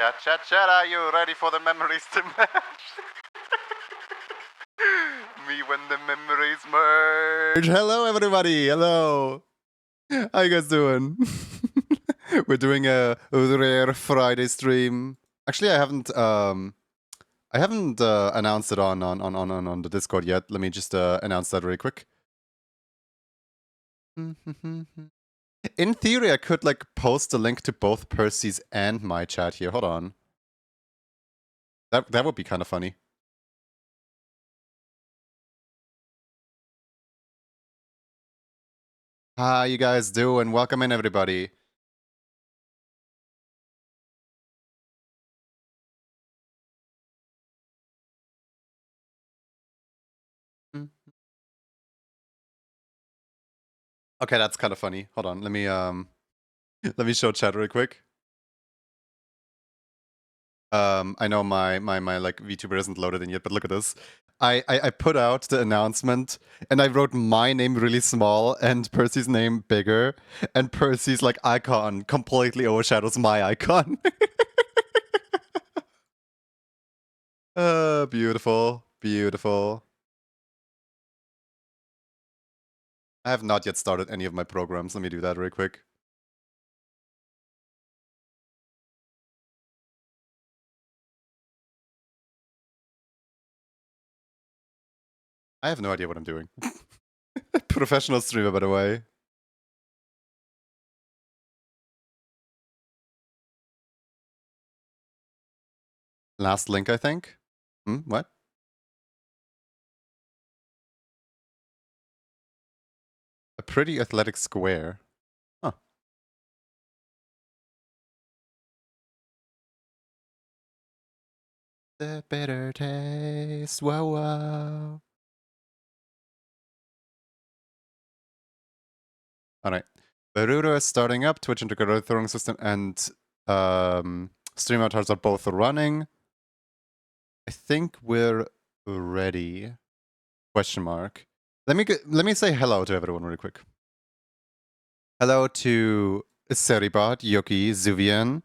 Chat, are you ready for the memories to merge? Me when the memories merge. Hello, everybody. Hello. How you guys doing? We're doing a rare Friday stream. Actually, I haven't announced it on the Discord yet. Let me just announce that really quick. In theory, I could like post a link to both Percy's and my chat here. Hold on. That would be kind of funny. How you guys doing? Welcome in, everybody. Okay, that's kind of funny. Hold on, let me show chat real quick. I know my like VTuber isn't loaded in yet, but look at this. I put out the announcement and I wrote my name really small and Percy's name bigger, and Percy's like icon completely overshadows my icon. Beautiful, beautiful. I have not yet started any of my programs. Let me do that real quick. I have no idea what I'm doing. Professional streamer, by the way. Last link, I think. What? A pretty athletic square. Huh. The bitter taste. Whoa, whoa. Alright. Baruto is starting up. Twitch integrated throwing system and stream avatars are both running. I think we're ready. Question mark. Let me say hello to everyone really quick. Hello to Seribot, Yoki, Zuvian,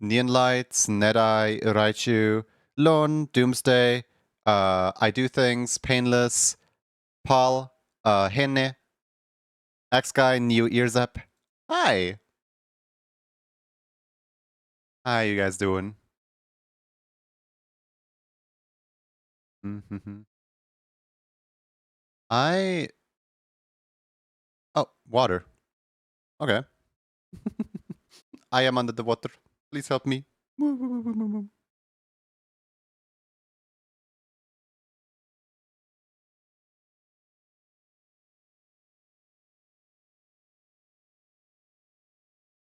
Neon Lights, Nedai, Raichu, Lon, Doomsday, I Do Things, Painless, Paul, Henne, X-Guy, New Ears Up. Hi! How you guys doing? Oh, water. Okay. I am under the water. Please help me.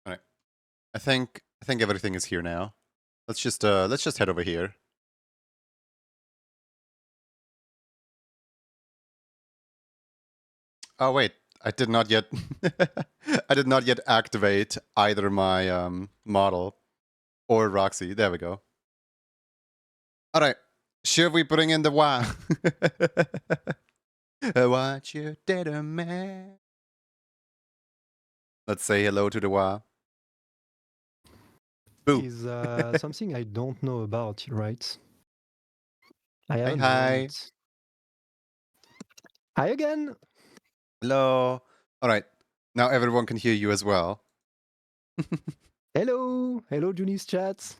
Alright. I think everything is here now. Let's just head over here. Oh wait, I did not yet activate either my model or Roxy. There we go. Alright. Should we bring in the WA? What you did to me. Let's say hello to the WA. Boo. Is something I don't know about, right? I haven't Hi. it. Hi again. Hello. All right. Now everyone can hear you as well. Hello. Hello, Juni's chat.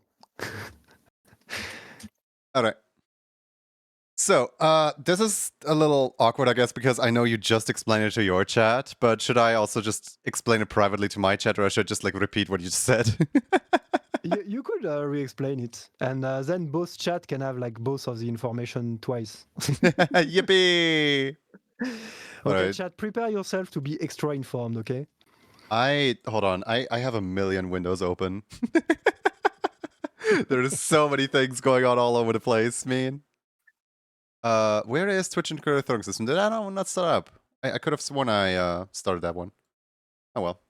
All right. So, this is a little awkward, I guess, because I know you just explained it to your chat, but should I also just explain it privately to my chat, or I should just like repeat what you just said? you could re-explain it, and then both chat can have like both of the information twice. Yippee! Okay, right. chat, prepare yourself to be extra informed, okay? Hold on, I have a million windows open. There's so many things going on all over the place, man. Where is Twitch integrated throwing system? Did I not start up? I could have sworn I started that one. Oh well.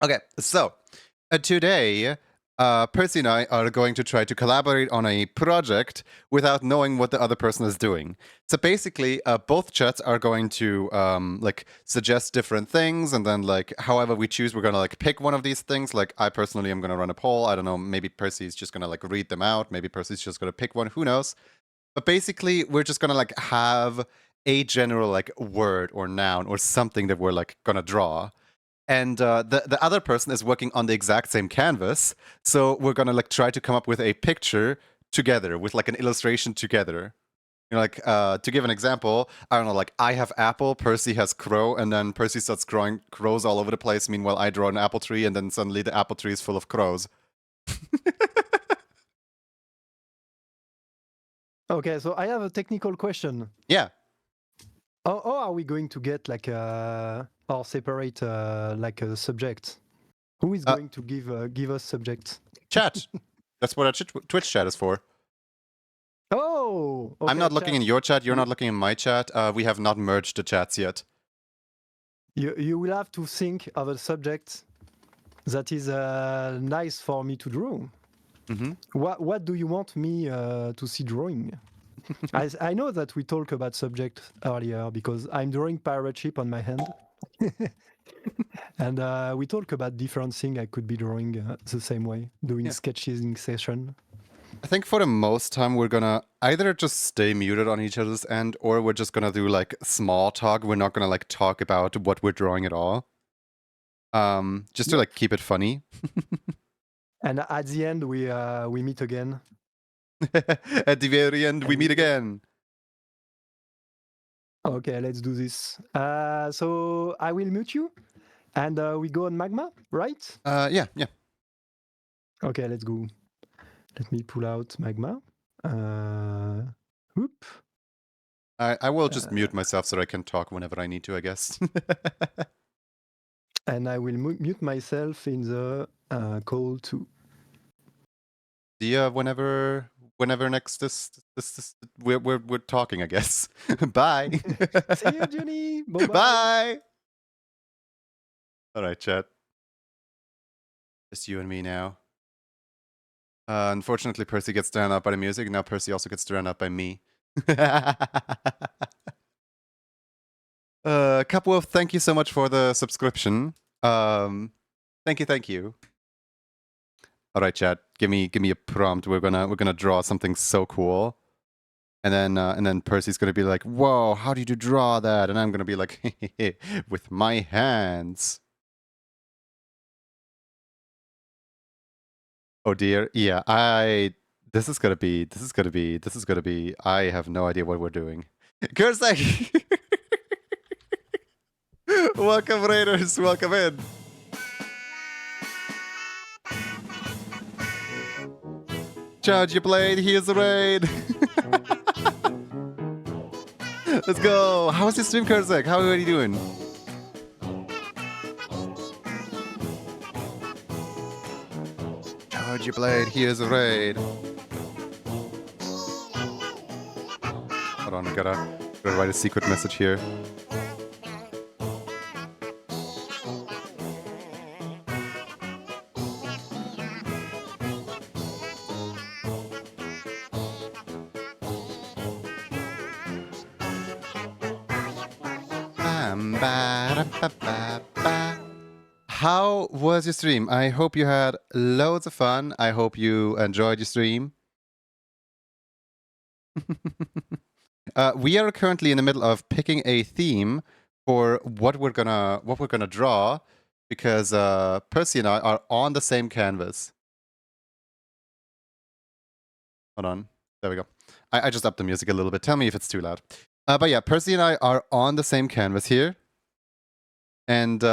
Okay, so today Percy and I are going to try to collaborate on a project without knowing what the other person is doing. So basically, both chats are going to like suggest different things, and then like however we choose, we're gonna like pick one of these things. Like I personally am gonna run a poll. I don't know. Maybe Percy's just gonna like read them out. Maybe Percy's just gonna pick one. Who knows? But basically, we're just gonna like have a general like word or noun or something that we're like gonna draw, and the other person is working on the exact same canvas. So we're gonna like try to come up with a picture together, with like an illustration together. You know, like to give an example, I don't know, like I have apple, Percy has crow, and then Percy starts growing crows all over the place. Meanwhile, I draw an apple tree, and then suddenly the apple tree is full of crows. Okay, so I have a technical question. Yeah. How are we going to get like or separate like a subject? Who is going to give us subjects? Chat. That's what our Twitch chat is for. Oh, okay, I'm not looking in chat. your chat. You're not looking in my chat. We have not merged the chats yet. You will have to think of a subject that is nice for me to draw. Mm-hmm. What do you want me to see drawing? I know that we talked about subject earlier because I'm drawing pirate ship on my hand. And we talk about different things I could be drawing the same way, doing sketching session. I think for the most time we're gonna either just stay muted on each other's end, or we're just gonna do like small talk. We're not gonna like talk about what we're drawing at all. Just to like keep it funny. And at the end we meet again. At the very end, we meet again. Okay, let's do this. So I will mute you, and we go on Magma, right? Yeah. Okay, let's go. Let me pull out Magma. Whoop. I will just mute myself so that I can talk whenever I need to, I guess. And I will mute myself in the call too. See ya whenever next this we're talking, I guess. Bye. See you, Johnny. Bye-bye. Bye. All right, chat. Just you and me now. Unfortunately, Percy gets drowned out by the music. Now Percy also gets drowned out by me. Couple of thank you so much for the subscription. Thank you. All right, chat. Give me a prompt. We're gonna draw something so cool, and then Percy's gonna be like, "Whoa, how did you draw that?" And I'm gonna be like, "With my hands." Oh dear. Yeah, this is gonna be. I have no idea what we're doing. Kursek! Welcome, Raiders. Welcome in. Charge your blade. Here's the raid. Let's go. How was your stream, Kursek? How are you doing? Charge your blade. Here's the raid. Hold on, I gotta write a secret message here. How was your stream? I hope you had loads of fun. I hope you enjoyed your stream. We are currently in the middle of picking a theme for what we're gonna draw, because Percy and I are on the same canvas. Hold on, there we go. I just upped the music a little bit. Tell me if it's too loud. But yeah, Percy and I are on the same canvas here, and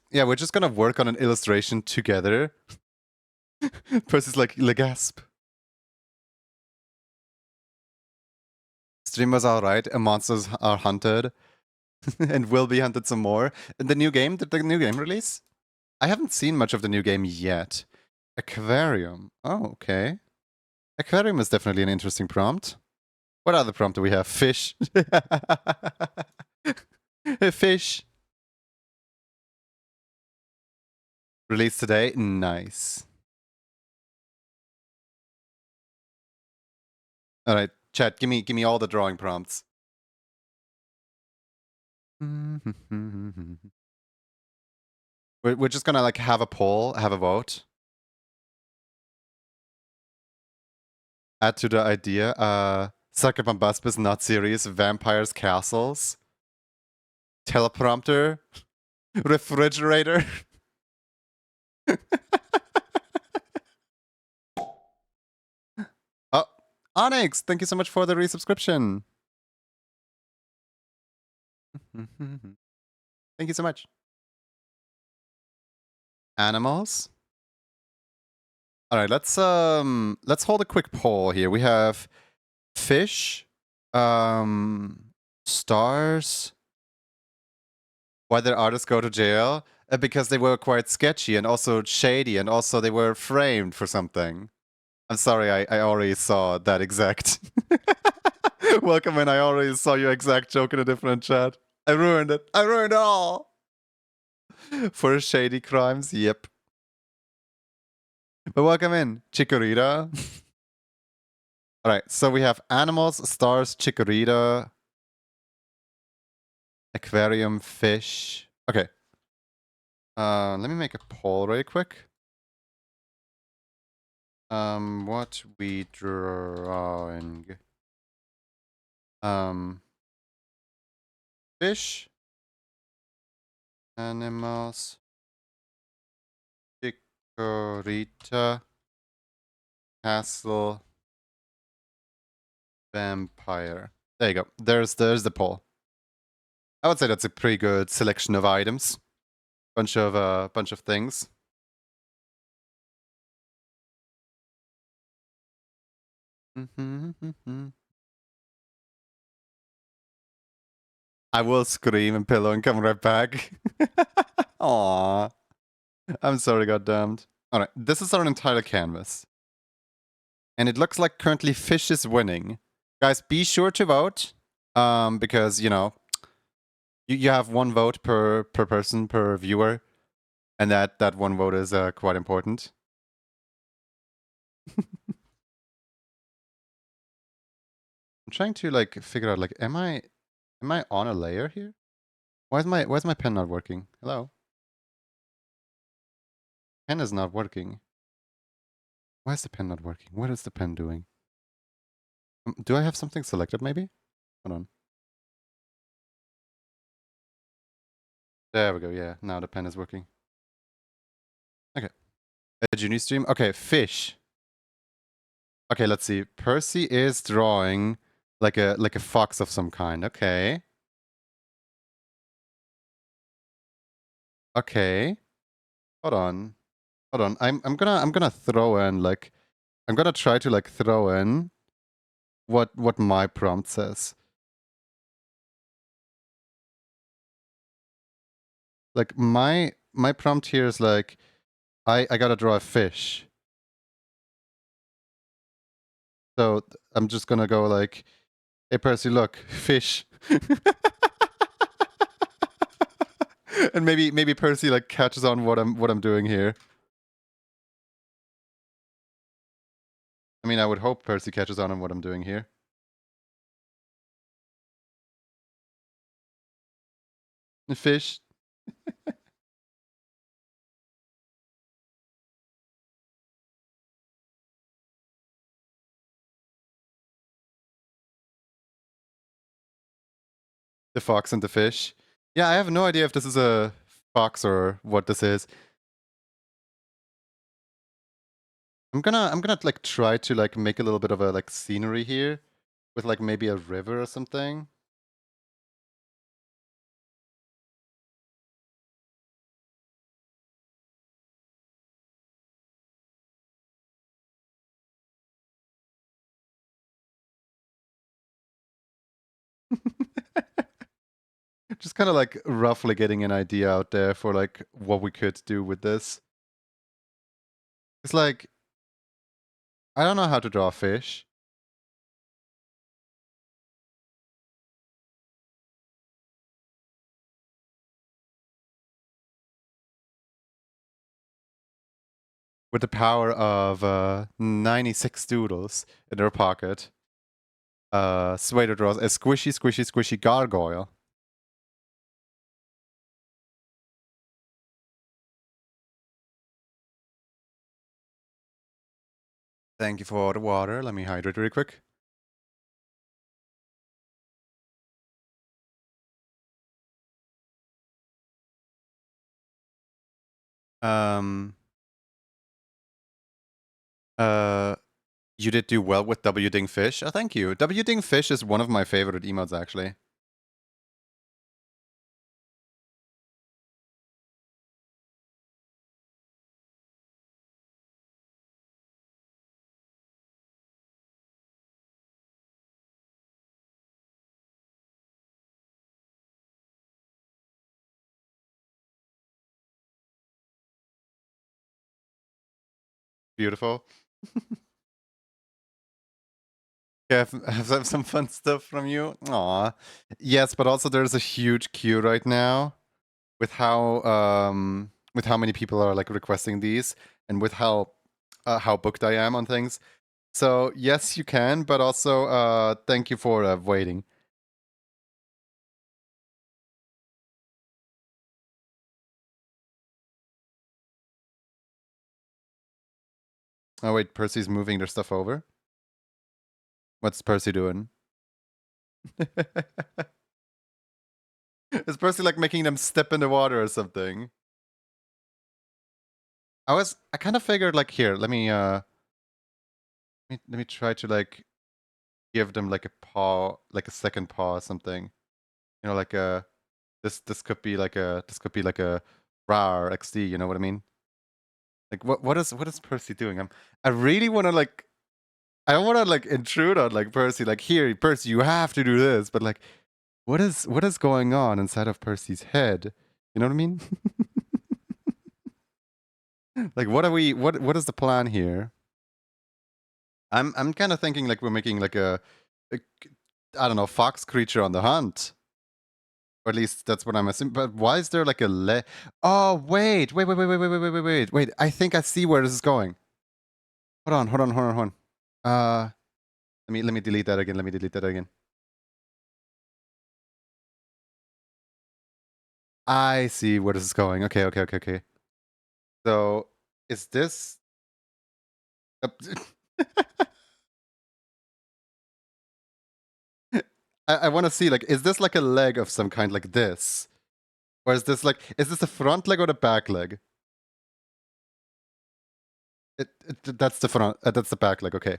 yeah, we're just gonna work on an illustration together. Percy's like, "Le gasp." Stream was alright. Monsters are hunted and will be hunted some more. The new game? Did the new game release? I haven't seen much of the new game yet. Aquarium. Oh, okay. Aquarium is definitely an interesting prompt. What other prompt do we have? Fish. Fish. Released today? Nice. Alright, chat, give me all the drawing prompts. We're just gonna like have a poll, have a vote. Add to the idea, Sucker Bombastus, not serious, vampires, castles, teleprompter, refrigerator. Oh, Onyx, thank you so much for the resubscription. Thank you so much. Animals. All right, let's hold a quick poll here. We have fish, stars. Why did artists go to jail? Because they were quite sketchy and also shady, and also they were framed for something. I'm sorry, I already saw that exact. Welcome in, I already saw your exact joke in a different chat. I ruined it. I ruined it all. For shady crimes, yep. But welcome in, Chikorita. Alright, so we have animals, stars, Chikorita, aquarium, fish. Okay. Let me make a poll really quick. What we drawing? Fish, animals, Chikorita, castle, vampire. There you go. There's the poll. I would say that's a pretty good selection of items. Bunch of things. I will scream and pillow and come right back. Aww. I'm sorry, goddammit. Alright, this is our entire canvas. And it looks like currently fish is winning. Guys, be sure to vote. Because, you know, you have one vote per person, per viewer. And that one vote is quite important. I'm trying to like figure out like am I on a layer here? Why is my pen not working? Hello? Pen is not working. Why is the pen not working? What is the pen doing? Do I have something selected maybe? Hold on. There we go, yeah. Now the pen is working. Okay. A Juni stream? Okay, fish. Okay, let's see. Percy is drawing like a fox of some kind. Okay. Okay. Hold on. Hold on. I'm gonna throw in like I'm gonna try to like throw in what my prompt says. Like my prompt here is like I gotta draw a fish. So I'm just gonna go like, hey Percy, look, fish. And maybe Percy like catches on what I'm doing here. I mean, I would hope Percy catches on what I'm doing here. Fish. The fox and the fish. Yeah, I have no idea if this is a fox or what this is. I'm gonna like try to like make a little bit of a like scenery here with like maybe a river or something. Just kind of like roughly getting an idea out there for like what we could do with this. It's like I don't know how to draw a fish. with the power of 96 doodles in their pocket, Swader draws a squishy, squishy, squishy gargoyle. Thank you for the water. Let me hydrate really quick. You did do well with W Ding Fish. Oh, thank you. W Ding Fish is one of my favorite emotes, actually. Beautiful. Yeah, have some fun stuff from you. Aw. Yes, but also there's a huge queue right now with how many people are like requesting these and with how booked I am on things. So yes, you can, but also thank you for waiting. Oh wait, Percy's moving their stuff over. What's Percy doing? Is Percy like making them step in the water or something? I kind of figured like here, let me try to like give them like a paw, like a second paw or something. You know, like a this could be like a rar XD, you know what I mean? Like what is Percy doing? I really want to like I don't want to like intrude on like Percy, like here, Percy, you have to do this, but like what is going on inside of Percy's head? You know what I mean? Like what is the plan here? I'm kind of thinking like we're making like a I don't know, fox creature on the hunt. Or at least that's what I'm assuming. But why is there like a Oh, wait. Wait. I think I see where this is going. Hold on. Let me delete that again. I see where this is going. Okay. So, is this I want to see like is this like a leg of some kind like this? Or is this the front leg or the back leg? That's the front. That's the back leg. Okay.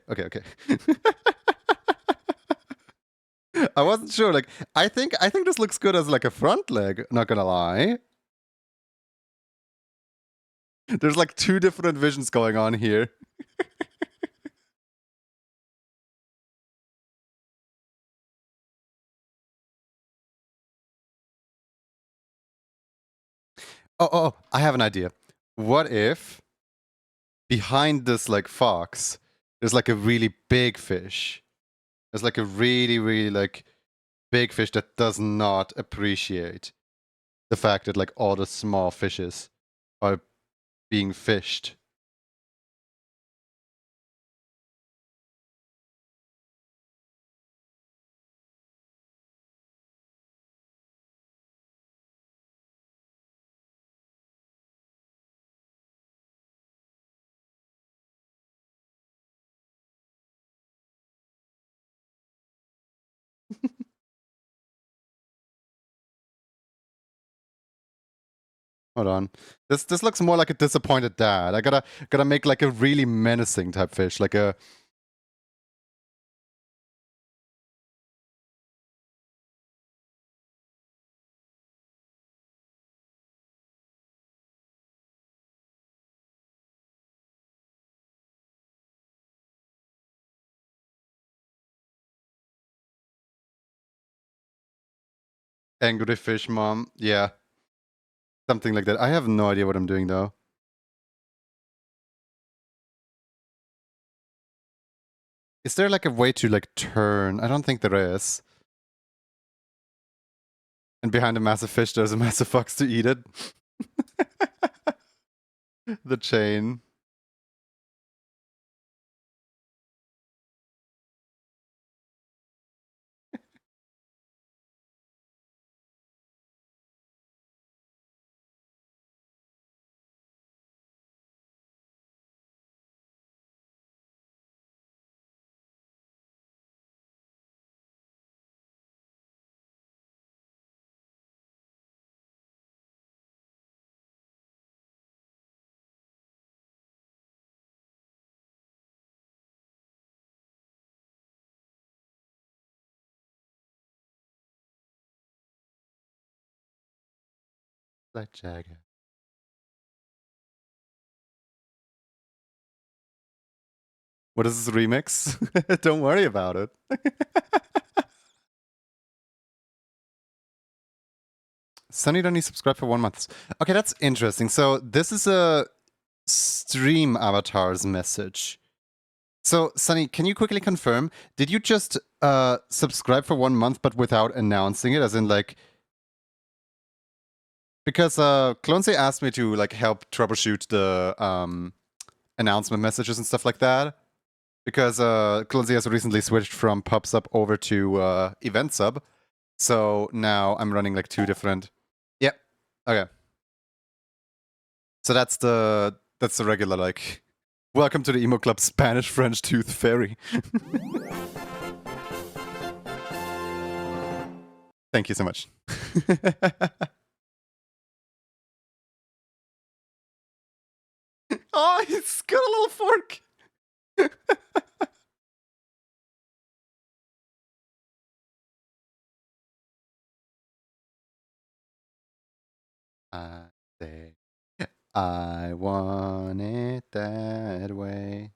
I wasn't sure. Like, I think this looks good as like a front leg. Not gonna lie. There's like two different visions going on here. Oh, I have an idea. What if behind this like fox, there's like a really big fish? There's like a really like big fish that does not appreciate the fact that like all the small fishes are being fished. Hold on. This looks more like a disappointed dad. I gotta make like a really menacing type fish, like a angry fish mom. Yeah. Something like that. I have no idea what I'm doing though. Is there like a way to like turn? I don't think there is. And behind a massive fish, there's a massive fox to eat it. The chain. like Jagger. What is this remix? Don't worry about it. Sunny Donny subscribed for 1 month. Okay, that's interesting. So this is a stream avatar's message. So, Sunny, can you quickly confirm, did you just subscribe for 1 month but without announcing it? As in, like, because Clonse asked me to like help troubleshoot the announcement messages and stuff like that. Because Clonse has recently switched from PubSub over to Event Sub. So now I'm running like 2 different. Yep. Okay. So that's the regular like welcome to the Emo Club Spanish French Tooth Fairy. Thank you so much. Oh, he's got a little fork. I say, I want it that way.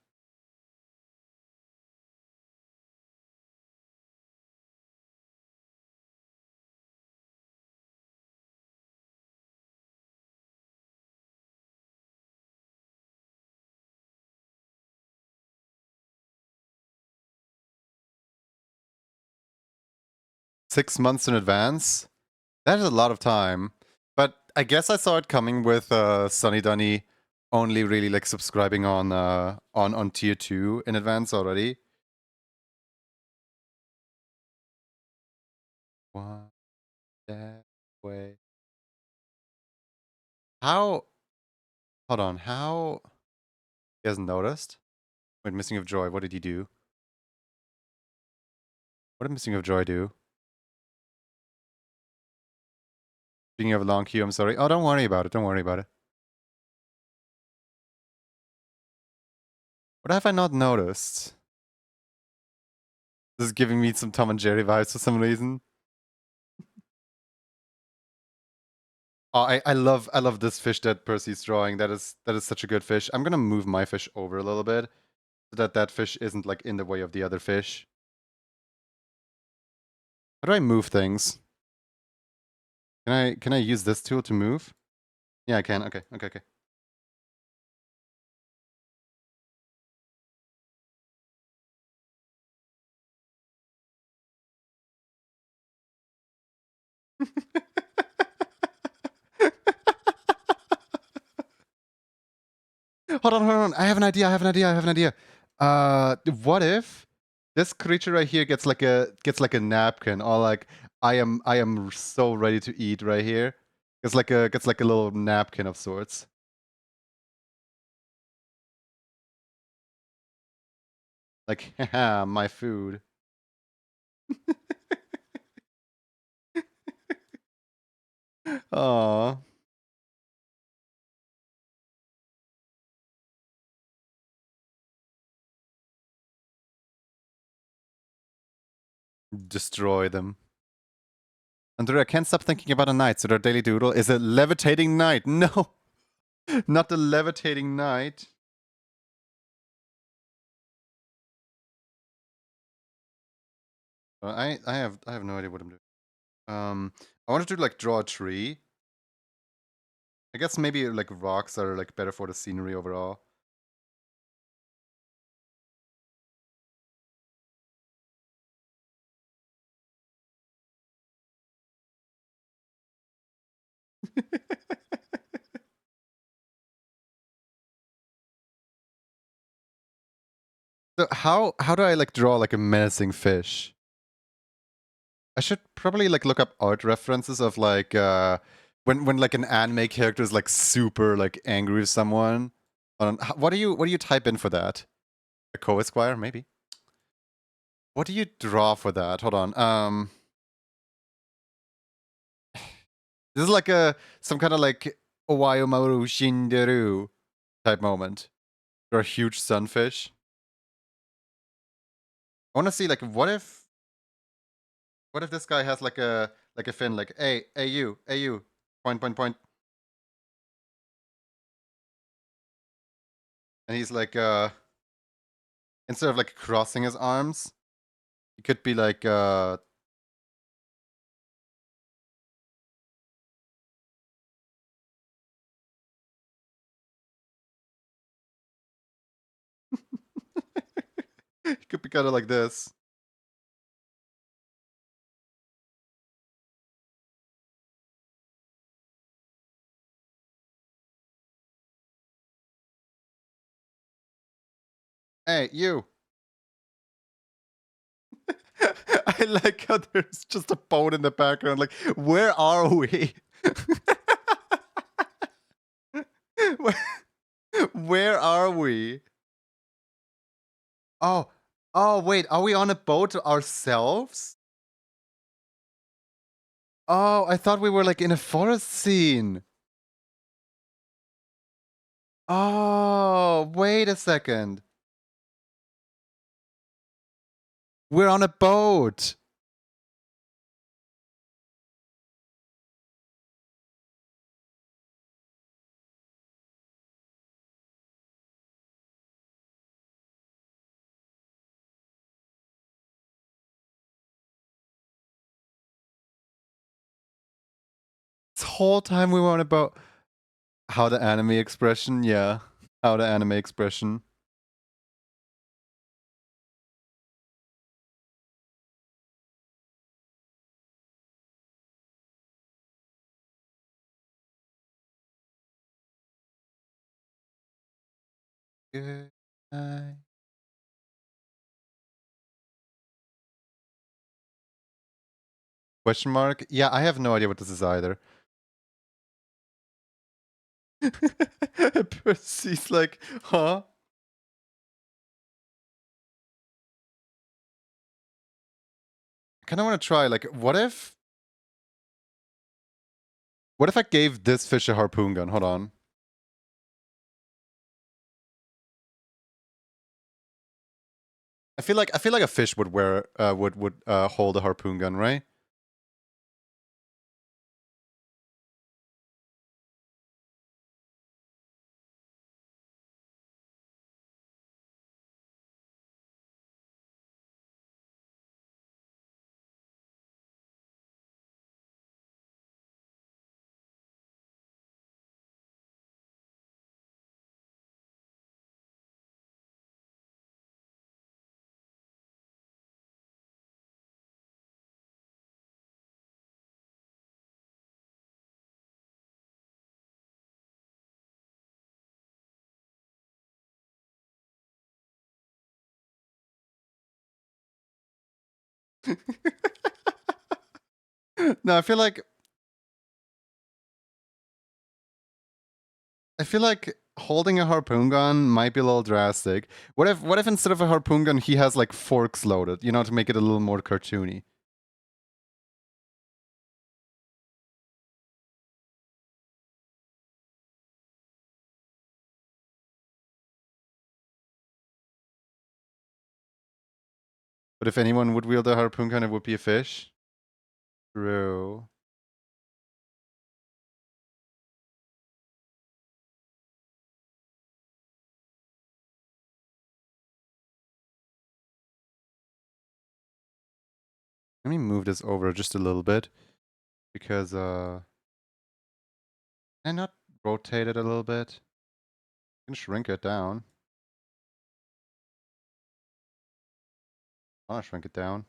Six months in advance? That is a lot of time. But I guess I saw it coming with Sunny Dunny only really like subscribing on tier 2 in advance already. One that way. How? Hold on. How? He hasn't noticed. Wait, Missing of Joy. What did he do? What did Missing of Joy do? Speaking of a long queue, I'm sorry. Oh, don't worry about it. Don't worry about it. What have I not noticed? This is giving me some Tom and Jerry vibes for some reason. Oh, I love this fish that Percy's drawing. That is such a good fish. I'm gonna move my fish over a little bit so that fish isn't like in the way of the other fish. How do I move things? Can I use this tool to move? Yeah, I can. Okay. Hold on. I have an idea. What if this creature right here gets like a napkin, or like I am so ready to eat right here. Gets like a little napkin of sorts. Like, haha, my food. Aww. Destroy them. Andrea, I can't stop thinking about a knight, so their daily doodle is a levitating knight. No! Not the levitating knight. I have no idea what I'm doing. I want to do like draw a tree. I guess maybe like rocks are like better for the scenery overall. So how do I like draw like a menacing fish? I should probably like look up art references of like when like an anime character is like super like angry with someone. What do you type in for that? A co-esquire, maybe. What do you draw for that? Hold on. This is like some kind of like Owayo Maru Shinderu type moment. Or a huge sunfish. I want to see like what if this guy has like a fin like hey you point. And he's like, instead of like crossing his arms, he could be like, he could be kind of like this. Hey, you. I like how there's just a boat in the background. Like, where are we? where are we? Oh, wait, are we on a boat ourselves? Oh, I thought we were like in a forest scene. Oh, wait a second. We're on a boat. This whole time we were on a boat. How the anime expression, yeah. How the anime expression. Good night. Question mark? Yeah, I have no idea what this is either. Percy's like, huh? I kind of want to try, like, what if I gave this fish a harpoon gun? Hold on. I feel like a fish would wear would hold a harpoon gun, right? No, I feel like holding a harpoon gun might be a little drastic. What if instead of a harpoon gun he has like forks loaded, you know, to make it a little more cartoony? But if anyone would wield a harpoon gun, it would be a fish. True. Let me move this over just a little bit because can I not rotate it a little bit? I can shrink it down. I want to shrink it down.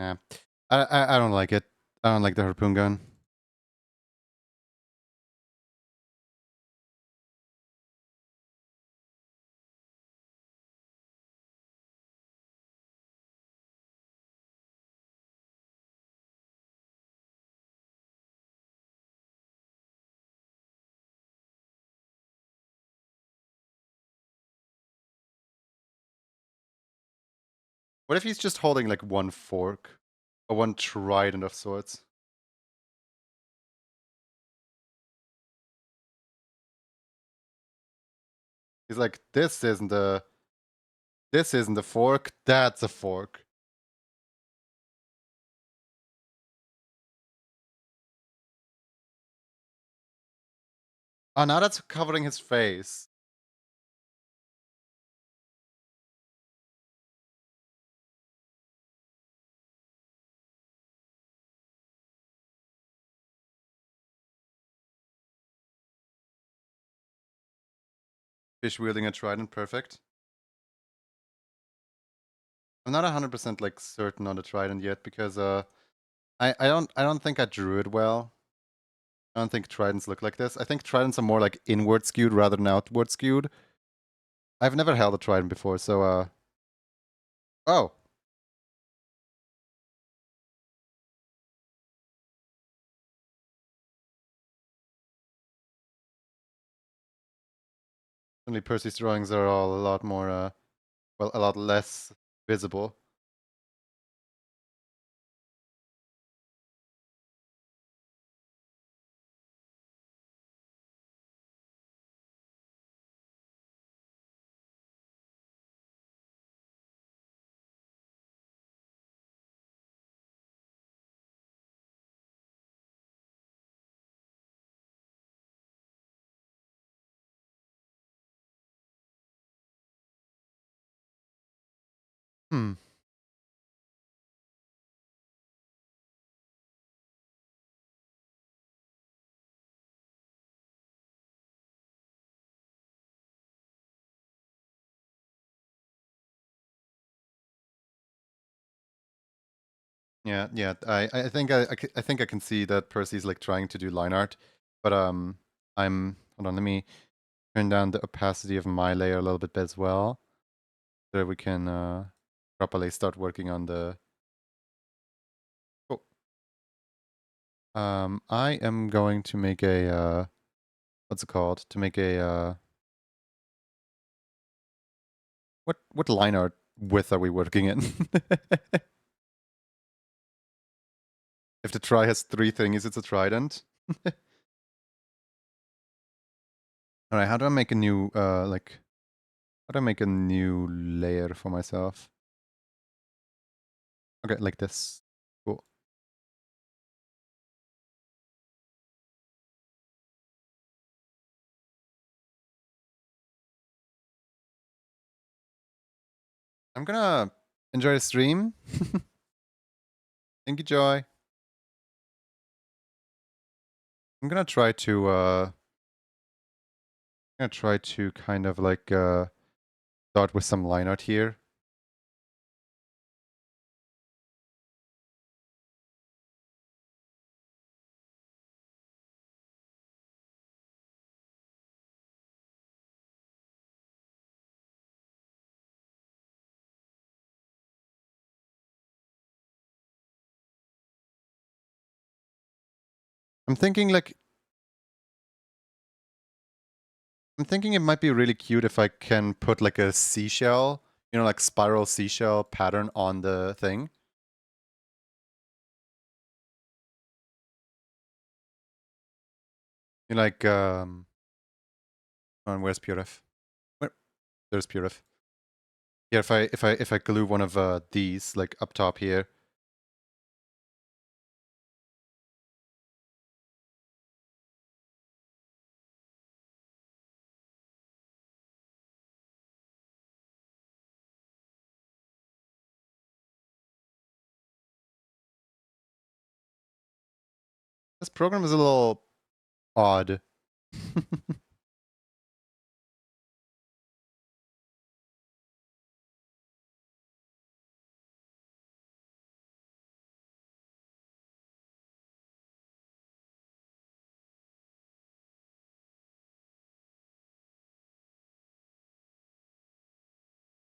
Yeah, I don't like it. I don't like the harpoon gun. What if he's just holding like one fork or one trident of sorts? He's like, this isn't a fork, that's a fork. Oh, now that's covering his face. Fish wielding a trident, perfect. I'm not 100% like certain on the trident yet because I don't think I drew it well. I don't think tridents look like this. I think tridents are more like inward skewed rather than outward skewed. I've never held a trident before, so oh. Certainly Percy's drawings are all a lot more well, a lot less visible. Hmm. Yeah, yeah. I think I think I can see that Percy's like trying to do line art, but I'm hold on. Let me turn down the opacity of my layer a little bit as well, so that we can properly start working on the. Oh. I am going to make a what's it called? To make a what line art width are we working in? If the try has 3 thingies, it's a trident. All right, how do I make a new like? How do I make a new layer for myself? Okay, like this. Cool. I'm gonna enjoy the stream. Thank you, Joy. I'm gonna try to kind of like start with some line art here. I'm thinking like I'm thinking it might be really cute if I can put like a seashell, you know, like spiral seashell pattern on the thing. You like oh, and where's Purif? Where? There's Purif. Yeah, if I glue one of these like up top here. This program is a little odd.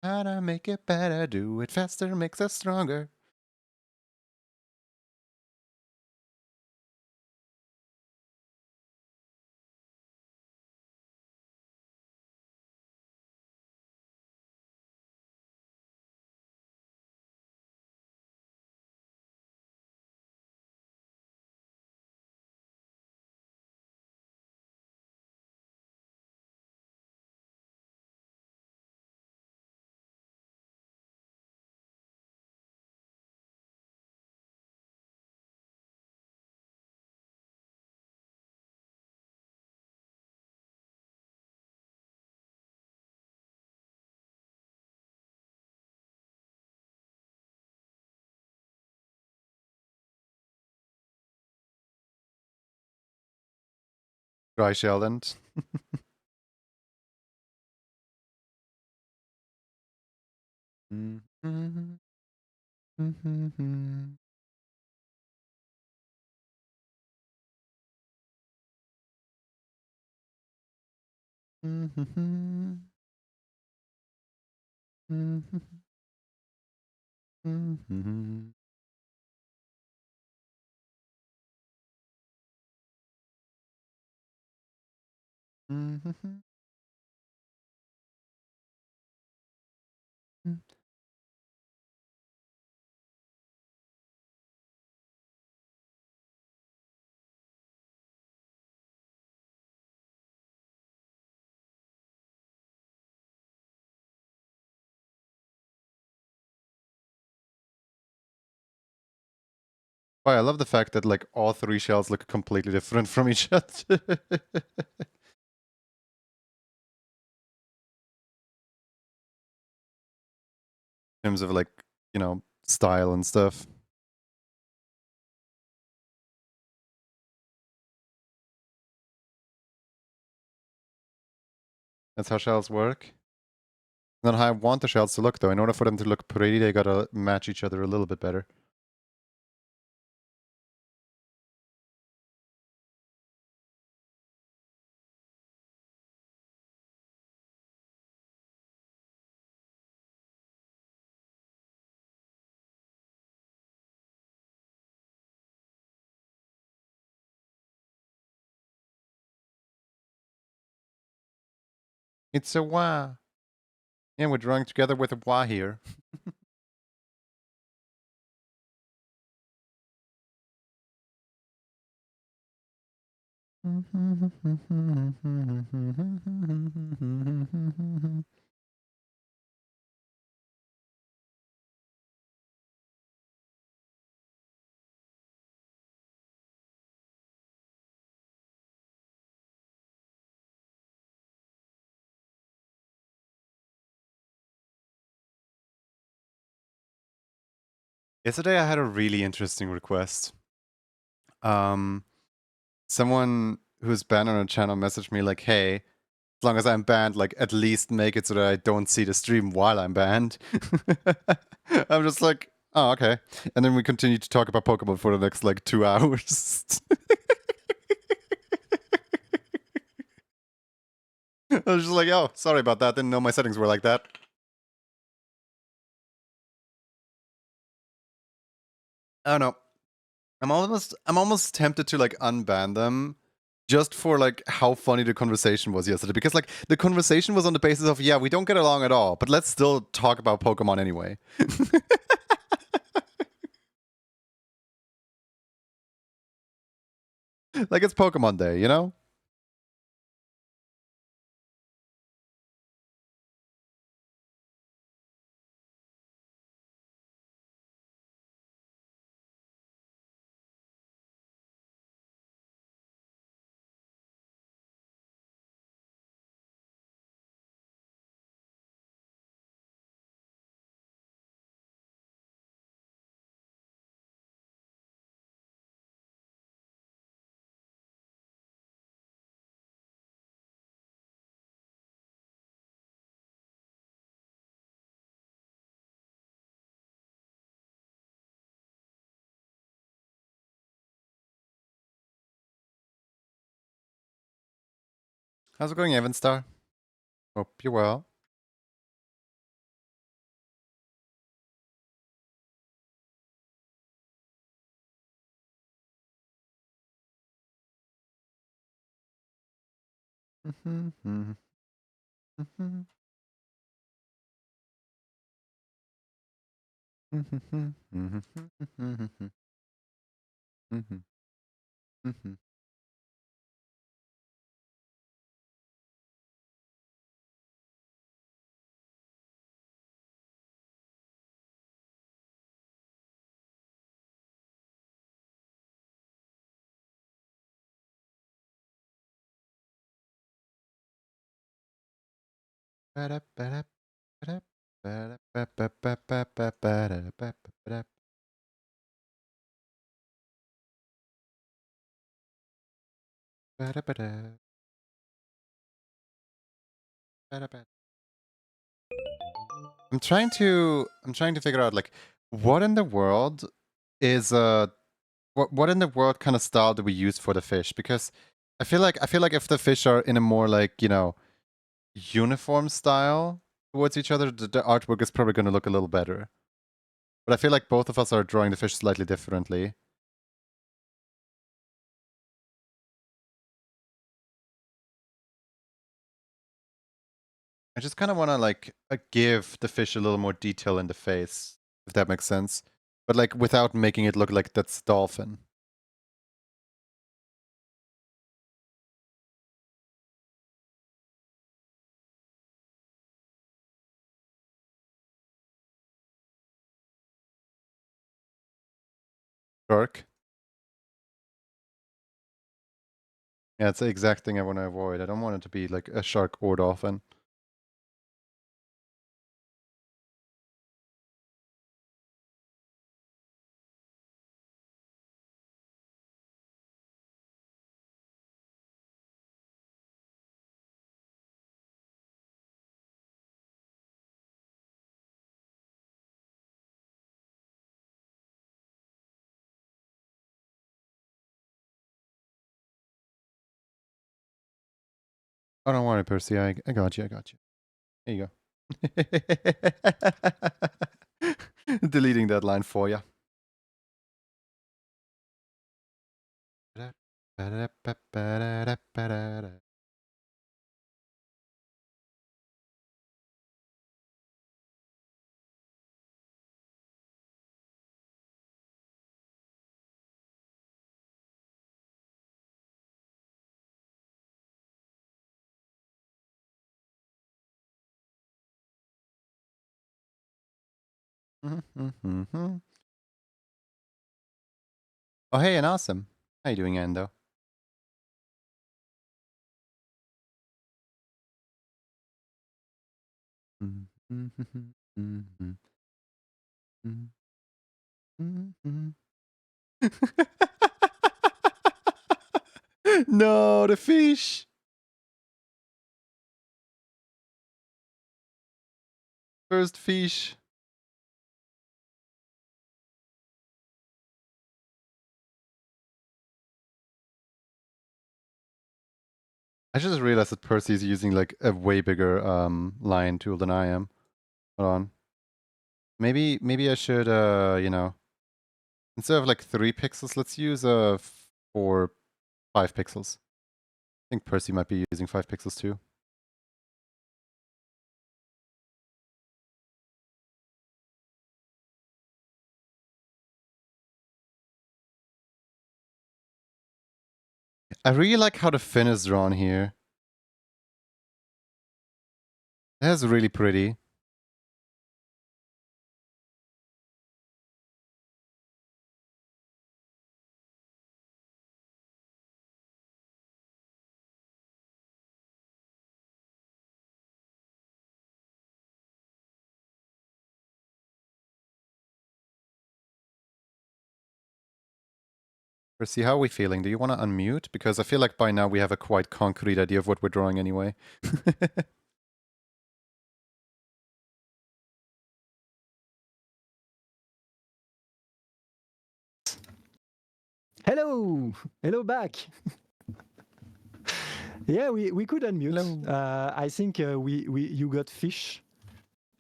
How to make it better, do it faster, makes us stronger. Dry shelled. Boy, I love the fact that like all three shells look completely different from each other. In terms of like, you know, style and stuff. That's how shells work. Not how I want the shells to look though. In order for them to look pretty, they gotta match each other a little bit better. It's a wah. Yeah, we're drawing together with a wah here. Yesterday I had a really interesting request. Someone who's banned on a channel messaged me like, hey, as long as I'm banned, like at least make it so that I don't see the stream while I'm banned. I'm just like, oh, okay. And then we continue to talk about Pokemon for the next like 2 hours. I was just like, oh, sorry about that. Didn't know my settings were like that. I don't know. I'm almost tempted to like unban them just for like how funny the conversation was yesterday, because like the conversation was on the basis of, yeah, we don't get along at all, but let's still talk about Pokemon anyway. Like it's Pokemon Day, you know? How's it going, Evanstar? Hope you're well. I'm trying to figure out like what in the world is what in the world kind of style do we use for the fish? Because I feel like if the fish are in a more like, you know, uniform style towards each other, the artwork is probably going to look a little better. But I feel like both of us are drawing the fish slightly differently. I just kind of want to like give the fish a little more detail in the face, if that makes sense. But like without making it look like that's dolphin. Shark. Yeah, it's the exact thing I want to avoid. I don't want it to be like a shark or dolphin. I don't worry, Percy. I got you. I got you. There you go. Deleting that line for you. Oh, hey, and awesome. How you doing, Endo? No, the fish. First fish. I just realized that Percy is using like a way bigger line tool than I am. Hold on. Maybe I should you know, instead of like 3 pixels, let's use 4, 5 pixels. I think Percy might be using 5 pixels too. I really like how the fin is drawn here. That's really pretty. Percy, how are we feeling? Do you want to unmute? Because I feel like by now we have a quite concrete idea of what we're drawing anyway. Hello, hello back. Yeah, we could unmute. I think you got fish,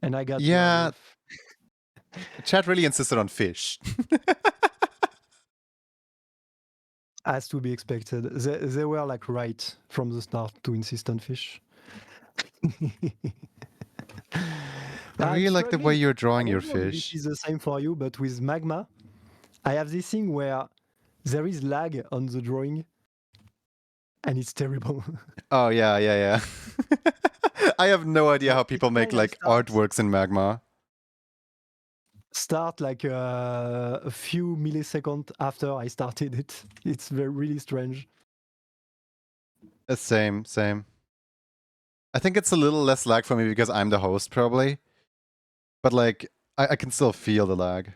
and I got Yeah, werewolf. chat really insisted on fish. As to be expected. They were like right from the start to insist on fish. I really like the way you're drawing I your don't know if this fish. is the same for you, but with Magma, I have this thing where there is lag on the drawing, and it's terrible. Oh yeah, yeah, yeah. I have no idea how people Each make time I like artworks in Magma. start like a few milliseconds after I started it. It's really strange. Same, same. I think it's a little less lag for me because I'm the host, probably. But like, I can still feel the lag.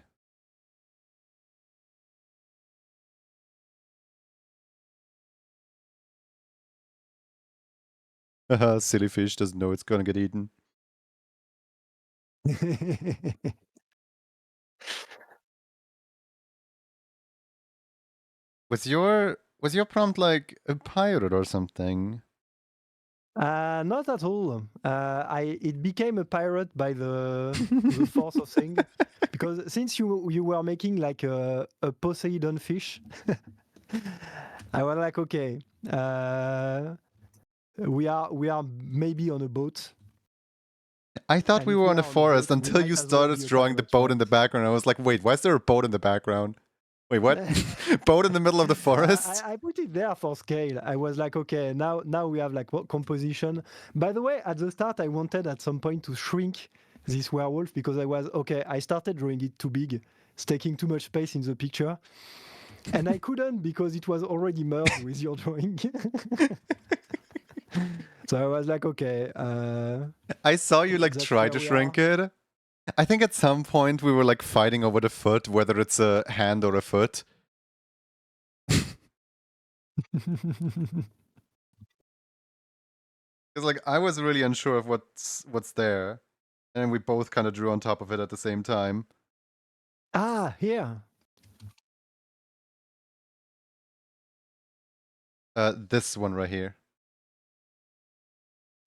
Silly fish doesn't know it's gonna get eaten. Was your prompt like a pirate or something? Not at all. It became a pirate by the force of thing, because since you were making like a Poseidon fish, I was like, okay, we are maybe on a boat. I thought And we if were we on a are on a forest boat, we until might you as well started be a drawing the pirate, boat in right? the background. I was like, wait, why is there a boat in the background? Wait, what? Boat in the middle of the forest? I put it there for scale. I was like, okay, now we have like composition. By the way, at the start, I wanted at some point to shrink this werewolf because I started drawing it too big. It's taking too much space in the picture. And I couldn't because it was already merged with your drawing. So I was like, okay, I saw you like that's try where to we are. shrink it. I think at some point we were like fighting over the foot, whether it's a hand or a foot. Because like I was really unsure of what's there, and we both kind of drew on top of it at the same time. Here. This one right here.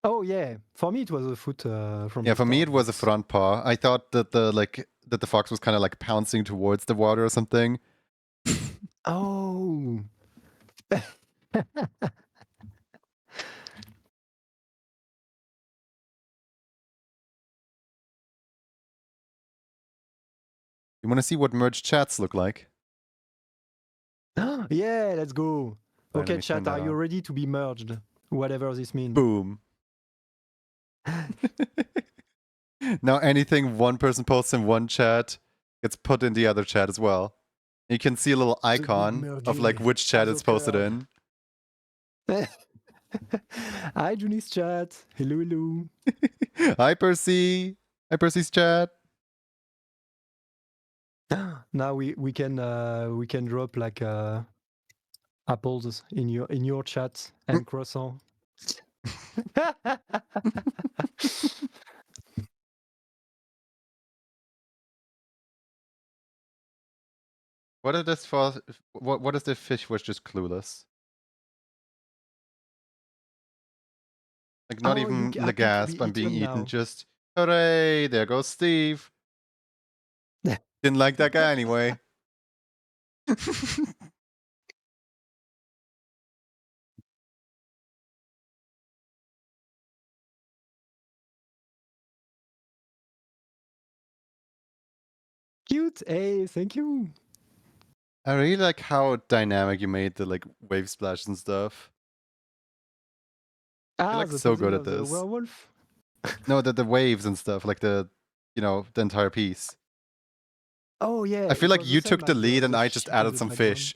Oh yeah. For me, it was a foot from Yeah, the for me start. it was a front paw. I thought that the fox was kind of like pouncing towards the water or something. Oh. You want to see what merged chats look like? Yeah, let's go. Right, let Okay, me turn chat, are that you on. ready to be merged? Whatever this means. Boom. Now anything one person posts in one chat gets put in the other chat as well. You can see a little The big icon of like merging which chat has it's posted occurred. in. Hi, Juni's chat. Hello, hello. Hi Percy. Hi Percy's chat. Now we can drop like apples in your chat and croissant. What is this for? What is the fish was just clueless? Like not Oh, even the happy to be gasp, I'm being eaten eaten, now. just hooray, there goes Steve. Didn't like that guy anyway. Cute. Hey, thank you. I really like how dynamic you made the like wave splashes and stuff. You're like The so posing good at of the this. werewolf. No, the waves and stuff, like the entire piece. Oh yeah, I feel it like was the you same took the as lead and the I just ship in added the some background. fish.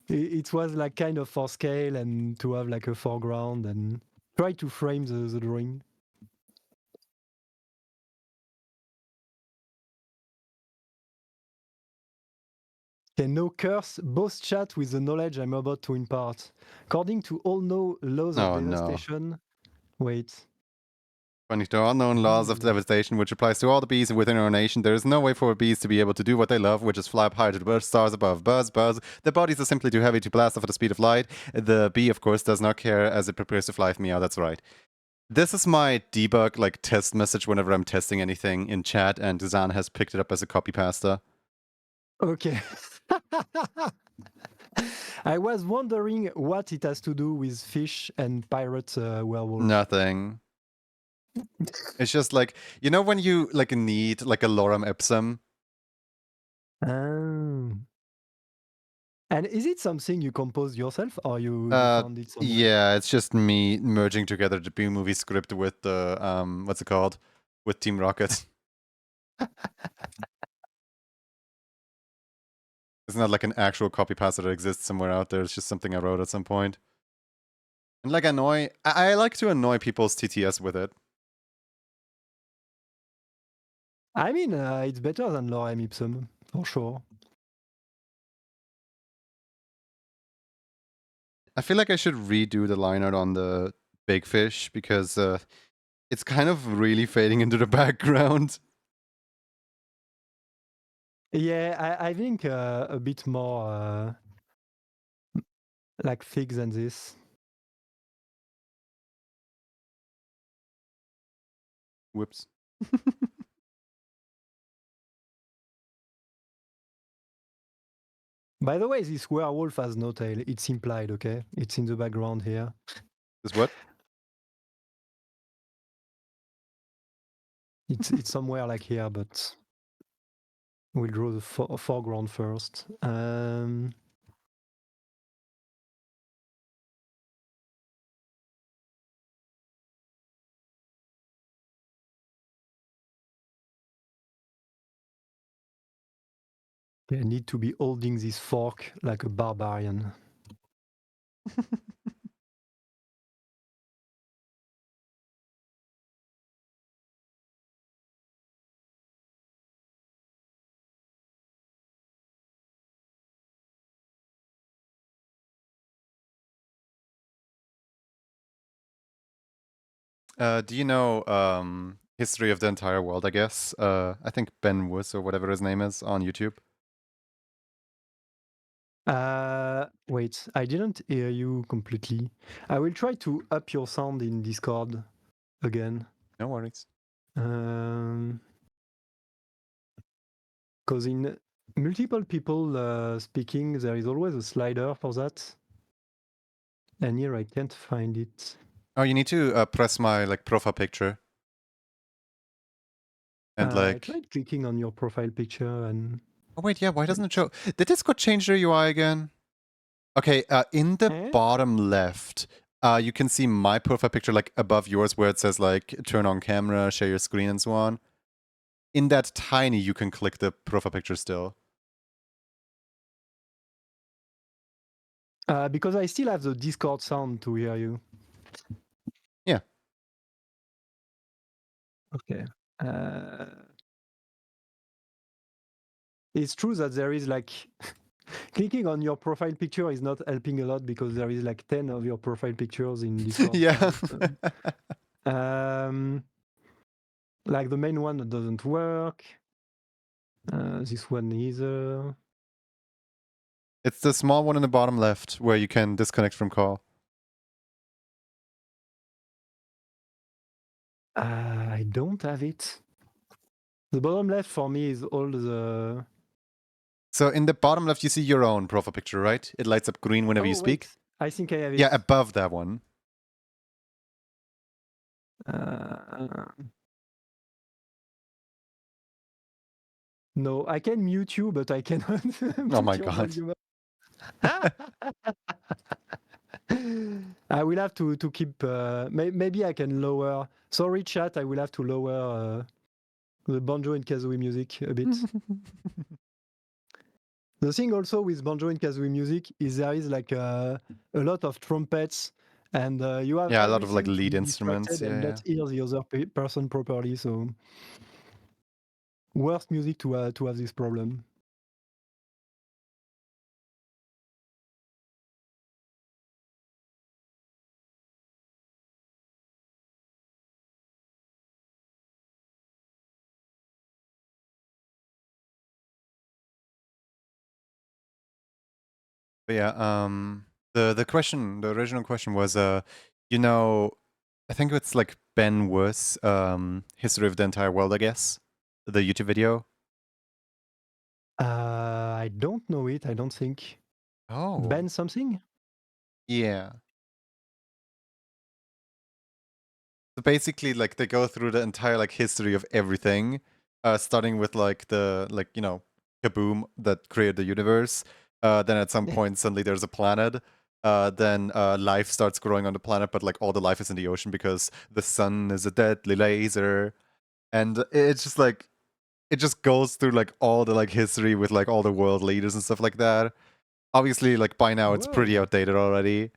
It was like kind of for scale and to have like a foreground and try to frame the drawing. Can no curse both chat with the knowledge I'm about to impart. According to all no laws of Oh no. devastation. Wait. According to unknown laws of Ooh. devastation, which applies to all the bees within our nation, there is no way for bees to be able to do what they love, which is fly up high to the stars above. Buzz, buzz. Their bodies are simply too heavy to blast off at the speed of light. The bee, of course, does not care as it prepares to fly. Meow, that's right. This is my debug, like, test message whenever I'm testing anything in chat, and Zan has picked it up as a copy pasta. Okay. I was wondering what it has to do with fish and pirate werewolf. Nothing. It's just like, you know when you, like, need, like, a lorem ipsum? Oh. And is it something you composed yourself or you found it somewhere? Yeah, it's just me merging together the B-movie script with the, what's it called? With Team Rocket. It's not like an actual copy pasta that exists somewhere out there. It's just something I wrote at some point. And like I like to annoy people's TTS with it. I mean, it's better than lorem ipsum, for sure. I feel like I should redo the line art on the big fish because it's kind of really fading into the background. Yeah, I think a bit more like thick than this. Whoops. By the way, this werewolf has no tail. It's implied, okay? It's in the background here. Is what? It's somewhere like here, but we'll draw the foreground first. I need to be holding this fork like a barbarian. Do you know History of the Entire World, I guess? I think Ben Wuss or whatever his name is on YouTube. Wait, I didn't hear you completely. I will try to up your sound in Discord again. No worries. Because in multiple people speaking, there is always a slider for that. And here I can't find it. Oh, you need to press my like profile picture. And I like... tried clicking on your profile picture and... Oh wait, yeah, why doesn't it show? Did Discord change their UI again? Okay, in the bottom left, you can see my profile picture like above yours where it says like turn on camera, share your screen and so on. In that tiny, you can click the profile picture still. Because I still have the Discord sound to hear you. Yeah. Okay. It's true that there is like... Clicking on your profile picture is not helping a lot because there is like 10 of your profile pictures in Discord. Yeah. Like the main one doesn't work. This one either. It's the small one in the bottom left where you can disconnect from call. I don't have it. The bottom left for me is all the... So in the bottom left, you see your own profile picture, right? It lights up green whenever you speak. Wait. I think I have it. Yeah, above that one. No, I can mute you, but I cannot Oh my put your god. volume up. I will have to keep... maybe I can lower... Sorry, chat, I will have to lower the Banjo and Kazooie music a bit. The thing also with Banjo and Kazooie music is there is like a lot of trumpets, and you have a lot of like everything to lead be instruments. distracted and Yeah. not hear the other person properly. So worst music to have this problem. But yeah, the question, the original question was, you know, I think it's like Ben Wuss, History of the Entire World, I guess, the YouTube video. I don't know it. I don't think. Oh. Ben something? Yeah. So basically, like they go through the entire like history of everything, starting with like the kaboom that created the universe. Then at some point suddenly there's a planet. Then life starts growing on the planet, but like all the life is in the ocean because the sun is a deadly laser. And it's just like it just goes through like all the like history with like all the world leaders and stuff like that. Obviously, like by now it's pretty outdated already.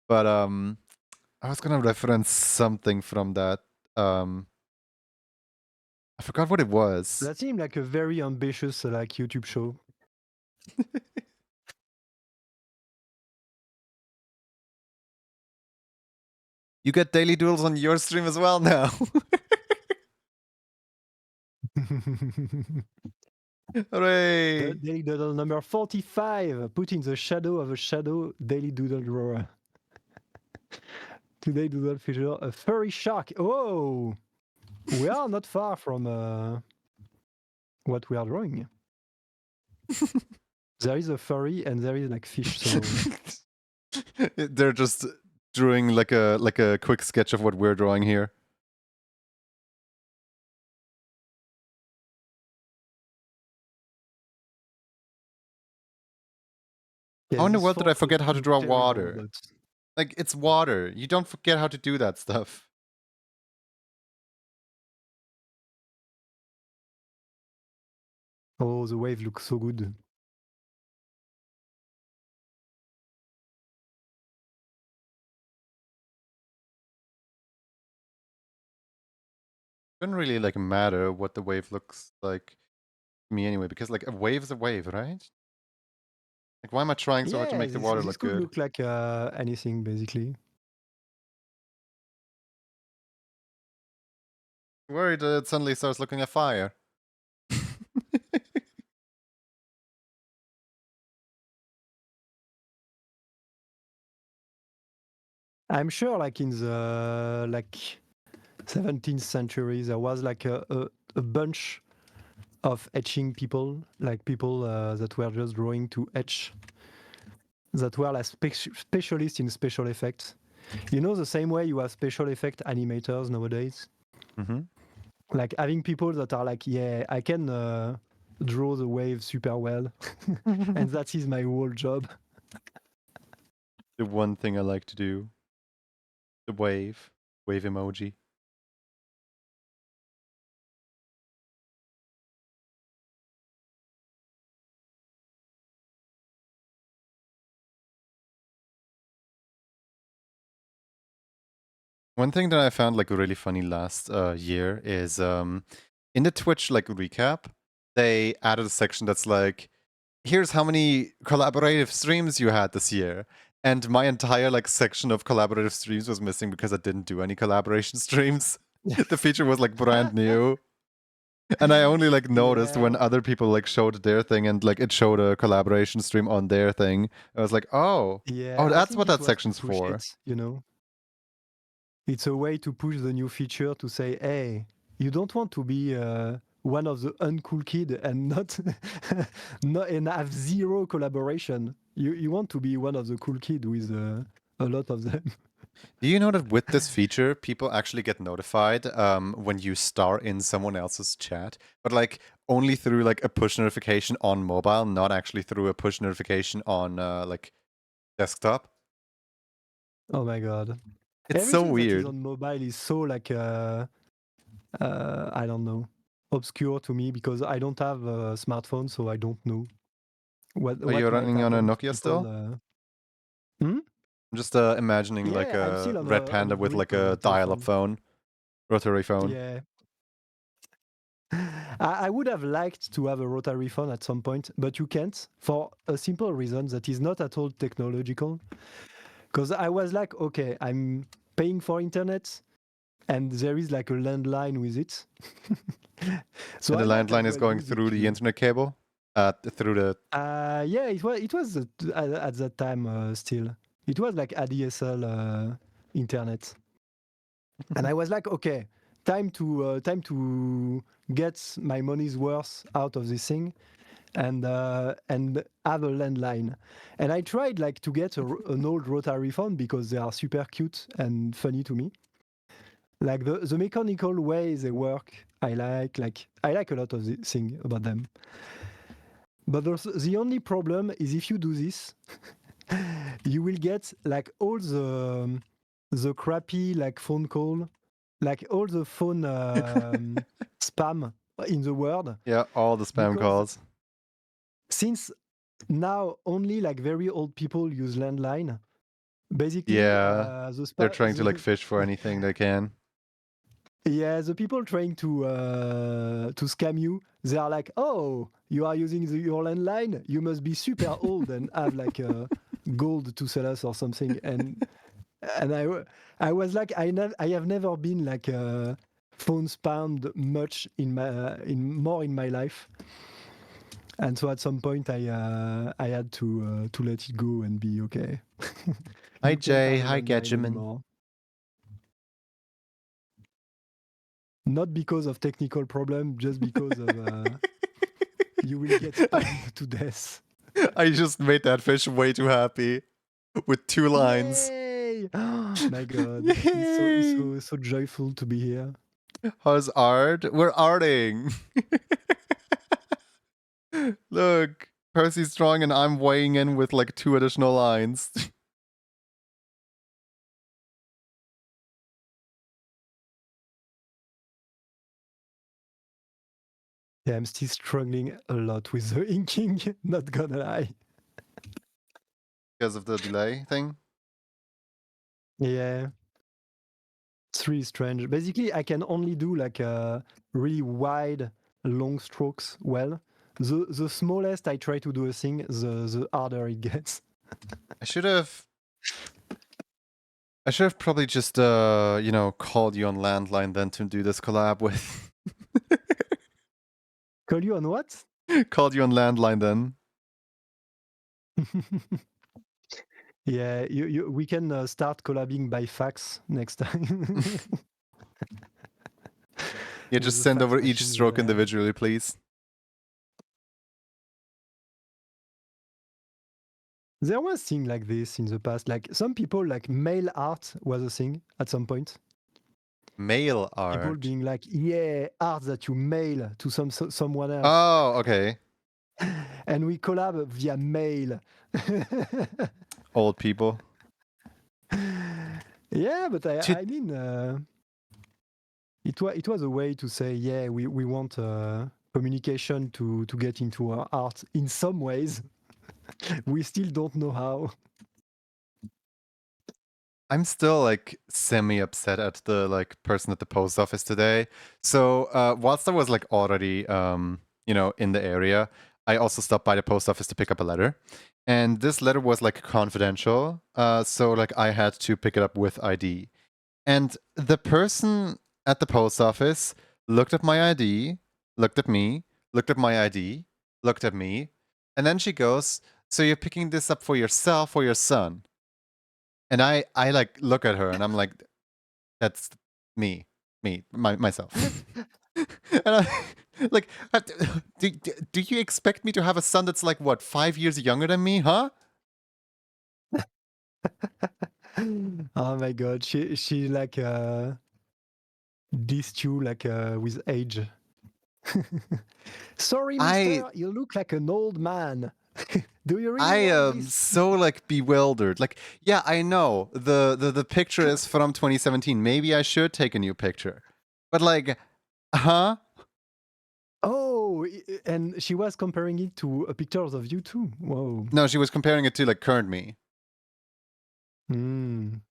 But I was gonna reference something from that. I forgot what it was. That seemed like a very ambitious like YouTube show. You get daily doodles on your stream as well now. Hooray! Daily doodle number 45. Put in the shadow of a shadow daily doodle drawer. Today doodle feature a furry shark. Oh, we are not far from what we are drawing. There is a furry and there is like fish. So They're just drawing like a quick sketch of what we're drawing here. yeah, How in the this world did I font forget how to look draw terrible, water? but Like, it's water. You don't forget how to do that stuff. oh, the wave looks so good. Doesn't really like matter what the wave looks like to me anyway, because like a wave is a wave, right? Like, why am I trying so hard to Yeah, make the water this look could good? look like anything basically. Worried that it suddenly starts looking at fire. I'm sure, like in the 17th century, there was like a bunch of etching people, like people that were just drawing to etch, that were like specialists in special effects. You know, the same way you have special effect animators nowadays. Mm-hmm. Like having people that are like, yeah, I can draw the wave super well, and that is my whole job. The one thing I like to do. The wave. Wave emoji. One thing that I found like really funny last year is in the Twitch like recap, they added a section that's like, here's how many collaborative streams you had this year. And my entire like section of collaborative streams was missing because I didn't do any collaboration streams. The feature was like brand new. And I only like noticed when Yeah, other people like showed their thing and like it showed a collaboration stream on their thing. I was like, oh, yeah, oh, I that's think what it that was to section's push for. it, you know. It's a way to push the new feature to say, hey, you don't want to be one of the uncool kid and not, not and have zero collaboration. You want to be one of the cool kid with a lot of them. Do you know that with this feature, people actually get notified when you star in someone else's chat, but like only through like a push notification on mobile, not actually through a push notification on like desktop? Oh my god. It's so Everything that is weird. on mobile is so like I don't know, obscure to me because I don't have a smartphone, so I don't know Are you what might running on a happen if Nokia people. still? Hmm? I'm just imagining like Yeah, I'm a still Red on Panda a with like a rotary dial-up phone. phone, rotary phone. Yeah. I would have liked to have a rotary phone at some point, but you can't for a simple reason that is not at all technological. Because I was like, okay, I'm paying for internet and there is like a landline with it. So And the I might landline as is well going use it through the to. internet cable? Through the... Yeah, it was at that time still. It was like ADSL internet. And I was like, okay, time to get my money's worth out of this thing and have a landline. And I tried like to get an old rotary phone because they are super cute and funny to me. Like the mechanical way they work, I like a lot of the thing about them. But the only problem is if you do this, you will get like all the crappy like phone call, like all the phone spam in the world Yeah, all the spam because calls. since now only like very old people use landline. Basically, Yeah, they're trying to like fish for anything they can. yeah, the people trying to scam you, they are like, oh, you are using your landline, you must be super old and have like gold to sell us or something. And And I was like, I have never been like phone spammed much in my life. And so at some point I had to let it go and be okay. Hi You can't Jay, have a hi landline Gadgeman. anymore. Not because of technical problem, just because of you will get spammed to death. I just made that fish way too happy with 2 lines. Yay! My God, he's Yay! so joyful to be here. How's art? We're arting. Look, Percy's drawing and I'm weighing in with like 2 additional lines. Yeah, I'm still struggling a lot with the inking, not gonna lie. Because of the delay thing? Yeah. It's really strange. Basically, I can only do like really wide, long strokes well. The smallest I try to do a thing, the harder it gets. I should have probably just called you on landline then to do this collab with. Call you on what? Called you on landline then. Yeah, we can start collabing by fax next time. Yeah, With just the send fax over each machines stroke that I have. individually, please. There was thing like this in the past. Like some people, like mail art was a thing at some point. Mail People art. being like, yeah, art that you mail to someone else. Oh, okay. And we collab via mail. Old people. Yeah, but I mean, it was a way to say, yeah, we want communication to get into our art in some ways. We still don't know how. I'm still like semi upset at the like person at the post office today. So whilst I was like already in the area, I also stopped by the post office to pick up a letter. And this letter was like confidential. So like I had to pick it up with ID. And the person at the post office looked at my ID, looked at me, looked at my ID, looked at me, and then she goes, "So you're picking this up for yourself or your son?" And I like look at her and I'm like, "That's myself." And I like, do you expect me to have a son that's like what 5 years younger than me, huh? Oh my god, she like dissed you like with age. Sorry, I mister, you look like an old man. Do you I really want am this? so like bewildered. Like, yeah, I know the picture is from 2017. Maybe I should take a new picture, but like, huh? Oh, and she was comparing it to pictures of you too. Whoa. No, she was comparing it to like current me. Mm.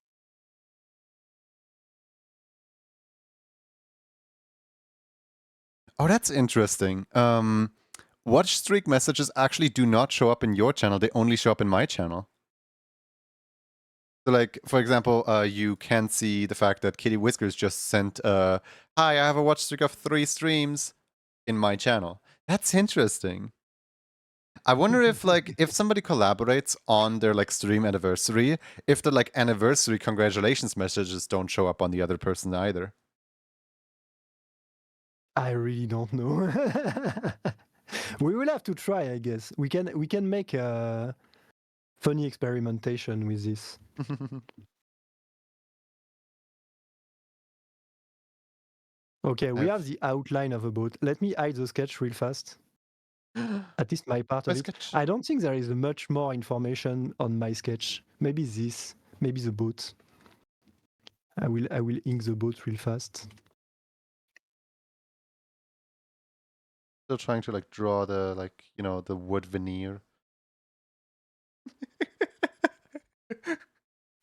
Oh, that's interesting. Watch streak messages actually do not show up in your channel. They only show up in my channel. So, like, for example, you can see the fact that Kitty Whiskers just sent, "Hi, I have a watch streak of 3 streams in my channel." That's interesting. I wonder if like if somebody collaborates on their like stream anniversary, if the like anniversary congratulations messages don't show up on the other person either. I really don't know. We will have to try, I guess. We can make a funny experimentation with this. Okay, we have the outline of a boat. Let me hide the sketch real fast. At least my part My of it. sketch. I don't think there is much more information on my sketch. Maybe this, maybe the boat. I will ink the boat real fast. Still trying to like draw the like the wood veneer.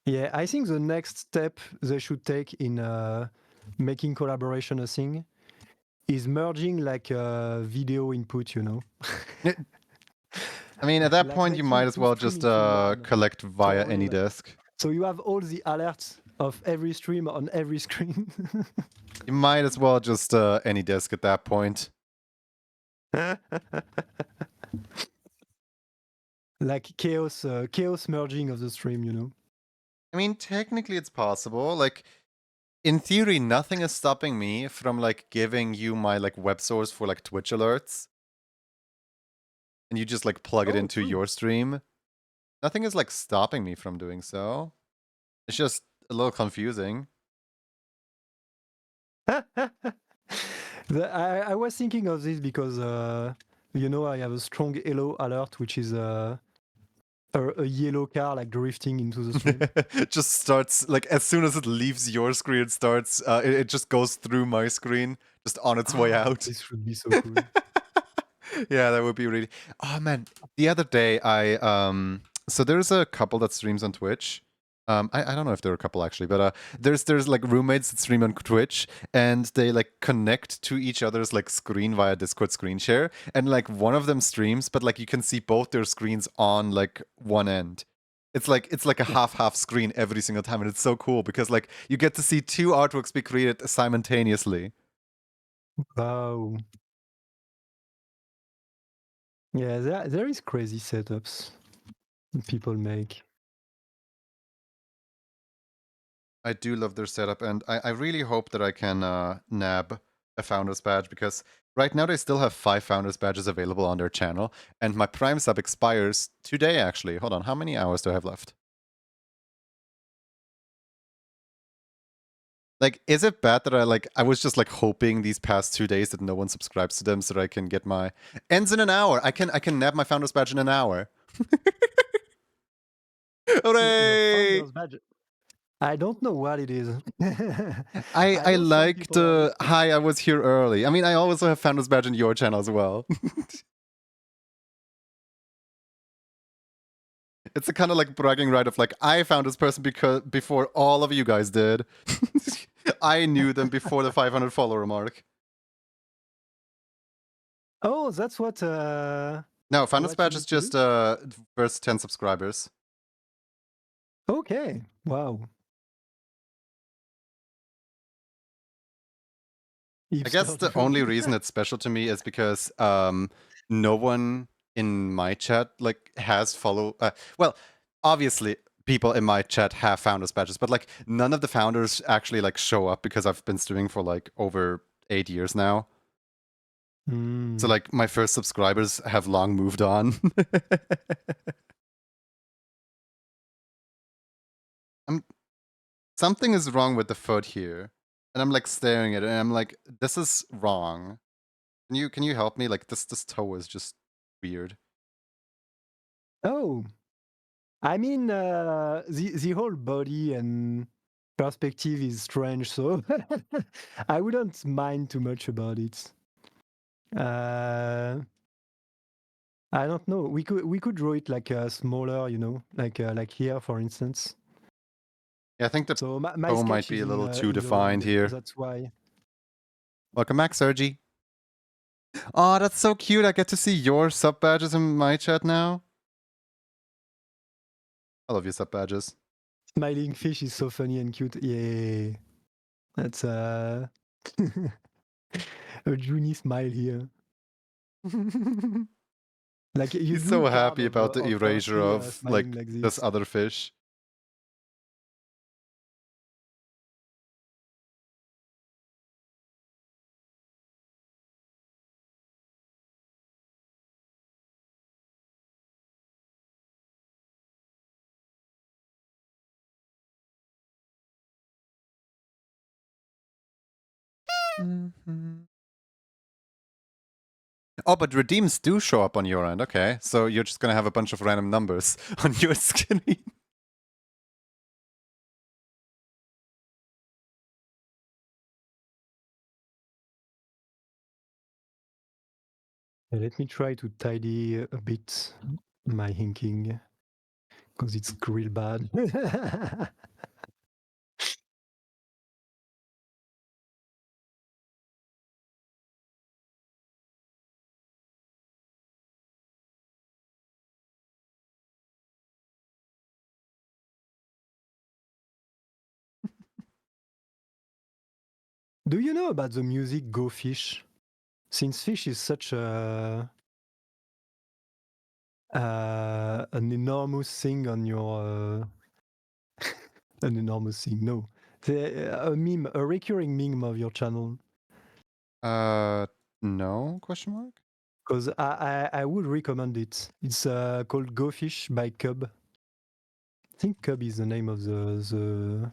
Yeah, I think the next step they should take in making collaboration a thing is merging like video input, you know. I mean, at that Like point, you making might as two well streams just into one. collect via Totally any like disk. So you have all the alerts of every stream on every screen. You might as well just any disk at that point. Like chaos merging of the stream, you know. I mean, technically it's possible. Like, in theory, nothing is stopping me from like giving you my like web source for like Twitch alerts. And you just like plug it into True. your stream. Nothing is like stopping me from doing so. It's just a little confusing. I was thinking of this because you know, I have a strong yellow alert, which is a yellow car like drifting into the stream. It just starts like as soon as it leaves your screen, it starts. It just goes through my screen, just on its way out. This should be so cool. Yeah, that would be really. Oh man, the other day so there's a couple that streams on Twitch. I don't know if there are a couple actually, but there's like roommates that stream on Twitch and they like connect to each other's like screen via Discord screen share, and like one of them streams, but like you can see both their screens on like one end. It's like a half screen every single time, and it's so cool because like you get to see two artworks be created simultaneously. Wow. Yeah, there is crazy setups people make. I do love their setup, and I really hope that I can nab a founder's badge, because right now they still have 5 founders badges available on their channel, and my Prime sub expires today, actually. Hold on, how many hours do I have left? Like, is it bad that I was just like hoping these past 2 days that no one subscribes to them so that I can get my ends in an hour? I can nab my founder's badge in an hour. Your Hooray! founder's badge. I don't know what it is. I know some liked people have it. hi, I was here early. I mean, I also have founder's badge in your channel as well. It's a kind of like bragging right of like, I found this person because before all of you guys did. I knew them before the 500 follower mark. Oh, that's what No, founder's what you badge is need to just do. first 10 subscribers. Okay. Wow. I guess Hipster the joke. only reason it's special to me is because no one in my chat like has well, obviously people in my chat have founders badges, but like none of the founders actually like show up because I've been streaming for like over 8 years now. So like my first subscribers have long moved on. Something is wrong with the foot here. And I'm like staring at it and I'm like, this is wrong. Can you help me? Like this toe is just weird. Oh, I mean, the whole body and perspective is strange, so I wouldn't mind too much about it. I don't know. We could draw it like smaller, you know, like here, for instance. Yeah, I think the So my toe might sketch be is a little too in the defined round. here. That's why. Welcome back, Sergi. Oh, that's so cute. I get to see your sub badges in my chat now. I love your sub badges. Smiling fish is so funny and cute. Yeah, that's a Junie smile here. Like you He's drew so a card happy about the of erasure me of smiling like like this this. other fish. Oh, but redeems do show up on your end. Okay, so you're just gonna have a bunch of random numbers on your screen. Let me try to tidy a bit my inking because it's real bad. Do you know about the music Go Fish? Since fish is such an enormous thing on your an enormous thing. No, a meme, a recurring meme of your channel. No? Question mark? Because I would recommend it. It's called Go Fish by Cub. I think Cub is the name of the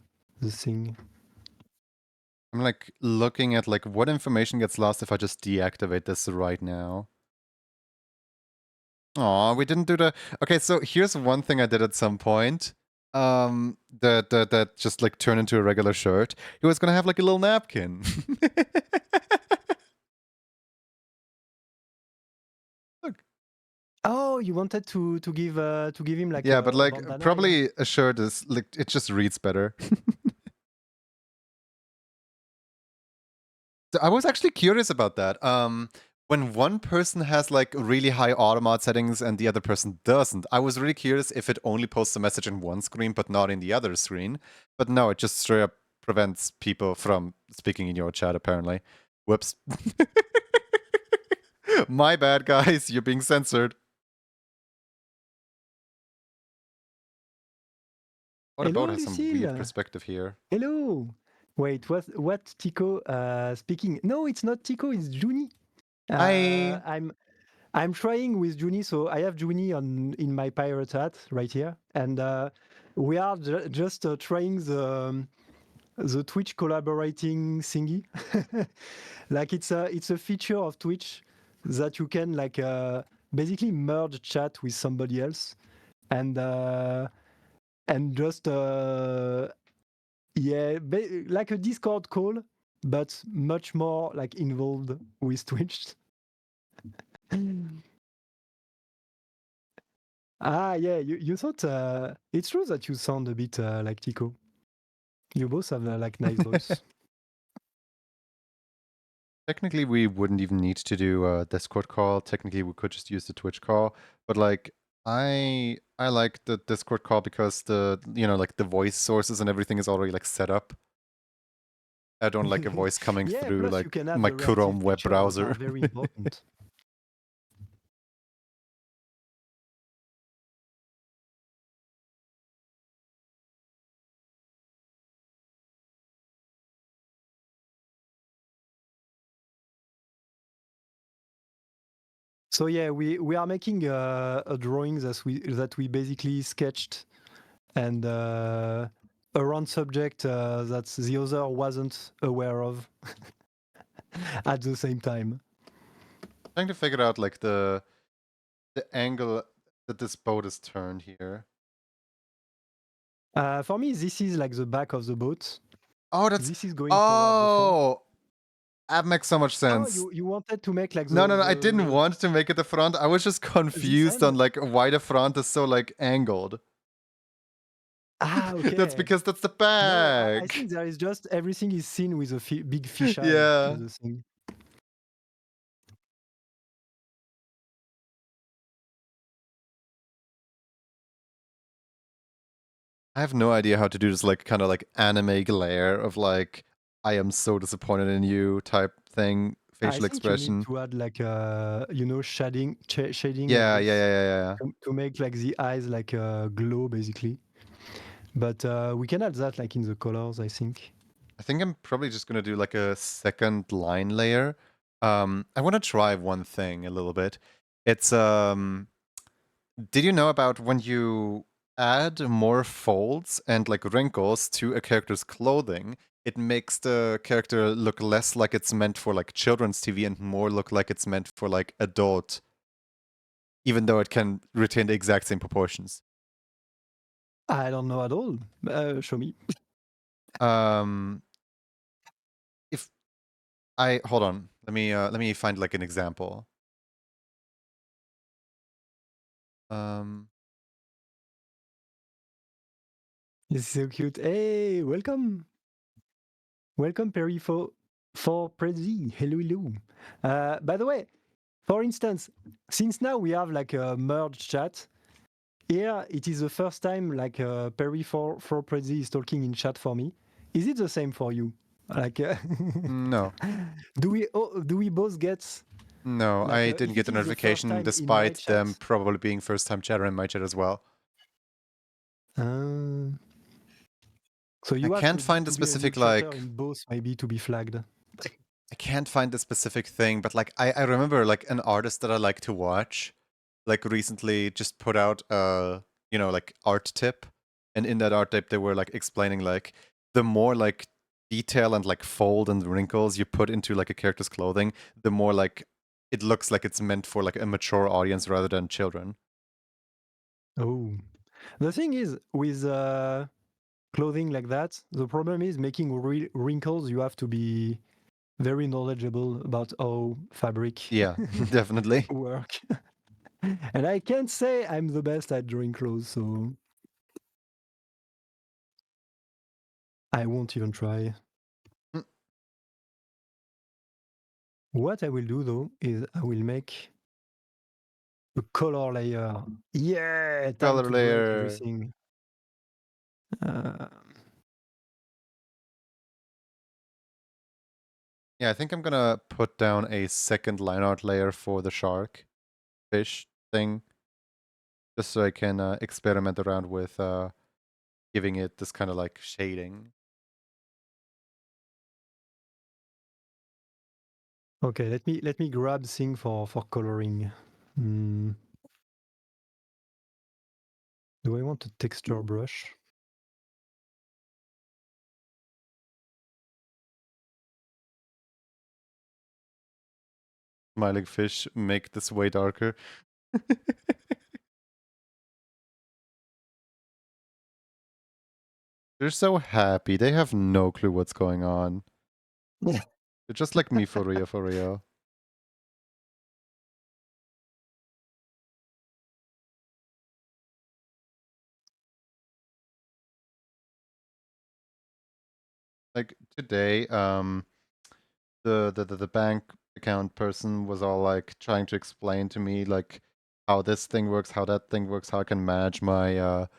thing. I'm like looking at like what information gets lost if I just deactivate this right now. Aw, we didn't do the... Okay, so here's one thing I did at some point. That just like turned into a regular shirt. He was gonna have like a little napkin. Look. Oh, you wanted to give him like Yeah, a but like bandana, probably a shirt is like it just reads better. So I was actually curious about that. When one person has like really high automod settings and the other person doesn't, I was really curious if it only posts a message in one screen but not in the other screen. But no, it just straight up prevents people from speaking in your chat, apparently. Whoops. My bad, guys. You're being censored. Oh, the Hello, boat has some Lucille. weird perspective here. Hello. Wait, what Tico speaking? No, it's not Tico, it's Juni. Hi. I'm trying with Juni, so I have Juni in my pirate hat right here, and we are just trying the Twitch collaborating thingy. Like it's a feature of Twitch that you can like basically merge chat with somebody else, and just yeah, like a Discord call, but much more like involved with Twitch. Ah, yeah, you thought it's true that you sound a bit like Tico. You both have like nice voice. Technically, we wouldn't even need to do a Discord call. Technically, we could just use the Twitch call. But like, I like the Discord call because the like the voice sources and everything is already like set up. I don't like a voice coming Yeah, through plus you like can have my the reactive Chrome web features that are browser. very important. So yeah, we are making a drawing that we basically sketched and around subject that the other wasn't aware of at the same time. Trying to figure out like the angle that this boat is turned here. For me, this is like the back of the boat. Oh, that's... This is going toward the front. Oh, that makes so much sense. Oh, you wanted to make like No, I didn't want to make it the front. I was just confused on like why the front is so like angled. Ah, okay. That's because that's the No, I back. think there is just everything is seen with a big fisheye. Yeah. The thing. I have no idea how to do this like kind of like anime glare of like I am so disappointed in you type thing, facial I think you expression. need to add like shading Yeah, of this yeah. to make like the eyes like glow basically. But we can add that like in the colors, I think. I think I'm probably just gonna do like a second line layer. I want to try one thing a little bit. It's did you know about when you add more folds and like wrinkles to a character's clothing, it makes the character look less like it's meant for like children's TV and more look like it's meant for like adult, even though it can retain the exact same proportions. I don't know at all. Show me. If I hold on, let me find like an example. It's so cute. Hey, welcome. Welcome, Perry, for Prezi. Hello. By the way, for instance, since now we have like a merged chat, here it is the first time like Perry for Prezi is talking in chat for me. Is it the same for you? Like, No. do we both get? No, Like, I didn't if get it the is the first notification time in my despite chat, them probably being first-time chatter in my chat as well. So you I have can't to find a be a new specific, chatter like... in both, maybe, to be flagged. I can't find a specific thing, but like I remember like an artist that I like to watch, like recently just put out you know, like art tip. And in that art tip they were like explaining like the more like detail and like fold and wrinkles you put into like a character's clothing, the more like it looks like it's meant for like a mature audience rather than children. Oh, the thing is with clothing like that, the problem is making wrinkles. You have to be very knowledgeable about how fabric Yeah, definitely. work. And I can't say I'm the best at drawing clothes, so I won't even try. Mm. What I will do though is I will make a color layer. Yeah, time Color to break layer. everything. Uh, Yeah, I think I'm gonna put down a second line art layer for the shark fish thing, just so I can experiment around with giving it this kind of like shading. okay, let me grab thing for coloring. Do I want a texture brush? Smiling fish make this way darker. They're so happy. They have no clue what's going on. Yeah. They're just like me for real, for real. Like today, the bank account person was all like trying to explain to me like how this thing works, how that thing works, how I can manage my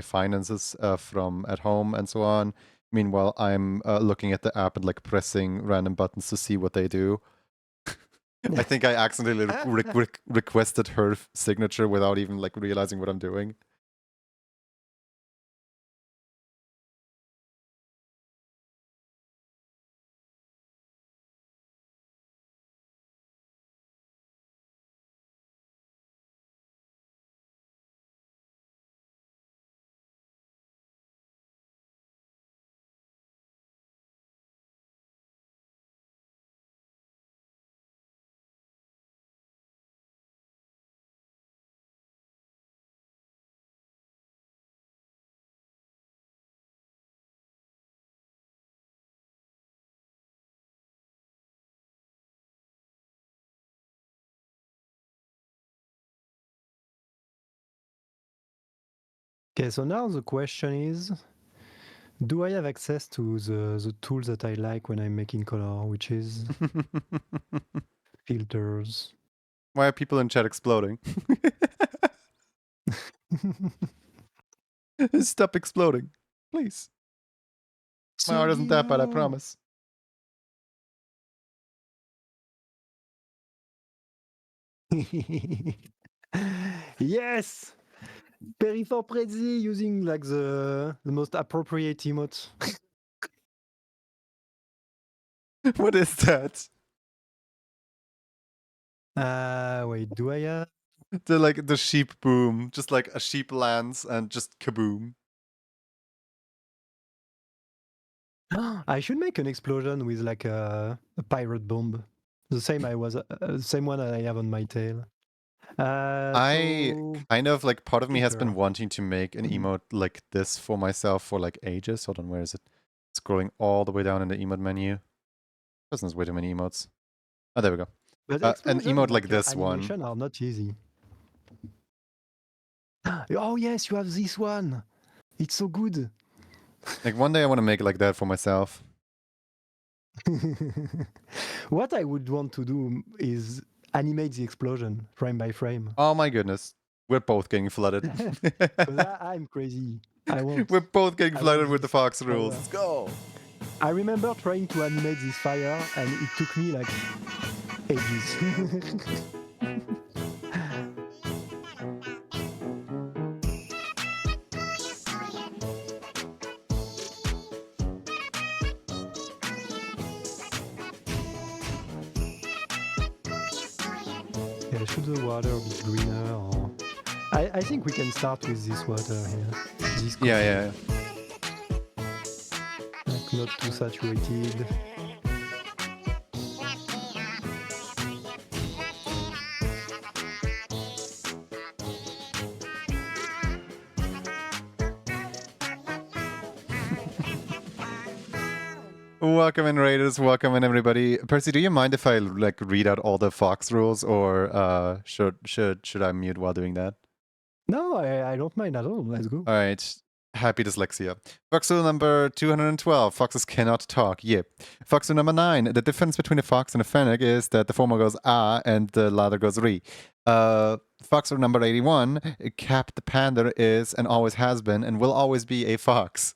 finances from at home and so on. Meanwhile, I'm looking at the app and like pressing random buttons to see what they do. I think I accidentally requested her signature without even like realizing what I'm doing. Okay, so now the question is, do I have access to the tools that I like when I'm making color, which is filters? Why are people in chat exploding? Stop exploding, please. My art isn't that bad, I Suginu! promise. Yes! Peripher Prezi using like the most appropriate emote. What is that? Wait, do I have? The sheep boom, just like a sheep lands and just kaboom. I should make an explosion with like a pirate bomb. The same same one I have on my tail. I So kind of like part of me has been filter. wanting to make an emote like this for myself for like ages. Hold on, where is it? Scrolling all the way down in the emote menu. There's way too many emotes. Oh, there we go. But An explosion emote like like this one. animation are not easy. Oh yes, you have this one. It's so good. Like one day I want to make it like that for myself. What I would want to do is animate the explosion frame by frame. Oh my goodness. We're both getting flooded. Because I'm crazy. We're both getting I want flooded with the this Fox power. rules. Let's go. I remember trying to animate this fire, and it took me like ages. Yeah, should the water be greener? Or I think we can start with this water here. This color. Yeah. Like not too saturated. Welcome in, Raiders. Welcome in, everybody. Percy, do you mind if I like read out all the Fox rules, or should I mute while doing that? No, I don't mind at all. Let's go. All right. Happy dyslexia. Fox rule number 212. Foxes cannot talk. Yep. Fox rule number 9. The difference between a fox and a fennec is that the former goes ah and the latter goes re. Fox rule number 81. Cap the panda is and always has been and will always be a fox.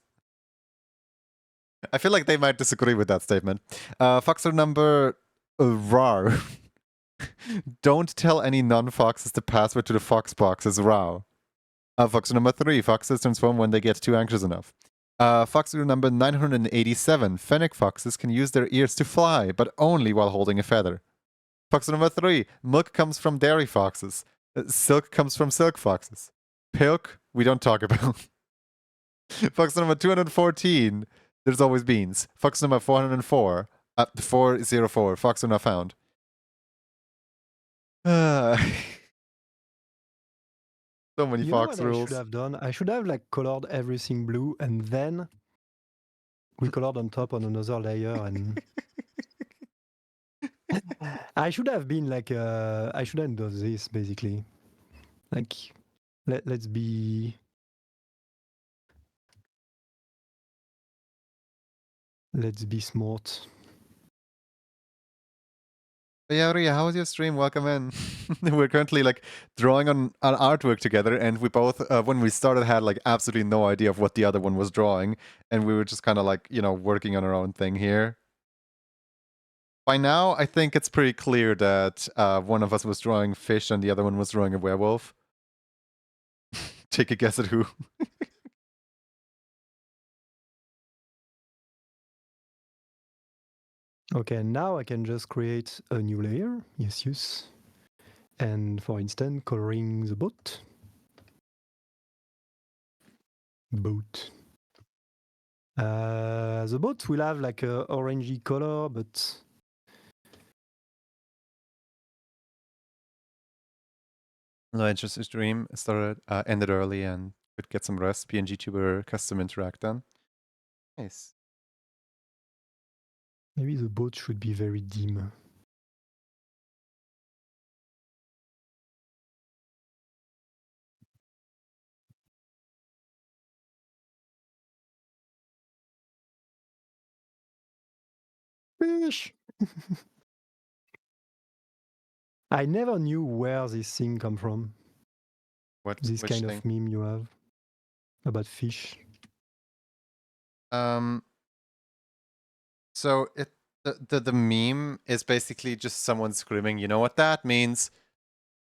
I feel like they might disagree with that statement. Fox rule number rar. Don't tell any non-foxes the password to the fox box is raw. Fox rule number 3. Foxes transform when they get too anxious enough. Fox rule number 987. Fennec foxes can use their ears to fly, but only while holding a feather. Fox rule number 3. Milk comes from dairy foxes. Silk comes from silk foxes. Pilk, we don't talk about. Fox number 214. There's always beans. Fox number 404. 404. Fox are not found. So many Fox rules. I should have done? I should have like colored everything blue and then we colored on top on another layer and I should have been like I should have done this basically. Like let's be smart. Yeah, Ria, how was your stream? Welcome in. We're currently like drawing on artwork together, and we both, when we started, had like absolutely no idea of what the other one was drawing, and we were just kind of like, working on our own thing here. By now, I think it's pretty clear that one of us was drawing fish and the other one was drawing a werewolf. Take a guess at who. Okay, now I can just create a new layer. Yes. And for instance, coloring the boat. The boat will have like a orangey color, but No, interesting stream started, ended early, and could get some rest. PNG tuber custom interact done. Nice. Maybe the boat should be very dim. Fish! I never knew where this thing come from. This kind of meme you have about fish. So the meme is basically just someone screaming, you know what that means?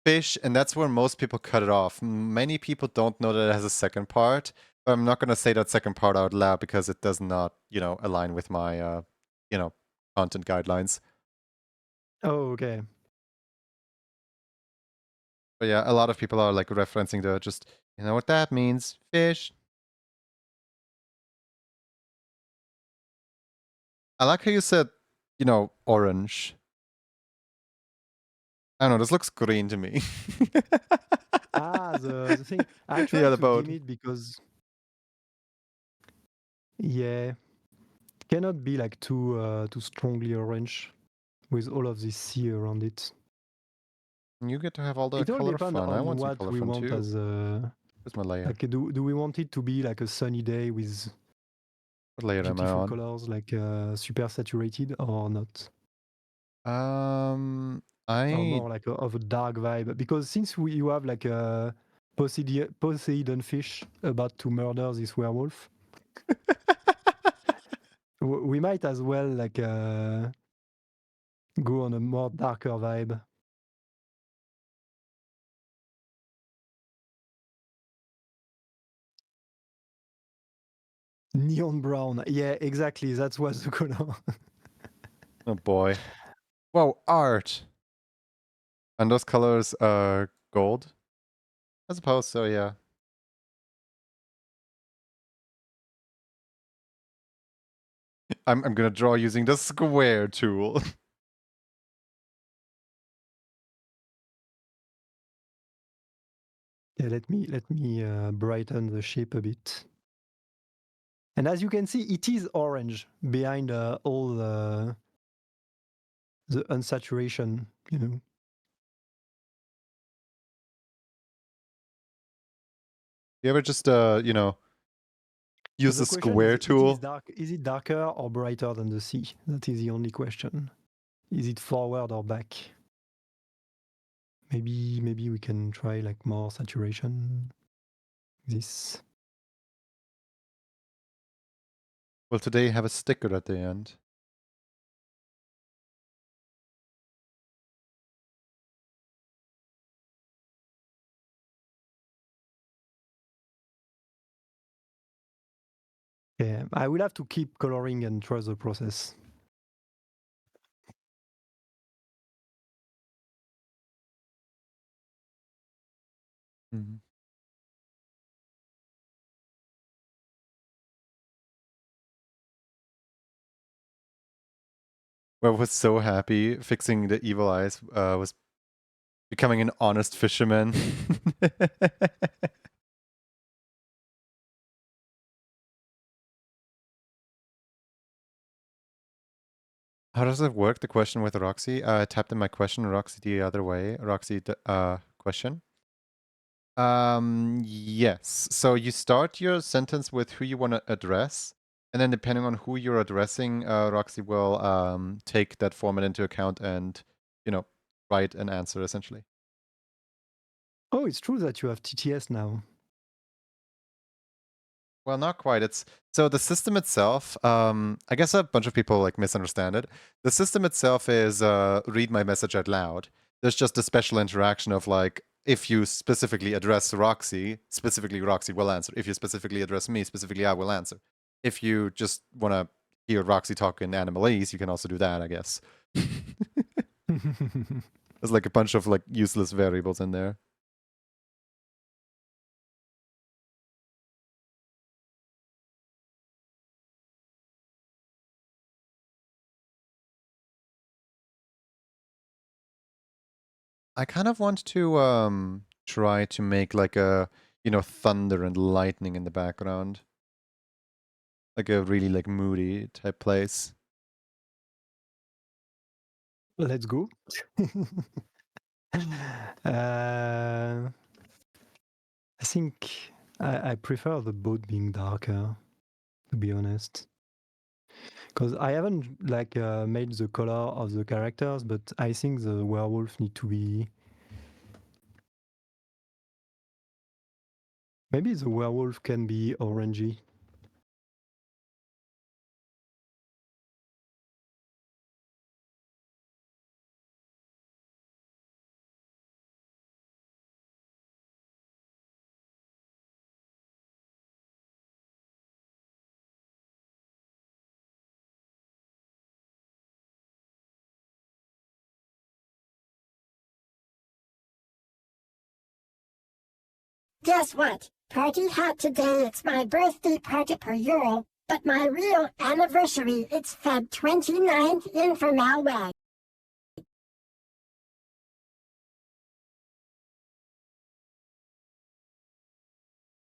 Fish, and that's where most people cut it off. Many people don't know that it has a second part, but I'm not going to say that second part out loud because it does not, align with my, content guidelines. Oh, okay. But yeah, a lot of people are like referencing the just, you know what that means? Fish. I like how you said, orange. I don't know, this looks green to me. The thing. I tried to dim it because cannot be like too strongly orange with all of this sea around it. You get to have all the color fun. I want some color fun too. As Where's my layer? Like, do we want it to be like a sunny day with what layer am I on? colors, like super saturated or not? Or more like of a dark vibe, because since you have like a Poseidon fish about to murder this werewolf, We might as well like go on a more darker vibe. Neon brown. Yeah, exactly. That was the color. Oh boy. Whoa, art. And those colors are gold? I suppose so, yeah. I'm gonna draw using the square tool. Yeah, let me brighten the shape a bit. And as you can see, it is orange behind all the unsaturation, you know. You ever just, you know, use the question square is, tool? is it darker or brighter than the sea? That is the only question. Is it forward or back? Maybe we can try like more saturation. This. Well, today have a sticker at the end. Yeah, I will have to keep coloring and trust the process. Mm-hmm. I was so happy fixing the evil eyes, was becoming an honest fisherman. How does it work, the question with Roxy? I tapped in my question, Roxy the other way. Roxy, question. Yes. So you start your sentence with who you want to address, and then depending on who you're addressing, Roxy will take that format into account and, you know, write an answer essentially. Oh, it's true that you have TTS now. Well, not quite. It's so the system itself. I guess a bunch of people like misunderstand it. The system itself is read my message out loud. There's just a special interaction of like if you specifically address Roxy, specifically Roxy will answer. If you specifically address me, specifically I will answer. If you just want to hear Roxy talk in Animalese, you can also do that, I guess. There's like a bunch of like useless variables in there. I kind of want to try to make like a, you know, thunder and lightning in the background. Like a really like moody type place. Let's go. I think I prefer the boat being darker, to be honest. Because I haven't like made the color of the characters, but I think the werewolf need to be. Maybe the werewolf can be orangey. Guess what? Party hat today, it's my birthday party per euro, but my real anniversary, it's Feb 29th in for Malwag.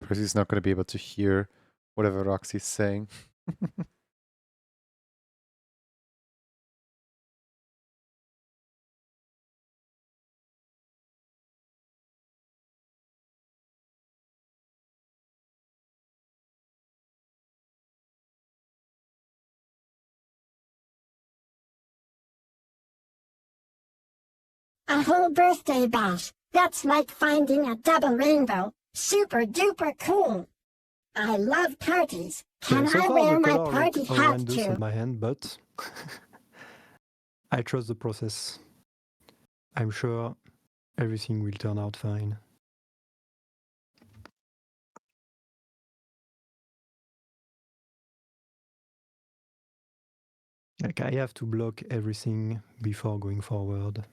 Percy's not going to be able to hear whatever Roxy's saying. A whole birthday bash. That's like finding a double rainbow. Super duper cool. I love parties. Can so I far wear the my color look party hat horrendous too? on my hand, but I trust the process. I'm sure everything will turn out fine. Like I have to block everything before going forward.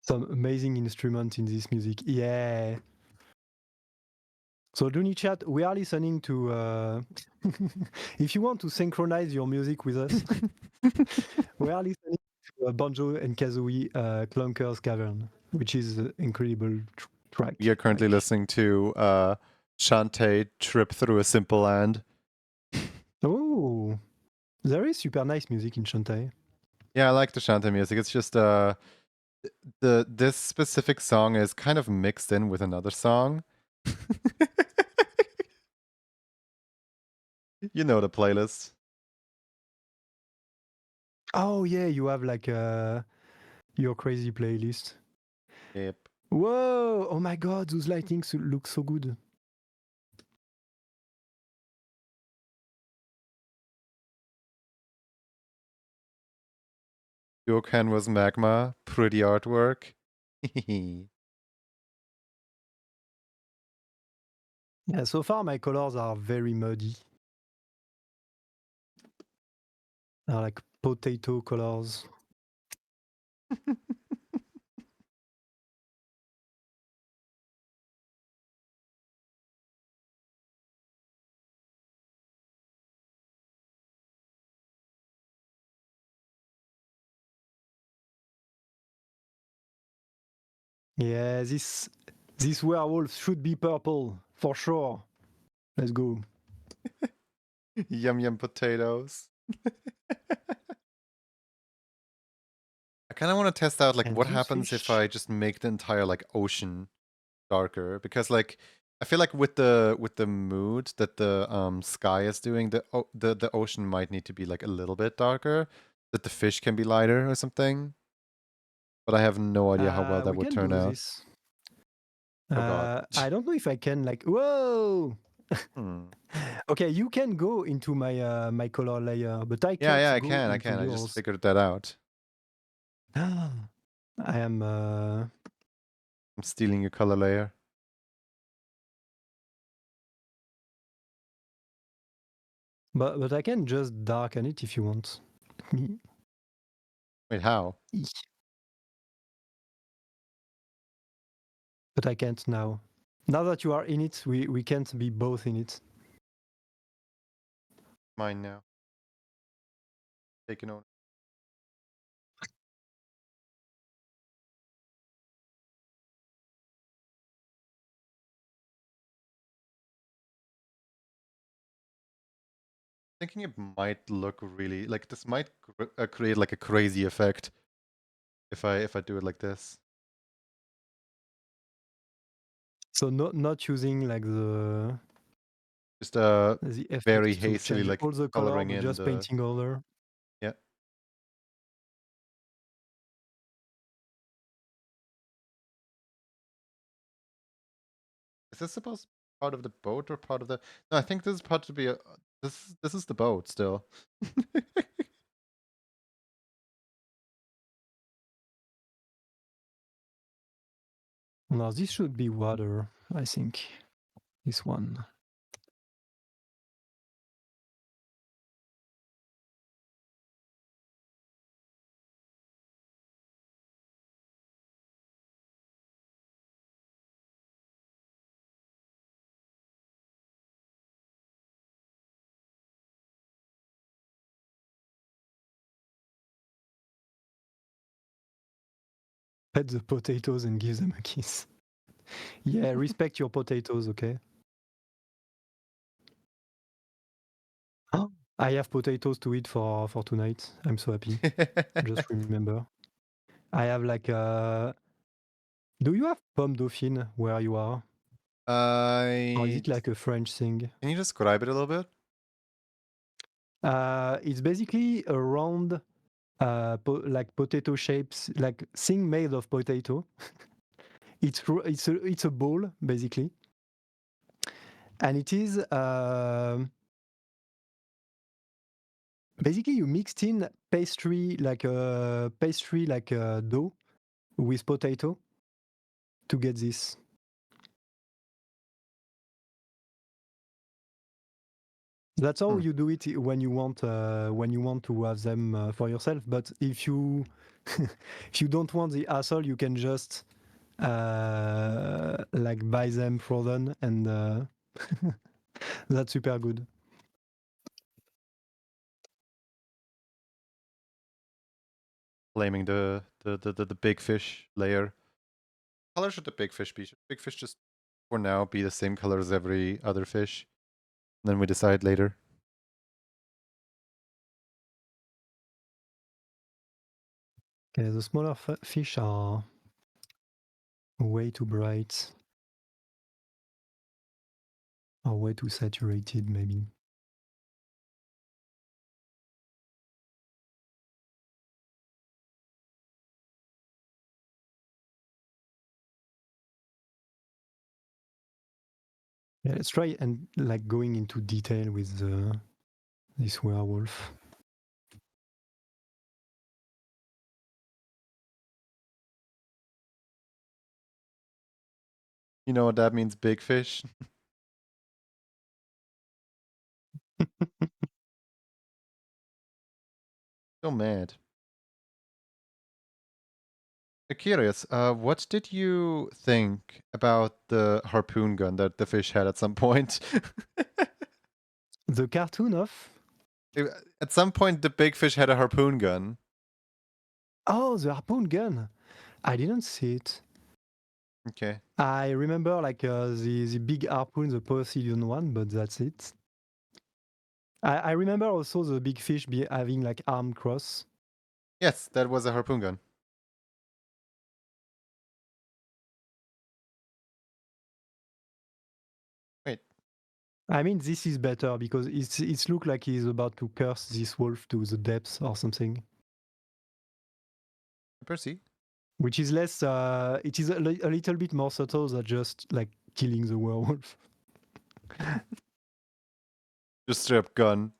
Some amazing instrument in this music. Yeah. So Dooney Chat, we are listening to if you want to synchronize your music with us, we are listening to Banjo and Kazooie Clunker's Cavern, which is an incredible track. We are currently Like, listening to Shantae Trip Through a Simple Land. oh, there is super nice music in Shantae. Yeah, I like the Shantae music. It's just this specific song is kind of mixed in with another song. You know the playlist. Oh yeah, you have like your crazy playlist. Yep. Whoa! Oh my god, those lightings look so good. Your canvas magma, pretty artwork. Yeah, so far my colors are very muddy. They're like potato colors. Yeah, this werewolf should be purple for sure. Let's go. Yum yum potatoes. I kind of want to test out like And what those happens if fish. I just make the entire like ocean darker, because like I feel like with the mood that the sky is doing, the ocean might need to be like a little bit darker, that the fish can be lighter or something. But I have no idea how well that We would can turn do out. this. Oh god. I don't know if I can like. Whoa. Hmm. Okay, you can go into my my color layer, but I can't Yeah, I go can. into I just yours. figured that out. I am. I'm stealing your color layer. But I can just darken it if you want. Let me. Wait, how? But I can't now. Now that you are in it, we can't be both in it. Mine now. Taking on. Thinking it might look really like this might create like a crazy effect if I do it like this. So not using like Just the very effect to hastily change like all the color, coloring but in just the painting over. yeah. Is this supposed to be part of the boat or part of the? No, I think this is part to be a. This is the boat still. Now this should be water, I think. This one. Pet the potatoes and give them a kiss. Yeah, respect your potatoes, okay? I have potatoes to eat for tonight. I'm so happy. Just remember. I have like Do you have pomme dauphine where you are? Or is I it like a French thing? Can you describe it a little bit? It's basically a round, like potato shapes, like thing made of potato. It's a ball basically, and it is basically you mixed in pastry like a dough with potato to get this. That's how you do it when you want to have them for yourself. But if you if you don't want the hassle, you can just like buy them frozen, and that's super good. Blaming the big fish layer. Color should the big fish be? Should big fish just for now be the same color as every other fish? And then we decide later. Okay, the smaller fish are way too bright or way too saturated, maybe. Yeah, let's try and like going into detail with this werewolf. You know what that means, big fish? So mad. Curious, what did you think about the harpoon gun that the fish had at some point? The cartoon of At some point, the big fish had a harpoon gun. oh, the harpoon gun. I didn't see it. Okay. I remember like the big harpoon, the Poseidon one, but that's it. I remember also the big fish having like arm cross. Yes, that was a harpoon gun. Wait. I mean, this is better because it's look like he's about to curse this wolf to the depths or something. Percy? Which is less. It is a little bit more subtle than just like killing the werewolf. Just straight up gun.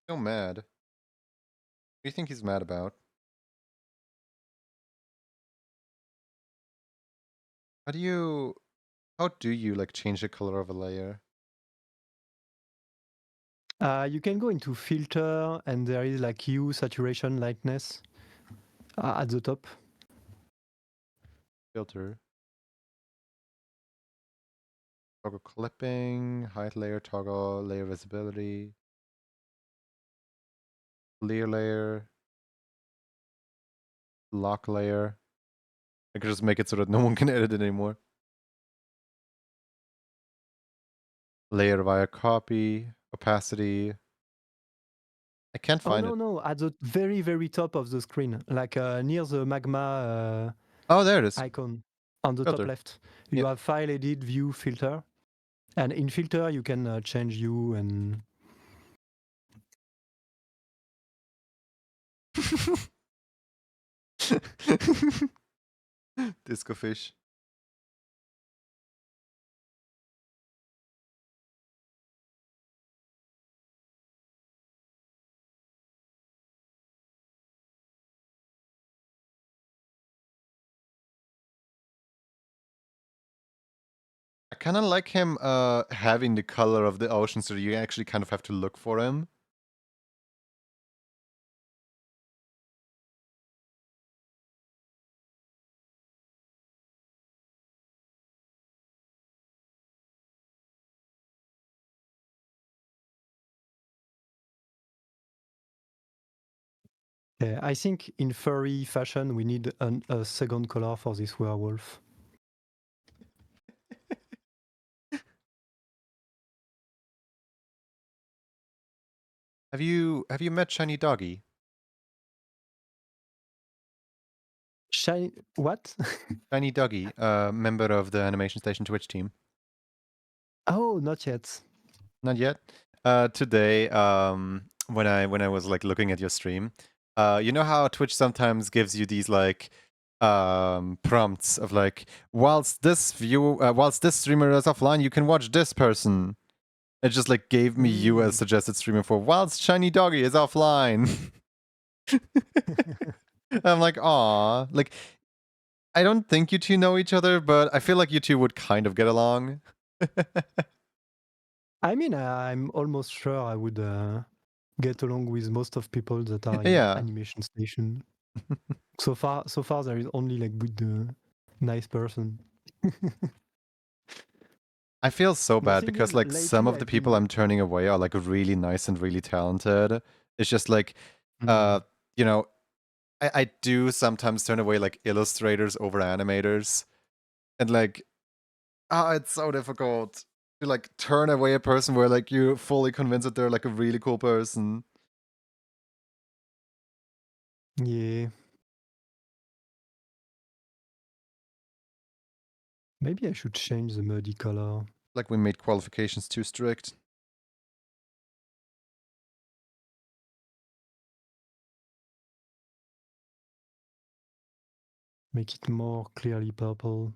So mad. What do you think he's mad about? How do you like change the color of a layer? You can go into filter, and there is like hue, saturation, lightness at the top. Filter. Toggle clipping, height layer, toggle layer visibility. Clear layer. Lock layer. I could just make it so that no one can edit it anymore. Layer via copy, opacity. I can't Oh find no, it. no, at the very, very top of the screen, like near the magma Oh, there it is. icon on the top Filter. left. You Yeah. have file, edit, view, filter. And in filter, you can change hue and Disco fish. I kind of like him having the color of the ocean, so you actually kind of have to look for him. Yeah, I think in furry fashion we need a second color for this werewolf. Have you met Shiny Doggy? Shiny what? Shiny Doggy, member of the Animation Station Twitch team. Oh, not yet. Not yet. Today, when I was like looking at your stream, you know how Twitch sometimes gives you these like prompts of like, whilst this streamer is offline, you can watch this person. It just like gave me you as suggested streamer for whilst Shiny Doggy is offline. I'm like, aw, like I don't think you two know each other, but I feel like you two would kind of get along. I mean, I'm almost sure I would get along with most of people that are in Yeah. Animation Station. So far, there is only like good, nice person. I feel so The bad thing because is, like some lately of the I've people been- I'm turning away are like really nice and really talented. It's just like, Mm. you know, I do sometimes turn away like illustrators over animators, and like, it's so difficult to like turn away a person where like you're fully convinced that they're like a really cool person. Yeah. Maybe I should change the muddy color. Like we made qualifications too strict. Make it more clearly purple.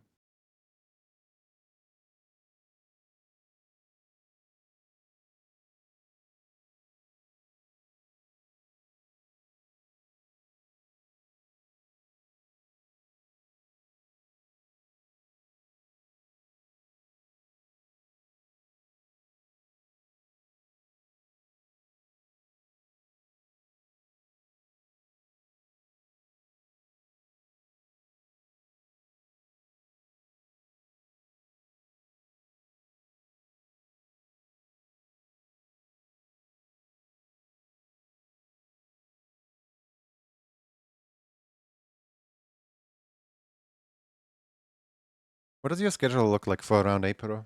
What does your schedule look like for around April?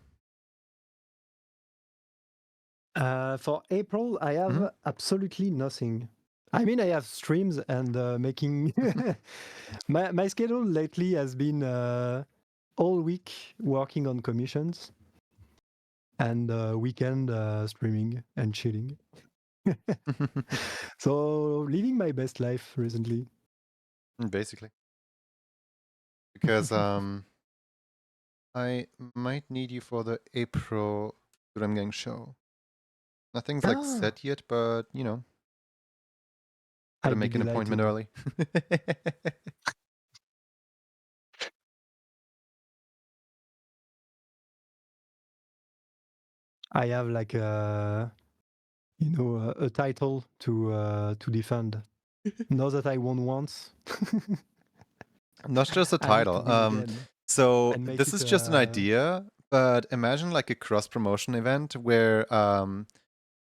For April, I have absolutely nothing. I mean, I have streams and making. my schedule lately has been all week working on commissions and weekend streaming and chilling. So living my best life recently. Basically. Because I might need you for the April Gang show. Nothing's like set yet, but you know, gotta I'd be make an appointment delighted. early. I have like a title to defend. Now that I won once. Not just a I need to title. win again. So and make this it, is just an idea, but imagine like a cross promotion event where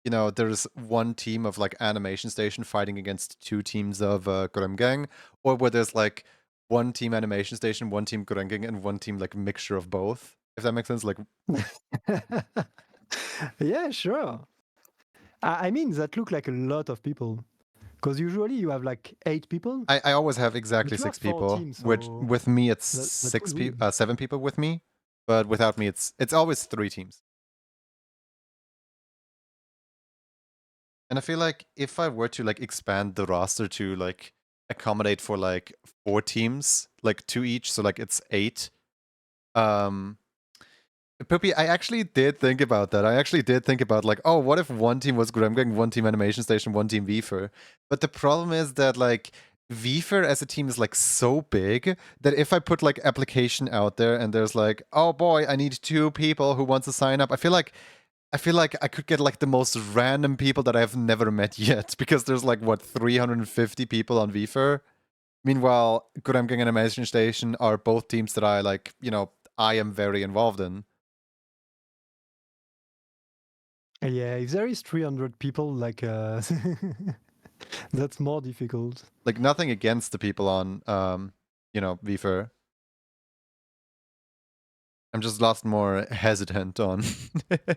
you know, there's one team of like Animation Station fighting against two teams of Gang, or where there's like one team Animation Station, one team Gang, and one team like mixture of both. If that makes sense, like Yeah, sure. I mean, that look like a lot of people. Because usually you have like 8 people. I always have exactly But you 6 have 4 people, teams, which so with me it's that would win. 7 people with me, but without me it's always 3 teams. And I feel like if I were to like expand the roster to like accommodate for like 4 teams, like 2 each, so like it's 8. Poopy, I actually did think about that. I actually did think about like, oh, what if one team was Gremgang, one team Animation Station, one team VFer? But the problem is that like VFer as a team is like so big that if I put like application out there and there's like, oh boy, I need 2 people who want to sign up, I feel like I could get like the most random people that I've never met yet because there's like what 350 people on VFer. Meanwhile, Gremgang and Animation Station are both teams that I like, you know, I am very involved in. Yeah, if there is 300 people, like That's more difficult. Like, nothing against the people on, VFur. I'm just lost more hesitant on. Because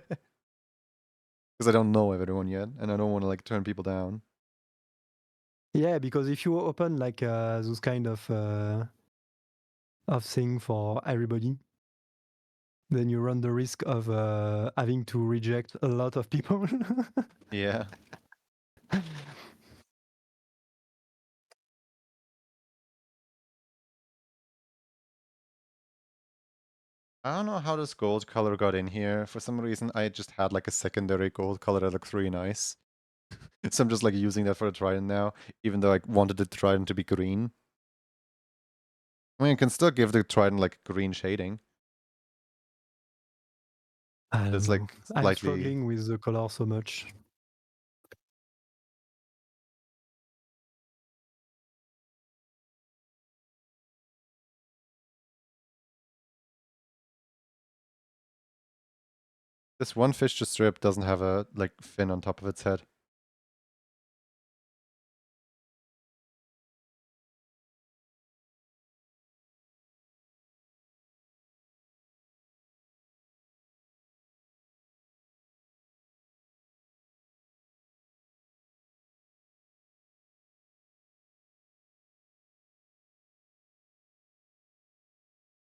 I don't know everyone yet, and I don't want to, like, turn people down. Yeah, because if you open like those kind of thing for everybody, then you run the risk of having to reject a lot of people. Yeah. I don't know how this gold color got in here. For some reason, I just had like a secondary gold color that looked really nice. So I'm just like using that for the trident now, even though I wanted the trident to be green. I mean, you can still give the trident like green shading. I don't It's know. like I'm slightly. struggling with the color so much. This one fish to strip doesn't have a like fin on top of its head.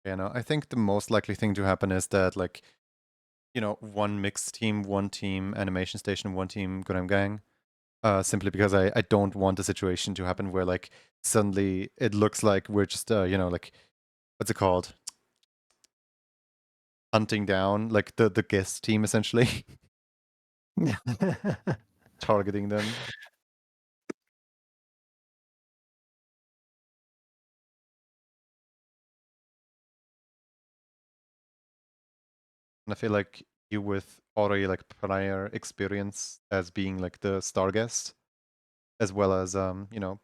You know, I think the most likely thing to happen is that like, one mixed team, one team animation station, one team Gundam Gang. Simply because I don't want the situation to happen where like suddenly it looks like we're just like, what's it called? Hunting down like the guest team essentially. Targeting them. And I feel like you with already like prior experience as being like the star guest, as well as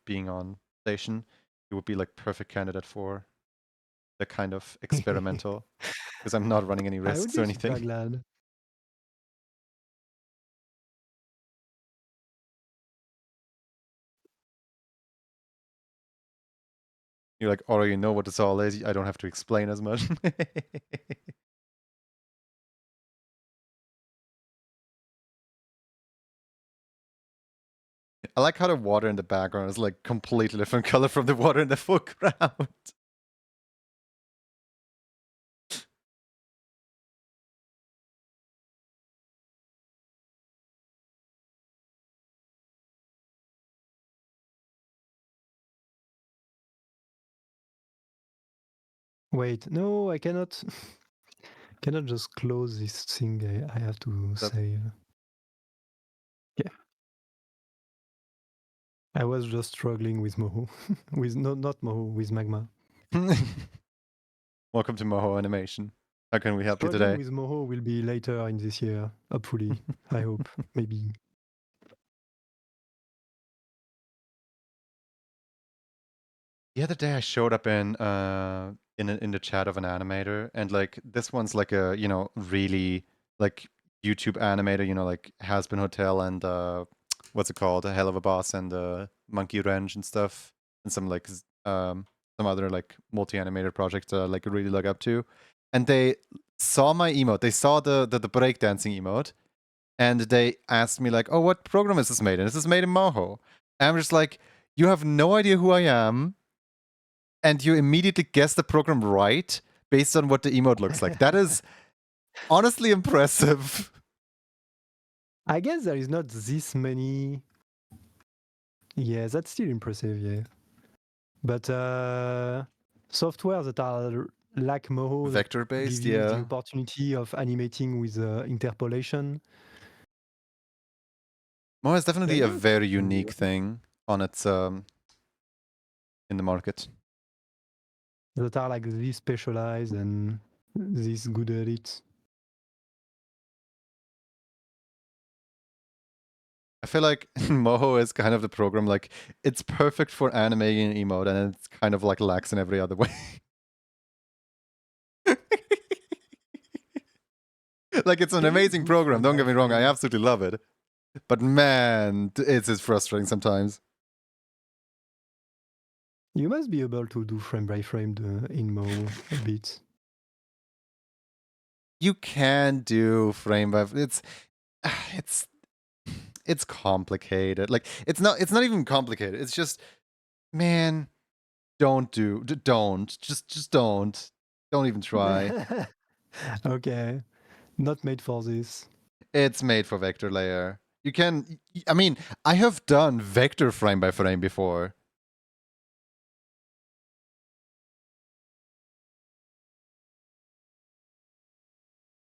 being on station, you would be like perfect candidate for the kind of experimental, because I'm not running any I would risks or be super anything. glad. You're like, already know what this all is. I don't have to explain as much. I like how the water in the background is like completely different color from the water in the foreground. Wait, no, I cannot. Cannot just close this thing. I have to save. Yeah. I was just struggling with Moho. With not Moho, with Magma. Welcome to Moho Animation. How can we help you Struggling today? with Moho will be later in this year, hopefully. I hope. Maybe. The other day I showed up in the chat of an animator, and like this one's like a really like YouTube animator, like Has Been Hotel and what's it called, A Hell of a Boss and Monkey Wrench and stuff, and some like some other like multi-animator projects that I like really look up to, and they saw my emote, they saw the breakdancing emote, and they asked me like, oh, what program is this made in? Is this made in Moho? And I'm just like, you have no idea who I am, and you immediately guess the program right based on what the emote looks like. That is honestly impressive. I guess there is not this many. Yeah, that's still impressive, yeah. But software that are like Moho, that Vector based, give you the yeah. opportunity of animating with interpolation. Moho is definitely They're a not very too- unique thing on its in the market. That are like this specialized and this good at it. I feel like Moho is kind of the program, like it's perfect for animating an emote, and it's kind of like lacks in every other way. Like it's an Can you amazing boost program, your don't get live me wrong, I stream? absolutely love it. But man, it's frustrating sometimes. You must be able to do frame by frame in Mo a bit. You can do frame by it's complicated. Like it's not even complicated. It's just, man, don't just don't even try. Okay, not made for this. It's made for vector layer. You can, I mean, I have done vector frame by frame before.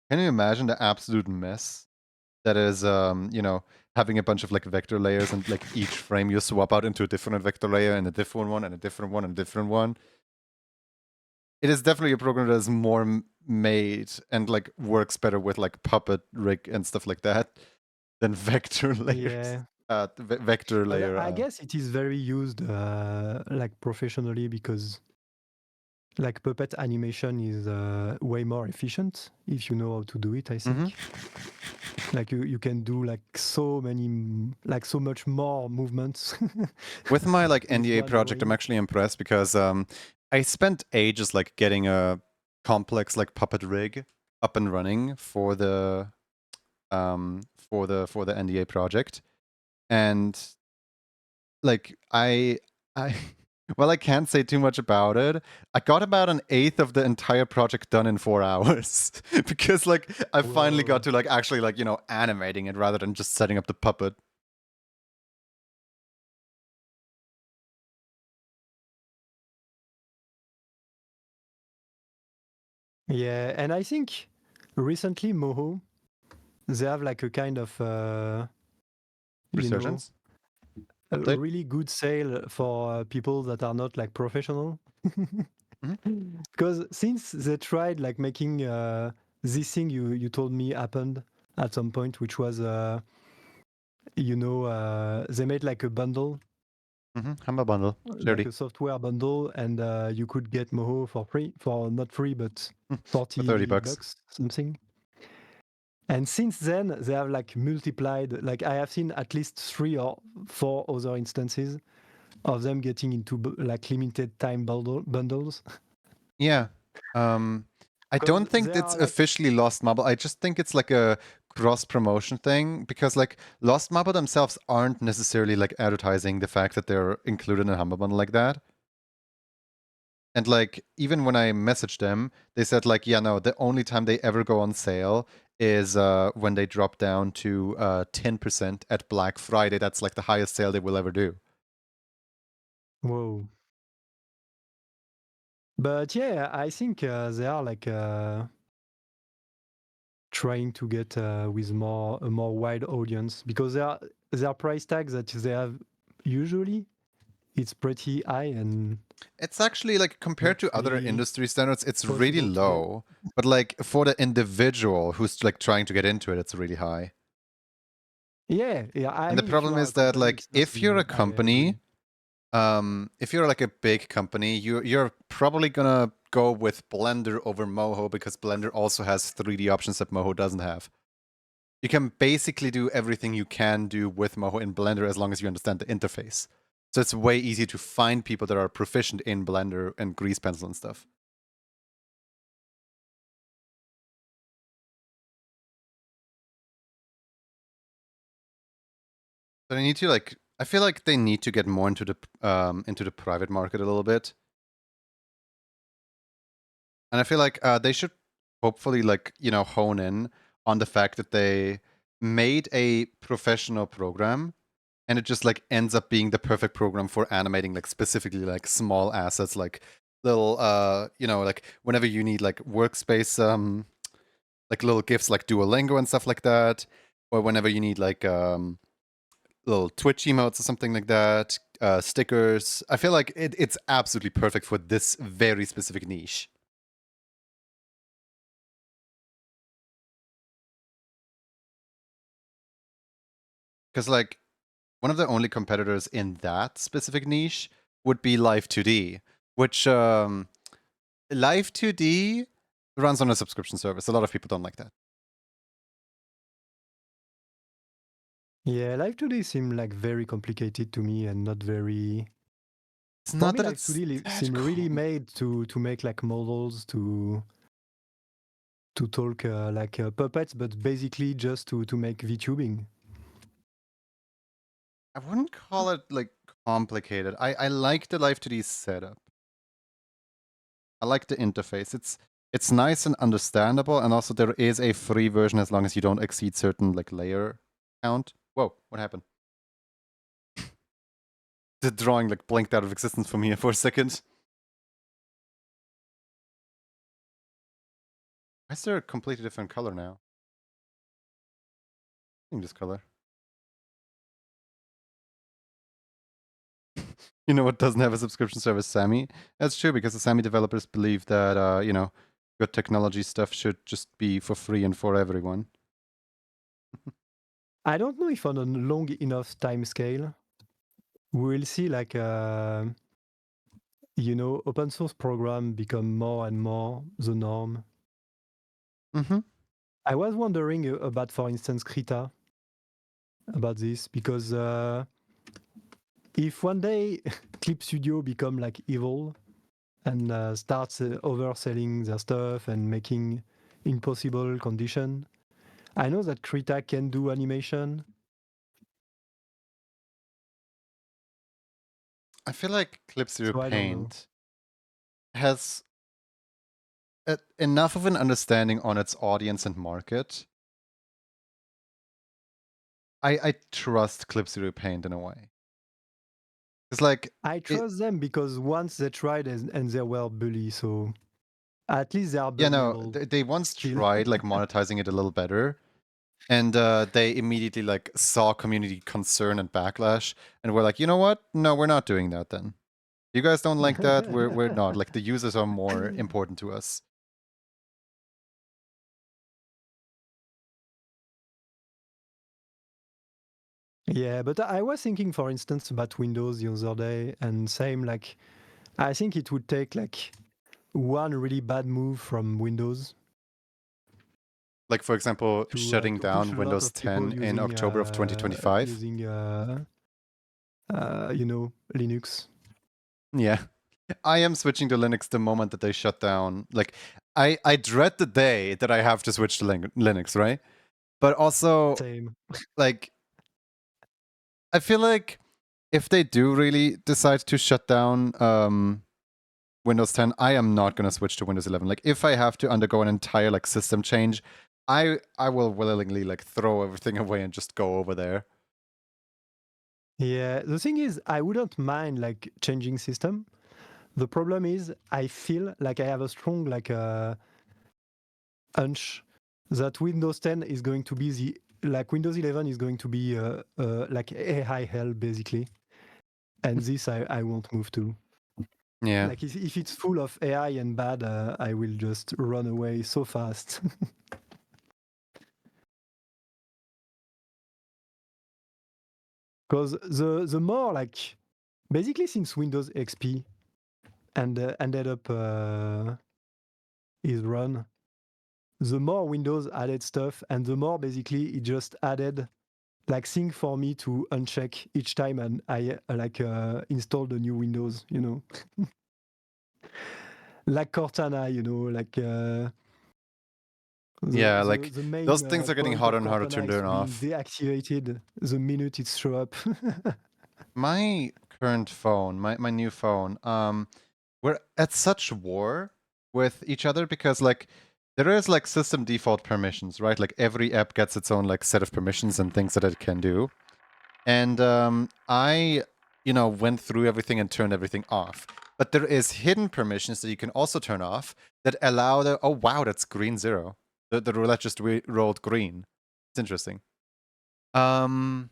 Can you imagine the absolute mess that is, you know, having a bunch of like vector layers and like each frame you swap out into a different vector layer and a different one and a different one and a different one? It is definitely a program that is more made and like works better with like Puppet rig and stuff like that than vector layers. Yeah. Vector But layer. I guess it is very used like professionally because like puppet animation is way more efficient if you know how to do it, I think. Like you can do like so much more movements. With my like with NDA one project, I'm drawing. actually impressed because I spent ages like getting a complex like Puppet rig up and running for the NDA project. And like I well, I can't say too much about it. I got about an eighth of the entire project done in 4 hours because like I finally got Whoa. to like actually like, you know, animating it rather than just setting up the puppet. Yeah, and I think recently Moho, they have like a kind of you know, Resurgence? a Update? really good sale for people that are not like professional. Because since they tried like making this thing you told me happened at some point, which was you know they made like a bundle, Humble bundle. like 30. a software bundle, and you could get Moho for free, for not free but For 30 bucks. $40 something. And since then they have like multiplied. Like I have seen at least 3 or 4 other instances of them getting into like limited time bundles. Yeah. I don't think they it's are like, officially Lost Marble. I just think it's like a cross promotion thing because like Lost Marble themselves aren't necessarily like advertising the fact that they're included in a Humble Bundle like that. And like even when I messaged them, they said like, yeah, no, the only time they ever go on sale is when they drop down to 10% at Black Friday. That's like the highest sale they will ever do. whoa. But yeah, I think they are like trying to get with a more wide audience because their price tags that they have usually it's pretty high and It's actually like compared not to other really industry standards, it's really possible to get. low. But like for the individual who's like trying to get into it, it's really high. Yeah, I And the mean, if you problem are a is that company, like it's if you're a nothing. I agree. company, if you're like a big company, you're probably gonna go with Blender over Moho because Blender also has 3D options that Moho doesn't have. You can basically do everything you can do with Moho in Blender as long as you understand the interface. So it's way easier to find people that are proficient in Blender and Grease Pencil and stuff. So they need to like, I feel like they need to get more into the private market a little bit. And I feel like they should hopefully like, you know, hone in on the fact that they made a professional program and it just like ends up being the perfect program for animating like specifically like small assets, like little you know, like whenever you need like workspace like little gifs like Duolingo and stuff like that, or whenever you need like little Twitch emotes or something like that, stickers. I feel like it's absolutely perfect for this very specific niche. Because like one of the only competitors in that specific niche would be Live 2D, which Live 2D runs on a subscription service. A lot of people don't like that. Yeah, Live 2D seemed like very complicated to me and not very. It's For not me, that Live it's 2D that seem really made to make like models to talk like puppets, but basically just to make VTubing. I wouldn't call it like complicated. I like the Live 2D setup. I like the interface. It's nice and understandable, and also there is a free version as long as you don't exceed certain like layer count. Whoa, what happened? The drawing like blinked out of existence for me for a second. Why is there a completely different color now? I think this color. You know what doesn't have a subscription service? Sammy. That's true, because the Sammy developers believe that you know, good technology stuff should just be for free and for everyone. I don't know if on a long enough time scale we will see like you know, open source program become more and more the norm. Mm-hmm. I was wondering about, for instance, Krita, about this, because if one day Clip Studio become like evil and starts overselling their stuff and making impossible condition, I know that Krita can do animation. I feel like Clip Studio So I don't know. Paint has enough of an understanding on its audience and market. I trust Clip Studio Paint in a way. It's like I trust them because once they tried and they were bully, so at least they are yeah, no, bullyable. they once Still. tried like monetizing it a little better, and they immediately like saw community concern and backlash, and were like, you know what? No, we're not doing that then. You guys don't like that? We're not. Like the users are more important to us. Yeah, but I was thinking, for instance, about Windows the other day, and same like, I think it would take like one really bad move from Windows Like for example, shutting to push down a lot Windows of people 10 in October of 2025. using you know, Linux. Yeah. I am switching to Linux the moment that they shut down. Like, I dread the day that I have to switch to Linux, right? But also, Same. like, I feel like if they do really decide to shut down Windows 10, I am not going to switch to Windows 11. Like, if I have to undergo an entire like system change, I will willingly like throw everything away and just go over there. Yeah, the thing is, I wouldn't mind like changing system. The problem is, I feel like I have a strong like hunch that Windows 10 is going to be like Windows 11 is going to be like AI hell basically, and this I won't move to. Yeah. Like if it's full of AI and bad, I will just run away so fast. Because the more like basically since Windows XP and ended up is run, the more Windows added stuff, and the more basically it just added like thing for me to uncheck each time and I like install the new Windows, you know. Like Cortana, you know, like Yeah, like the main those things are getting point harder of and harder to Cortana is turn being off. deactivated the minute it show up. My current phone, my new phone, we're at such war with each other because like there is like system default permissions, right? Like every app gets its own like set of permissions and things that it can do. And I, you know, went through everything and turned everything off. But there is hidden permissions that you can also turn off that allow the, oh wow, that's green 0. The roulette just rolled green. It's interesting. I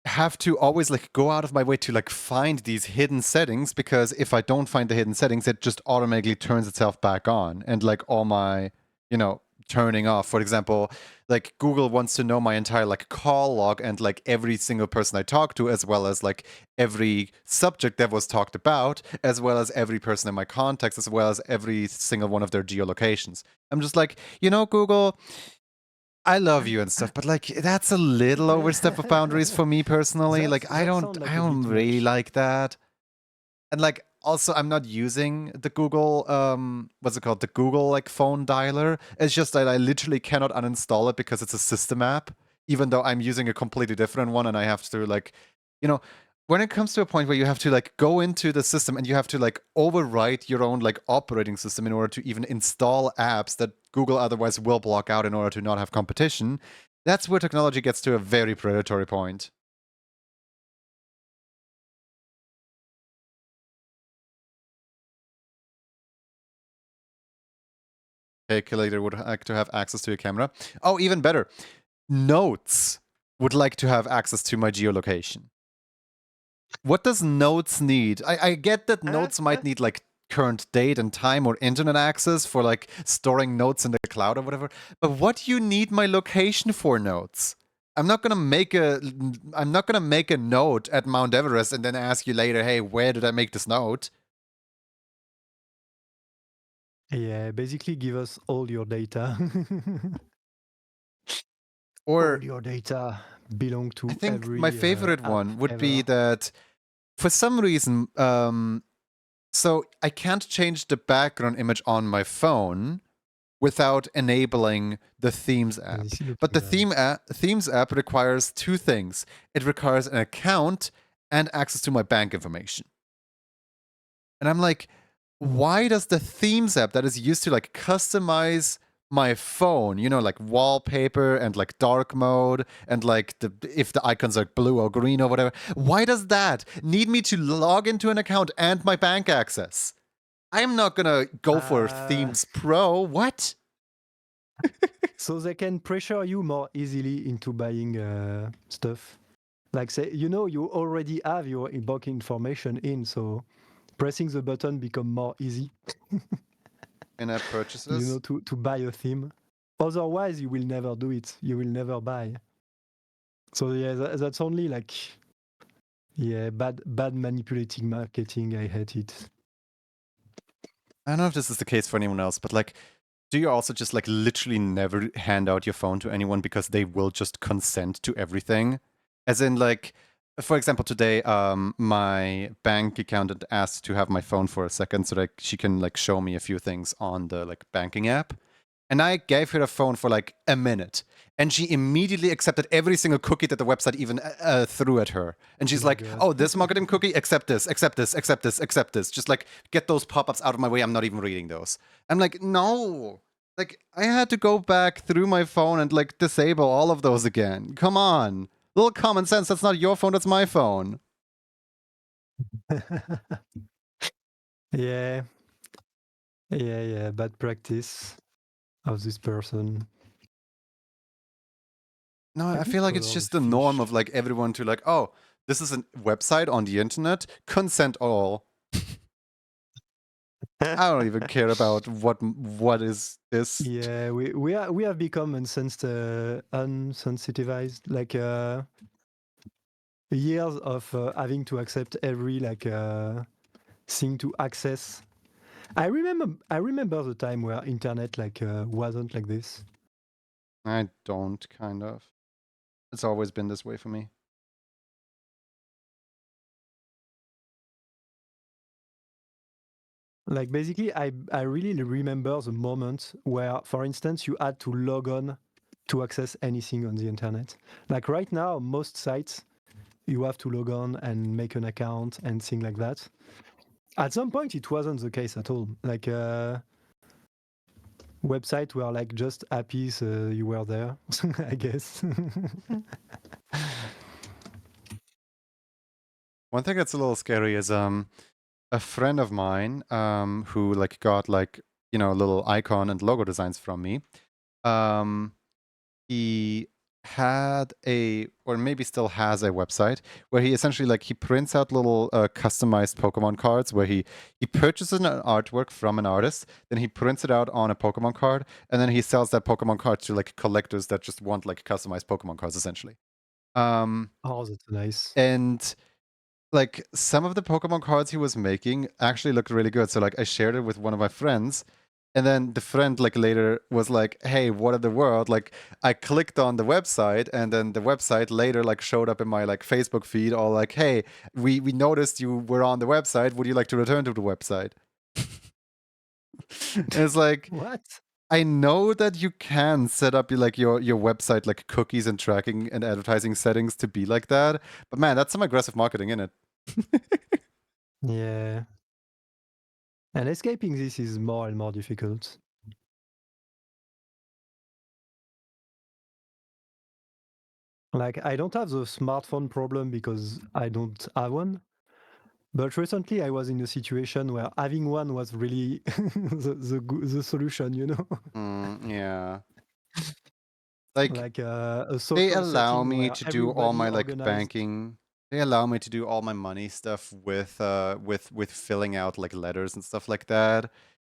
have to always like go out of my way to like find these hidden settings, because if I don't find the hidden settings, it just automatically turns itself back on, and like all my, you know, turning off. For example, like Google wants to know my entire like call log and like every single person I talk to, as well as like every subject that was talked about, as well as every person in my contacts, as well as every single one of their geolocations. I'm just like, you know, Google, I love you and stuff, but like that's a little overstep of boundaries for me personally. Like I don't really like that. And like also I'm not using the Google what's it called? The Google like phone dialer. It's just that I literally cannot uninstall it because it's a system app, even though I'm using a completely different one and I have to like, you know, when it comes to a point where you have to like go into the system and you have to like overwrite your own like operating system in order to even install apps that Google otherwise will block out in order to not have competition, that's where technology gets to a very predatory point. Calculator would like to have access to your camera. Oh, even better. Notes would like to have access to my geolocation. What does Notes need? I get that Notes might need like current date and time or internet access for like storing notes in the cloud or whatever. But what do you need my location for, Notes? I'm not gonna make a note at Mount Everest and then ask you later, hey, where did I make this note? Yeah, basically give us all your data. Or all your data belong to I think every my favorite one would be ever. that for some reason, so I can't change the background image on my phone without enabling the Themes app. But the Themes app requires two things. It requires an account and access to my bank information. And I'm like, why does the Themes app that is used to like customize my phone, you know, like wallpaper and like dark mode and like if the icons are blue or green or whatever, why does that need me to log into an account and my bank access? I'm not gonna go for Themes Pro. What? So they can pressure you more easily into buying stuff. Like say, you know, you already have your bank information in, so pressing the button become more easy. In-app purchases? You know, to buy a theme. Otherwise, you will never do it. You will never buy. So yeah, that's only like, yeah, bad manipulating marketing. I hate it. I don't know if this is the case for anyone else, but like, do you also just like literally never hand out your phone to anyone because they will just consent to everything? As in like, for example, today, my bank accountant asked to have my phone for a second so that she can like show me a few things on the like banking app. And I gave her a phone for like a minute. And she immediately accepted every single cookie that the website even threw at her. And she's like, oh, this marketing cookie, accept this, accept this, accept this, accept this. Just like get those pop-ups out of my way. I'm not even reading those. I'm like, no. Like, I had to go back through my phone and like disable all of those again. Come on. Little common sense. That's not your phone, that's my phone. Yeah. Yeah. Bad practice of this person. No, I feel like it's just the norm of like everyone to like, oh, this is a website on the internet, consent all. I don't even care about what is this. Yeah, we have become unsensitized. Like years of having to accept every like thing to access. I remember the time where internet like wasn't like this. I don't, kind of. It's always been this way for me. Like basically, I really remember the moment where, for instance, you had to log on to access anything on the internet. Like right now, most sites, you have to log on and make an account and things like that. At some point, it wasn't the case at all. Like websites were like just happy you were there, I guess. One thing that's a little scary is a friend of mine who like got like, you know, a little icon and logo designs from me. He had or maybe still has a website where he essentially like he prints out little customized Pokemon cards where he purchases an artwork from an artist, then he prints it out on a Pokemon card, and then he sells that Pokemon card to like collectors that just want like customized Pokemon cards essentially. Oh, that's nice. And like some of the Pokemon cards he was making actually looked really good. So like I shared it with one of my friends, And then the friend like later was like, hey, what in the world? Like I clicked on the website, and then the website later like showed up in my like Facebook feed, all like, hey, we noticed you were on the website. Would you like to return to the website? And it's like, What? I know that you can set up like your website like cookies and tracking and advertising settings to be like that, but man, that's some aggressive marketing in it. Yeah. And escaping this is more and more difficult. Like, I don't have the smartphone problem because I don't have one. But recently I was in a situation where having one was really the solution, you know? Yeah. Like Like a they social allow setting me where to do all everybody my like organized. banking. They allow me to do all my money stuff with filling out like letters and stuff like that.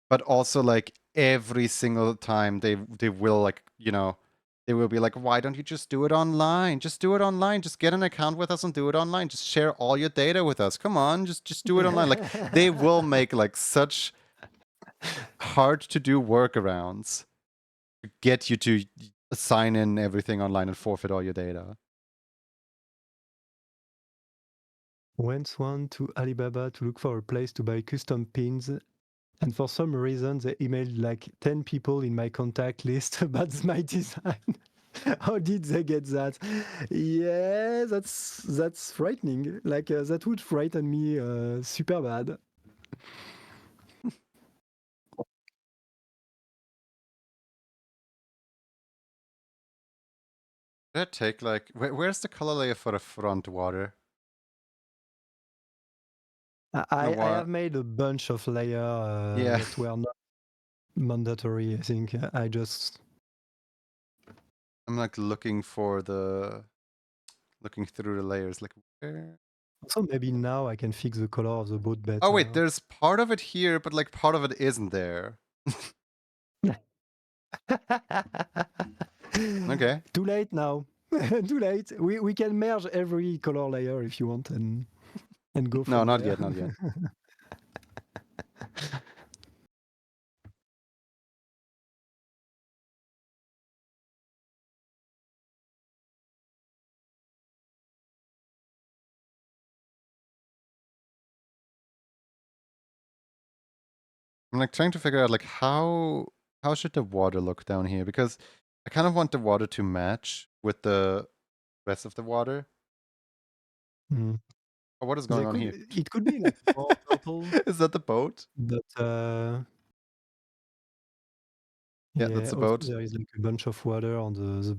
But also like every single time they will like, you know, they will be like, why don't you just do it online? Just do it online. Just get an account with us and do it online. Just share all your data with us. Come on, just do it online. Like they will make like such hard to do workarounds to get you to sign in everything online and forfeit all your data. Went one to Alibaba to look for a place to buy custom pins, and for some reason they emailed like 10 people in my contact list about my design. How did they get that? Yeah, that's frightening. Like that would frighten me super bad. Did that take like where's the color layer for the front water? I have made a bunch of layers Yeah. that were not mandatory. I think I just I'm like looking through the layers like where? also maybe now I can fix the color of the boat better. Oh wait, there's part of it here, but like part of it isn't there. Okay. Too late now. Too late. We can merge every color layer if you want and go from No, not there. yet, not yet. I'm like trying to figure out like how should the water look down here, because I kind of want the water to match with the rest of the water. Mm. Oh, what is going on here? It could be like more purple. Is that the boat? But Yeah, that's the also boat. there is like a bunch of water on the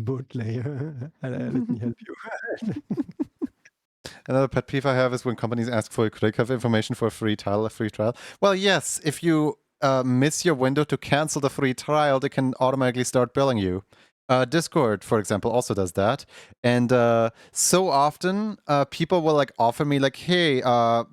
boat layer. Let me help you. Another pet peeve I have is when companies ask for a credit card information for a free trial. Well, yes, if you miss your window to cancel the free trial, they can automatically start billing you. Discord, for example, also does that. And so often people will like offer me like, hey,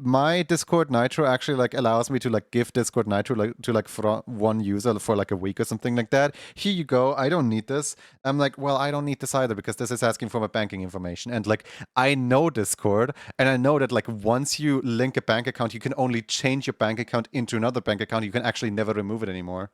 my Discord Nitro actually like allows me to like give Discord Nitro like to like one user for like a week or something like that. Here you go. I don't need this. I'm like, well, I don't need this either because this is asking for my banking information. And like, I know Discord, and I know that like once you link a bank account, you can only change your bank account into another bank account. You can actually never remove it anymore.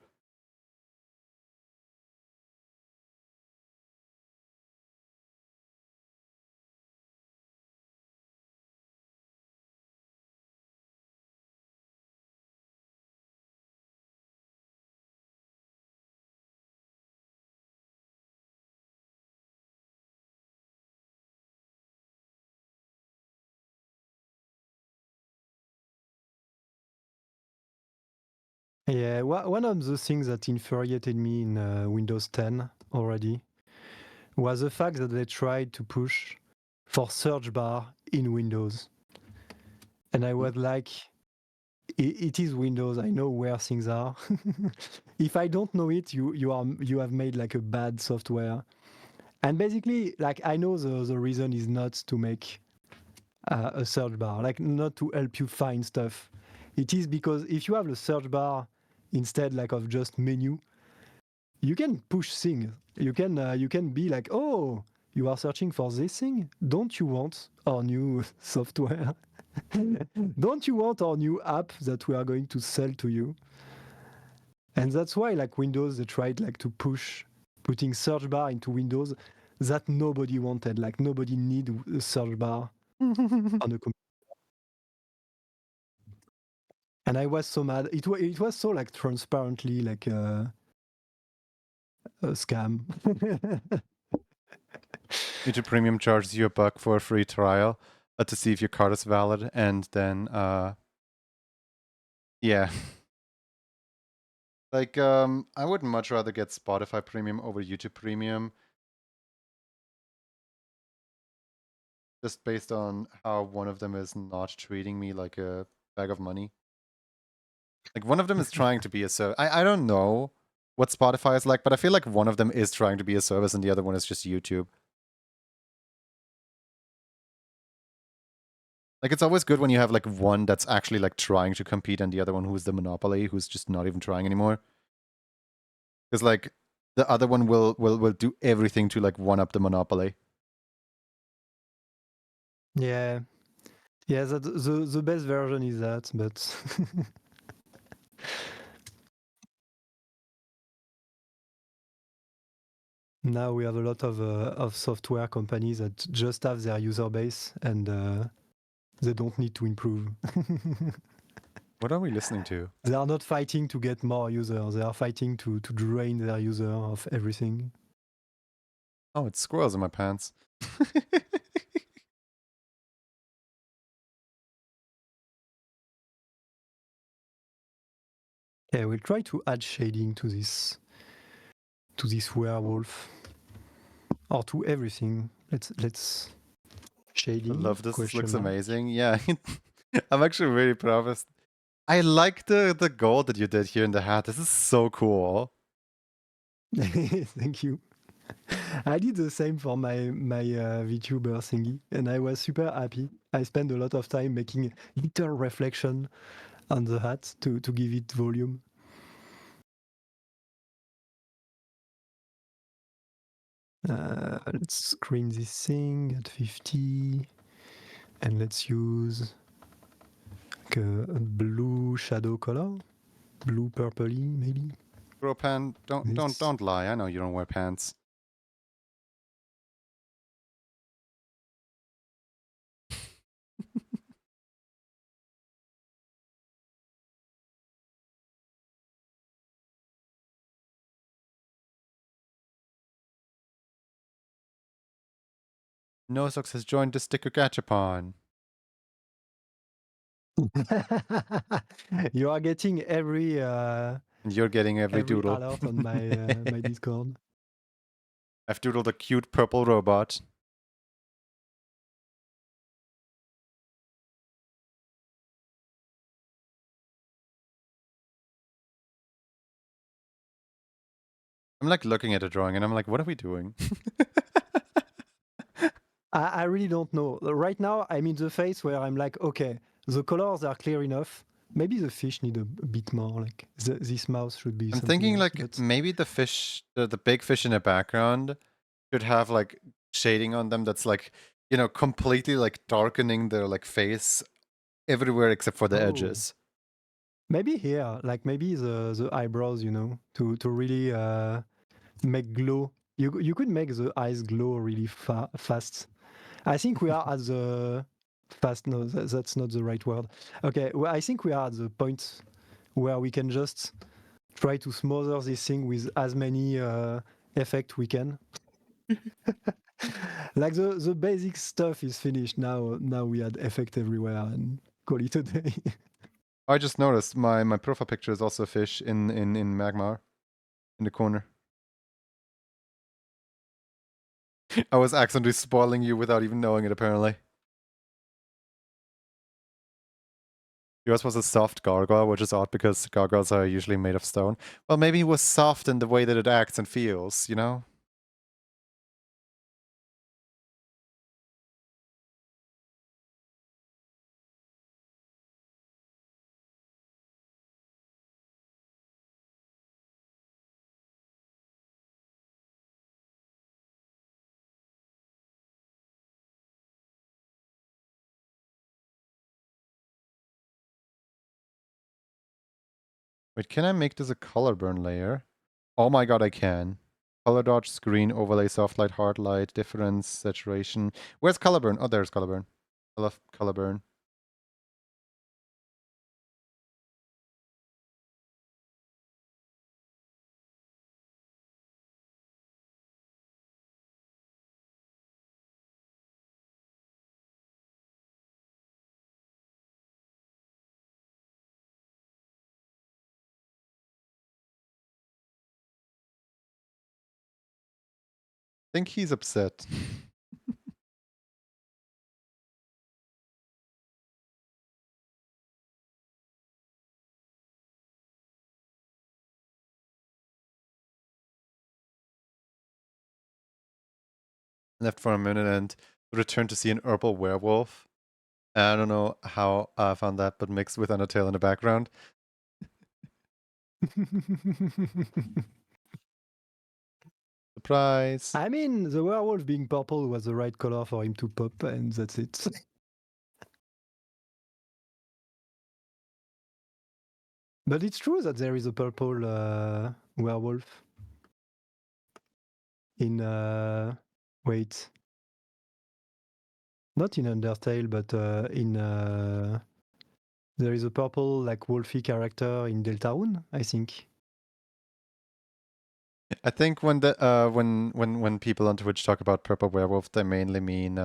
Yeah, one of the things that infuriated me in Windows 10 already was the fact that they tried to push for search bar in Windows. And I was like, it is Windows. I know where things are. If I don't know it, you have made like a bad software. And basically, like I know the reason is not to make a search bar, like not to help you find stuff. It is because if you have the search bar instead like of just menu, you can push things. You can be like, oh, you are searching for this thing. Don't you want our new software? Don't you want our new app that we are going to sell to you? And that's why like Windows, they tried like to push putting search bar into Windows that nobody wanted. Like nobody need a search bar on a computer. And I was so mad. It was so like transparently like a scam. YouTube Premium charges you $1 for a free trial to see if your card is valid, and then yeah. Like I would much rather get Spotify Premium over YouTube Premium. Just based on how one of them is not treating me like a bag of money. Like one of them is trying to be a service. I don't know what Spotify is like, but I feel like one of them is trying to be a service and the other one is just YouTube. Like it's always good when you have like one that's actually like trying to compete and the other one who's the monopoly, who's just not even trying anymore. Because like the other one will do everything to like one up the monopoly. Yeah. Yeah, that the best version is that, but now we have a lot of software companies that just have their user base and they don't need to improve. What are we listening to? They are not fighting to get more users. They are fighting to drain their user of everything. Oh, it's squirrels in my pants. Yeah, we'll try to add shading to this werewolf or to everything. Let's shading. I love this. This question looks mark. amazing. Yeah. I'm actually really proud of this. I like the gold that you did here in the hat. This is so cool. Thank you. I did the same for my VTuber thingy, and I was super happy. I spent a lot of time making little reflection on the hat to give it volume. Let's screen this thing at 50, and let's use like a blue shadow color, blue purpley maybe. Bro, Pan, don't lie. I know you don't wear pants. Nozox has joined the sticker gachapon. You are getting every And you're getting every doodle. alert on my my Discord. I've doodled a cute purple robot. I'm like looking at a drawing and I'm like, what are we doing? I really don't know. Right now, I'm in the phase where I'm like, okay, the colors are clear enough. Maybe the fish need a bit more. Like this mouse should be. I'm something thinking else, like but maybe the fish, the big fish in the background should have like shading on them that's like, you know, completely like darkening their like face everywhere except for the edges. maybe here, like maybe the eyebrows, you know, to really make glow. You could make the eyes glow really fast. I think we are at the fast. No, that's not the right word. Okay, well, I think we are at the point where we can just try to smother this thing with as many effect we can. Like the basic stuff is finished now. Now we add effect everywhere and call it a day. I just noticed my profile picture is also a fish in Magmar in the corner. I was accidentally spoiling you without even knowing it, apparently. Yours was a soft gargoyle, which is odd because gargoyles are usually made of stone. Well, maybe it was soft in the way that it acts and feels, you know? Wait, can I make this a color burn layer? Oh my god, I can. Color dodge, screen, overlay, soft light, hard light, difference, saturation. Where's color burn? Oh, there's color burn. I love color burn. I think he's upset. Left for a minute and returned to see an herbal werewolf. I don't know how I found that, but mixed with Undertale in the background. Surprise! I mean, the werewolf being purple was the right color for him to pop, and that's it. But it's true that there is a purple werewolf in wait, not in Undertale, but in there is a purple like wolfy character in Deltarune, I think. I think when the when people on Twitch talk about purple werewolf, they mainly mean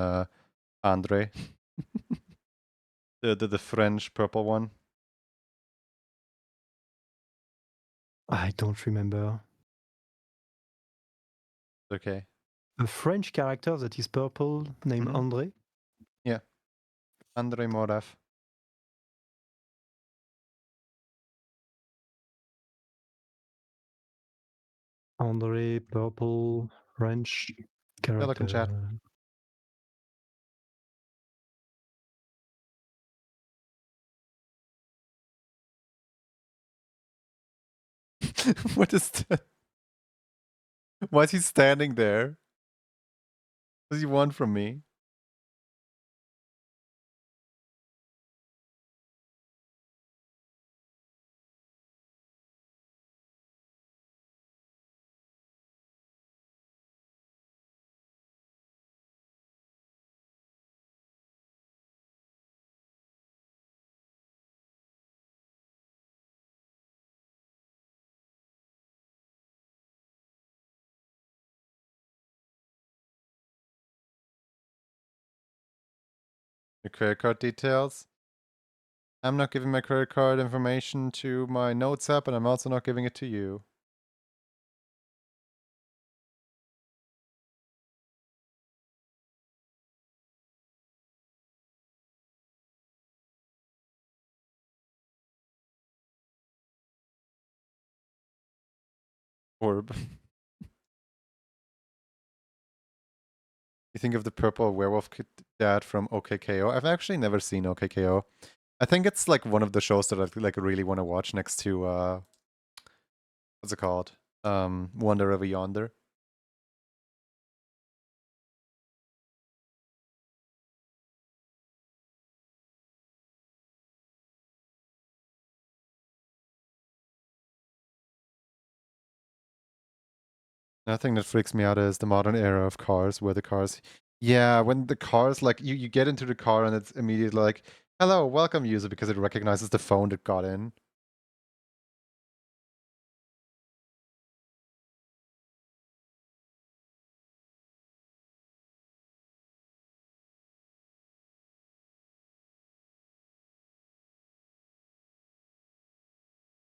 Andre, the French purple one. I don't remember. Okay. A French character that is purple named André. Yeah, Andre Moraf. André, purple, French character. Look in chat. What is that? Why is he standing there? What does he want from me? Your credit card details. I'm not giving my credit card information to my notes app, and I'm also not giving it to you. Orb. You think of the purple werewolf dad from OKKO? I've actually never seen OKKO. I think it's like one of the shows that I like really want to watch next to what's it called? Wonder Over Yonder. Nothing that freaks me out is the modern era of cars where the cars, yeah, when the cars, like, you get into the car and it's immediately like, hello, welcome user, because it recognizes the phone that got in.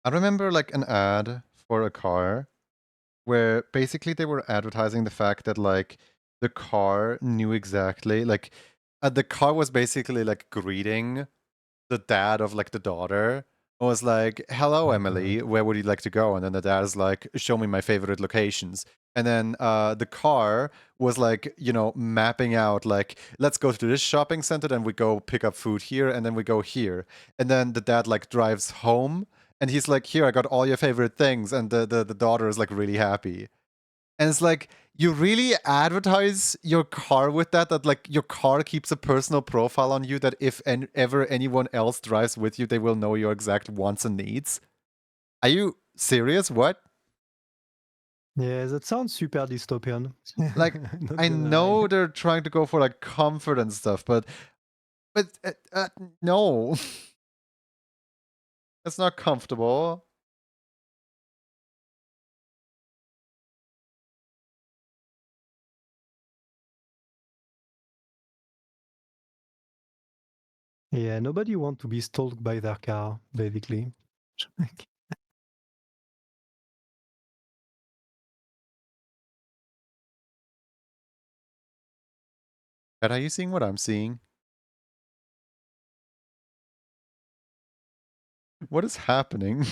I remember like an ad for a car where basically they were advertising the fact that like the car knew exactly, like the car was basically like greeting the dad of like the daughter. It was like, hello, Emily, where would you like to go? And then the dad is like, show me my favorite locations. And then the car was like, you know, mapping out like, let's go to this shopping center, then we go pick up food here, and then we go here. And then the dad like drives home and he's like, here, I got all your favorite things. And the daughter is like really happy. And it's like, you really advertise your car with that like your car keeps a personal profile on you, that if ever anyone else drives with you, they will know your exact wants and needs. Are you serious? What? Yeah, that sounds super dystopian. Like, Not I gonna know lie. they're trying to go for like comfort and stuff, but no, it's not comfortable. Yeah, nobody wants to be stalked by their car, basically. But are you seeing what I'm seeing? What is happening?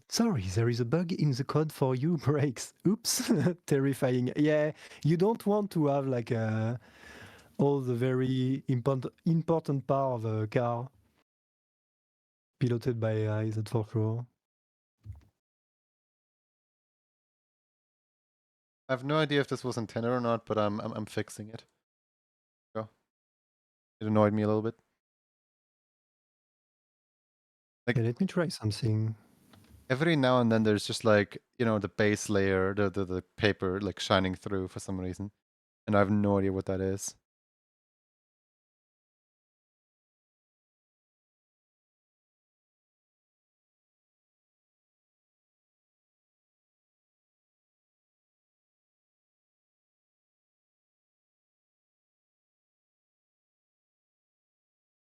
Sorry, there is a bug in the code for you brakes. Oops, terrifying. Yeah, you don't want to have like all the very important part of a car piloted by AI, that's for sure. I have no idea if this was intended or not, but I'm fixing it. Go. It annoyed me a little bit. Like, Yeah, let me try something. every now and then there's just like, the base layer, the paper like shining through for some reason. And I have no idea what that is.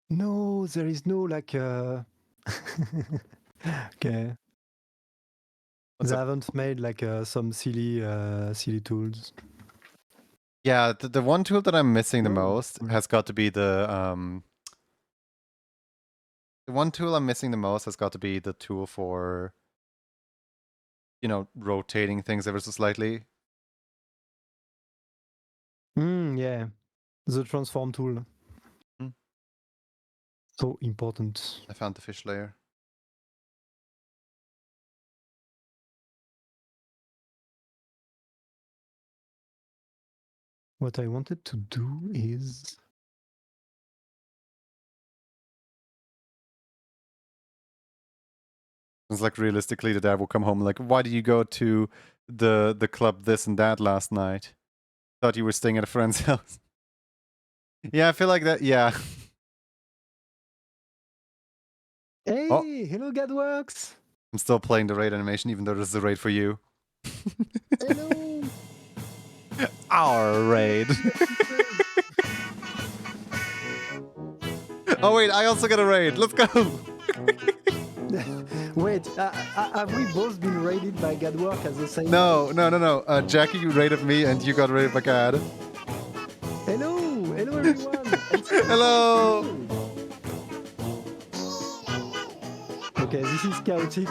No, there is no like okay. What's They up? haven't made like some silly tools. Yeah, the one tool that I'm missing the No. most has got to be the one tool I'm missing the most has got to be the tool for rotating things ever so slightly. Yeah, the transform tool. Hmm. So important. I found the fish layer. What I wanted to do is It's like realistically the dad will come home like, why did you go to the club this and that last night? Thought you were staying at a friend's house. Yeah, I feel like that. Yeah. Hey, Oh. hello Gadworks. I'm still playing the raid animation, even though there's a raid for you. Hello. Our raid. Oh wait, I also got a raid. Let's go. Wait, have we both been raided by Gadwork at the same No. Jackie, you raided me, and you got raided by God. Hello, hello everyone. Hello. Okay, this is chaotic.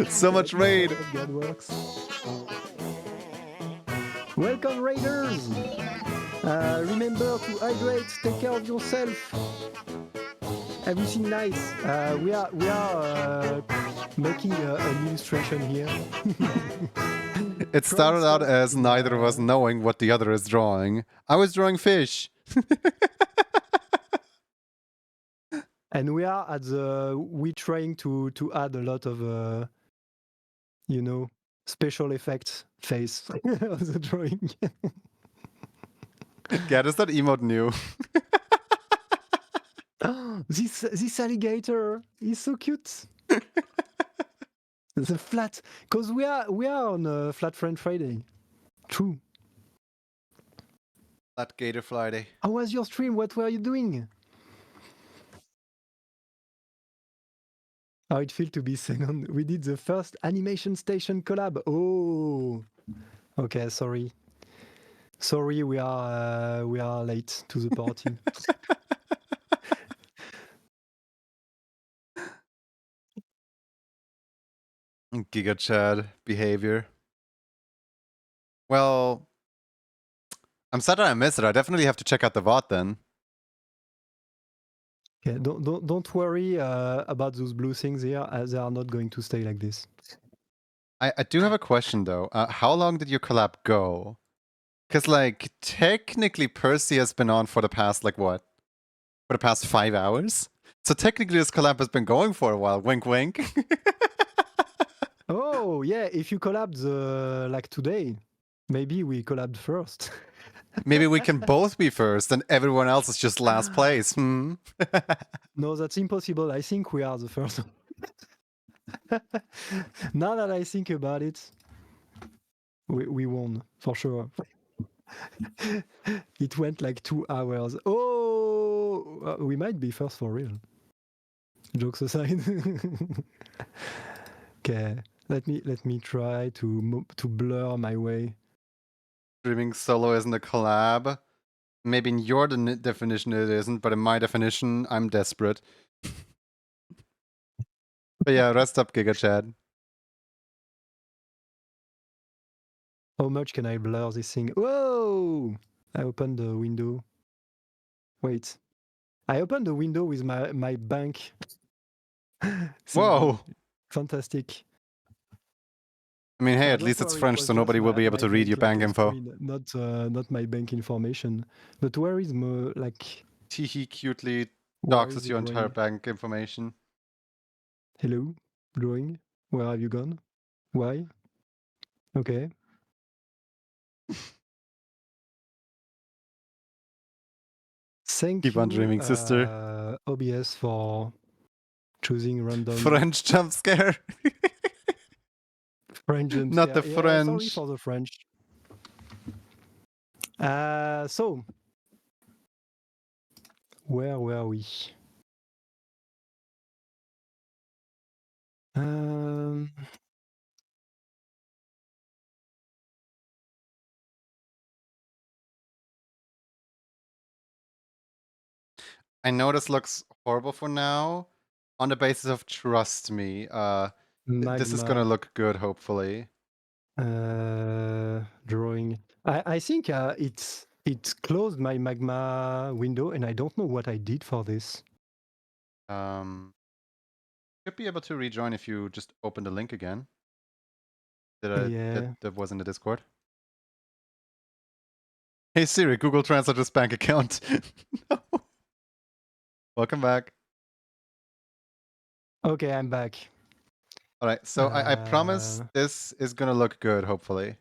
So much raid. Gadworks. Welcome raiders. Remember to hydrate, take care of yourself. Everything nice. We are making an illustration here. It started out as neither of us knowing what the other is drawing. I was drawing fish. And we are at we trying to add a lot of special effects phase of the drawing. Yeah, is that emote new? This alligator is so cute. The flat, because we are on Flat Friend Friday. True. That Gator Friday. How was your stream? What were you doing? How it felt to be second. We did the first animation station collab. Oh, okay. Sorry, we are late to the party. Giga Chad behavior. Well, I'm sad that I missed it. I definitely have to check out the VOD then. Okay, don't worry about those blue things here, as they are not going to stay like this. I do have a question though. How long did your collab go? Because, like, technically Percy has been on for the past, like, what? For the past 5 hours? So technically this collab has been going for a while. Wink, wink. Oh, yeah, if you collabed like today, maybe we collabed first. Maybe we can both be first and everyone else is just last place. Hmm? No, that's impossible. I think we are the first. Now that I think about it, we won for sure. It went like 2 hours. Oh, we might be first for real. Jokes aside. Okay, let me try to blur my way. Streaming solo isn't a collab. Maybe in your definition it isn't, but in my definition, I'm desperate. But yeah, rest up, Giga Chad. How much can I blur this thing? Whoa! I opened the window. Wait. I opened the window with my bank. Whoa! Fantastic. I mean, hey, at Don't least it's worry, it French, was so nobody just will be able my to read your bank link info. screen, not my bank information. But where is like? Teehee cutely Where is doxes the your entire drawing? bank information. Hello, drawing. Where have you gone? Why? Okay. Thank Keep you, on dreaming, sister. OBS, for choosing random French jump scare. French jump Not the scare. Yeah, sorry French. for the French. So where were we? I know this looks horrible for now. On the basis of trust me, this is gonna Magma look good, hopefully. drawing. I think it closed my magma window, and I don't know what I did for this. Should be able to rejoin if you just open the link again. Yeah. That was in the Discord. Hey Siri, Google Translate this bank account. No. Welcome back. Okay, I'm back. All right, so I promise this is gonna look good, hopefully.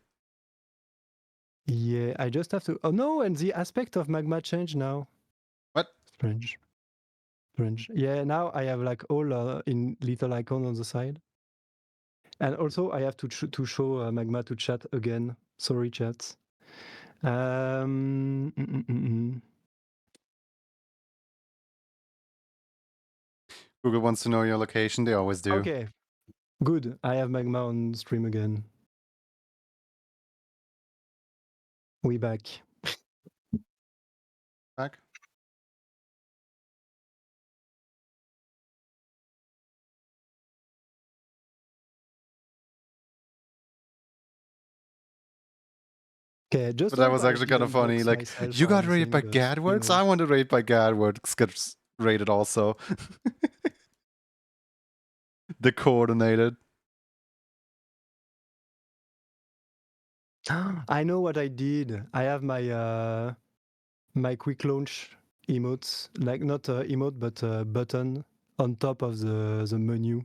Yeah, I just have to. Oh no, and the aspect of magma changed now. What? Strange. Yeah, now I have like all in little icon on the side. And also I have to show magma to chat again. Sorry, chat. Google wants to know your location. They always do. Okay, good. I have magma on stream again. We back. Back. Okay, just. But that was actually kind of funny. Like, you got rated by Gadworks? I want to rate by Gadworks. Gets rated also. The coordinated. I know what I did. I have my my quick launch emotes, like not emote, but button on top of the menu,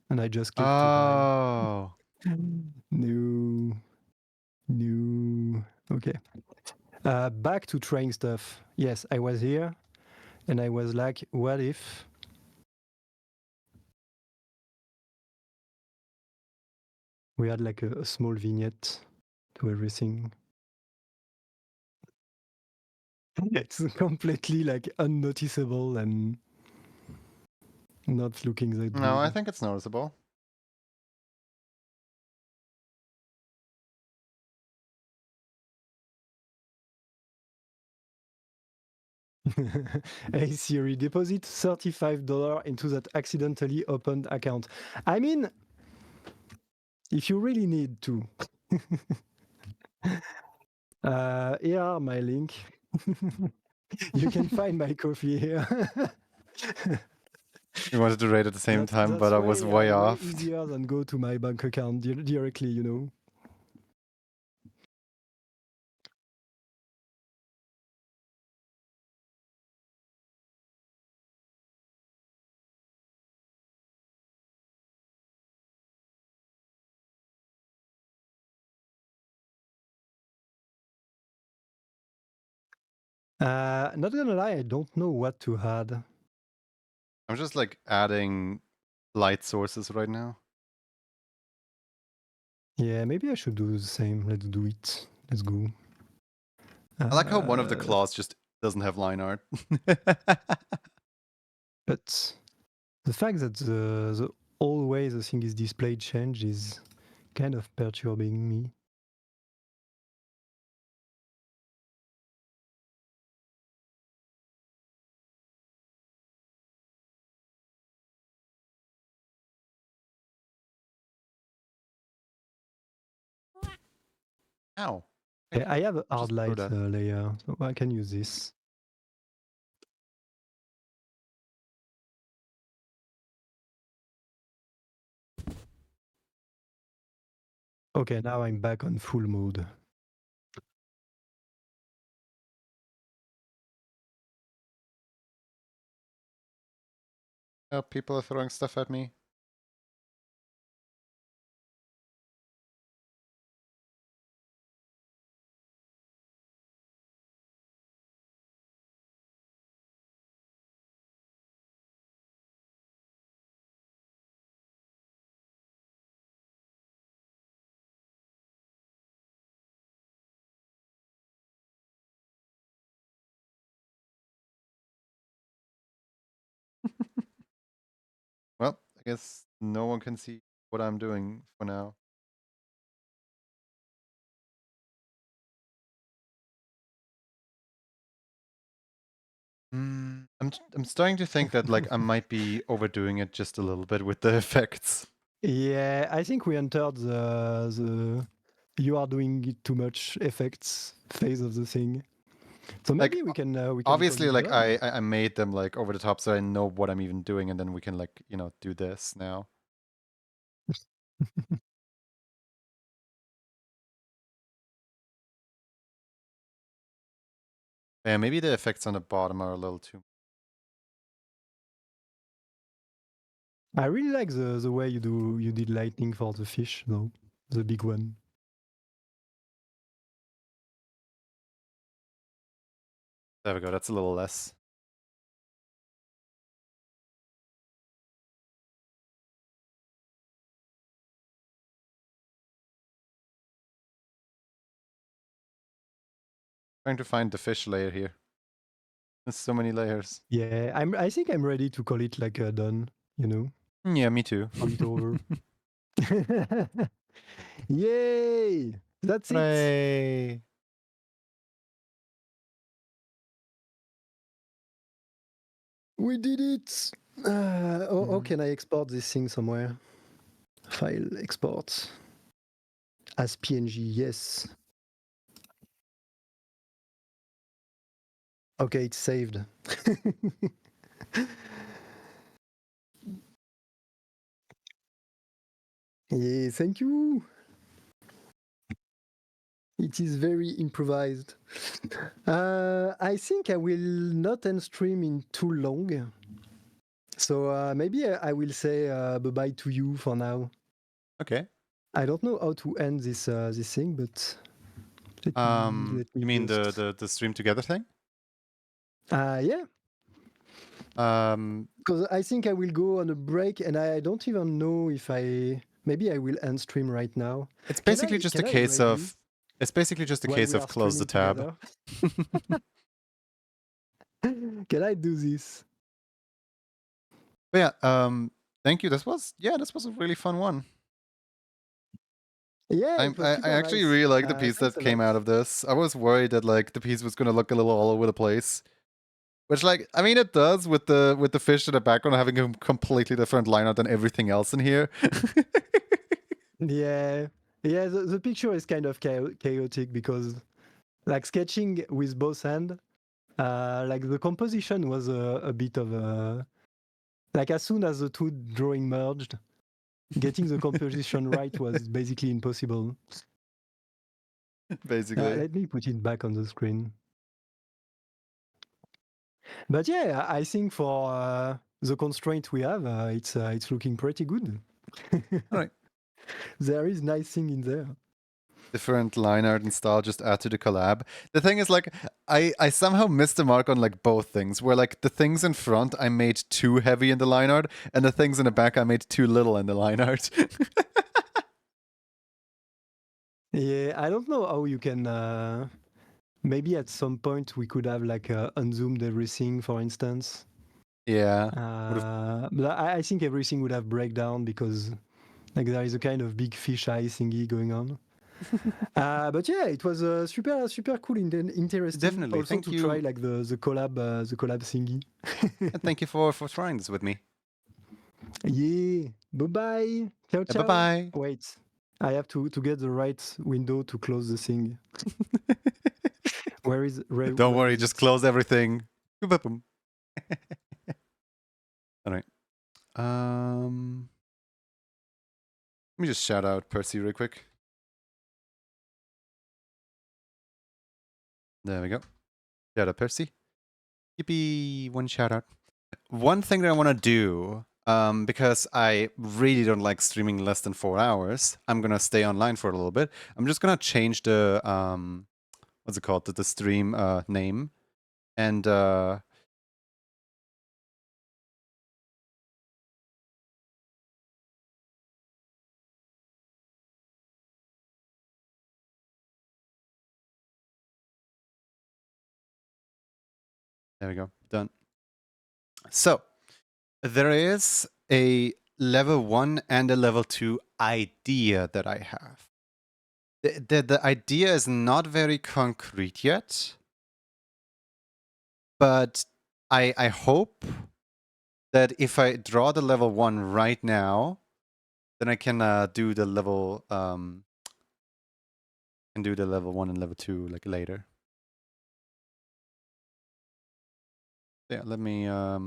and I just click to hide. No. Okay. Back to trying stuff. Yes, I was here, and I was like, what if we had like a small vignette to everything? It's completely like unnoticeable and not looking that good. No, I think it's noticeable. Hey Siri, deposit $35 into that accidentally opened account. I mean, if you really need to. Here are my link. You can find my coffee here. We wanted to rate at the same time, but I was way off. Way easier than go to my bank account directly, you know. Not gonna lie, I don't know what to add. I'm just like adding light sources right now. Yeah, maybe I should do the same. Let's do it. Let's go. I like how one of the Uh, claws just doesn't have line art. But the fact that the whole way the thing is displayed change is kind of perturbing me. Ow. Yeah, I have a just hard throw light that. layer, so I can use this. Okay, now I'm back on full mode. Oh, people are throwing stuff at me. Well, I guess no one can see what I'm doing for now. I'm starting to think that like I might be overdoing it just a little bit with the effects. Yeah, I think we entered the you are doing it too much effects phase of the thing. So Like, maybe we can call obviously, it like done. I made them like over the top, so I know what I'm even doing, and then we can like do this now. Yeah, maybe the effects on the bottom are a little too. I really like the way you did lightning for the fish though, the big one. There we go. That's a little less. Trying to find the fish layer here. There's so many layers. Yeah, I think I'm ready to call it like done, you know. Yeah, me too. Call it over. Yay! That's it. Hooray! We did it. Can I export this thing somewhere? File export as PNG. Yes. Okay, it's saved. Yeah, thank you. It is very improvised. I think I will not end stream in too long. So maybe I will say bye-bye to you for now. Okay. I don't know how to end this this thing, but let me You mean just... the stream together thing? Yeah. Because I think I will go on a break, and I don't even know if maybe I will end stream right now. It's basically just a case of. It's basically just a case of close the tab. Can I do this? But yeah, thank you. This was a really fun one. Yeah, it was super I actually nice. really like the piece Thanks that a came lot. out of this. I was worried that like the piece was gonna look a little all over the place. Which like I mean it does with the fish in the background having a completely different line art than everything else in here. Yeah. Yeah, the picture is kind of chaotic because like sketching with both hands, like the composition was a bit of a... Like as soon as the two drawing merged, getting the composition right was basically impossible. Basically. Let me put it back on the screen. But yeah, I think for the constraint we have, it's looking pretty good. All right. There is nice thing in there. different line art and style just add to the collab. The thing is, like, I somehow missed the mark on like both things. Where like the things in front I made too heavy in the line art, and the things in the back I made too little in the line art. Yeah, I don't know how you can. Maybe at some point we could have like unzoomed everything, for instance. Yeah. But I think everything would have breakdown because like there is a kind of big fisheye thingy going on. But yeah, it was super cool and interesting. Definitely. Also Thank to you. try like the collab thingy. And thank you for trying this with me. Yeah. Bye bye. Ciao ciao. Bye-bye. Wait. I have to get the right window to close the thing. Where is Don't worry, just close everything. Boom. All right. Let me just shout out Percy real quick. There we go. Shout out Percy. Yippee! One shout out. One thing that I want to do, because I really don't like streaming less than 4 hours, I'm gonna stay online for a little bit. I'm just gonna change the what's it called? The stream name, and there we go. Done. So there is a level 1 and a level 2 idea that I have. The idea is not very concrete yet, but I hope that if I draw the level 1 right now, then I can do the level can do the level 1 and level 2 like later. Yeah, let me I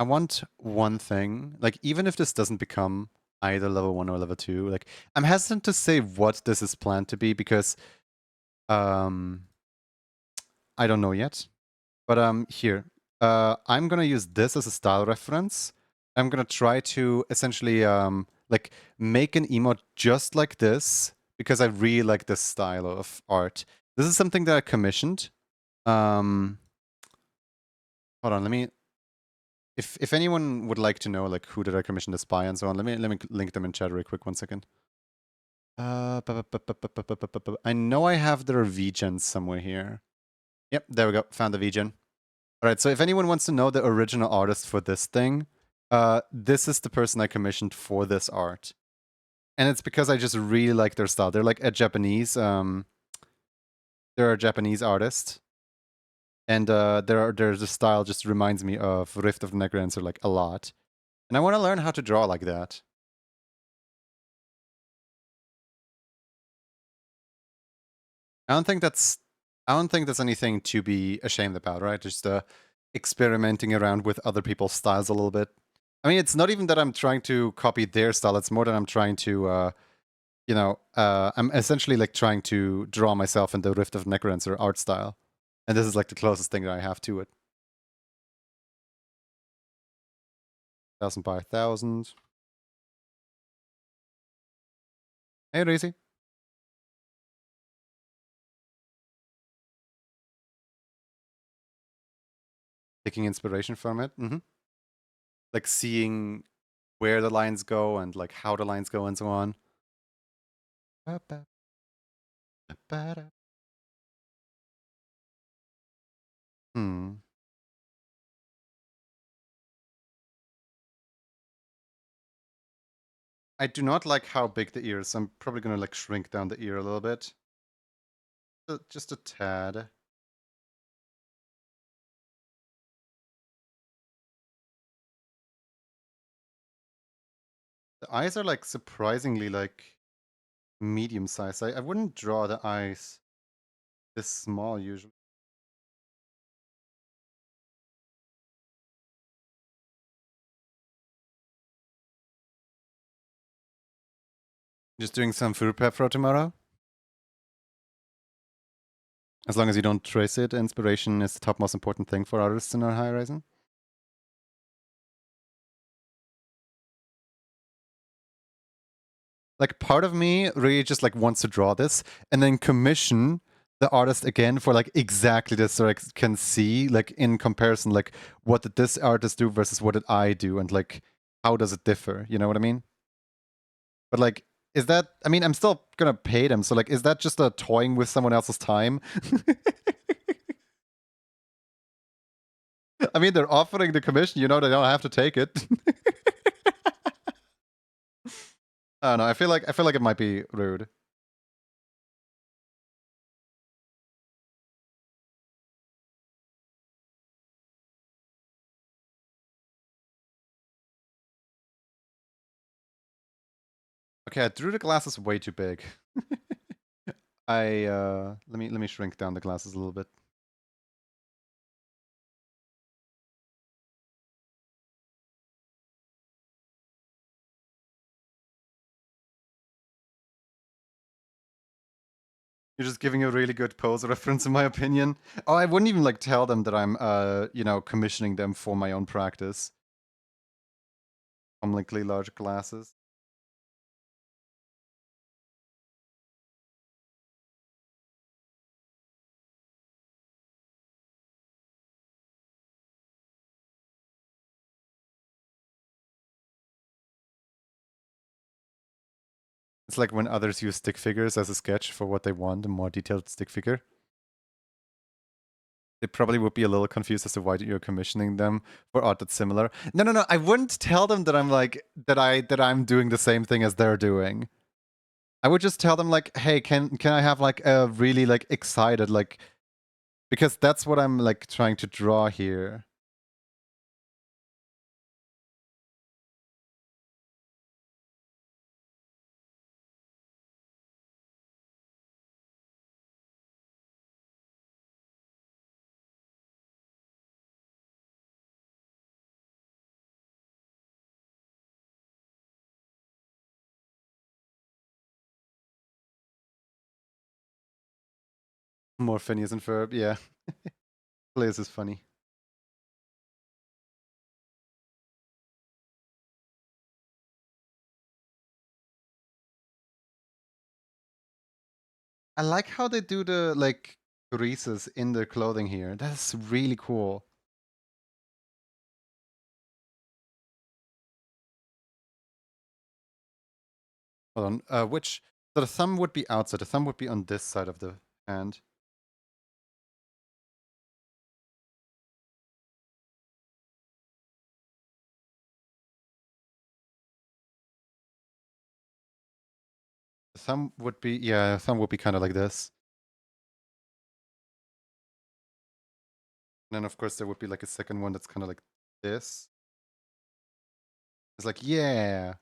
want one thing, like even if this doesn't become either level 1 or level 2, like I'm hesitant to say what this is planned to be because I don't know yet. But here, I'm gonna use this as a style reference. I'm gonna try to essentially like make an emote just like this because I really like this style of art. This is something that I commissioned. Hold on, let me. If anyone would like to know like who did I commission this by and so on, let me link them in chat real quick. 1 second. I know I have their VGen somewhere here. Yep, there we go. Found the VGen. All right, so if anyone wants to know the original artist for this thing, this is the person I commissioned for this art. And it's because I just really like their style. They're like a Japanese, they're a Japanese artist. And their style just reminds me of Rift of the Necrodancer like a lot. And I want to learn how to draw like that. I don't think that's anything to be ashamed about, right? Just experimenting around with other people's styles a little bit. I mean, it's not even that I'm trying to copy their style. It's more that I'm trying to, I'm essentially like trying to draw myself in the Rift of Necrodancer art style. And this is like the closest thing that I have to it. 1,000 by 1,000. Hey, Razy. Taking inspiration from it. Like seeing where the lines go and like how the lines go and so on. I do not like how big the ear is. I'm probably gonna like shrink down the ear a little bit. Just a tad. The eyes are like surprisingly like medium size. I wouldn't draw the eyes this small usually. Just doing some food prep for tomorrow. As long as you don't trace it, inspiration is the top most important thing for artists in our high horizon. like part of me really just like wants to draw this and then commission the artist again for like exactly this, so I can see like in comparison like what did this artist do versus what did I do, and like how does it differ, you know what I mean? But like, is that, I mean, I'm still gonna pay them, so like, is that just a toying with someone else's time? I mean, they're offering the commission, you know, they don't have to take it. I don't know, I feel like it might be rude. Okay, I drew the glasses way too big. Let me shrink down the glasses a little bit. You're just giving a really good pose reference, in my opinion. Oh, I wouldn't even like tell them that I'm, you know, commissioning them for my own practice. Comically large glasses. It's like when others use stick figures as a sketch for what they want, a more detailed stick figure. They probably would be a little confused as to why you're commissioning them for art that's similar. No, I wouldn't tell them that I'm like that I'm doing the same thing as they're doing. I would just tell them like, hey, can I have like a really like excited like, because that's what I'm like trying to draw here. More Phineas and Ferb, yeah. Liz is funny. I like how they do the like creases in their clothing here. That's really cool. Hold on, which, so the thumb would be outside, the thumb would be on this side of the hand. The thumb would be, yeah, the thumb would be kind of like this. And then of course there would be like a second one that's kind of like this. It's like, yeah.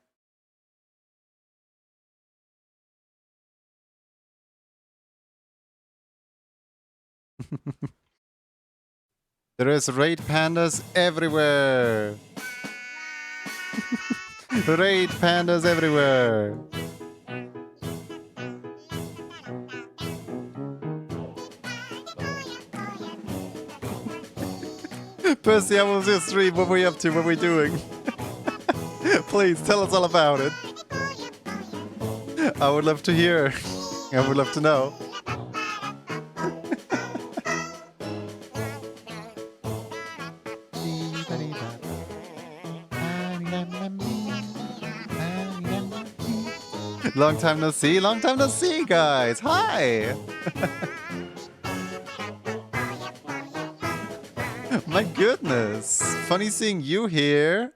There is raid pandas everywhere. Raid pandas everywhere. Percy, I was your stream. What were you up to? What were we doing? Please tell us all about it. I would love to hear. I would love to know. Long time no see, guys. Hi. My goodness. Funny seeing you here.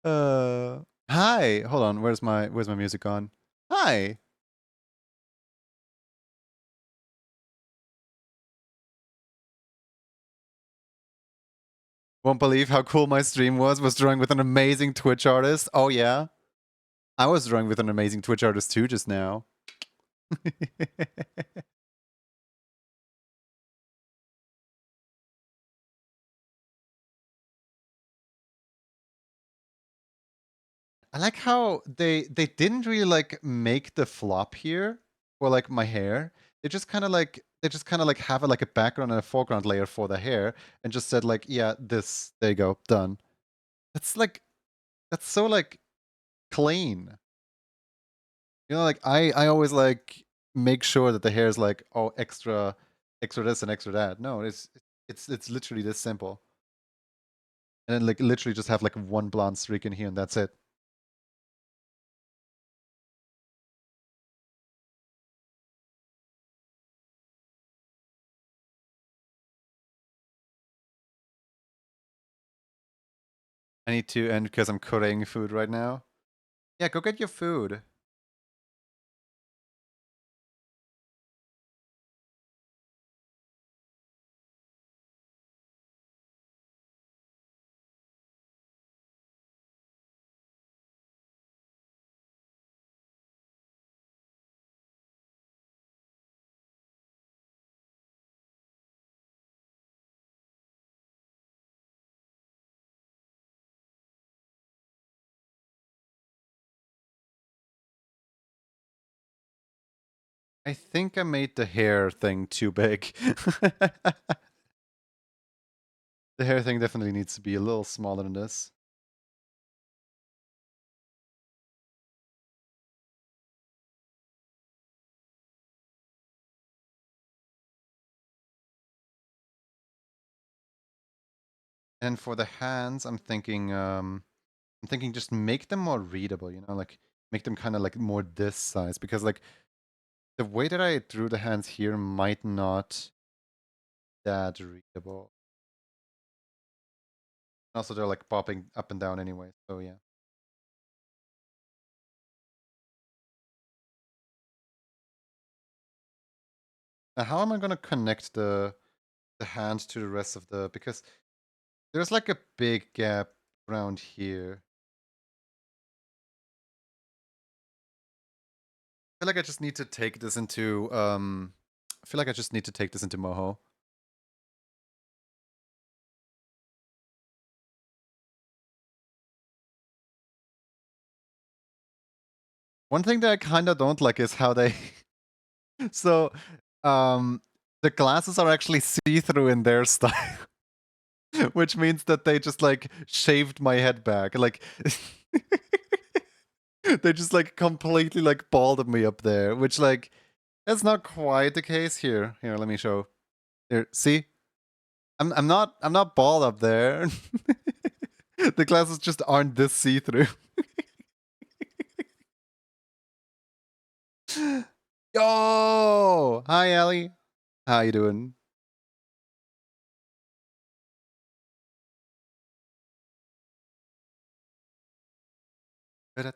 Hi. Hold on. Where's my music gone? Hi. Won't believe how cool my stream was drawing with an amazing Twitch artist. Oh yeah. I was drawing with an amazing Twitch artist too just now. I like how they didn't really like make the flop here for like my hair. They just kind of like have like a background and a foreground layer for the hair and just said like, yeah, this, there you go, done. That's like, that's so like clean. You know, like I always like make sure that the hair is like, oh, extra this and extra that. No, it's literally this simple. And then like literally just have like one blonde streak in here and that's it. I need to end because I'm cooking food right now. Yeah, go get your food. I think I made the hair thing too big. The hair thing definitely needs to be a little smaller than this. And for the hands, I'm thinking just make them more readable, you know, like make them kind of like more this size because like the way that I drew the hands here might not that readable. Also, they're like popping up and down anyway, so yeah. Now, how am I gonna connect the hand to the rest of the, because there's like a big gap around here. I feel like I just need to take this into Moho. One thing that I kind of don't like is how they so the glasses are actually see-through in their style. Which means that they just like shaved my head back. Like they just like completely like balded me up there, which like that's not quite the case here. Here, let me show. Here, see? I'm not bald up there. The glasses just aren't this see-through. Yo! Hi, Ellie. How you doing? I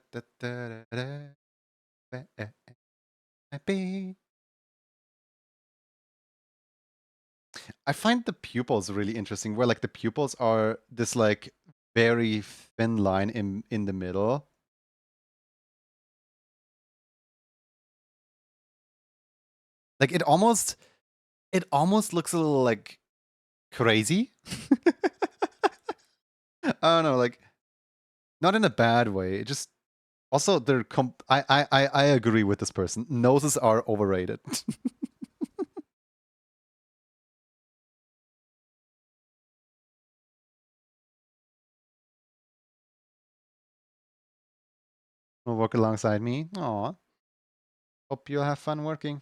find the pupils really interesting, where like the pupils are this like very thin line in the middle. Like it almost looks a little like crazy. I don't know, like not in a bad way. It just also they're I agree with this person. Noses are overrated. Will work alongside me. Aw. Hope you'll have fun working.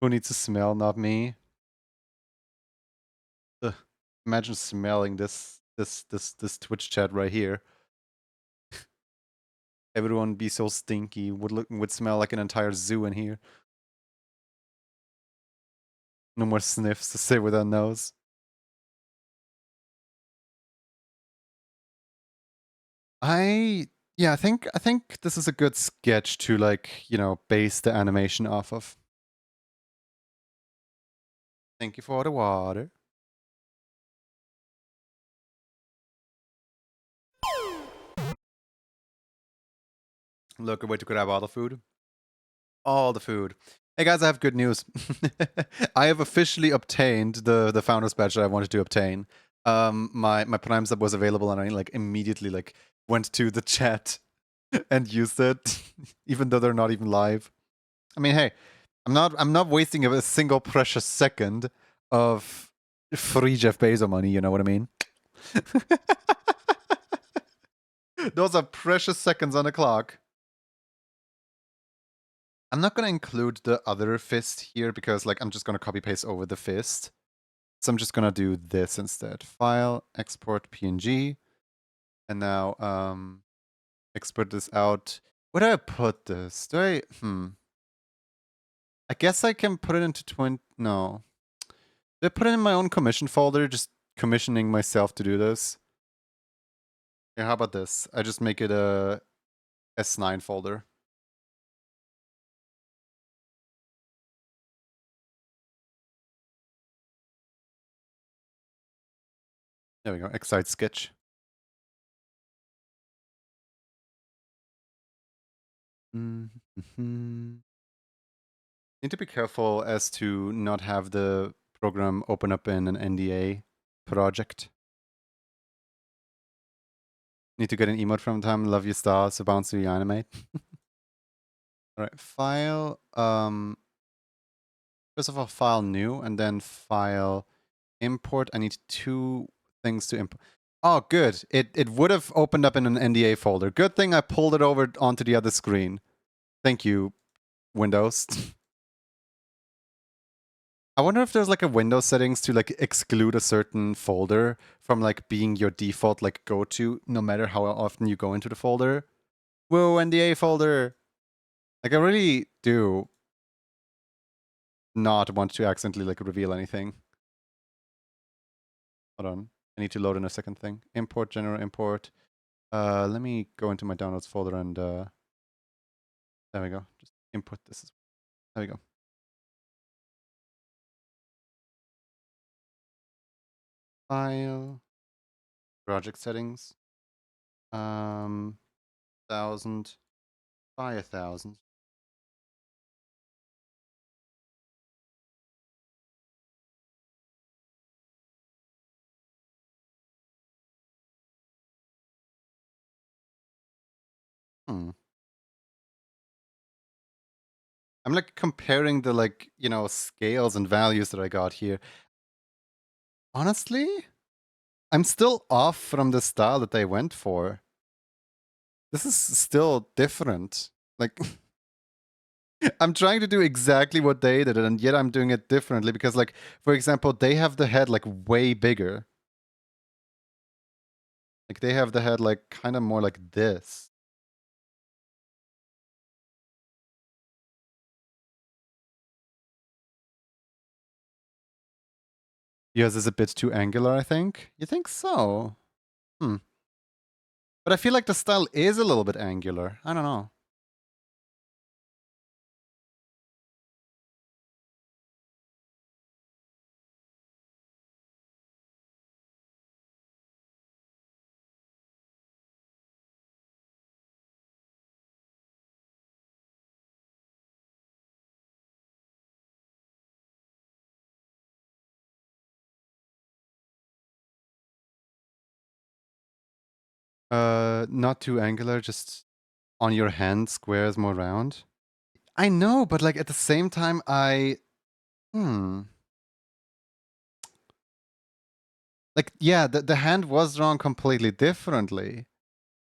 Who needs to smell? Not me. Ugh. Imagine smelling this Twitch chat right here. Everyone would be so stinky. Would smell like an entire zoo in here. No more sniffs to sit with our nose. I think this is a good sketch to like, you know, base the animation off of. Thank you for the water. Look, a way to grab all the food. All the food. Hey guys, I have good news. I have officially obtained the founder's badge that I wanted to obtain. My Prime sub was available and I like immediately like went to the chat and used it, even though they're not even live. I mean, hey, I'm not wasting a single precious second of free Jeff Bezos money, you know what I mean? Those are precious seconds on the clock. I'm not gonna include the other fist here because like I'm just gonna copy paste over the fist. So I'm just gonna do this instead. File, export PNG. And now export this out. Where do I put this? Do I I guess I can put it into no. Do I put it in my own commission folder, just commissioning myself to do this? Yeah, how about this? I just make it a S9 folder. There we go, Excite sketch. Need to be careful as to not have the program open up in an NDA project. Need to get an emote from time. Love your style, so bounce to animate. Alright, file. First of all, file new, and then file import. I need 2 things to import. Oh, good. It would have opened up in an NDA folder. Good thing I pulled it over onto the other screen. Thank you, Windows. I wonder if there's like a Windows settings to like exclude a certain folder from like being your default like go-to, no matter how often you go into the folder. Whoa, NDA folder! Like I really do not want to accidentally like reveal anything. Hold on. I need to load in a second thing. Import, general import. Let me go into my downloads folder and there we go. Just input this. There we go. File. Project settings. 1000 by 1000. I'm like comparing the like, you know, scales and values that I got here. Honestly, I'm still off from the style that they went for. This is still different. Like I'm trying to do exactly what they did, and yet I'm doing it differently because, like, for example, they have the head like way bigger. Like they have the head like kind of more like this. Yours is a bit too angular, I think. You think so? But I feel like the style is a little bit angular. I don't know. Not too angular, just on your hand, squares more round. I know, but like at the same time, like, yeah, the hand was drawn completely differently.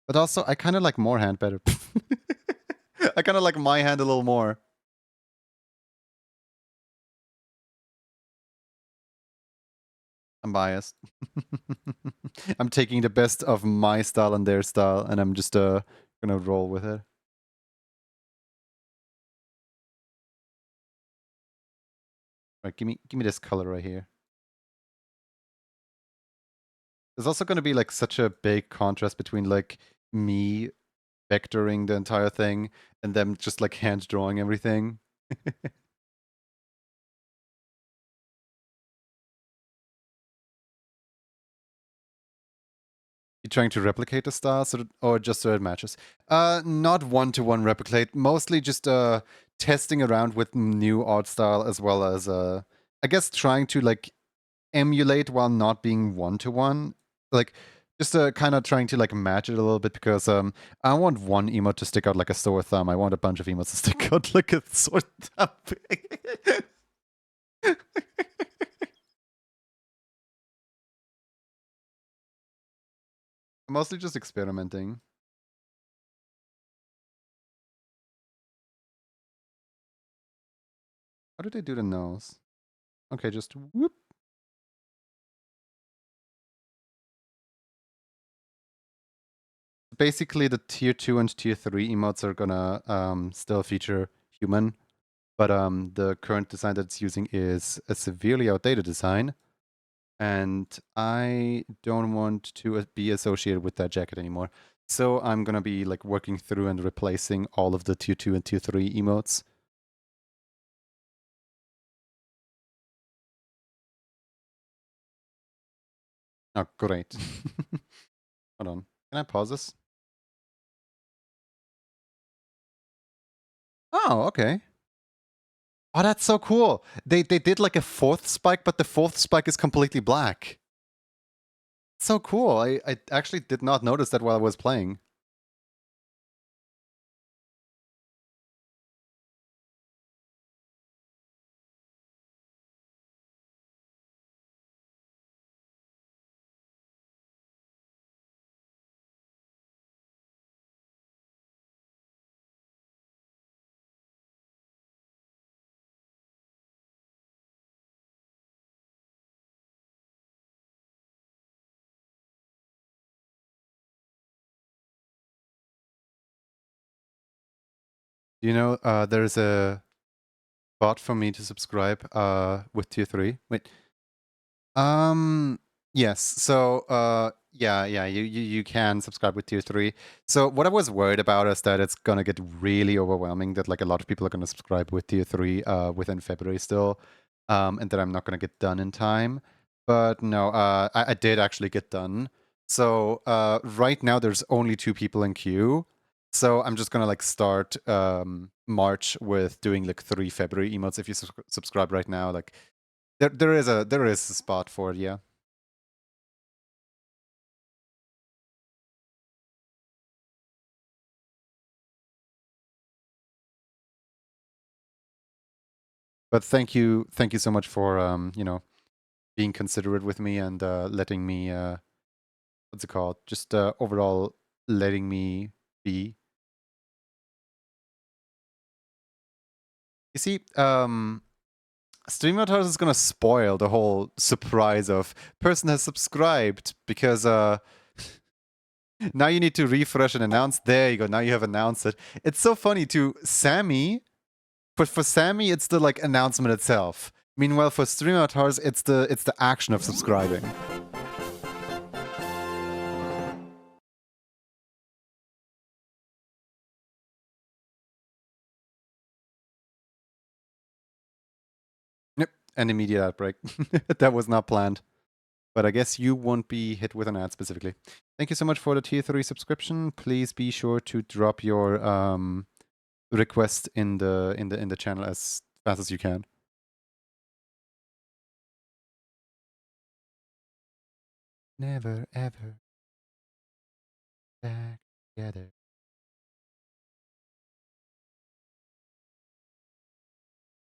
But also, I kind of like more hand better. I kind of like my hand a little more. I'm biased. I'm taking the best of my style and their style, and I'm just gonna roll with it. Right, give me this color right here. There's also gonna be like such a big contrast between like me vectoring the entire thing and them just like hand drawing everything. You trying to replicate the style or just so it matches? Not one-to-one replicate, mostly just testing around with new art style as well as I guess trying to like emulate while not being one-to-one. Like just kind of trying to like match it a little bit because I want one emote to stick out like a sore thumb. I want a bunch of emotes to stick out like a sore thumb. I'm mostly just experimenting. How did I do the nose? Okay, just whoop. Basically, the tier 2 and tier 3 emotes are gonna still feature human, but the current design that it's using is a severely outdated design, and I don't want to be associated with that jacket anymore. So I'm gonna be like working through and replacing all of the tier 2 and tier 3 emotes. Oh, great. Hold on. Can I pause this? Oh, okay. Oh, that's so cool. They did like a 4th spike, but the 4th spike is completely black. So cool. I actually did not notice that while I was playing. You know, there's a bot for me to subscribe with tier 3. Wait. Yes. So yeah, you can subscribe with tier 3. So what I was worried about is that it's gonna get really overwhelming, that like a lot of people are gonna subscribe with tier 3 within February still, and that I'm not gonna get done in time. But no, I did actually get done. So right now there's only 2 people in queue. So I'm just gonna like start March with doing like 3 February emotes. If you subscribe right now, like there is a spot for it, yeah. But thank you so much for you know, being considerate with me and letting me what's it called? Just overall letting me be. You see, Stream Avatars is gonna spoil the whole surprise of person has subscribed because now you need to refresh and announce. There you go. Now you have announced it. It's so funny to Sammy. But for Sammy, it's the like announcement itself. Meanwhile, for Stream Avatars, it's the action of subscribing. Yep, an immediate outbreak. That was not planned. But I guess you won't be hit with an ad specifically. Thank you so much for the tier 3 subscription. Please be sure to drop your request in the channel as fast as you can. Never ever back together.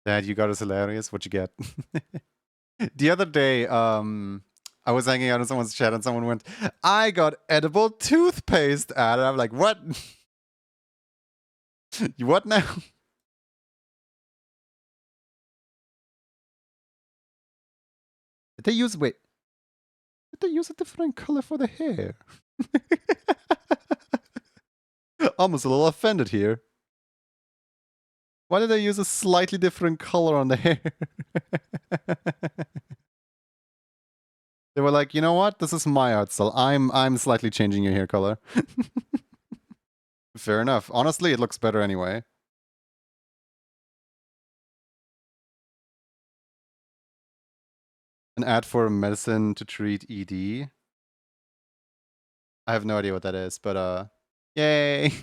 Dad, you got us hilarious. What you get? The other day, I was hanging out in someone's chat and someone went, I got edible toothpaste ad. And I'm like, what? What now? Did they use, wait, did they use a different color for the hair? Almost a little offended here. Why did they use a slightly different color on the hair? They were like, you know what? This is my art style. I'm slightly changing your hair color. Fair enough. Honestly, it looks better anyway. An ad for medicine to treat ED. I have no idea what that is, but yay.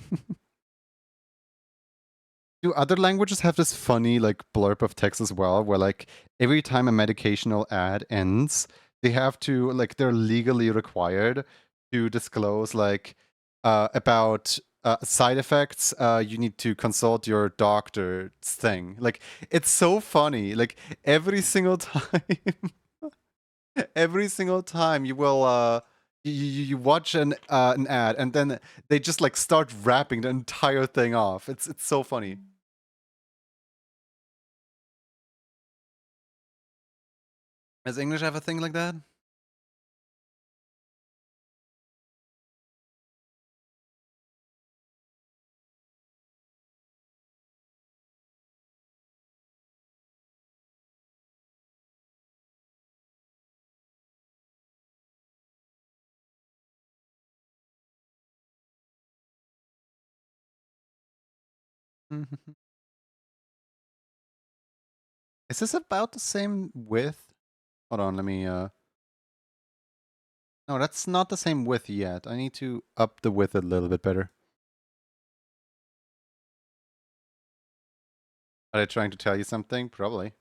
Do other languages have this funny like blurb of text as well, where like every time a medicational ad ends, they have to like they're legally required to disclose like about side effects. You need to consult your doctor's thing. Like it's so funny. Like every single time, every single time you will you watch an ad and then they just like start wrapping the entire thing off. It's so funny. Does English have a thing like that? Is this about the same width? Hold on, let me No, that's not the same width yet. I need to up the width a little bit better. Are they trying to tell you something? Probably.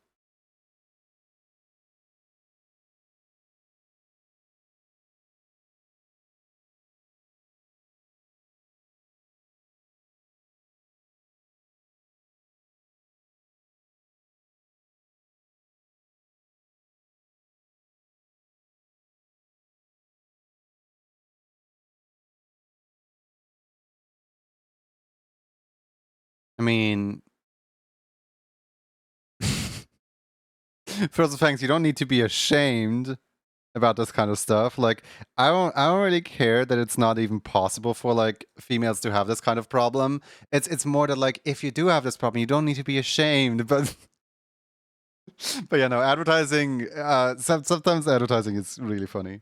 I mean, first of thanks, you don't need to be ashamed about this kind of stuff. Like, I don't really care that it's not even possible for like females to have this kind of problem. It's more that like if you do have this problem, you don't need to be ashamed. But but yeah, no, advertising. Sometimes advertising is really funny.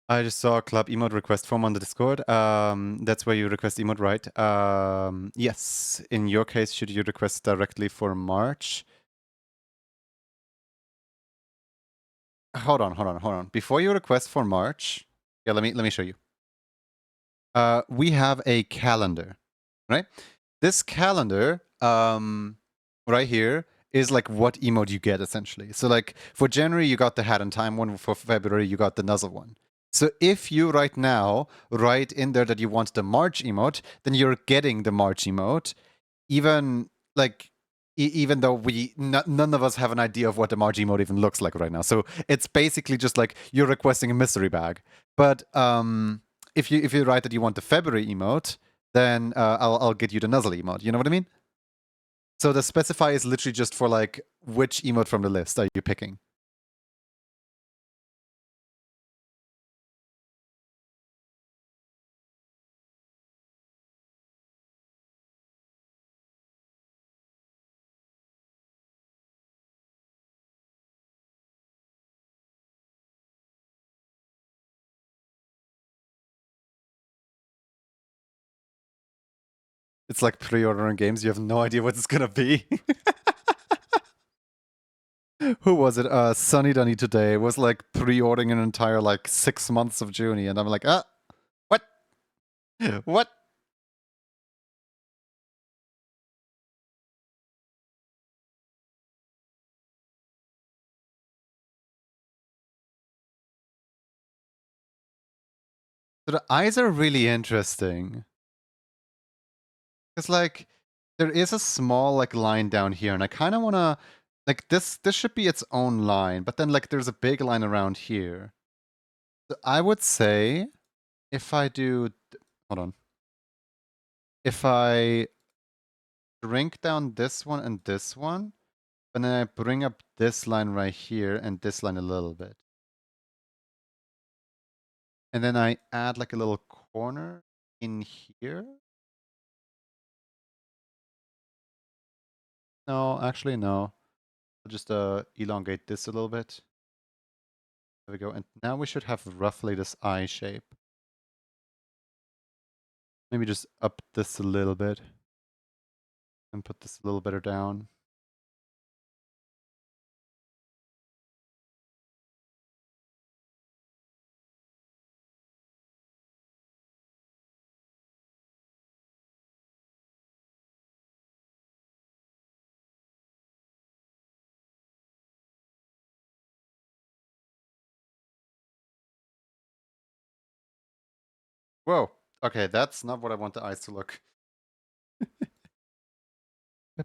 I just saw a club emote request form on the Discord. That's where you request emote, right? Yes. In your case, should you request directly for March? Hold on. Before you request for March, yeah, let me show you. We have a calendar, right? This calendar, right here, is like what emote you get essentially. So like for January, you got the hat and time one. For February, you got the nuzzle one. So if you right now write in there that you want the March emote, then you're getting the March emote, even like even though none of us have an idea of what the March emote even looks like right now. So it's basically just like you're requesting a mystery bag. But if you write that you want the February emote, then I'll get you the nuzzle emote. You know what I mean? So the specify is literally just for like which emote from the list are you picking? It's like pre-ordering games. You have no idea what it's gonna be. Who was it? Sunny Dunny today was like pre-ordering an entire like 6 months of Junie, and I'm like, what? What? So the eyes are really interesting. Because like there is a small like line down here, and I kind of want to like this should be its own line, but then like there's a big line around here. So I would say if I do hold on. If I shrink down this one and this one, and then I bring up this line right here and this line a little bit. And then I add like a little corner in here. No, actually no. I'll just elongate this a little bit. There we go. And now we should have roughly this eye shape. Maybe just up this a little bit. And put this a little better down. Whoa. Okay, that's not what I want the eyes to look. I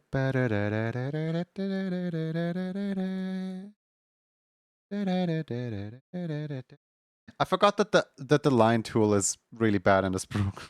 forgot that the line tool is really bad in this program.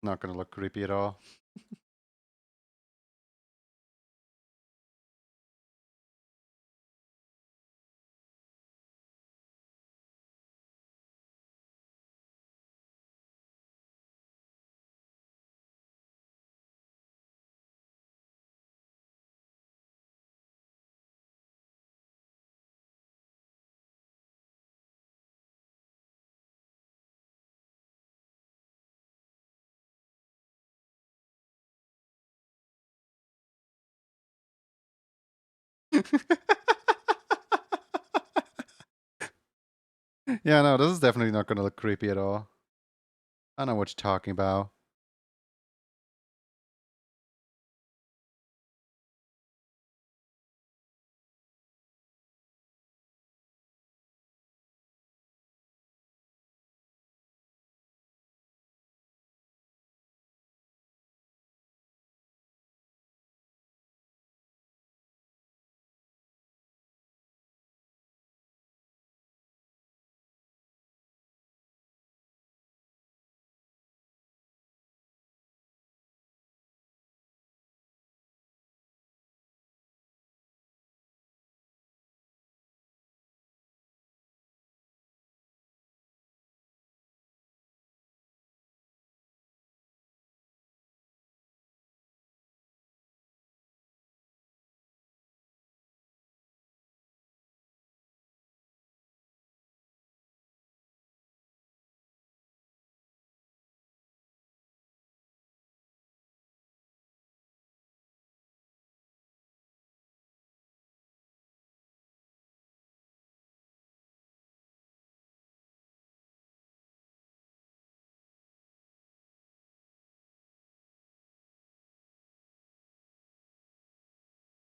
Not gonna look creepy at all. Yeah, no, this is definitely not gonna look creepy at all. I know what you're talking about.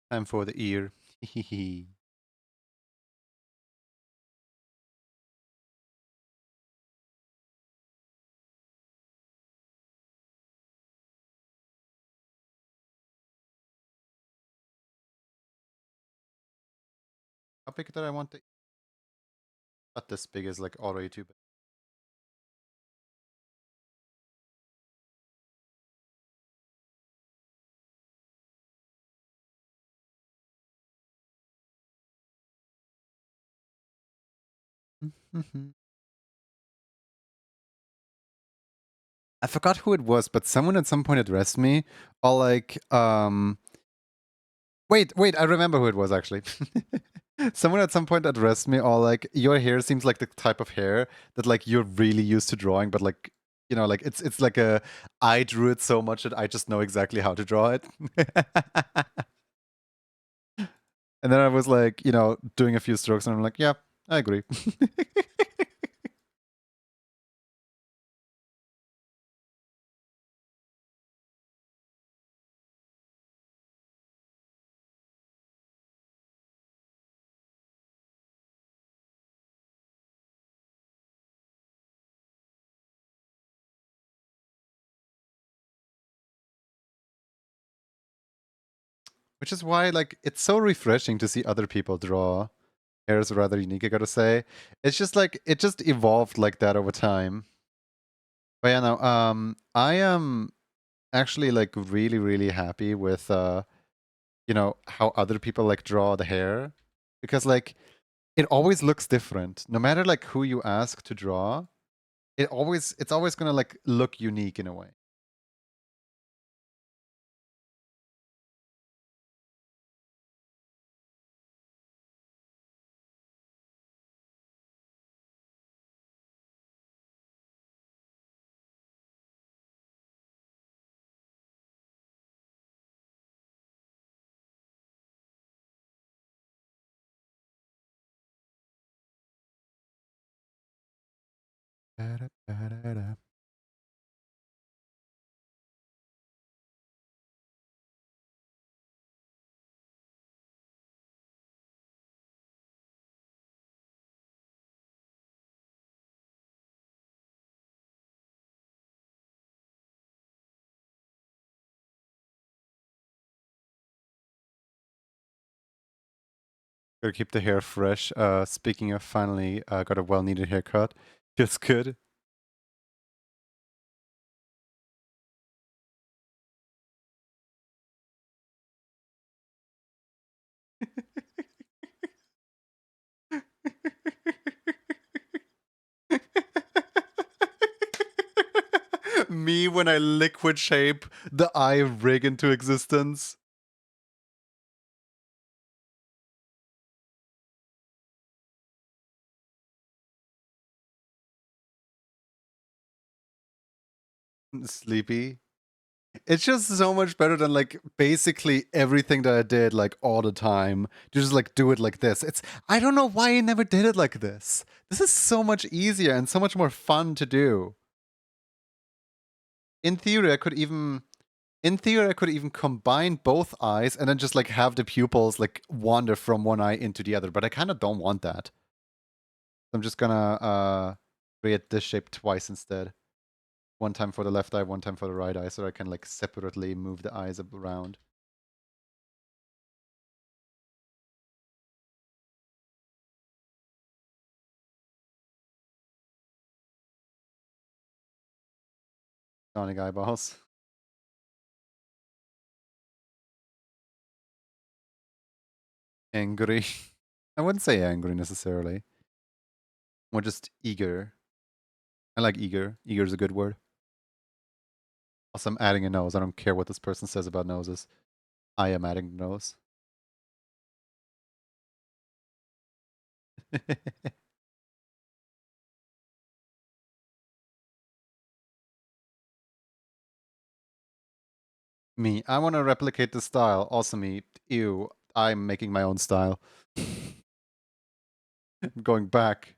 Time for the ear. How big did I want the? Not this big is like already too big. I forgot who it was, but someone at some point addressed me, or like, Wait, I remember who it was actually. Someone at some point addressed me all like, your hair seems like the type of hair that like you're really used to drawing, but like, you know, like it's like a, I drew it so much that I just know exactly how to draw it. And then I was like, you know, doing a few strokes and I'm like, yeah, I agree. Which is why, like, it's so refreshing to see other people draw. Hair is rather unique, I gotta say. It's just like, it just evolved like that over time. But yeah, no, I am actually like really, really happy with, you know, how other people like draw the hair. Because like, it always looks different. No matter like who you ask to draw, it's always gonna like look unique in a way. Ba-da-ba-da-da. Gotta keep the hair fresh. Speaking of finally got a well-needed haircut. Feels good. Me when I liquid shape the eye rig into existence. Sleepy. It's just so much better than like basically everything that I did like all the time. To just like do it like this. I don't know why I never did it like this. This is so much easier and so much more fun to do. In theory, I could even combine both eyes and then just like have the pupils like wander from one eye into the other, but I kind of don't want that. I'm just gonna create this shape twice instead. One time for the left eye, one time for the right eye, so I can like separately move the eyes around. Sonic eyeballs. Angry. I wouldn't say angry necessarily. More just eager. I like eager. Eager is a good word. Also, I'm adding a nose. I don't care what this person says about noses. I am adding the nose. Me. I want to replicate the style. Also me. Ew. I'm making my own style. Going back.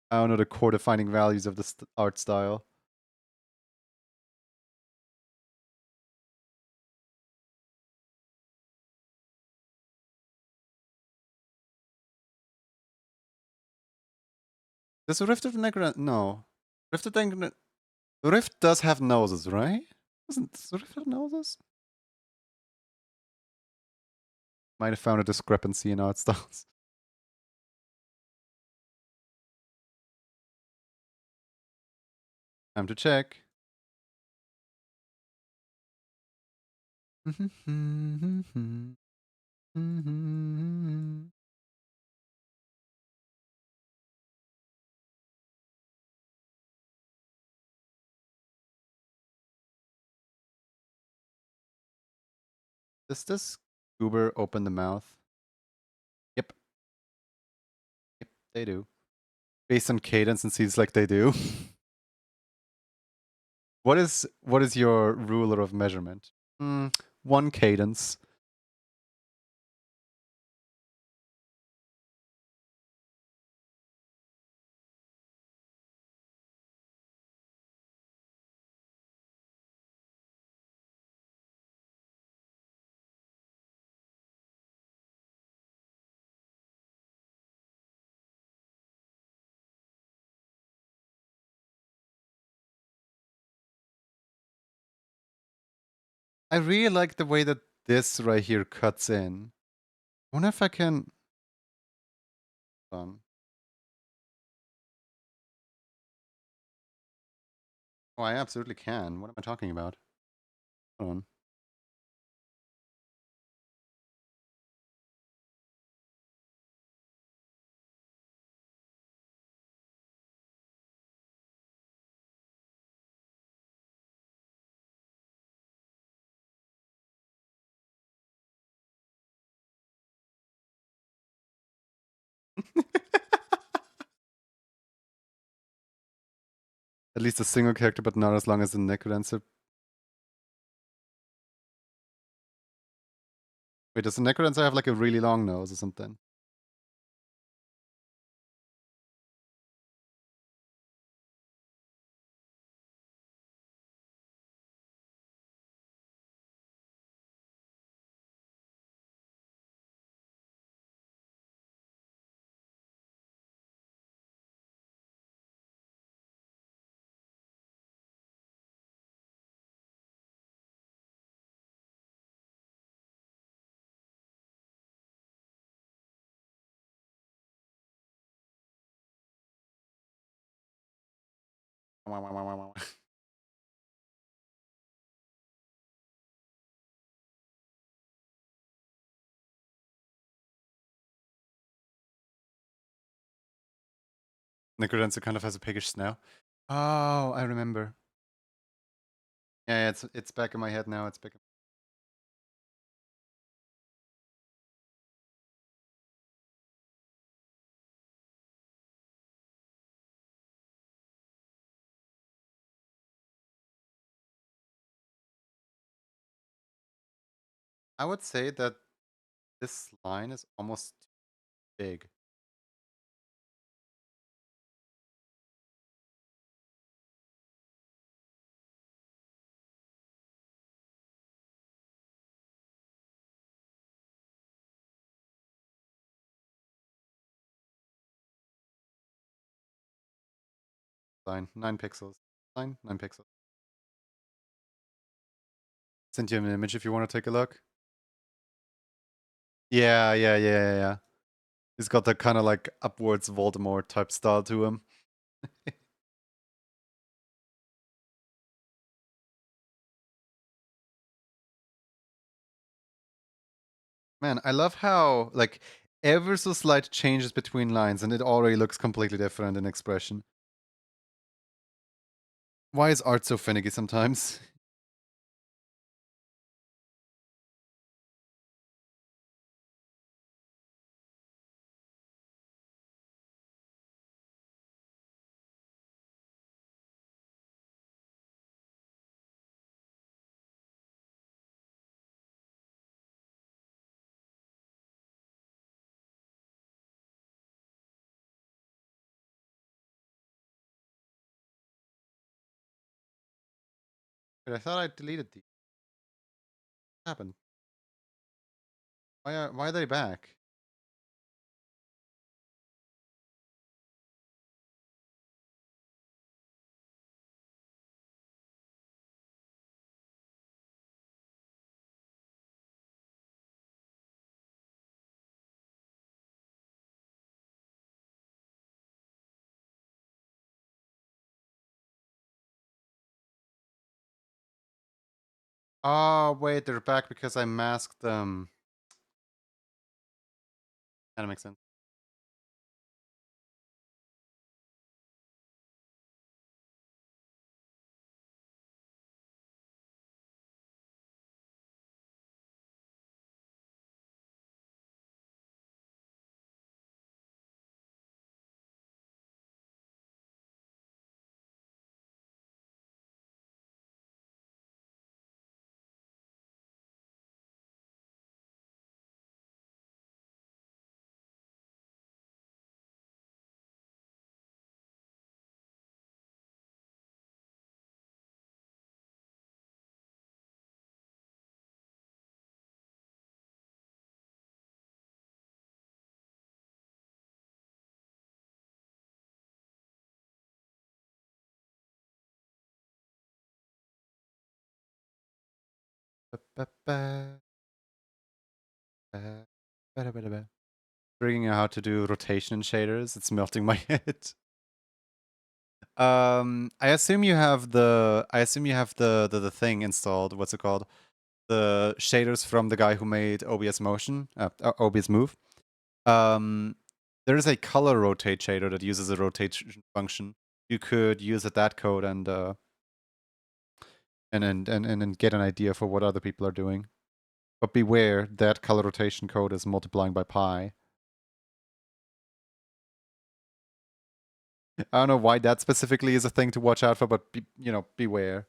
I don't know the core defining values of this art style. Does Rift of Negra? No. Rift of Negra. Rift does have noses, right? Does Rift have noses? Might have found a discrepancy in art styles. Time to check. Does this goober open the mouth? Yep. Yep, they do. Based on cadence, it seems like they do. What is your ruler of measurement? 1 cadence. I really like the way that this right here cuts in. I wonder if I can... Hold on. Oh, I absolutely can. What am I talking about? Hold on. At least a single character, but not as long as the necrodancer. Wait, does the necrodancer have like a really long nose or something? Necrodancer kind of has a piggish snout. Oh, I remember. Yeah, it's back in my head now. It's back. I would say that this line is almost too big. Line 9 pixels. 9 pixels. Send you an image if you want to take a look. Yeah. He's got that kind of like upwards Voldemort type style to him. Man, I love how like ever so slight changes between lines and it already looks completely different in expression. Why is art so finicky sometimes? But I thought I deleted these. What happened? Why are they back? Oh wait, they're back because I masked them. That makes sense. Figuring out how to do rotation in shaders. It's melting my head. I assume you have the thing installed. What's it called? The shaders from the guy who made OBS Motion, OBS Move. There is a color rotate shader that uses a rotation function. You could use that code and get an idea for what other people are doing. But beware, that color rotation code is multiplying by pi. I don't know why that specifically is a thing to watch out for, but beware.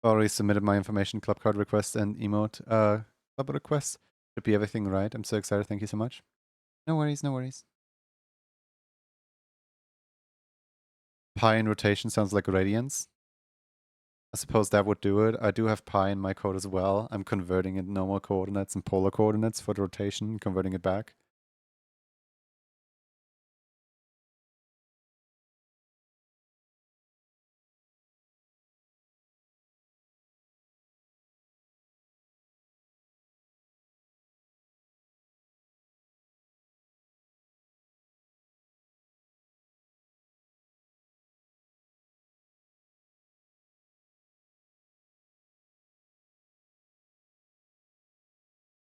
Already submitted my information, club card request, and emote club request. Should be everything right. I'm so excited. Thank you so much. No worries, no worries. Pi in rotation sounds like radians. I suppose that would do it. I do have pi in my code as well. I'm converting it normal coordinates and polar coordinates for the rotation, converting it back.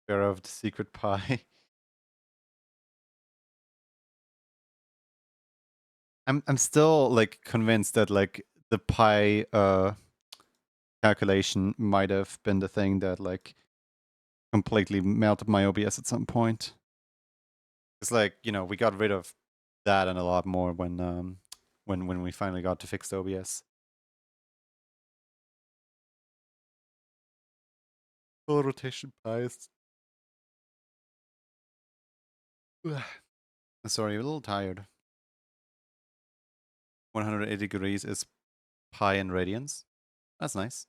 Beware of the secret pi. I'm still like convinced that like the pi calculation might have been the thing that like completely melted my OBS at some point. It's like, we got rid of that and a lot more when we finally got to fixed OBS. Full rotation bias. Sorry, a little tired. 180 degrees is pi in radians. That's nice.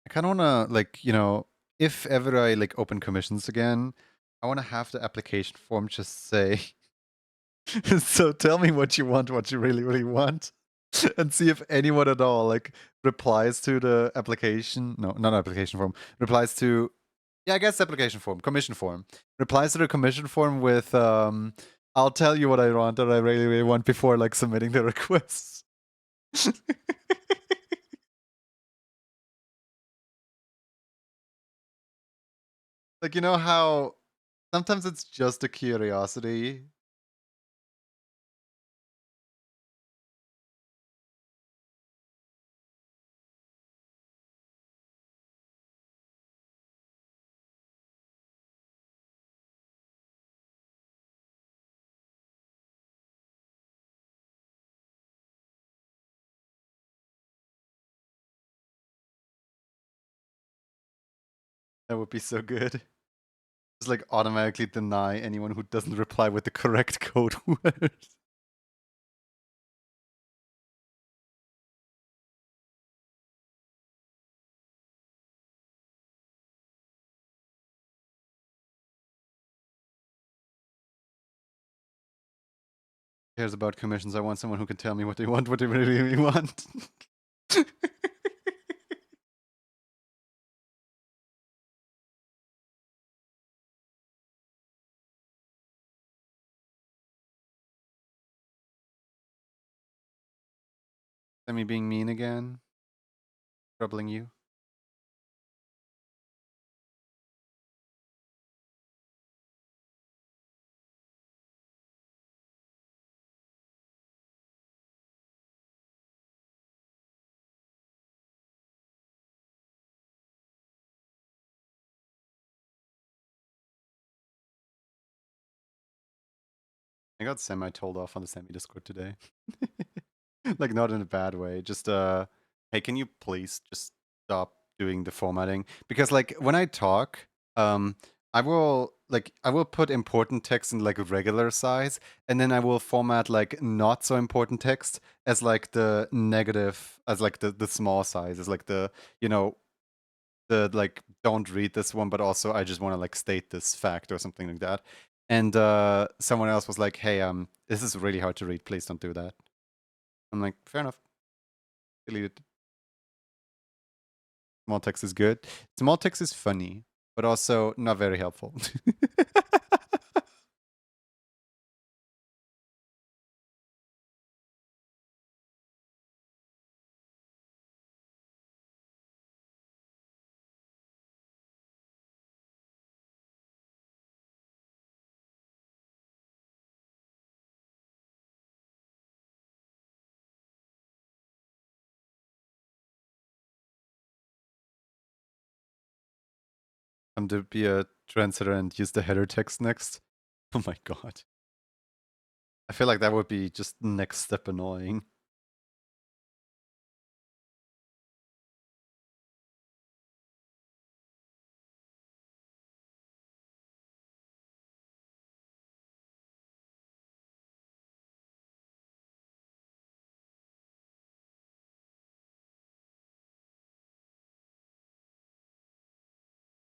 I kind of want to, like, if ever I, like, open commissions again, I want to have the application form just say, so tell me what you want, what you really, really want, and see if anyone at all, like, replies to the application. No, not application form. Replies to, yeah, I guess application form, commission form. Replies to the commission form with, I'll tell you what I want, that I really, really want before, like, submitting the request. Like, how sometimes it's just a curiosity. That would be so good. Just like automatically deny anyone who doesn't reply with the correct code word. cares about commissions? I want someone who can tell me what they want, what they really want. Me being mean again? Troubling you? I got semi-told off on the semi-Discord today. Like, not in a bad way. Just, hey, can you please just stop doing the formatting? Because, like, when I talk, I will put important text in, like, a regular size, and then I will format, like, not so important text as, like, the negative, as, like, the small size, as, like, the, you know, the, like, don't read this one, but also I just want to, like, state this fact or something like that. And someone else was like, hey, this is really hard to read. Please don't do that. I'm like, fair enough. Delete it. Small text is good. Small text is funny, but also not very helpful. To be a trendsetter and use the header text next. Oh my god. I feel like that would be just next step annoying.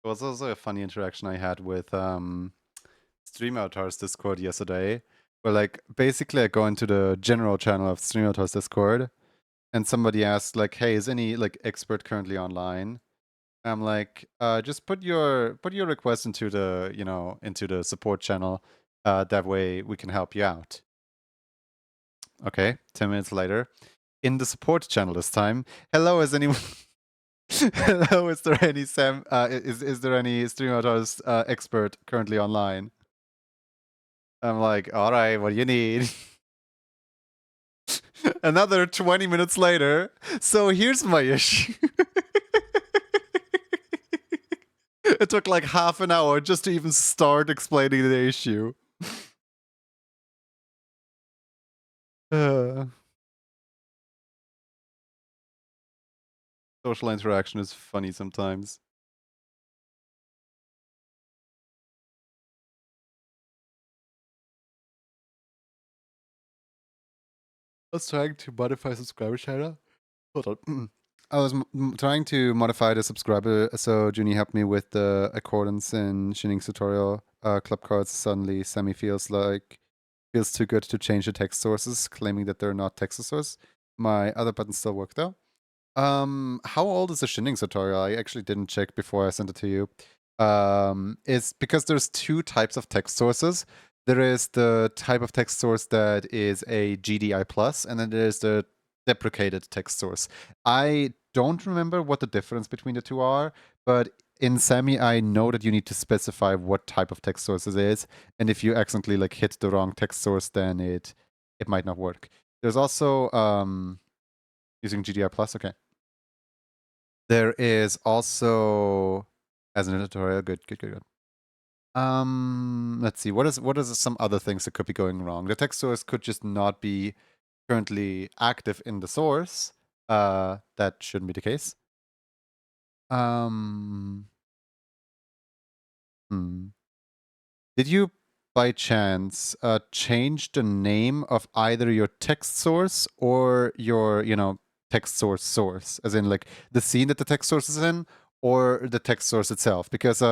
It was also a funny interaction I had with Stream Avatars Discord yesterday, where, like, basically I go into the general channel of Stream Avatars Discord, and somebody asked, like, hey, is any, like, expert currently online? I'm like, just put your request into the, you know, into the support channel. That way we can help you out. Okay, 10 minutes later, in the support channel this time. Hello, is anyone? Hello, is there any is there any Stream Avatars expert currently online? I'm like, all right, what do you need? Another 20 minutes later. So here's my issue. It took like half an hour just to even start explaining the issue. Social interaction is funny sometimes. I was trying to modify subscriber shader. Hold on. I was trying to modify the subscriber, so Junie helped me with the accordance in Shining's tutorial. Club cards suddenly semi feels too good to change the text sources, claiming that they're not text source. My other buttons still work though. How old is the Shinning tutorial? I actually didn't check before I sent it to you. It's because there's two types of text sources. There is the type of text source that is a GDI plus, and then there's the deprecated text source. I don't remember what the difference between the two are, but in Semi, I know that you need to specify what type of text source it is, and if you accidentally like hit the wrong text source, then it might not work. There's also using GDI plus. Okay. There is also as an editorial. Good. Let's see. What is some other things that could be going wrong? The text source could just not be currently active in the source. That shouldn't be the case. Did you by chance change the name of either your text source or your, you know, text source, as in like the scene that the text source is in, or the text source itself? Because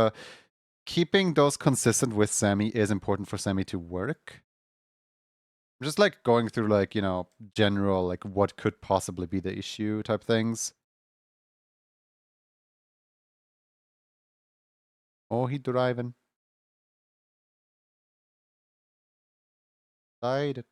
keeping those consistent with Sami is important for Sami to work. Just like going through like, you know, general, like what could possibly be the issue type things. Oh, he driving. Side.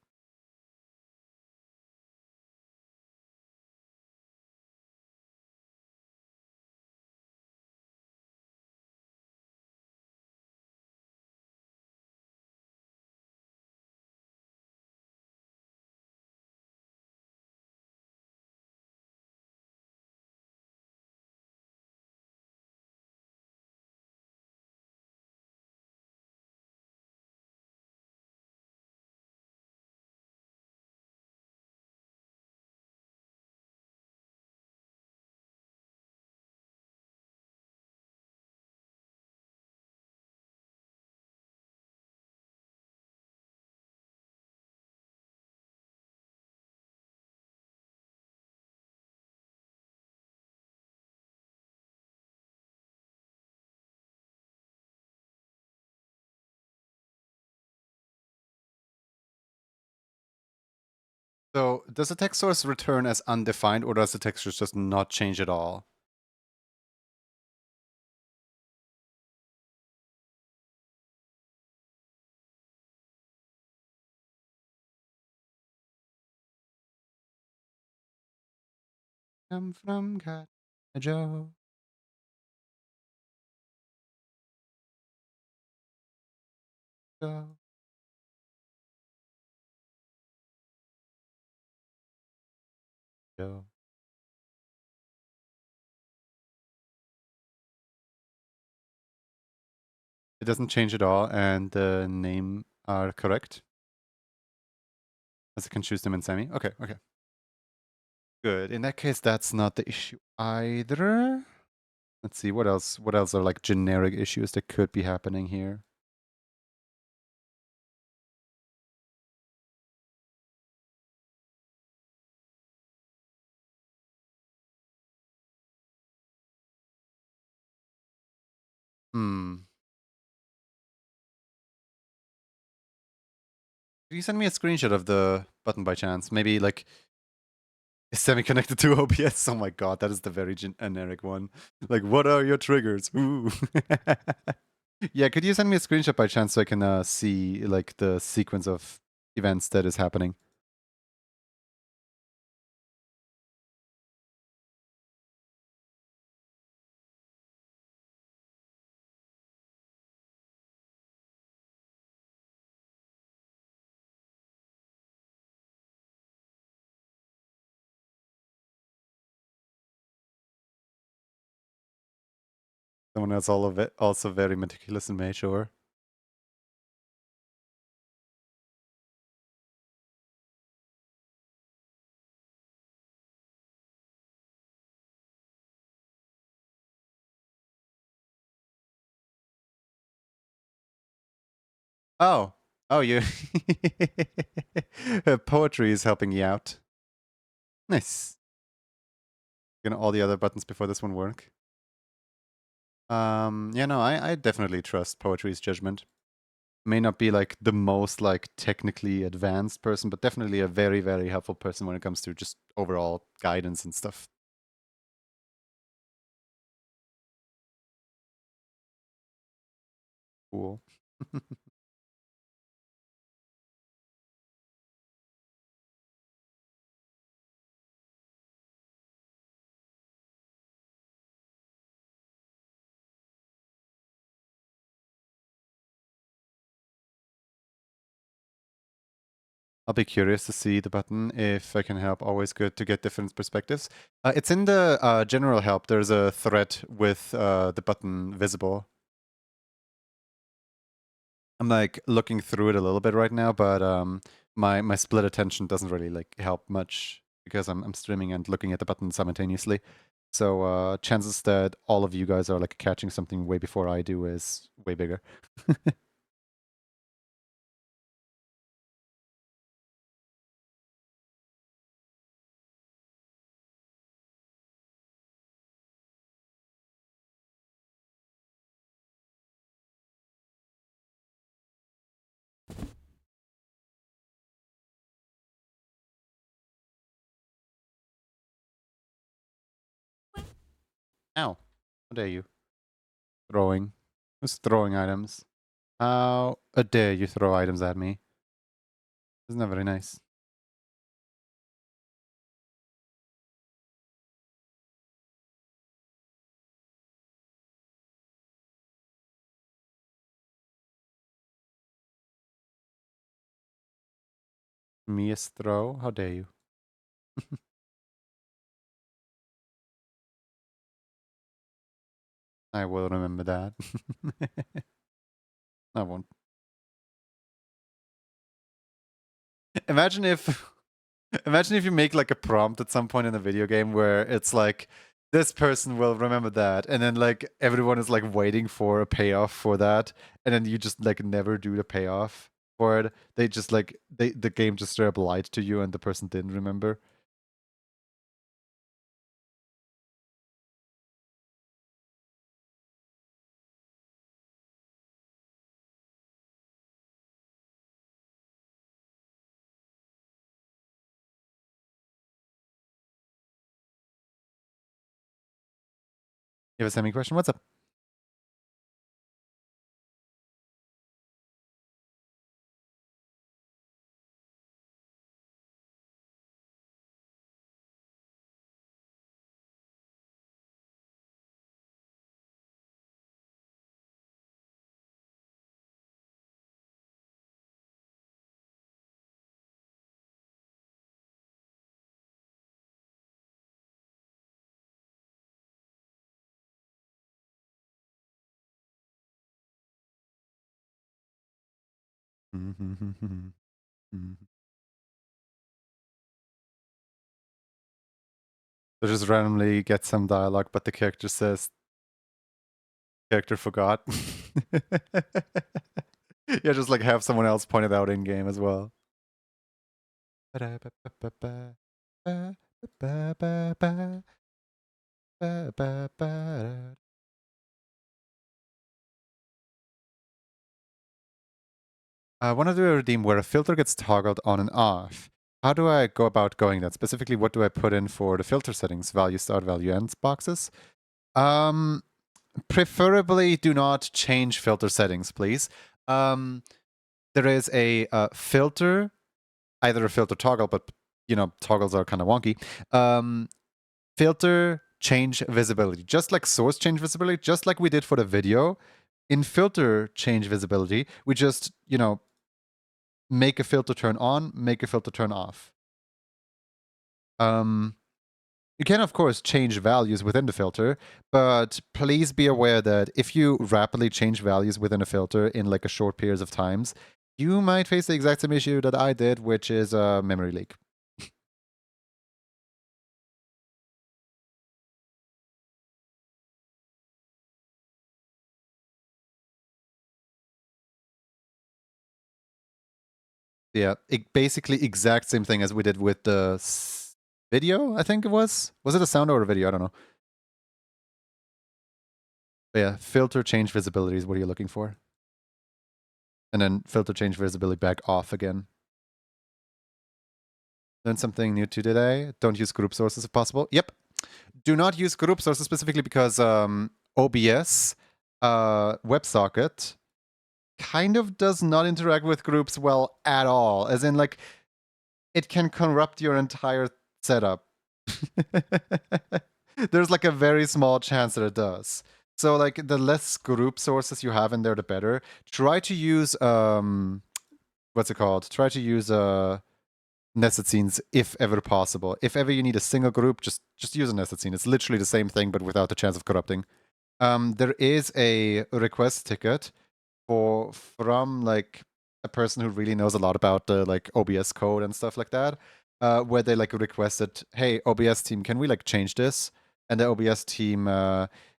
So does the text source return as undefined, or does the text source just not change at all? Come from God, Joe. Go. Joe. It doesn't change at all, and the name are correct. As I can choose them in semi. Okay, okay. Good. In that case, that's not the issue either. Let's see, what else? What else are like generic issues that could be happening here? Hmm. Can you send me a screenshot of the button by chance? Maybe like is semi-connected to OBS? Oh my god, that is the very generic one. Like, what are your triggers? Ooh. Yeah, could you send me a screenshot by chance so I can see like the sequence of events that is happening? Someone else all of it also very meticulous and made sure. Oh. Oh, you poetry is helping you out. Nice. Gonna all the other buttons before this one work. Yeah, no, I definitely trust poetry's judgment. May not be like the most like technically advanced person, but definitely a very, very helpful person when it comes to just overall guidance and stuff. Cool. I'll be curious to see the button if I can help. Always good to get different perspectives. It's in the general help. There's a thread with the button visible. I'm like looking through it a little bit right now, but my split attention doesn't really like help much because I'm streaming and looking at the button simultaneously. So chances that all of you guys are like catching something way before I do is way bigger. Ow. How dare you? Throwing. Who's throwing items? How dare you throw items at me? Isn't that very nice? Mia's throw? How dare you? I will remember that. I won't. Imagine if you make like a prompt at some point in a video game where it's like this person will remember that, and then like everyone is like waiting for a payoff for that, and then you just like never do the payoff for it. They just like the game just straight up lied to you and the person didn't remember. You have a semi question? What's up? So just randomly get some dialogue, but the character says, character forgot. Yeah, just like have someone else point it out in game as well. I want to do a redeem where a filter gets toggled on and off. How do I go about going that? Specifically, what do I put in for the filter settings? Value start, value ends boxes? Preferably do not change filter settings, please. There is a filter, either a filter toggle, but you know, toggles are kind of wonky. Filter change visibility, just like source change visibility, just like we did for the video. In filter change visibility, we just, you know, make a filter turn on, make a filter turn off. You can, of course, change values within the filter, but please be aware that if you rapidly change values within a filter in like a short periods of times, you might face the exact same issue that I did, which is a memory leak. Yeah, basically exact same thing as we did with the video, I think it was. Was it a sound or a video? I don't know. But yeah, filter change visibility is what you're looking for. And then filter change visibility back off again. Learn something new today. Don't use group sources if possible. Yep. Do not use group sources specifically because OBS WebSocket kind of does not interact with groups well at all. As in, like, it can corrupt your entire setup. There's like a very small chance that it does. So like the less group sources you have in there, the better. Try to use what's it called? Try to use nested scenes if ever possible. If ever you need a single group, just use a nested scene. It's literally the same thing, but without the chance of corrupting. There is a request ticket from like a person who really knows a lot about the like OBS code and stuff like that, where they like requested, "Hey, OBS team, can we like change this?" And the OBS team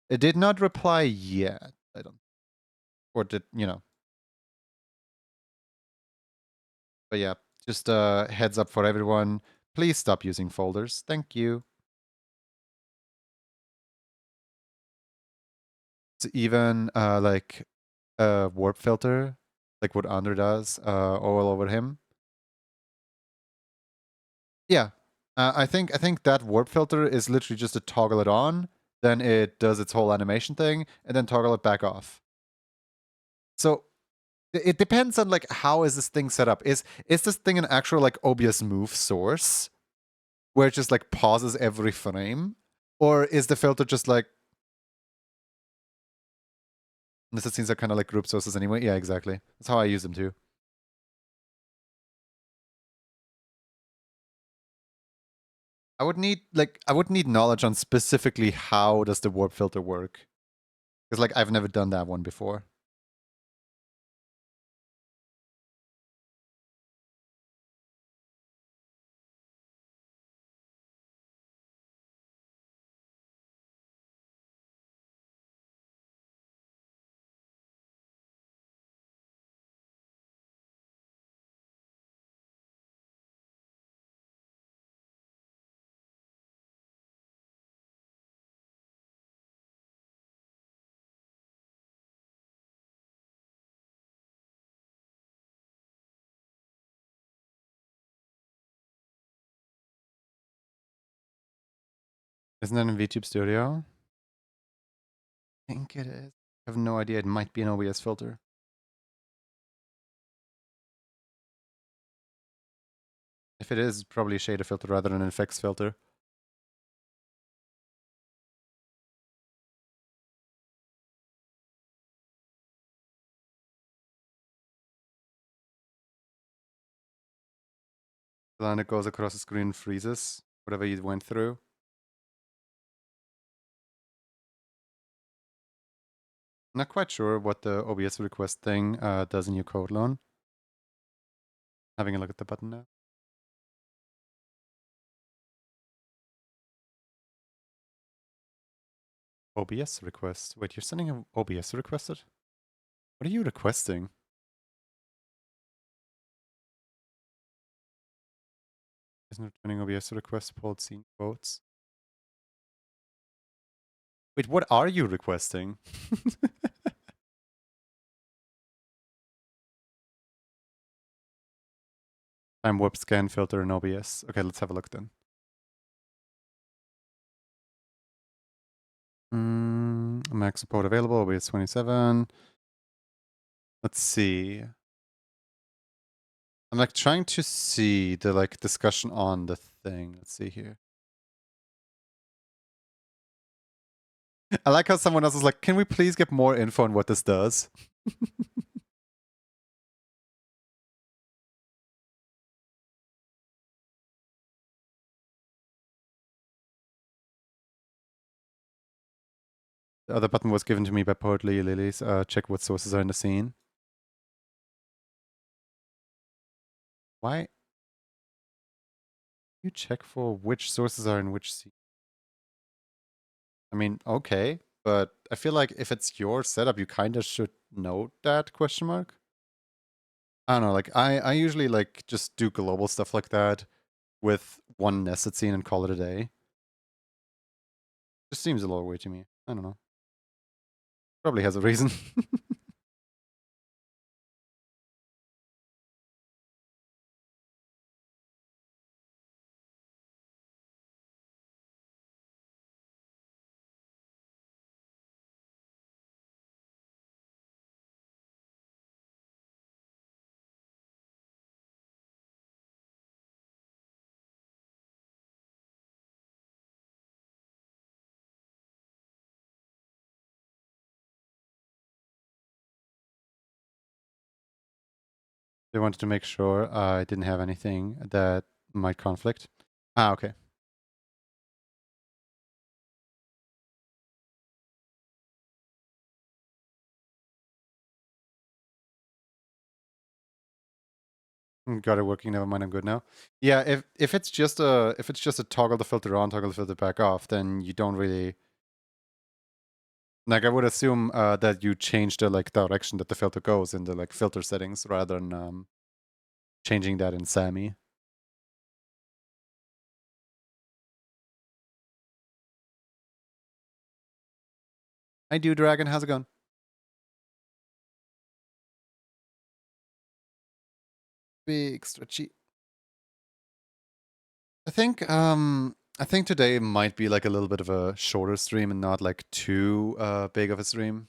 it did not reply yet. I don't, or did, you know. But yeah, just heads up for everyone. Please stop using folders. Thank you. It's even like a warp filter, like what Andre does all over him. Yeah, I think that warp filter is literally just to toggle it on, then it does its whole animation thing, and then toggle it back off. So it depends on like how is this thing set up. Is this thing an actual like OBS move source where it just like pauses every frame? Or is the filter just like the scenes are kind of like group sources anyway? Yeah, exactly. That's how I use them too. I would need knowledge on specifically how does the warp filter work. Because like I've never done that one before. Isn't that in VTube Studio? I think it is. I have no idea. It might be an OBS filter. If it is, probably a shader filter rather than an effects filter. The line that goes across the screen freezes whatever you went through. Not quite sure what the OBS request thing does in your code loan. Having a look at the button now. OBS request. Wait, you're sending an OBS requested? What are you requesting? Isn't returning OBS request pulled scene quotes? Wait, what are you requesting? Time warp scan filter in OBS. Okay, let's have a look then. Max support available, OBS 27. Let's see. I'm like trying to see the like discussion on the thing. Let's see here. I like how someone else is like, can we please get more info on what this does? The other button was given to me by Poetry Lilies. Check what sources are in the scene. Why? You check for which sources are in which scene. I mean, okay, but I feel like if it's your setup, you kind of should know that question mark. I don't know, like I usually like just do global stuff like that with one nested scene and call it a day. Just seems a little weird to me. I don't know. Probably has a reason. They wanted to make sure I didn't have anything that might conflict. Ah, okay. Got it working. Never mind. I'm good now. Yeah, if it's just a toggle the filter on, toggle the filter back off, then you don't really like. I would assume that you change the like direction that the filter goes in the like filter settings rather than changing that in SAMI. I do, Dragon. How's it going? Big stretchy. I think I think today might be like a little bit of a shorter stream and not like too big of a stream.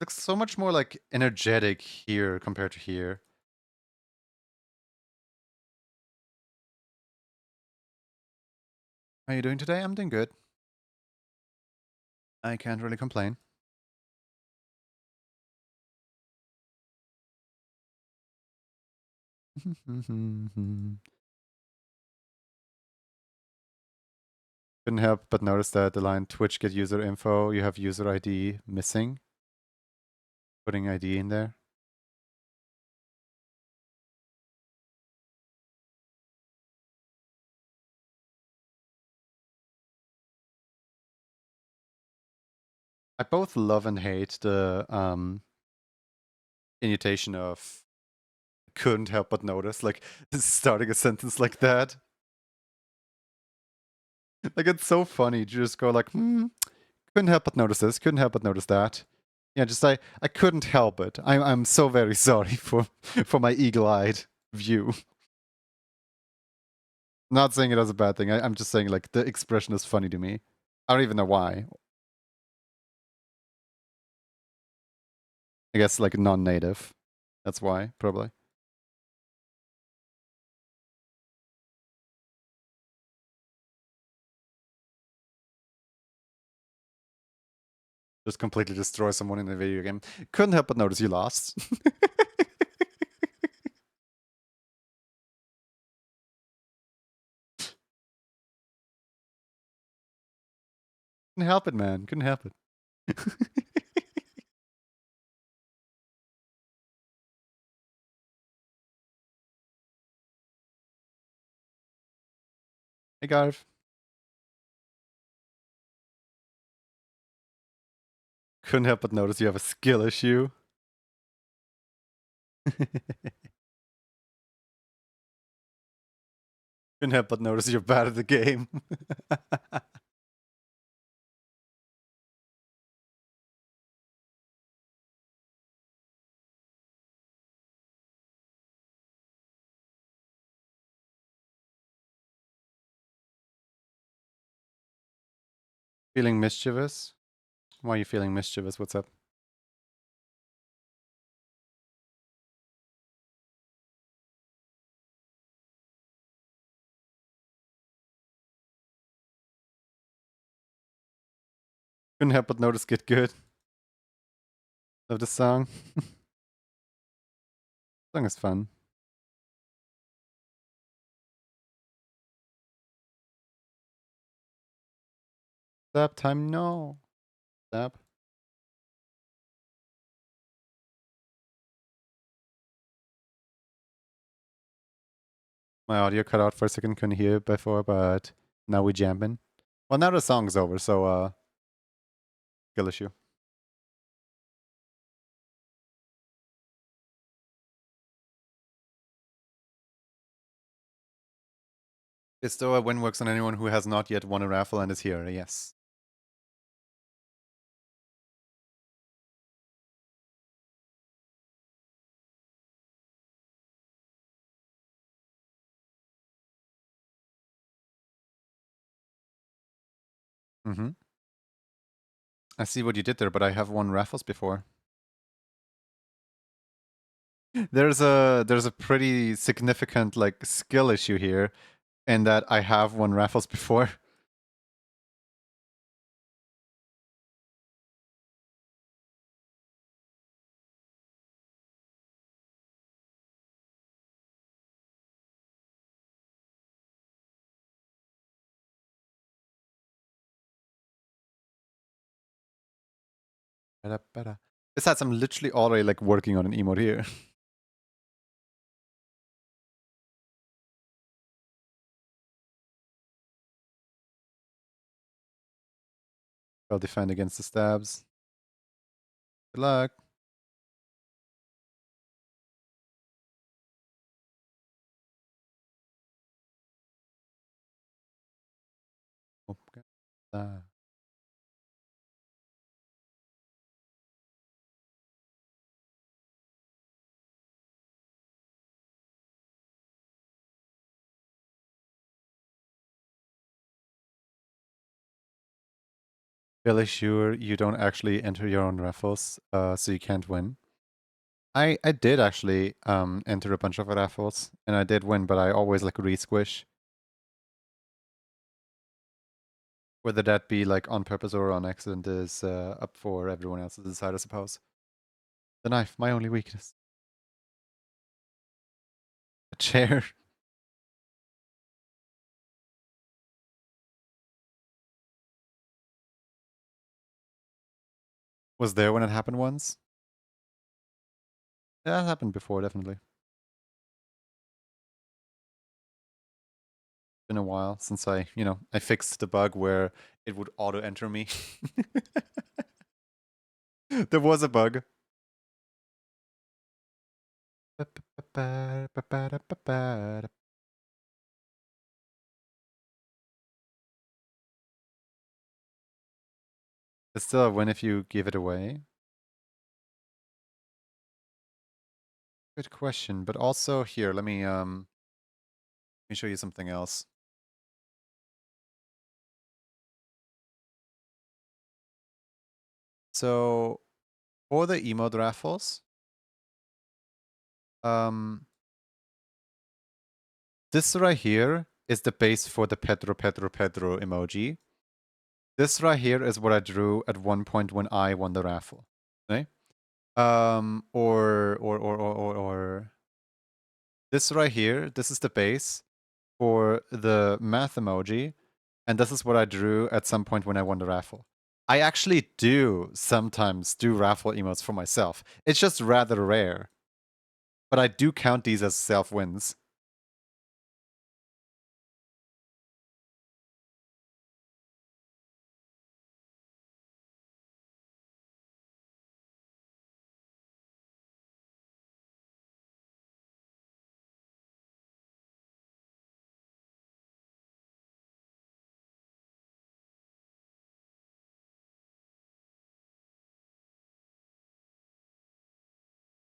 Looks so much more like energetic here compared to here. How are you doing today? I'm doing good. I can't really complain. Couldn't help but notice that the line Twitch get user info, you have user ID missing. Putting ID in there. I both love and hate the intonation of couldn't help but notice, like starting a sentence like that. Like it's so funny. You just go like, couldn't help but notice this, couldn't help but notice that. Yeah, just I couldn't help it. I'm so very sorry for my eagle-eyed view. Not saying it as a bad thing. I'm just saying like the expression is funny to me. I don't even know why. I guess like non-native. That's why, probably. Just completely destroy someone in a video game. Couldn't help but notice you lost. Couldn't help it, man. Couldn't help it. Hey, Garv. Couldn't help but notice you have a skill issue. Couldn't help but notice you're bad at the game. Feeling mischievous? Why are you feeling mischievous? What's up? Couldn't help but notice Get Good. Love the song. Song is fun. Stop time, no. Stop. My audio cut out for a second, couldn't hear it before, but now we jamming. Well, now the song's over, so skill issue. Bestow a win works on anyone who has not yet won a raffle and is here, yes. Mm-hmm. I see what you did there, but I have won raffles before. There's a pretty significant like skill issue here in that I have won raffles before. Besides, I'm literally already like working on an emote here. I'll defend against the stabs. Good luck. Fairly sure you don't actually enter your own raffles, so you can't win. I did actually enter a bunch of raffles, and I did win, but I always like re-squish. Whether that be like on purpose or on accident is up for everyone else to decide, I suppose. The knife, my only weakness. A chair. Was there when it happened once? Yeah, it happened before, definitely. Been a while since I fixed the bug where it would auto-enter me. There was a bug. It's still a win if you give it away. Good question, but also here, let me show you something else. So for the emote raffles, this right here is the base for the Pedro emoji. This right here is what I drew at one point when I won the raffle. Okay? Or this right here, this is the base for the math emoji, and this is what I drew at some point when I won the raffle. I actually do sometimes do raffle emotes for myself. It's just rather rare. But I do count these as self-wins.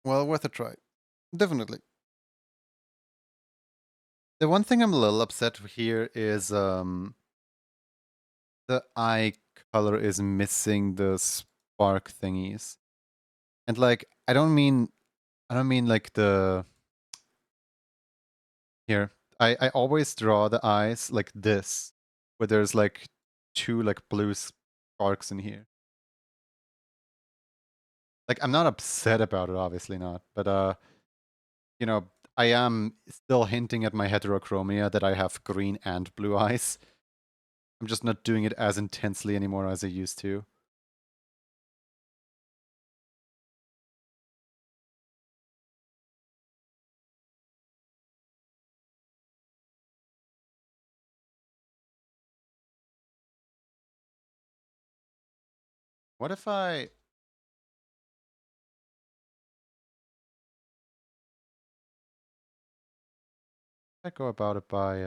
Well, worth a try. Definitely. The one thing I'm a little upset here is the eye color is missing the spark thingies. And like I don't mean like the here. I always draw the eyes like this, where there's like two like blue sparks in here. Like I'm not upset about it, obviously not, but you know, I am still hinting at my heterochromia that I have green and blue eyes. I'm just not doing it as intensely anymore as I used to. What if I go about it by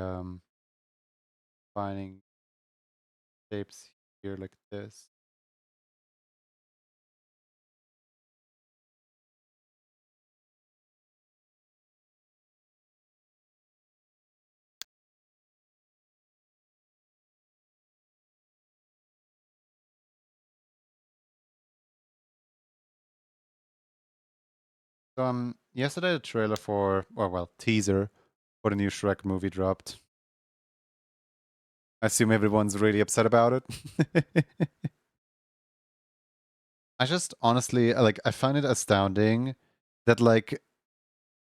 finding shapes here like this? So yesterday the trailer for, well, teaser for the new Shrek movie dropped. I assume everyone's really upset about it. I just honestly I find it astounding that like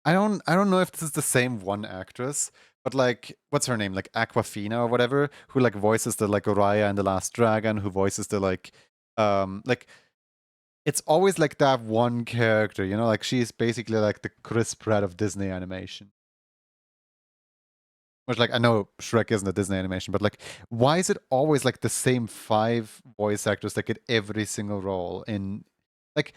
I don't know if this is the same one actress, but like what's her name? Like Aquafina or whatever, who like voices the like Oriya and the Last Dragon, who voices the like it's always like that one character, you know, like she's basically like the Chris Pratt of Disney animation. Which like I know Shrek isn't a Disney animation, but like why is it always like the same 5 voice actors that get every single role in like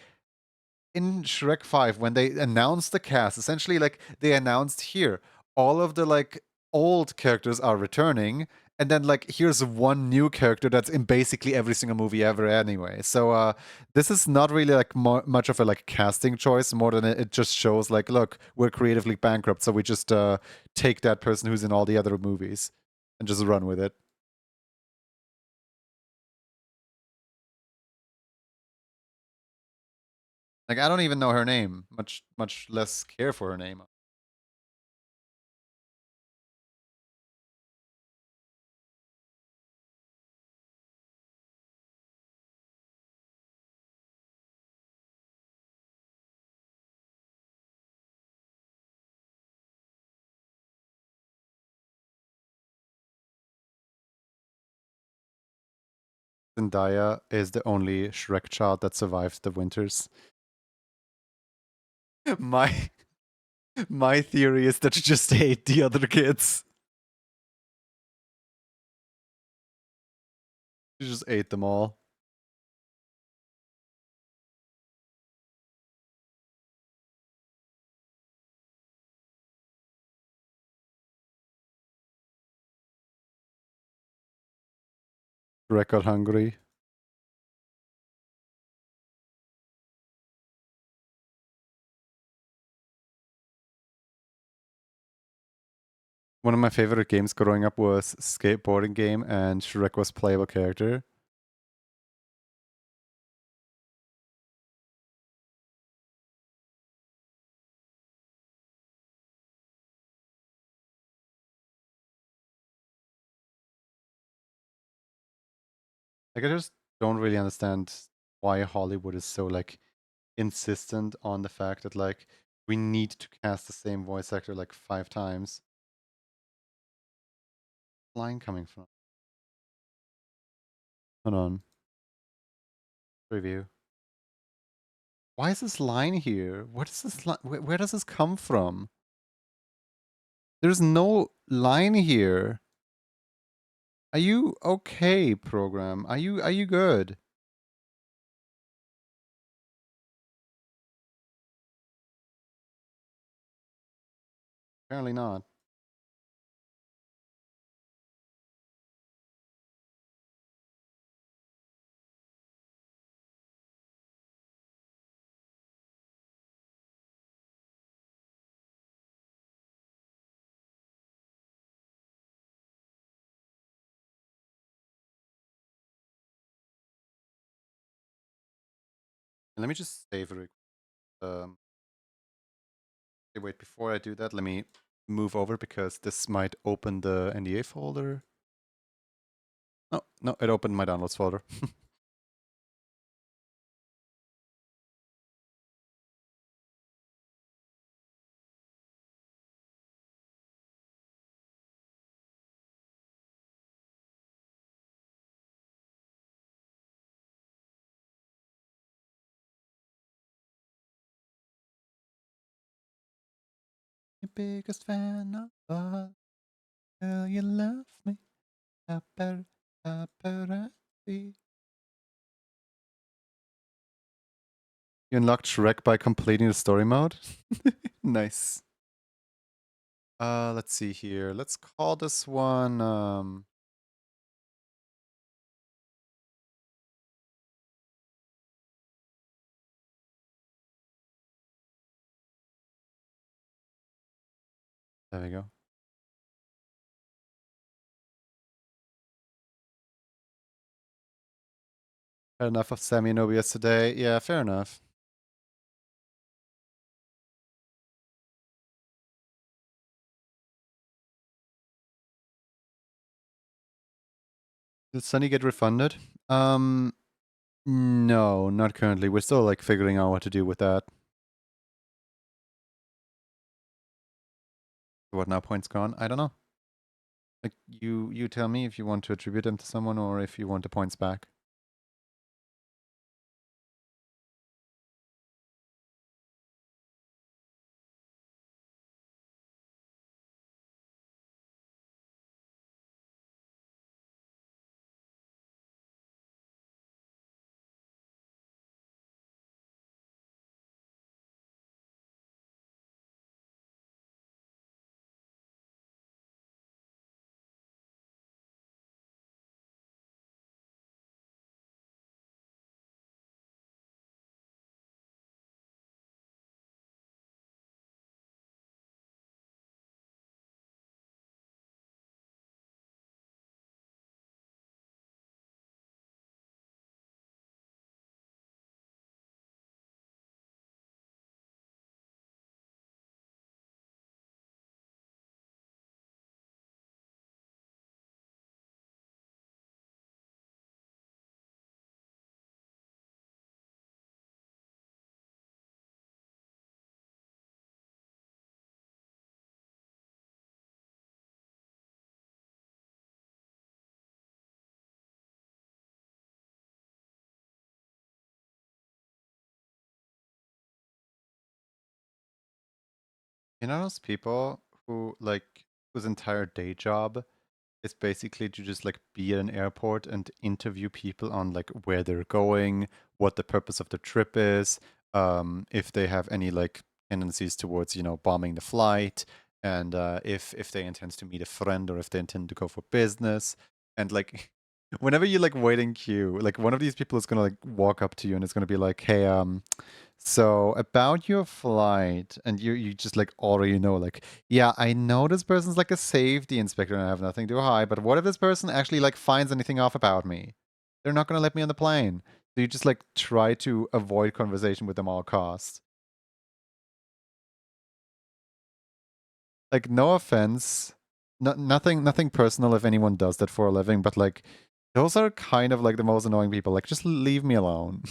in Shrek 5 when they announced the cast, essentially like they announced here all of the like old characters are returning And then like here's one new character that's in basically every single movie ever anyway. So this is not really like much of a like casting choice, more than it just shows like, look, we're creatively bankrupt, so we just take that person who's in all the other movies and just run with it. Like I don't even know her name, much less care for her name. Zendaya is the only Shrek child that survived the winters. My my theory is that she just hate the other kids. She just ate them all. Shrek got hungry. One of my favorite games growing up was skateboarding game, and Shrek was playable character. Like I just don't really understand why Hollywood is so like insistent on the fact that like we need to cast the same voice actor like 5 times. Line coming from? Hold on. Review. Why is this line here? What is this line? Where does this come from? There's no line here. Are you okay, program? Are you good? Apparently not. Let me just save it. Okay, wait, before I do that, let me move over because this might open the NDA folder. Oh, no, it opened my downloads folder. Your biggest fan of all. Will you love me? Paparazzi. You unlocked Shrek by completing the story mode? Nice. Let's see here. Let's call this one, there we go. Had enough of Sammy and OBS today. Yeah, fair enough. Did Sunny get refunded? No, not currently. We're still like figuring out what to do with that. What now? Points gone? I don't know. Like you tell me if you want to attribute them to someone or if you want the points back. You know those people who like whose entire day job is basically to just like be at an airport and interview people on like where they're going, what the purpose of the trip is, if they have any like tendencies towards, you know, bombing the flight, and if they intend to meet a friend or if they intend to go for business. And like whenever you like wait in queue, like one of these people is gonna like walk up to you and it's gonna be like, hey, so about your flight, and you just like already know, like, yeah, I know this person's like a safety inspector and I have nothing to hide, but what if this person actually like finds anything off about me? They're not gonna let me on the plane. So you just like try to avoid conversation with them all costs. Like, no offense, nothing personal if anyone does that for a living, but like those are kind of like the most annoying people. Like, just leave me alone.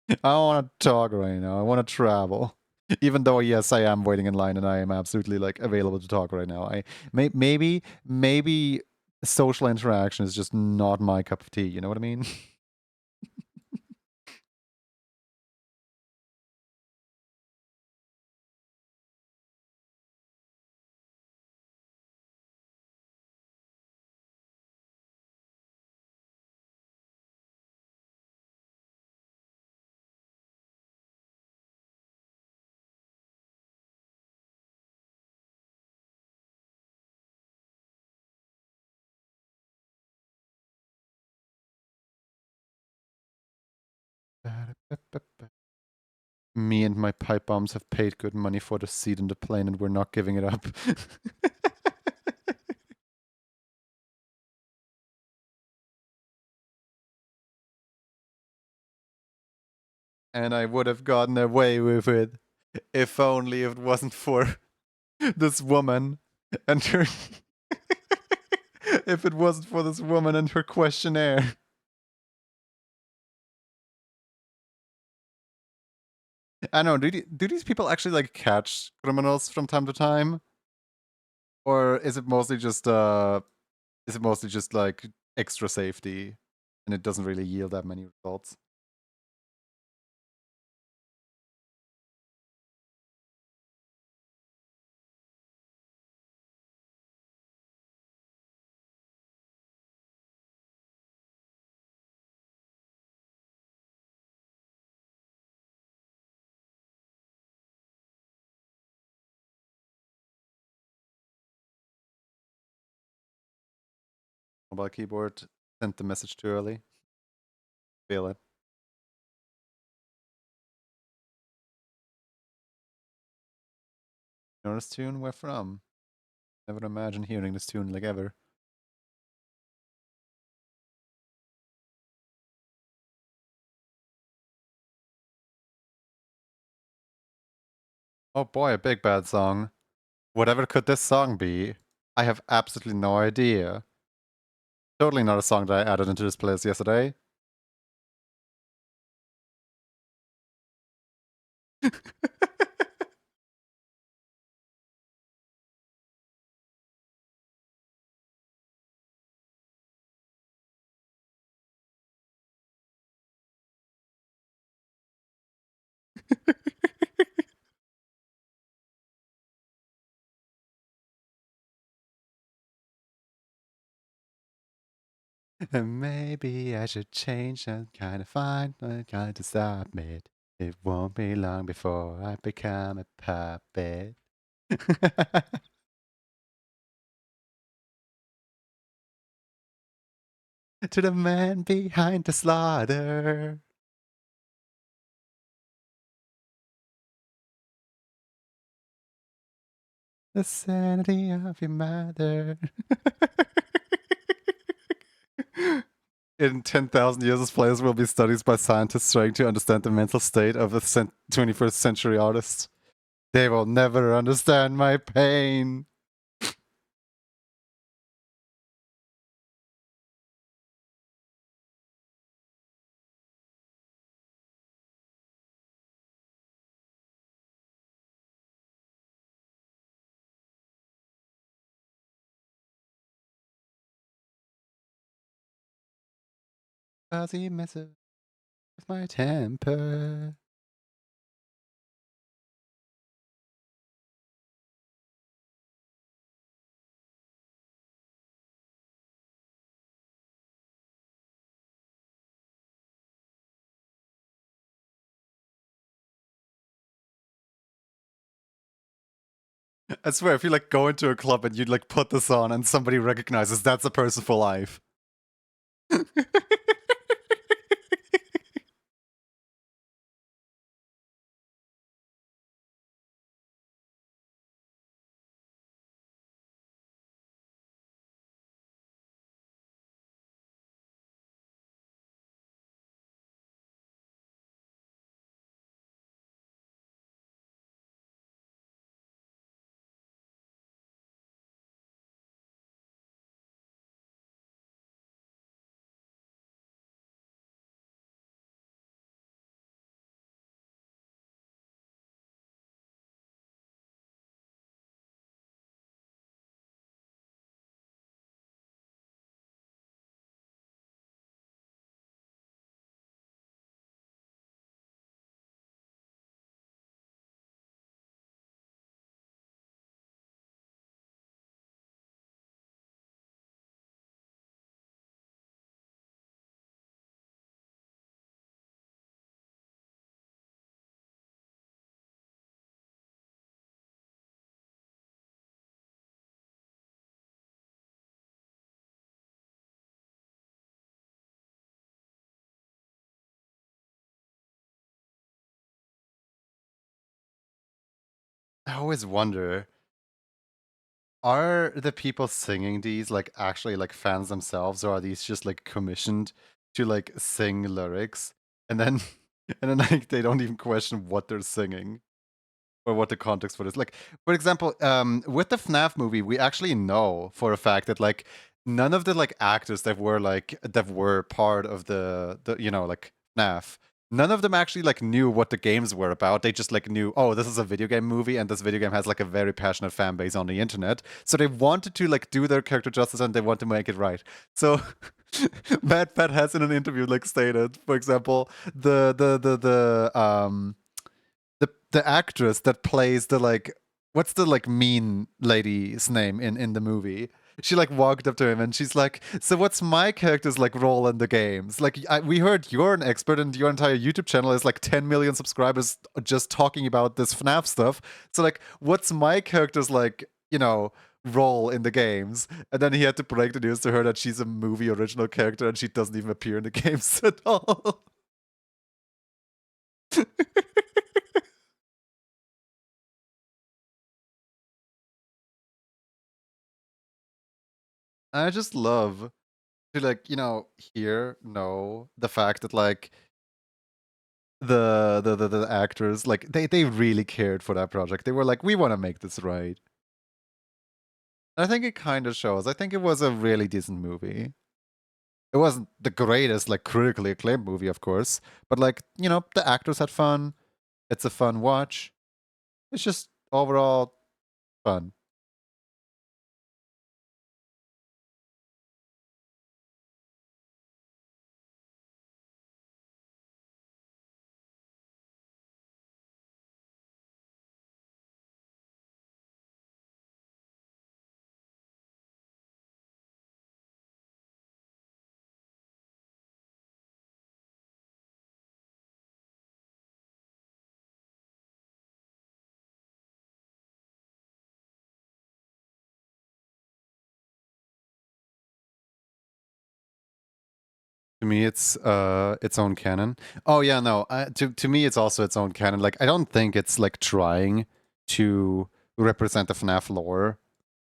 I don't want to talk right now. I want to travel. Even though, yes, I am waiting in line and I am absolutely like available to talk right now. Maybe social interaction is just not my cup of tea. You know what I mean? Me and my pipe bombs have paid good money for the seat in the plane and we're not giving it up. And I would have gotten away with it if only it wasn't for this woman and her. If it wasn't for this woman and her questionnaire. I don't know, do these people actually like catch criminals from time to time? Or is it mostly just like extra safety and it doesn't really yield that many results? Mobile keyboard sent the message too early. Feel it. You know this tune? Where from? Never imagine hearing this tune like ever. Oh boy, a big bad song. Whatever could this song be? I have absolutely no idea. Totally not a song that I added into this playlist yesterday. And maybe I should change and kind of find a kind to stop it. It won't be long before I become a puppet. To the man behind the slaughter. The sanity of your mother. In 10,000 years, this playlist will be studied by scientists trying to understand the mental state of a 21st century artist. They will never understand my pain. Fuzzy messes with my temper. I swear, if you like go into a club and you like put this on and somebody recognizes that's a person for life. I always wonder, are the people singing these like actually like fans themselves, or are these just like commissioned to like sing lyrics and then and then like they don't even question what they're singing or what the context for this? Like, for example, with the FNAF movie, we actually know for a fact that like none of the like actors that were part of the you know like FNAF, none of them actually like knew what the games were about. They just like knew, oh, this is a video game movie and this video game has like a very passionate fan base on the internet. So they wanted to like do their character justice and they want to make it right. So Matt Pat has in an interview like stated, for example, the actress that plays the like what's the like mean lady's name in the movie, she like walked up to him and she's like, so what's my character's like role in the games? Like we heard you're an expert and your entire YouTube channel is like 10 million subscribers just talking about this FNAF stuff, so like what's my character's like, you know, role in the games? And then he had to break the news to her that she's a movie original character and she doesn't even appear in the games at all. I just love to like, you know, know the fact that like the actors like they really cared for that project. They were like, we want to make this right. And I think it kind of shows. I think it was a really decent movie. It wasn't the greatest like critically acclaimed movie, of course, but like, you know, the actors had fun. It's a fun watch. It's just overall fun. To me, it's its own canon. Oh yeah, no. To me, it's also its own canon. Like I don't think it's like trying to represent the FNAF lore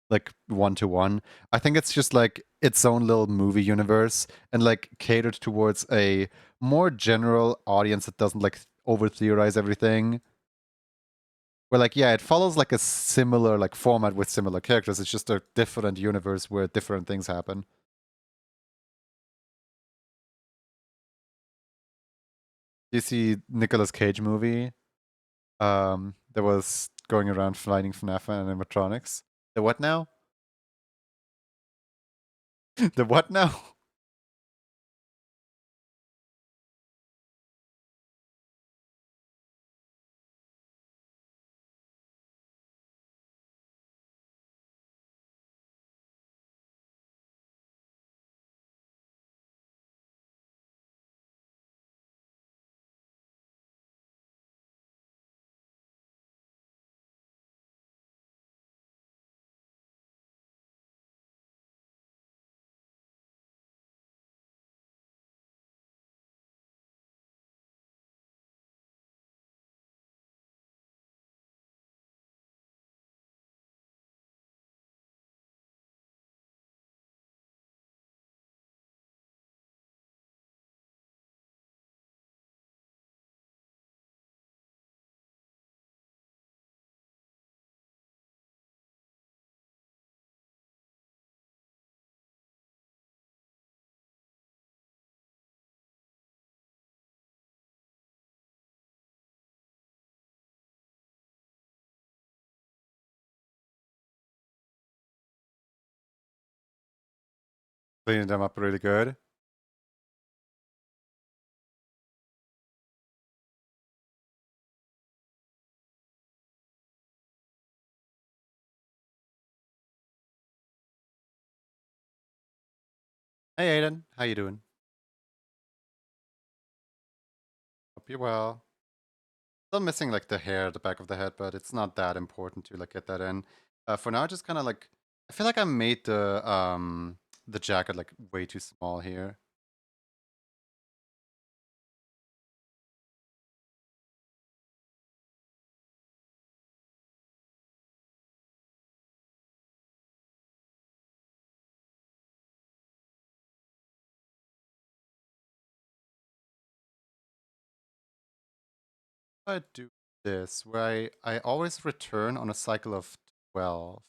like one to one. I think it's just like its own little movie universe and like catered towards a more general audience that doesn't like over theorize everything. Where like yeah, it follows like a similar like format with similar characters. It's just a different universe where different things happen. You see Nicolas Cage movie that was going around fighting FNAF animatronics. The what now? The what now? Cleaning them up really good. Hey Aiden, how you doing? Hope you're well. Still missing like the hair at the back of the head, but it's not that important to like get that in. For now, just kind of like I feel like I made the jacket like way too small here. I do this where I always return on a cycle of 12.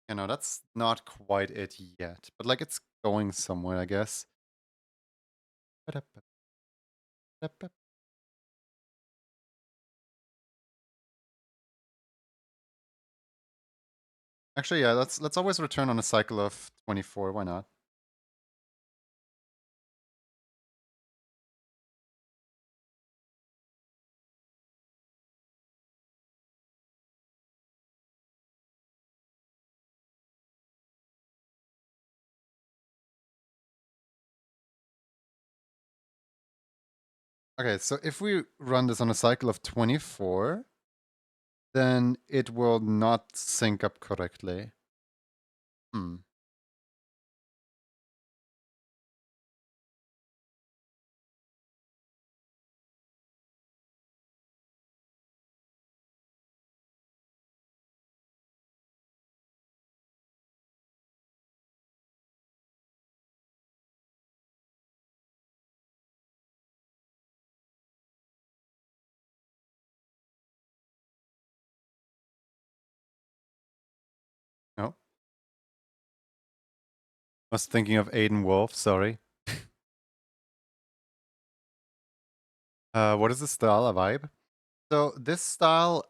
You know, that's not quite it yet, but like it's going somewhere, I guess. Actually, yeah, let's always return on a cycle of 24. Why not? Okay, so if we run this on a cycle of 24, then it will not sync up correctly. Hmm. No. I was thinking of Aiden Wolf, sorry. What is the style, a vibe? So this style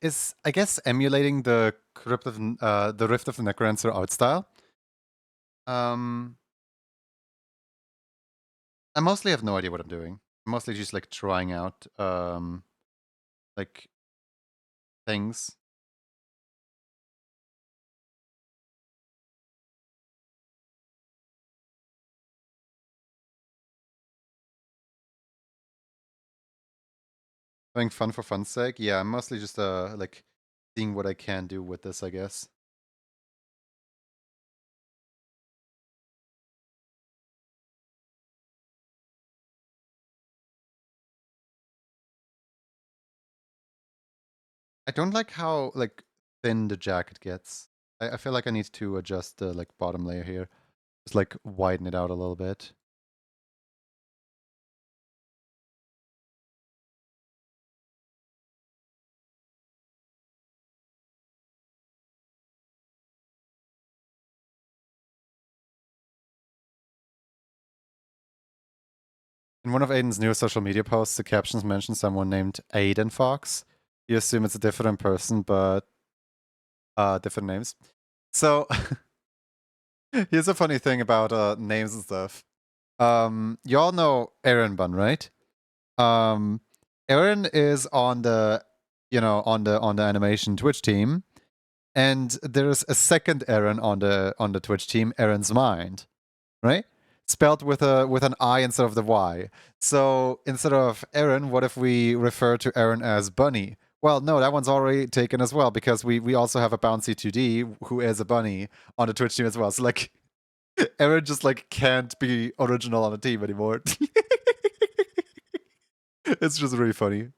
is, I guess, emulating the the Rift of the Necromancer art style. I mostly have no idea what I'm doing. I'm mostly just like trying out like things. Having fun for fun's sake. Yeah, I'm mostly just like seeing what I can do with this, I guess. I don't like how like thin the jacket gets. I feel like I need to adjust the like bottom layer here. Just like widen it out a little bit. In one of Aiden's new social media posts, the captions mention someone named Aiden Fox. You assume it's a different person, but different names. So here's a funny thing about names and stuff. You all know Aaron Bun, right? Aaron is on the on the animation Twitch team, and there's a second Aaron on the Twitch team, Aaron's Mind, right? Spelled with an I instead of the Y. So instead of Aaron, what if we refer to Aaron as Bunny? Well, no, that one's already taken as well because we also have a Bouncy 2D who is a bunny on the Twitch team as well. So like Aaron just like can't be original on the team anymore. It's just really funny.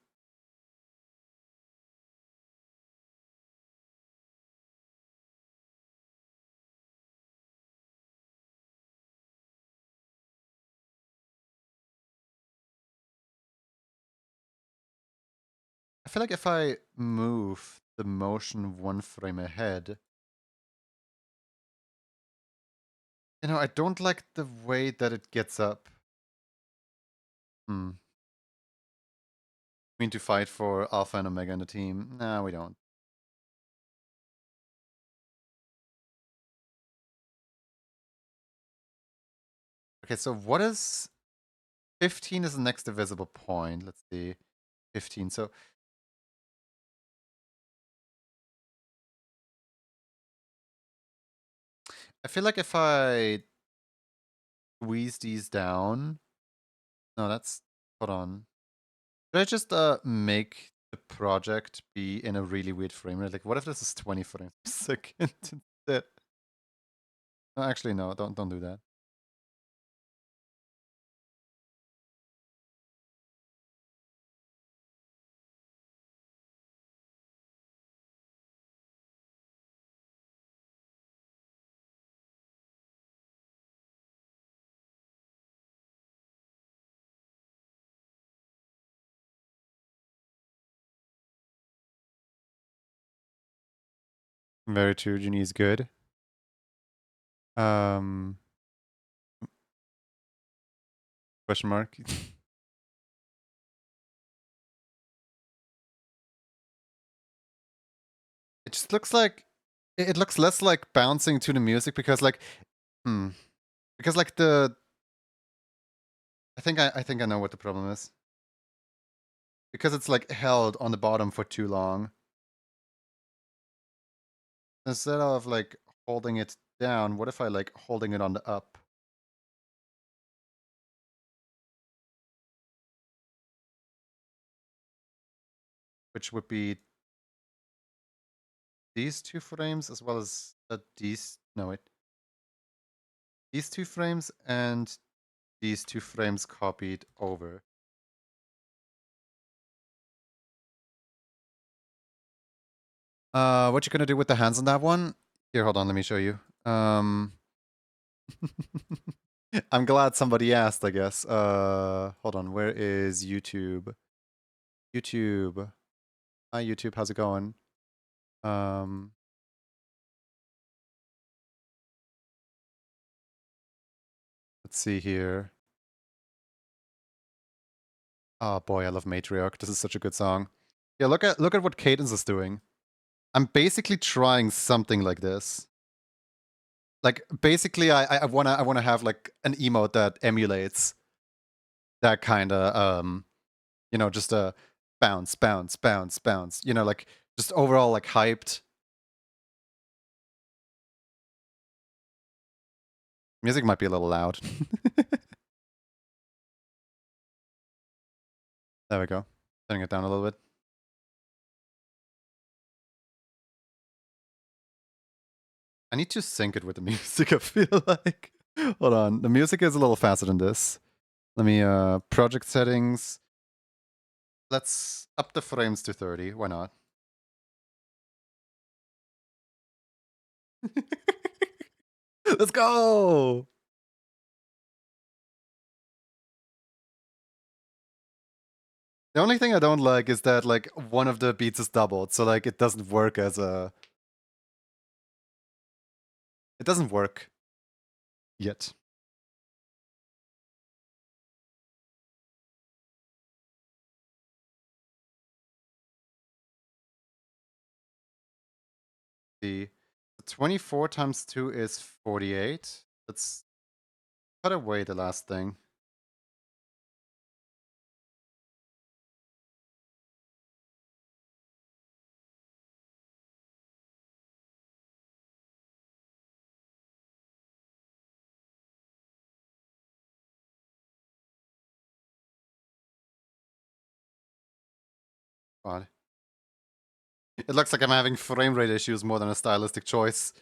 I feel like if I move the motion one frame ahead, you know, I don't like the way that it gets up. Hmm. I mean to fight for Alpha and Omega in the team? Nah, we don't. Okay, so what is 15 is the next divisible point. Let's see. 15. So I feel like if I squeeze these down. No, that's hold on. Should I just make the project be in a really weird frame rate? Like what if this is 20 frames per second instead? No, actually no, don't do that. Very true, Genie is good. Question mark. It just looks like it looks less like bouncing to the music because like because like the I think I know what the problem is. Because it's like held on the bottom for too long. Instead of like holding it down, what if I like holding it on the up? Which would be these 2 frames as well as these, no wait. These 2 frames and these 2 frames copied over. What you gonna do with the hands on that one? Here, hold on, let me show you. I'm glad somebody asked, I guess. Hold on, where is YouTube? YouTube. Hi YouTube, how's it going? Let's see here. Oh boy, I love Matriarch. This is such a good song. Yeah, look at what Cadence is doing. I'm basically trying something like this. Like basically I wanna have like an emote that emulates that kind of you know, just a bounce, bounce, bounce, bounce. You know, like just overall like hyped. Music might be a little loud. There we go. Turning it down a little bit. I need to sync it with the music, I feel like. Hold on. The music is a little faster than this. Let me project settings. Let's up the frames to 30. Why not? Let's go! The only thing I don't like is that like one of the beats is doubled, so like it doesn't work as a... It doesn't work. Yet. The 24 times 2 is 48. Let's cut away the last thing. God. It looks like I'm having frame rate issues more than a stylistic choice.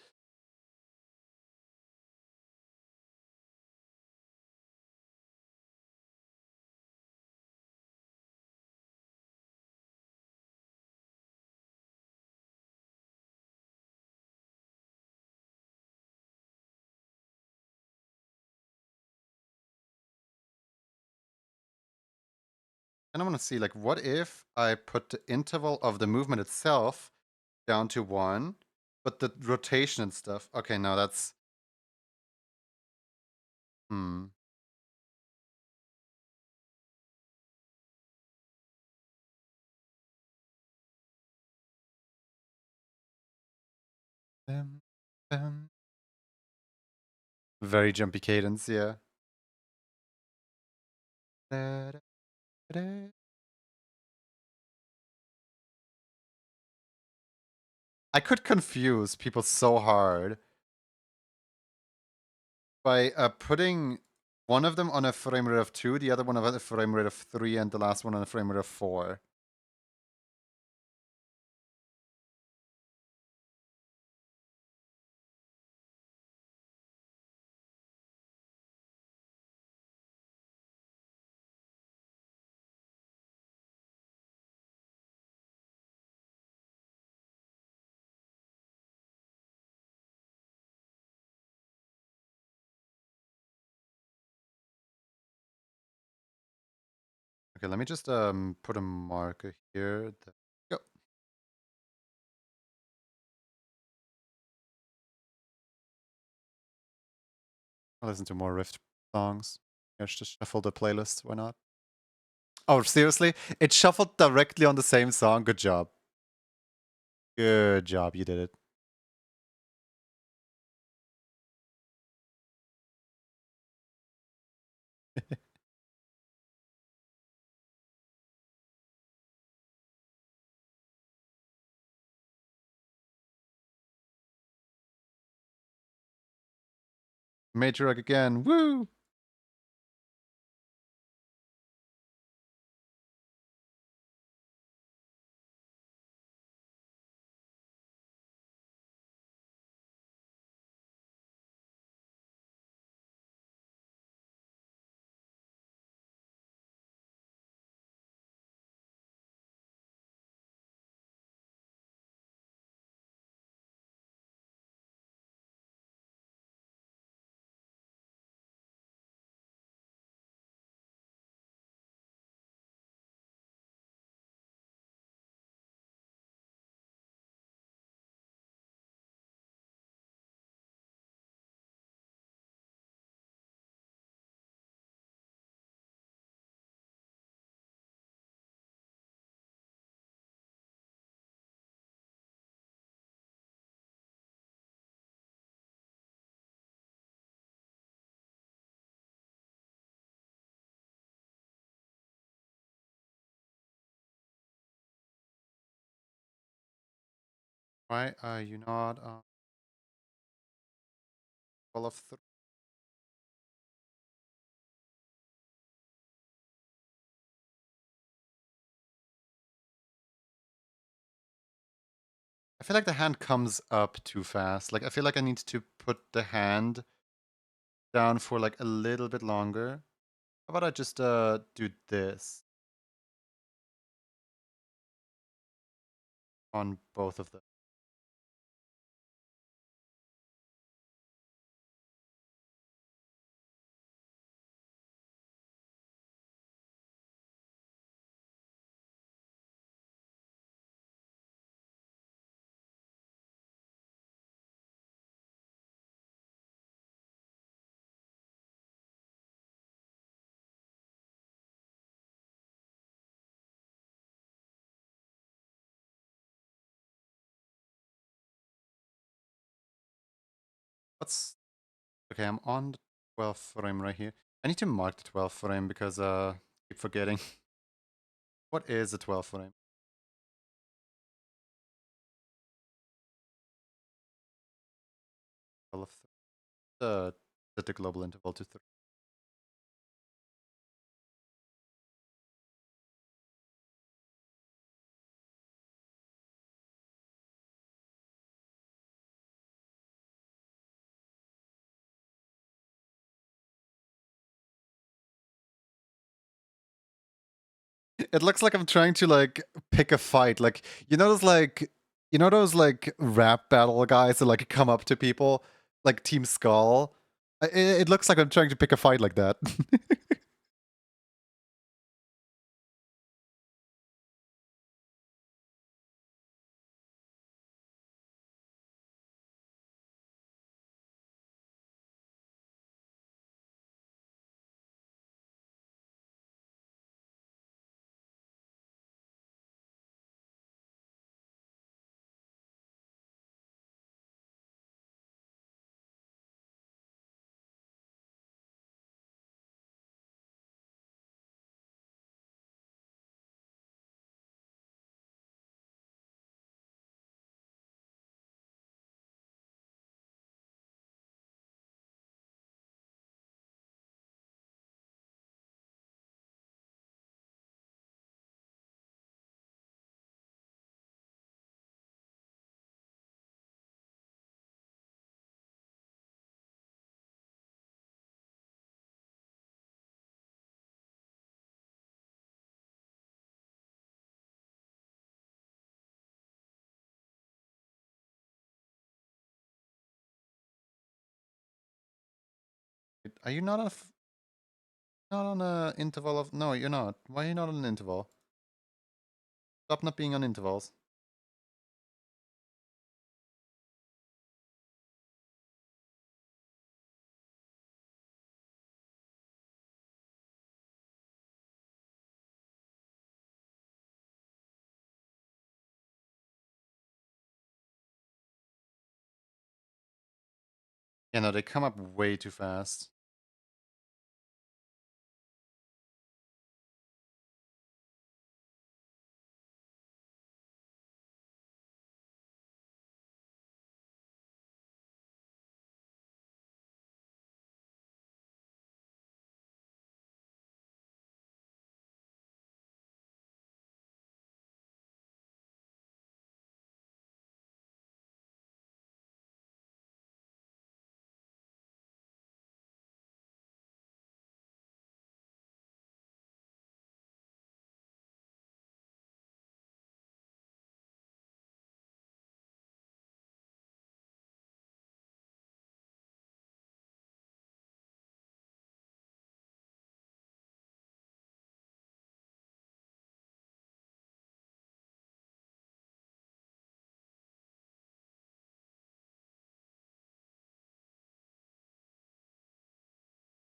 And I want to see, like, what if I put the interval of the movement itself down to 1, but the rotation and stuff... Okay, no, that's... Bum, bum. Very jumpy cadence, yeah. I could confuse people so hard by putting one of them on a frame rate of 2, the other one on a frame rate of 3, and the last one on a frame rate of 4. Okay, let me just put a marker here. Go. I'll listen to more Rift songs. Let's just shuffle the playlist. Why not? Oh, seriously? It shuffled directly on the same song. Good job. Good job. You did it. Matriarch again. Woo! Why are you not on Call of 3? I feel like the hand comes up too fast. Like, I feel like I need to put the hand down for like a little bit longer. How about I just do this on both of them? What's okay? I'm on the 12th frame right here. I need to mark the 12th frame because I keep forgetting. What is the 12th frame? Set the global interval to 3. It looks like I'm trying to like pick a fight. Like you know those like rap battle guys that like come up to people like Team Skull. It looks like I'm trying to pick a fight like that. Are you not not on a interval of? No, you're not. Why are you not on an interval? Stop not being on intervals. Yeah, no, they come up way too fast.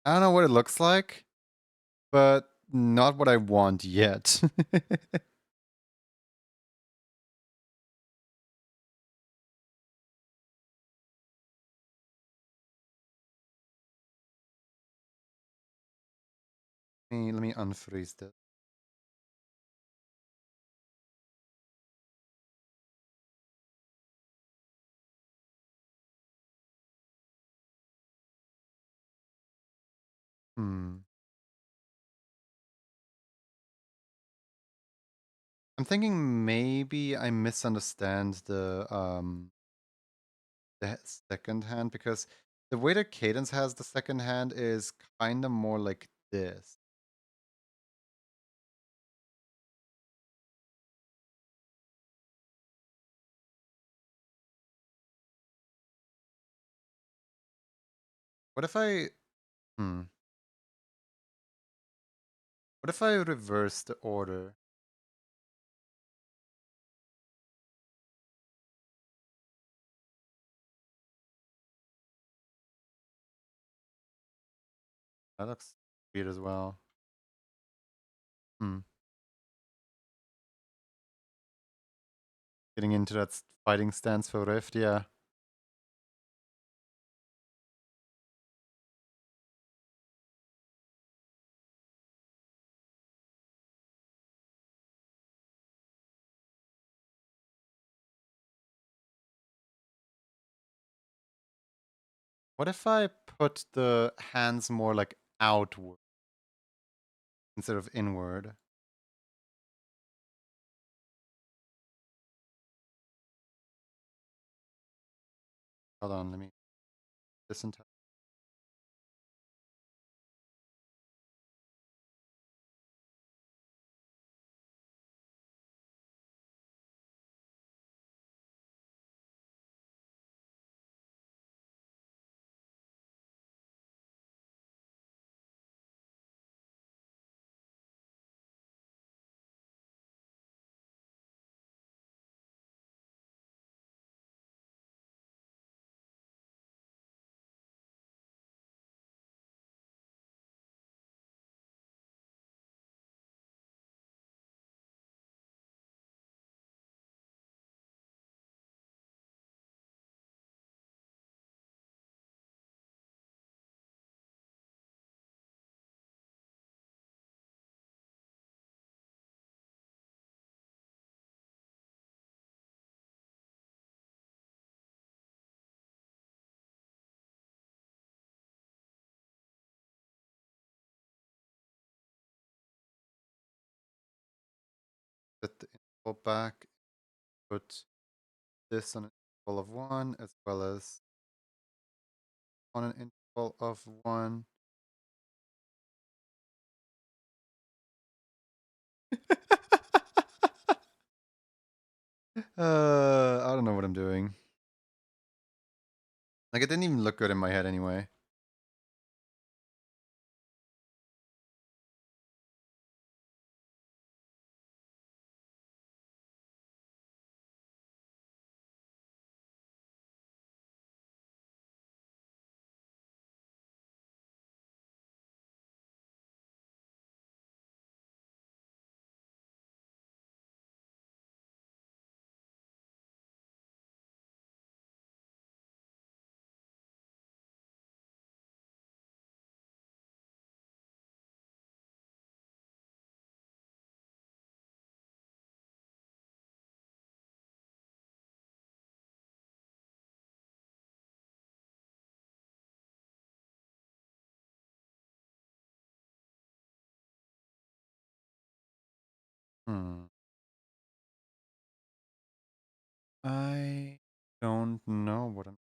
I don't know what it looks like, but not what I want yet. Let me unfreeze this. I'm thinking maybe I misunderstand the second hand, because the way that Cadence has the second hand is kind of more like this. What if I what if I reverse the order? That looks weird as well. Getting into that fighting stance for Rift, yeah. What if I put the hands more like outward instead of inward? Hold on, let me listen to. Set the interval back, put this on an interval of 1 as well as on an interval of 1. I don't know what I'm doing. Like, it didn't even look good in my head anyway. I don't know what I'm.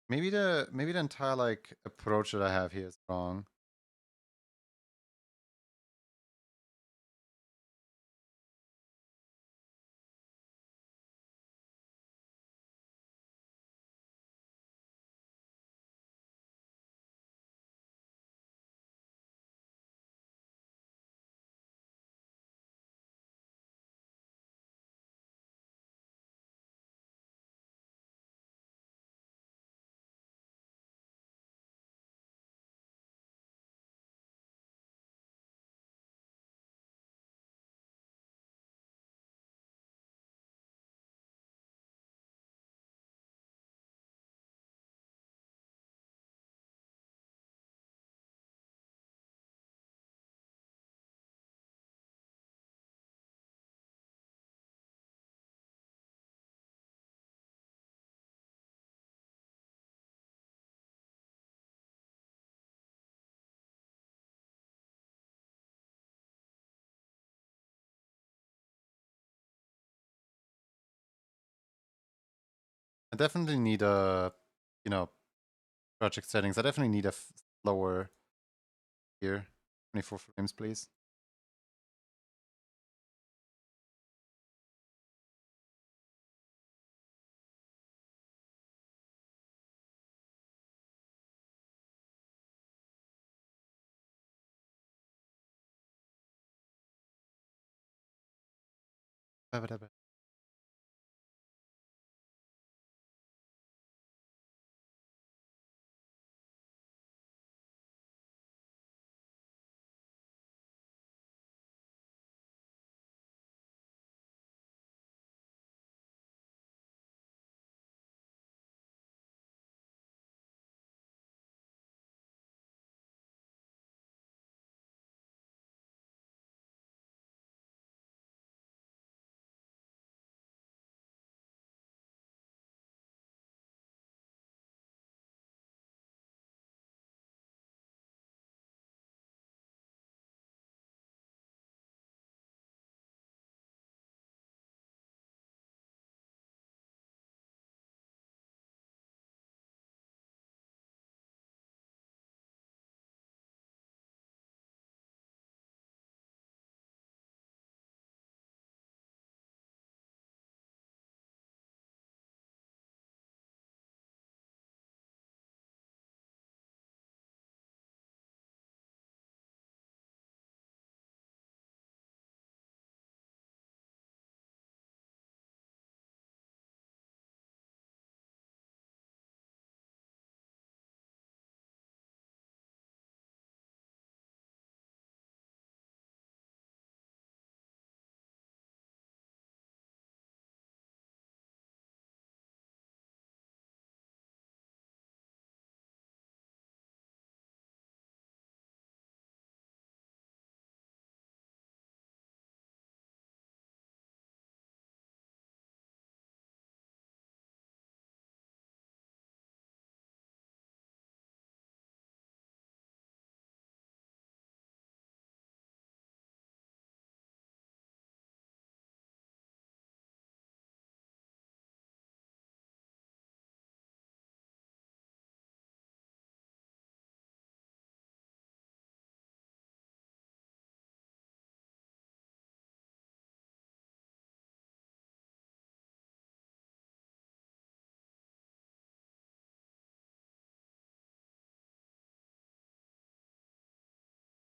Maybe the entire like approach that I have here is wrong. I definitely need a, you know, project settings. I definitely need a slower here. 24 frames, please.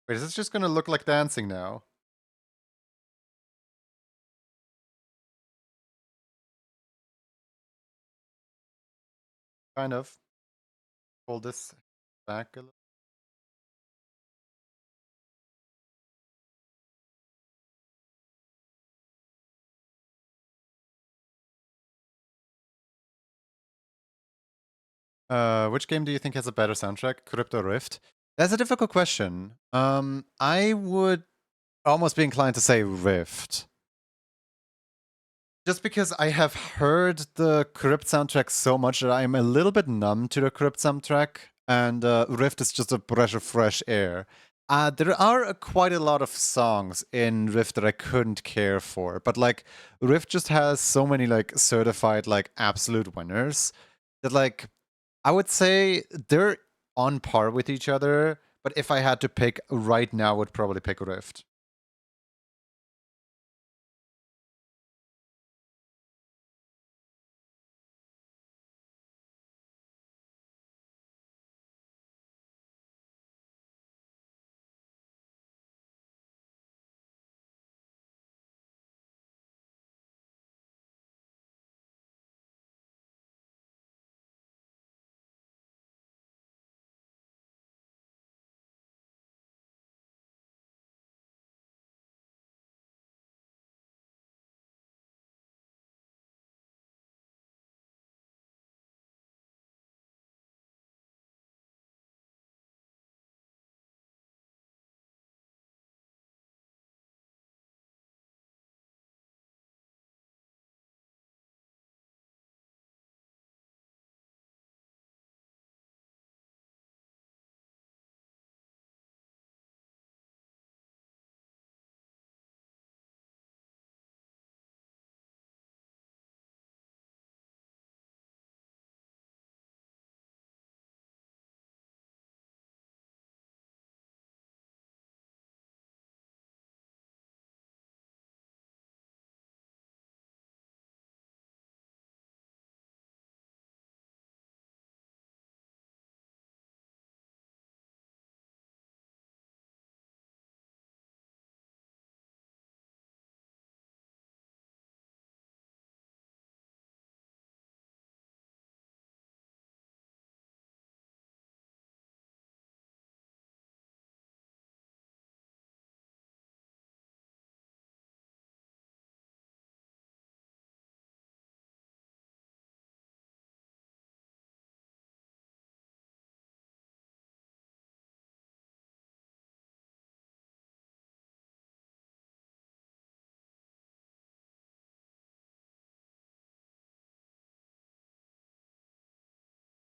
Wait, is this just gonna look like dancing now? Kind of. Pull this back a little. Which game do you think has a better soundtrack, Crypt or Rift? That's a difficult question. I would almost be inclined to say Rift. Just because I have heard the Crypt soundtrack so much that I'm a little bit numb to the Crypt soundtrack, and Rift is just a breath of fresh air. There are quite a lot of songs in Rift that I couldn't care for, but like Rift just has so many like certified like absolute winners that like I would say they're on par with each other. But if I had to pick right now, I would probably pick Rift.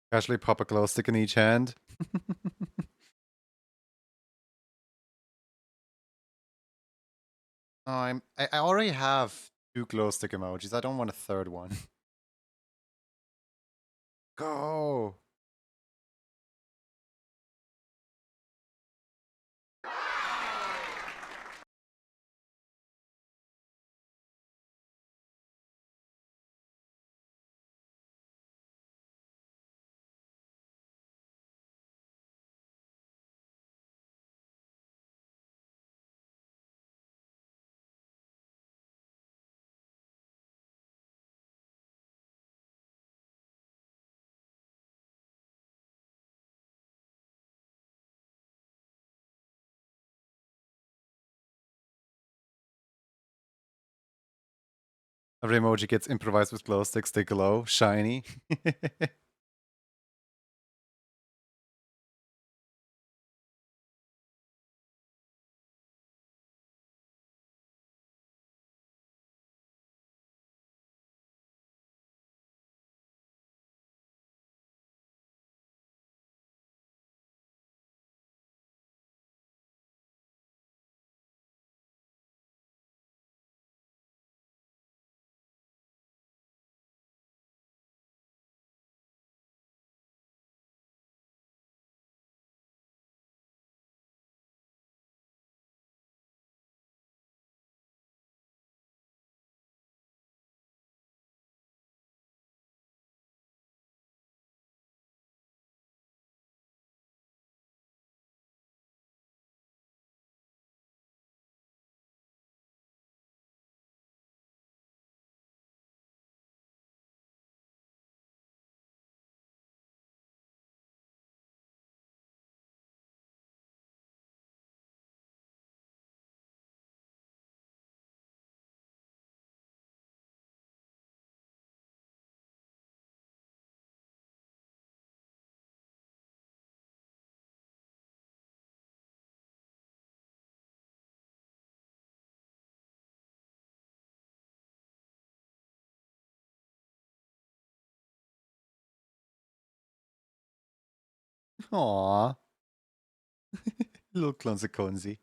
Casually pop a glow stick in each hand. Oh, I already have 2 glow stick emojis. I don't want a third one. Go! Every emoji gets improvised with glow sticks. They glow, shiny. Aww. Little clumsy cozy.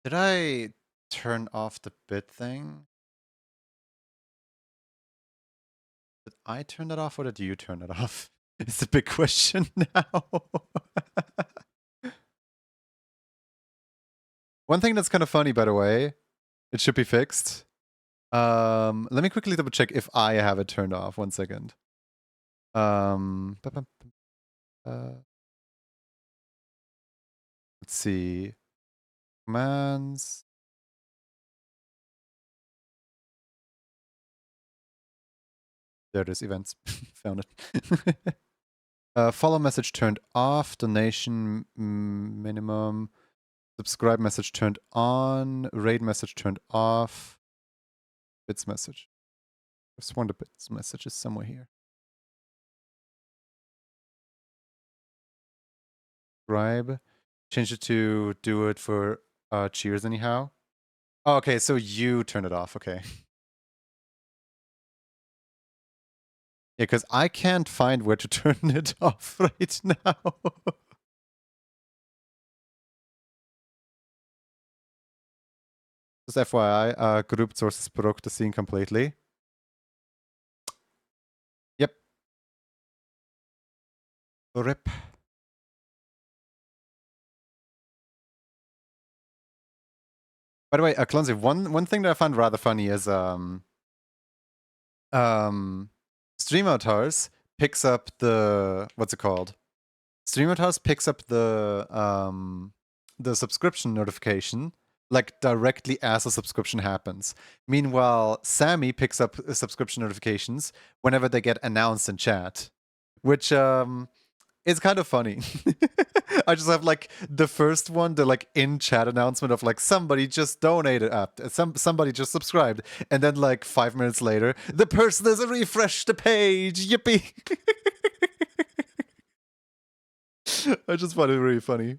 Did I turn off the bit thing? Did I turn it off or did you turn it off? It's a big question now. One thing that's kind of funny, by the way, it should be fixed. Let me quickly double check if I have it turned off. 1 second. Let's see. Commands. There it is, events. Found it. Follow message turned off. Donation minimum. Subscribe message turned on. Raid message turned off. Bits message. I sworn the bits message is somewhere here. Subscribe. Change it to do it for cheers anyhow. Oh, okay, so you turn it off. Okay. Yeah, because I can't find where to turn it off right now. Just FYI, group sources broke the scene completely. Yep. RIP. By the way, Clumsy, one thing that I found rather funny is Stream Avatars picks up the what's it called? Stream Avatars picks up the subscription notification like directly as a subscription happens. Meanwhile, Sammy picks up subscription notifications whenever they get announced in chat, which is kind of funny. I just have like the first one, the like in chat announcement of like somebody just donated somebody just subscribed, and then like 5 minutes later, the person has refreshed the page. Yippee! I just find it really funny.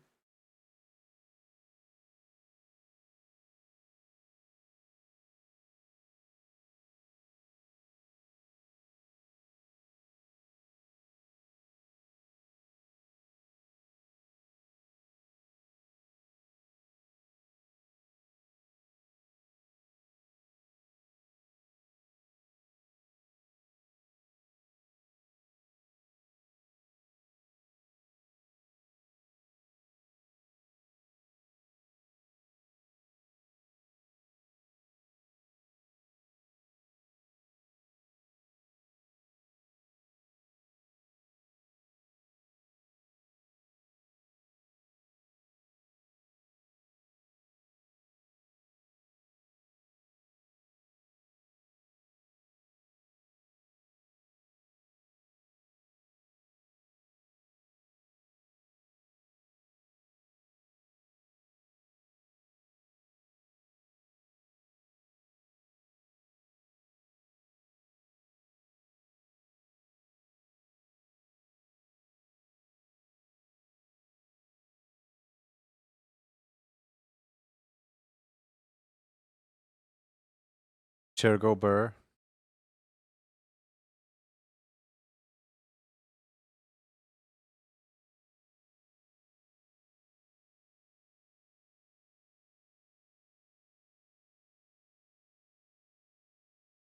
Chair go burr.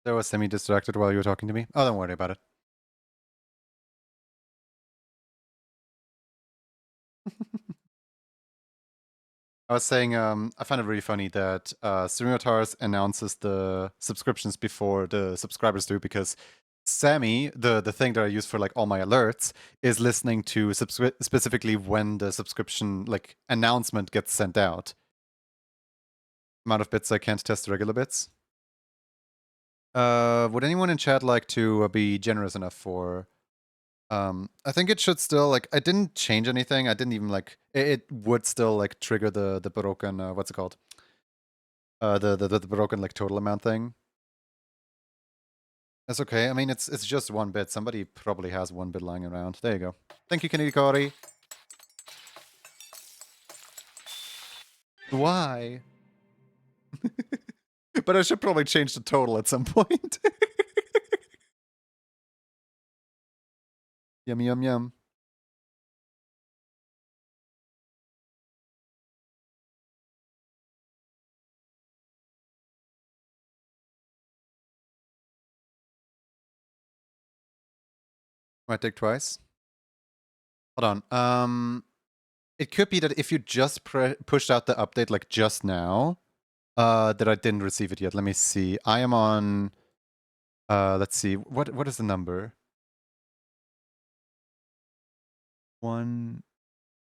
There was semi-distracted while you were talking to me. Oh, don't worry about it. I was saying, I find it really funny that Stream Avatars announces the subscriptions before the subscribers do, because Sammy, the thing that I use for like all my alerts, is listening to specifically when the subscription like announcement gets sent out. Amount of bits I can't test regular bits. Would anyone in chat like to be generous enough for? I think it should still like I didn't change anything. I didn't even like it would still like trigger the broken what's it called? The broken like total amount thing. That's okay. I mean it's just 1 bit. Somebody probably has 1 bit lying around. There you go. Thank you, Kennedy Cory. Why? But I should probably change the total at some point. Yum, yum, yum. Might take twice. Hold on. It could be that if you just pushed out the update like just now, that I didn't receive it yet. Let me see. I am on. Let's see. What is the number? One.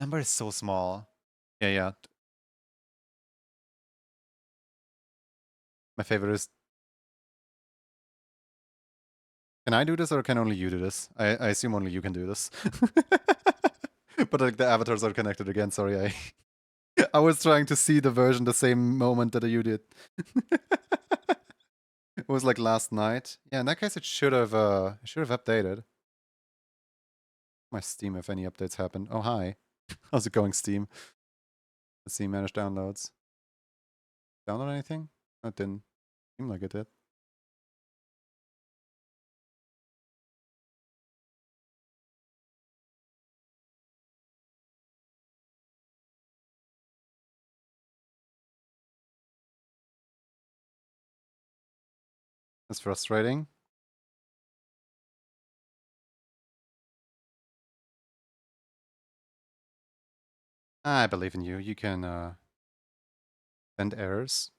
Number is so small. Yeah. My favorite is. Can I do this or can only you do this? I assume only you can do this. But like the avatars are connected again. Sorry, I was trying to see the version the same moment that you did. It was like last night. Yeah, in that case, it should have updated. My Steam, if any updates happen. Oh hi, how's it going, Steam? Let's see, manage downloads. Download anything? No, it didn't seem like it did. That's frustrating. I believe in you. You can send errors.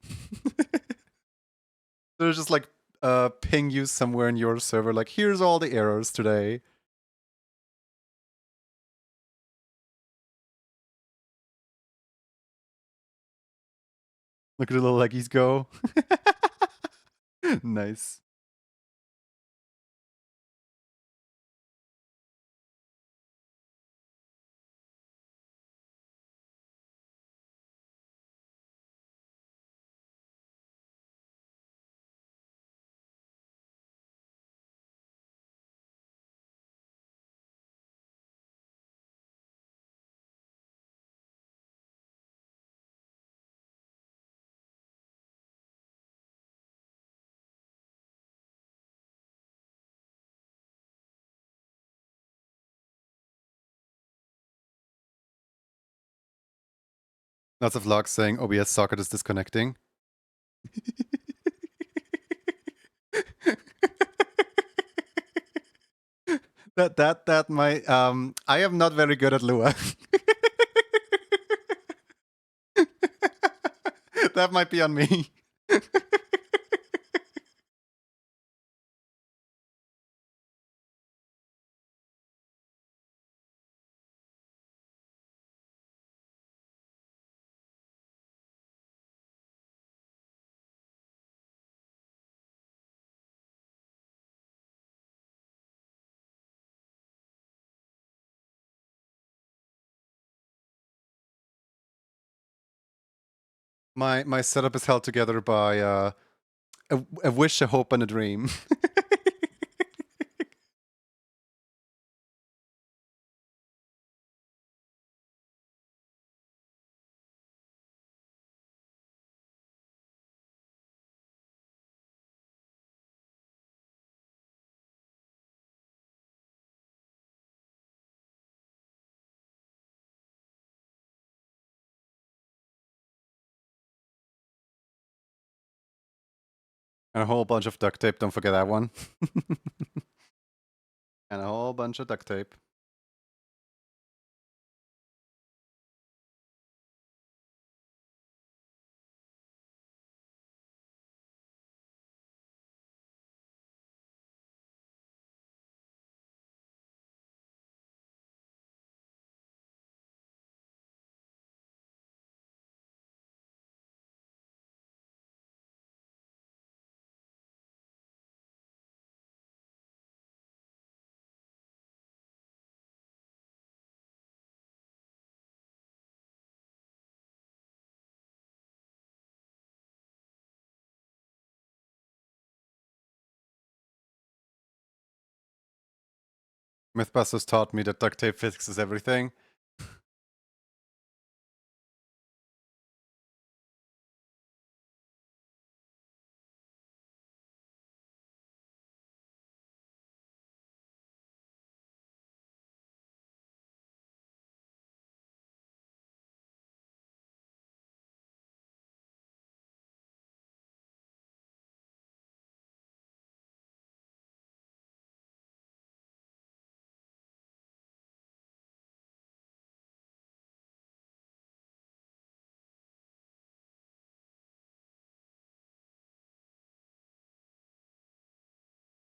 There's just like ping you somewhere in your server, like here's all the errors today. Look at the little leggies go. Nice. Lots of logs saying OBS socket is disconnecting. that might I am not very good at Lua. That might be on me. My setup is held together by a wish, a hope, and a dream. And a whole bunch of duct tape, don't forget that one. And a whole bunch of duct tape. Mythbusters taught me that duct tape fixes everything.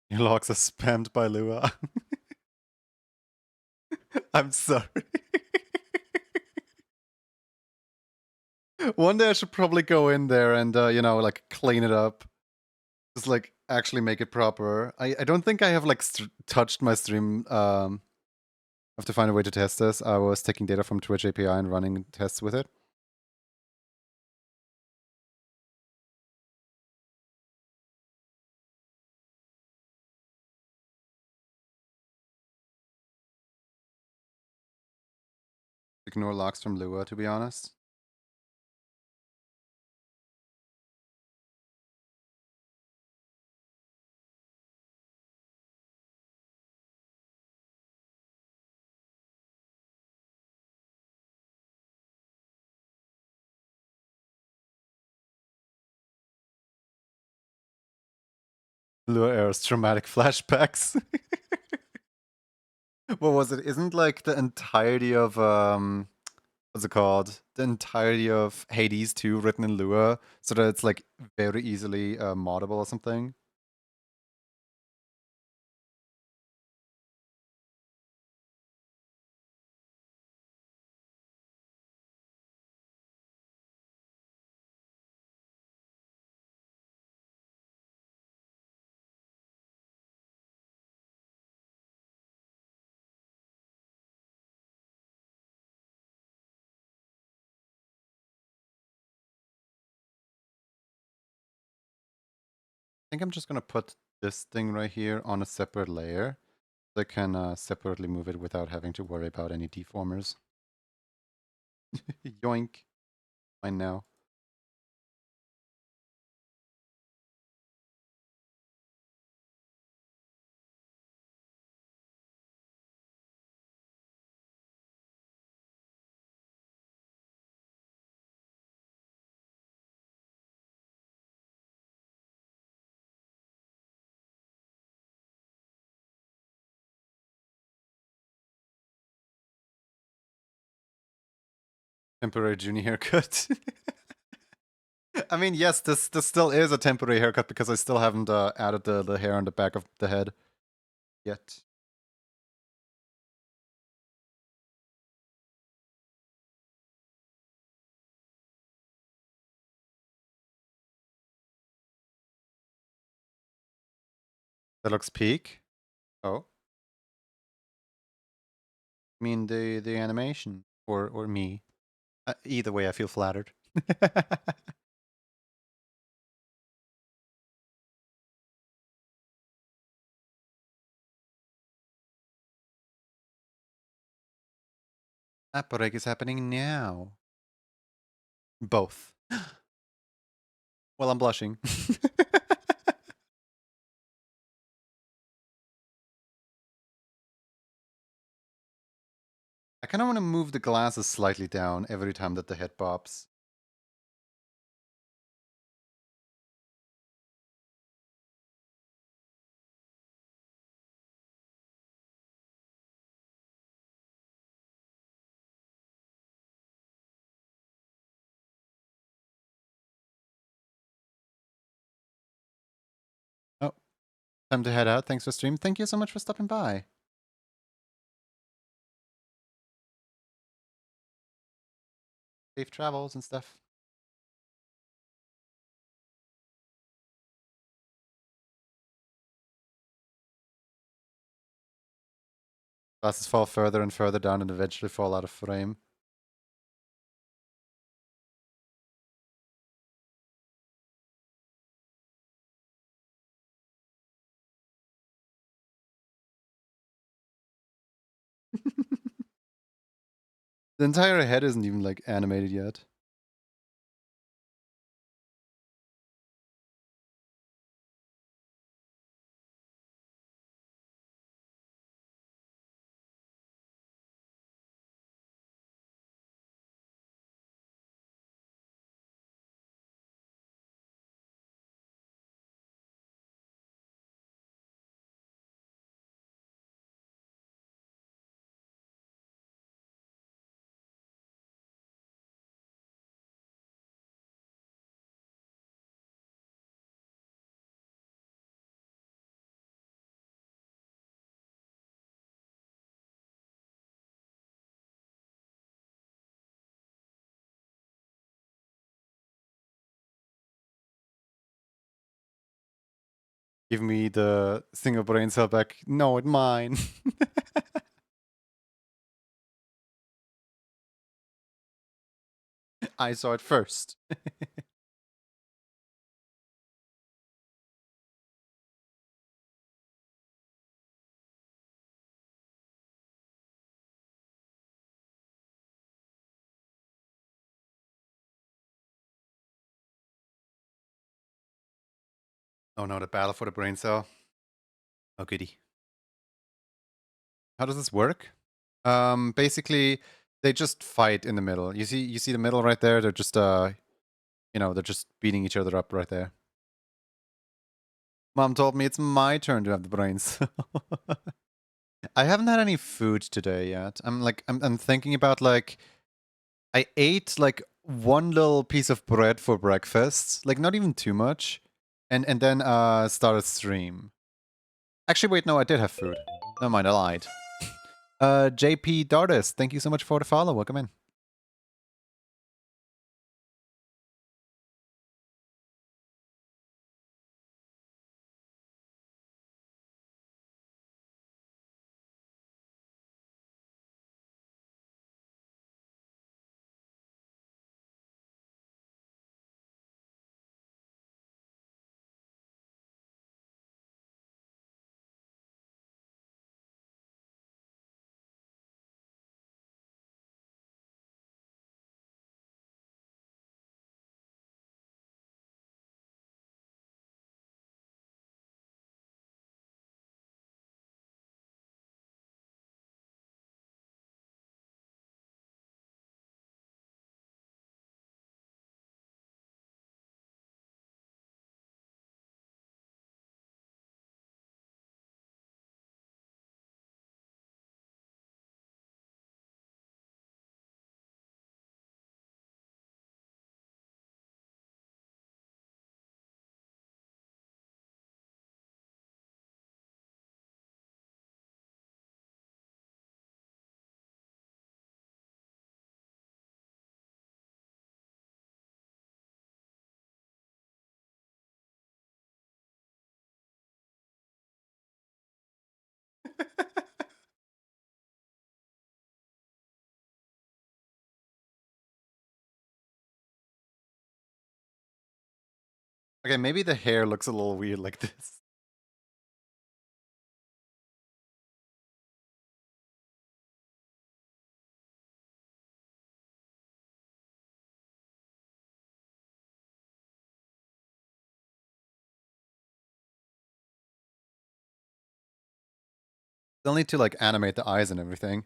Your logs are spammed by Lua. I'm sorry. One day I should probably go in there and, you know, like clean it up. Just like actually make it proper. I don't think I have like touched my stream. I have to find a way to test this. I was taking data from Twitch API and running tests with it. Ignore logs from Lua, to be honest. Lua errors, traumatic flashbacks. What was it? Isn't like the entirety of what's it called? The entirety of Hades 2 written in Lua, so that it's like very easily moddable or something? I think I'm just gonna put this thing right here on a separate layer. So I can separately move it without having to worry about any deformers. Yoink. Fine now. Temporary junior haircut. I mean, yes, this still is a temporary haircut because I still haven't added the hair on the back of the head yet. That looks peak. Oh. I mean the animation or me. Either way, I feel flattered. That break is happening now. Both. Well, I'm blushing. I kind of want to move the glasses slightly down every time that the head bobs. Oh, time to head out. Thanks for stream. Thank you so much for stopping by. Safe travels and stuff. Glasses fall further and further down and eventually fall out of frame. The entire head isn't even like animated yet. Give me the single brain cell back. No, it's mine. I saw it first. Oh no, the battle for the brain cell. Oh goody. How does this work? Basically, they just fight in the middle. You see the middle right there? They're just they're just beating each other up right there. Mom told me it's my turn to have the brains. I haven't had any food today yet. I'm thinking about like I ate like one little piece of bread for breakfast, like not even too much, and then started stream. Actually, wait, no, I did have food. Never mind, I lied. JP Dardis, thank you so much for the follow. Welcome in. Okay, maybe the hair looks a little weird like this. They'll need to like animate the eyes and everything.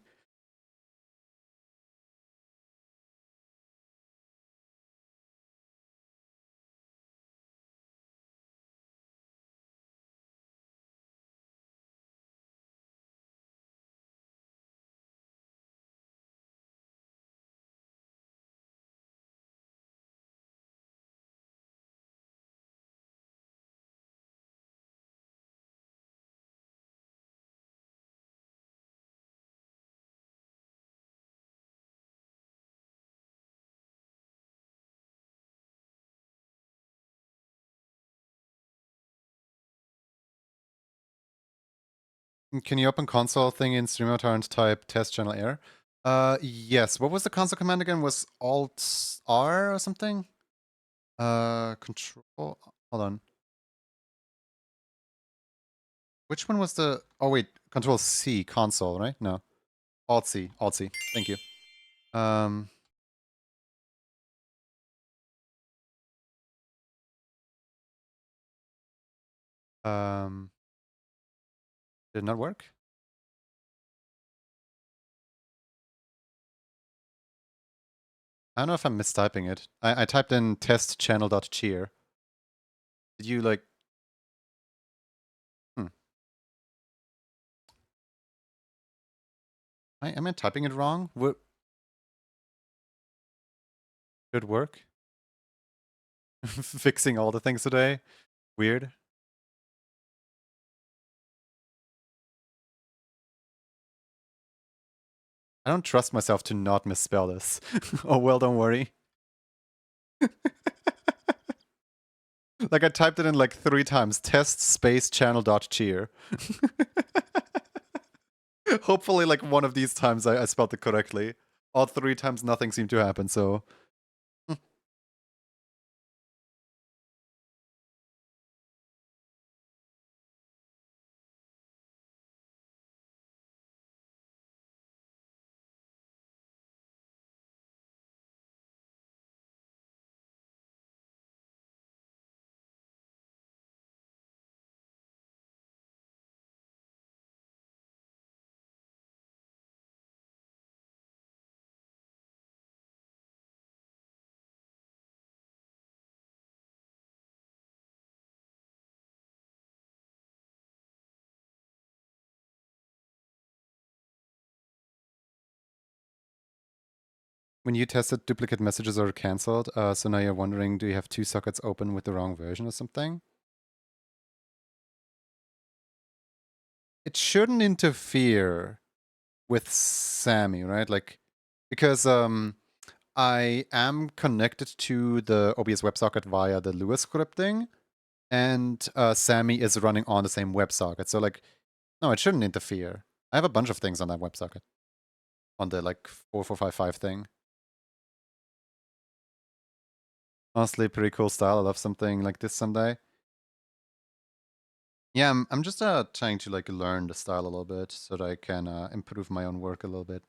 Can you open console thing in StreamYard and type test channel air? Yes. What was the console command again? Was Alt R or something? Control. Hold on. Which one was the? Oh wait, Control C console, right? No, Alt C. Alt C. Thank you. Did not work. I don't know if I'm mistyping it. I typed in test channel.cheer. Did you like? Am I typing it wrong? What? Did it work? Fixing all the things today. Weird. I don't trust myself to not misspell this. Oh well, don't worry. Like I typed it in like 3 times. Test space channel.cheer. Hopefully like one of these times I spelled it correctly. All 3 times nothing seemed to happen, so... When you tested, duplicate messages are cancelled, so now you're wondering, do you have 2 sockets open with the wrong version or something? It shouldn't interfere with Sammy, right? Like, because I am connected to the OBS WebSocket via the Lua scripting, and Sammy is running on the same WebSocket. So like, no, it shouldn't interfere. I have a bunch of things on that WebSocket. On the like 4455 thing. Honestly, pretty cool style. I love something like this someday. Yeah, I'm just trying to like learn the style a little bit so that I can improve my own work a little bit.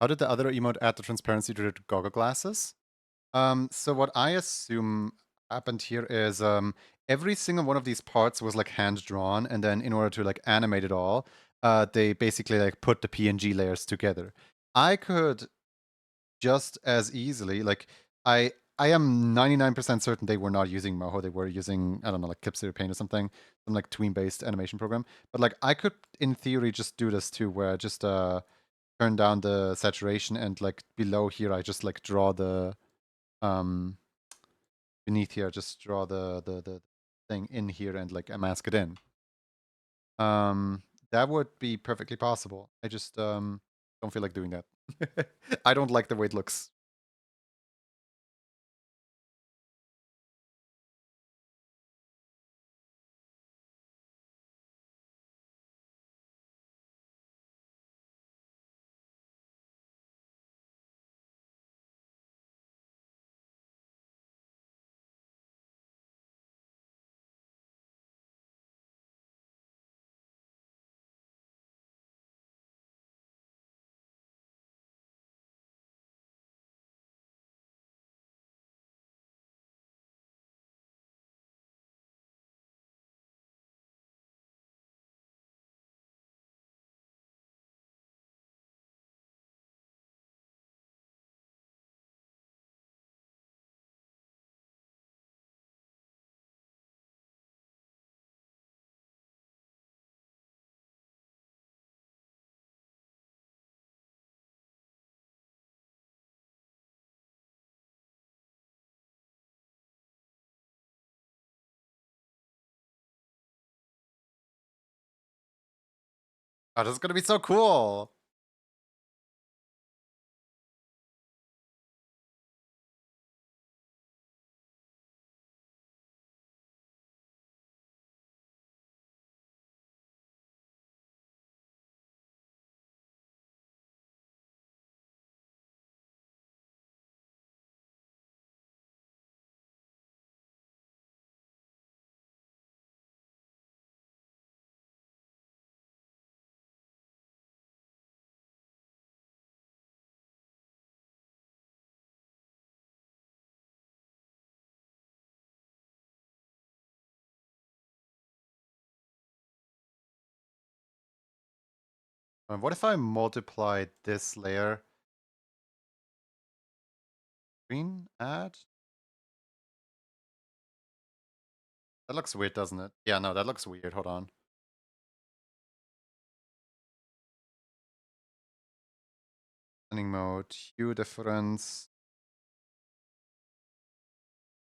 How did the other emote add the transparency to the goggle glasses? So what I assume happened here is every single one of these parts was like hand drawn, and then in order to like animate it all, they basically like put the PNG layers together. I could just as easily like I am 99% certain they were not using Moho. They were using, I don't know, like Clipster Paint or something, some like tween-based animation program. But like I could, in theory, just do this too, where I just turn down the saturation and like below here, I just like draw the beneath here, just draw the thing in here and like mask it in. That would be perfectly possible. I just don't feel like doing that. I don't like the way it looks. Oh, this is gonna be so cool. What if I multiply this layer? Screen add? That looks weird, doesn't it? Yeah, no, that looks weird. Hold on. Blending mode, hue difference,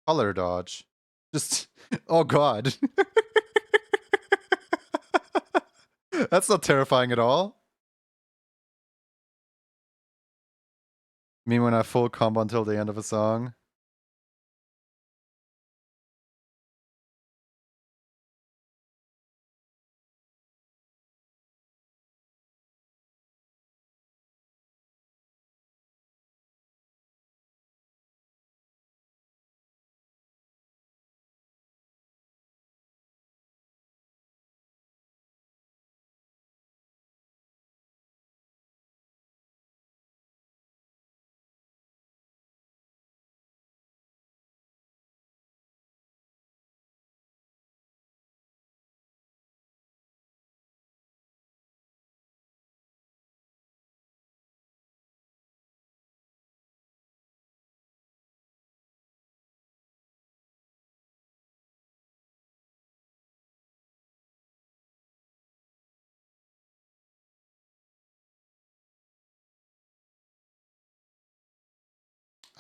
color dodge. Just, oh god. That's not terrifying at all. Me when I full combo until the end of a song.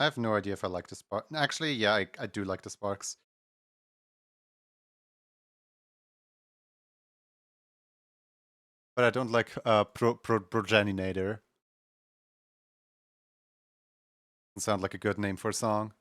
I have no idea if I like the spark. Actually, yeah, I do like the sparks. But I don't like Progeninator. Doesn't sound like a good name for a song.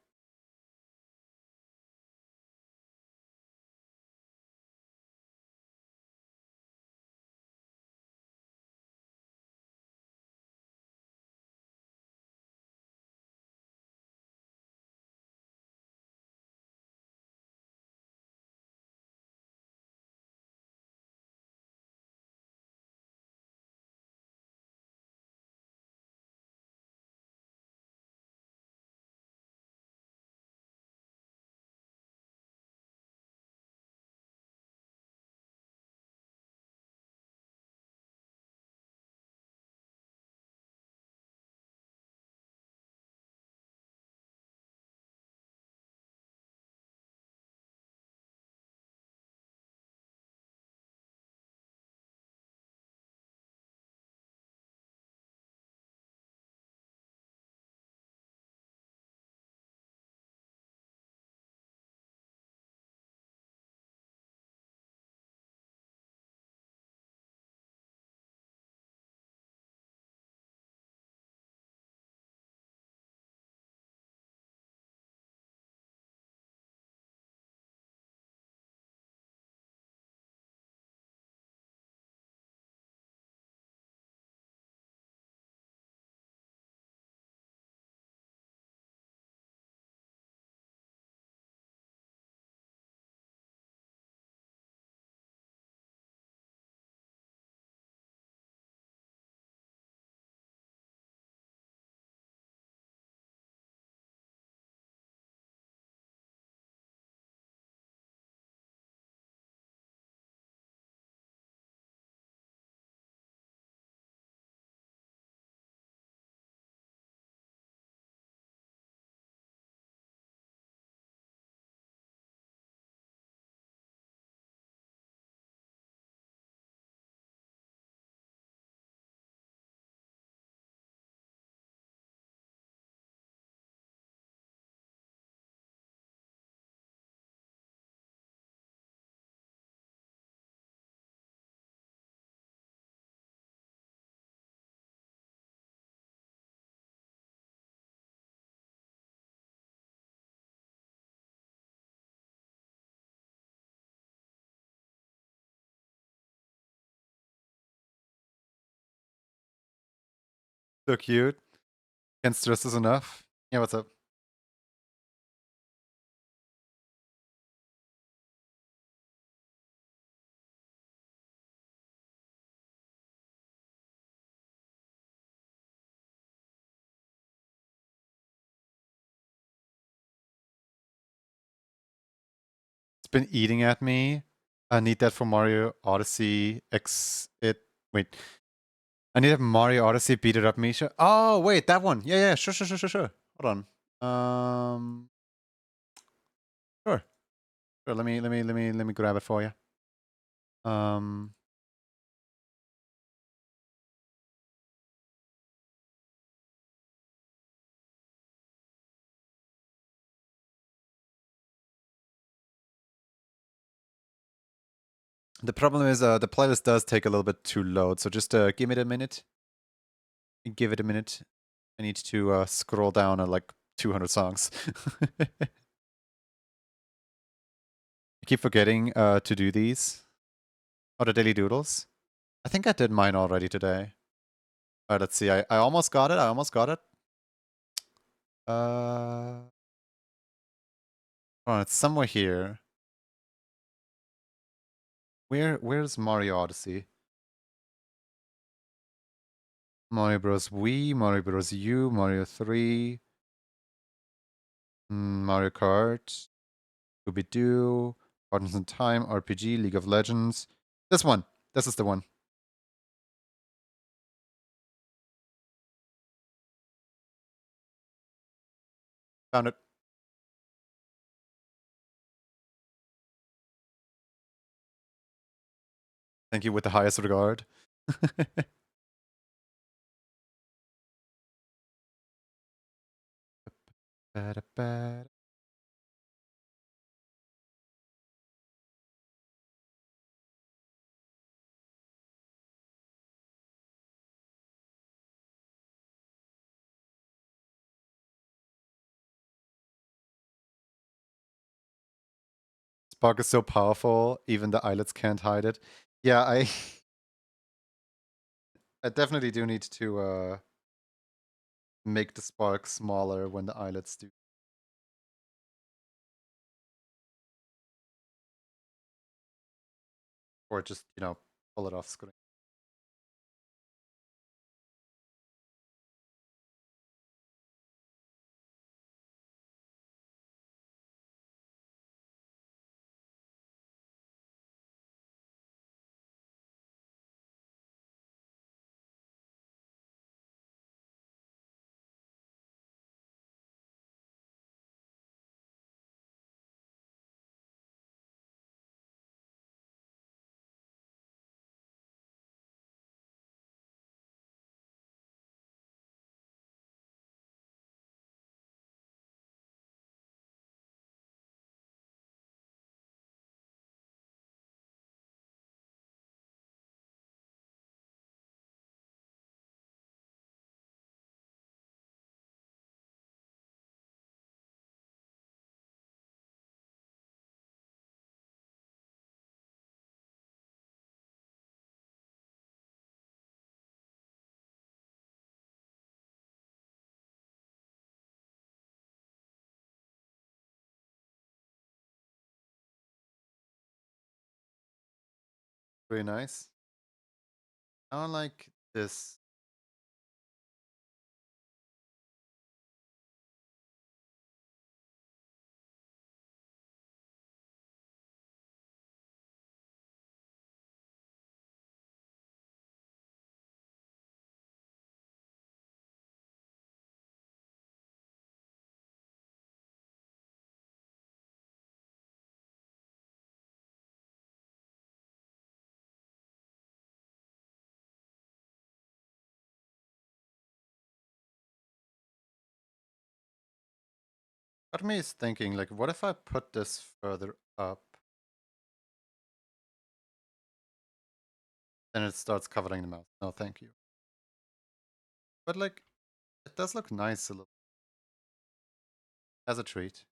So cute. Can't stress this enough. Yeah, what's up? It's been eating at me. I need that for Mario Odyssey wait. I need a Mario Odyssey beat it up Misha. Oh wait, that one. Yeah, sure. Hold on. Sure. Sure, let me grab it for you. The problem is the playlist does take a little bit to load, so just give it a minute. Give it a minute. I need to scroll down at like 200 songs. I keep forgetting to do these. Oh, the daily doodles. I think I did mine already today. All right, let's see. I almost got it. I almost got it. Hold on, it's somewhere here. Where's Mario Odyssey? Mario Bros. Wii, Mario Bros. U, Mario 3, Mario Kart, Scooby-Doo, Partners in Time, RPG, League of Legends. This one. This is the one. Found it. Thank you with the highest regard. Spark is so powerful, even the eyelets can't hide it. Yeah, I I definitely do need to make the spark smaller when the eyelets do. Or just, pull it off screen. Very nice. I don't like this. Part of me is thinking, like, what if I put this further up? Then it starts covering the mouth. No, thank you. But, like, it does look nice a little. As a treat.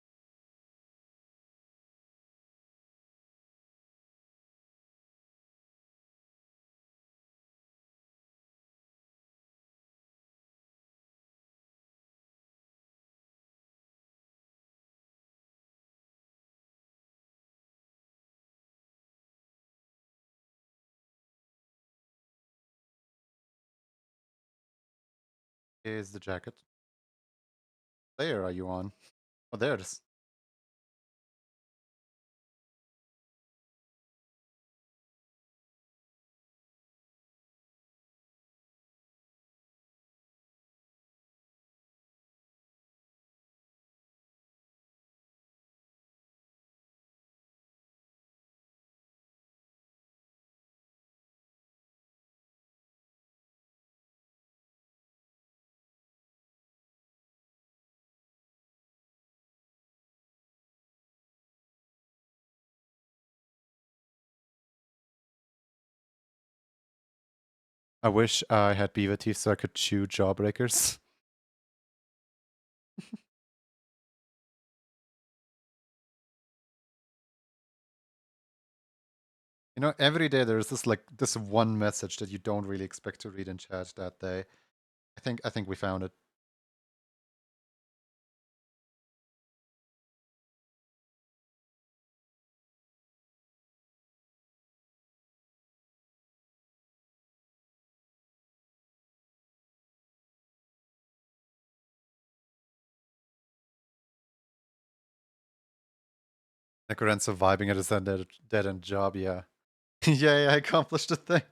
Here's the jacket. Layer are you on? Oh, there it is. I wish I had beaver teeth so I could chew jawbreakers. You know, every day there's this one message that you don't really expect to read in chat that day. I think we found it. Necrorancer vibing at his dead end job, yeah. Yeah, I accomplished a thing.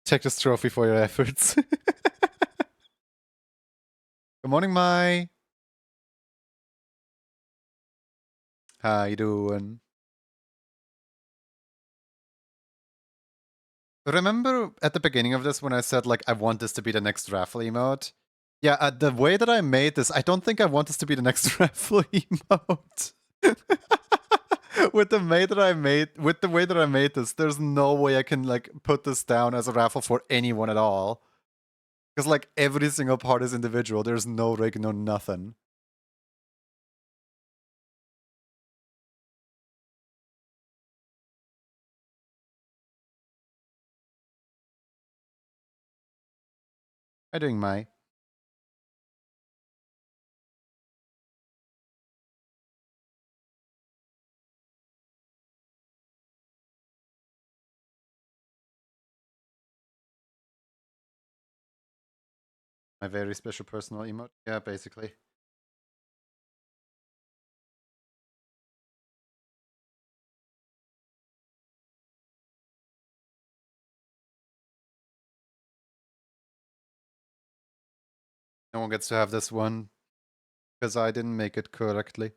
Take this trophy for your efforts. Good morning, Mai. How you doing? Remember at the beginning of this when I said, like, I want this to be the next raffle emote? Yeah, the way that I made this, I don't think I want this to be the next raffle emote. With the way that I made this, there's no way I can, like, put this down as a raffle for anyone at all. Because, like, every single part is individual. There's no rig, no nothing. How you doing, Mai? My very special personal emote? Yeah, basically. No one gets to have this one because I didn't make it correctly.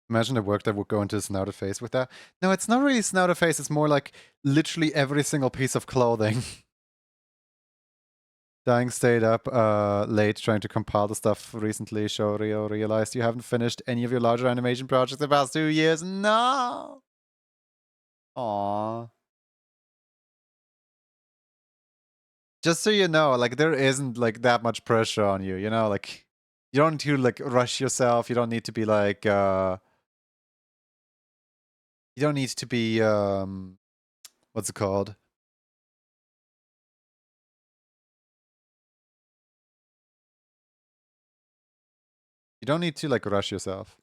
Imagine the work that would go into a snouted face with that. No, it's not really snouted face. It's more like literally every single piece of clothing. Dying stayed up late trying to compile the stuff recently. Shorio realized you haven't finished any of your larger animation projects the past 2 years. No! Aww. Just so you know, like, there isn't, like, that much pressure on you, you know? Like, you don't need to, like, rush yourself. You don't need to be, like, you don't need to be, what's it called? You don't need to, like, rush yourself.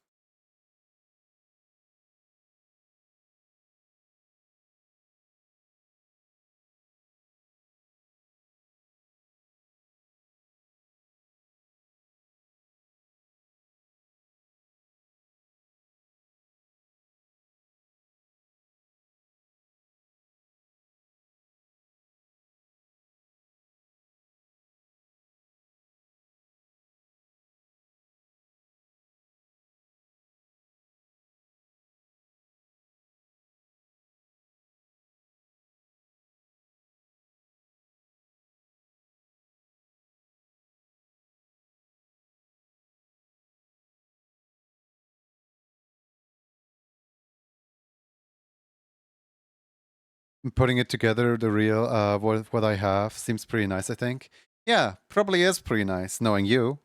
Putting it together, the real what I have seems pretty nice, I think. Yeah, probably is pretty nice, knowing you.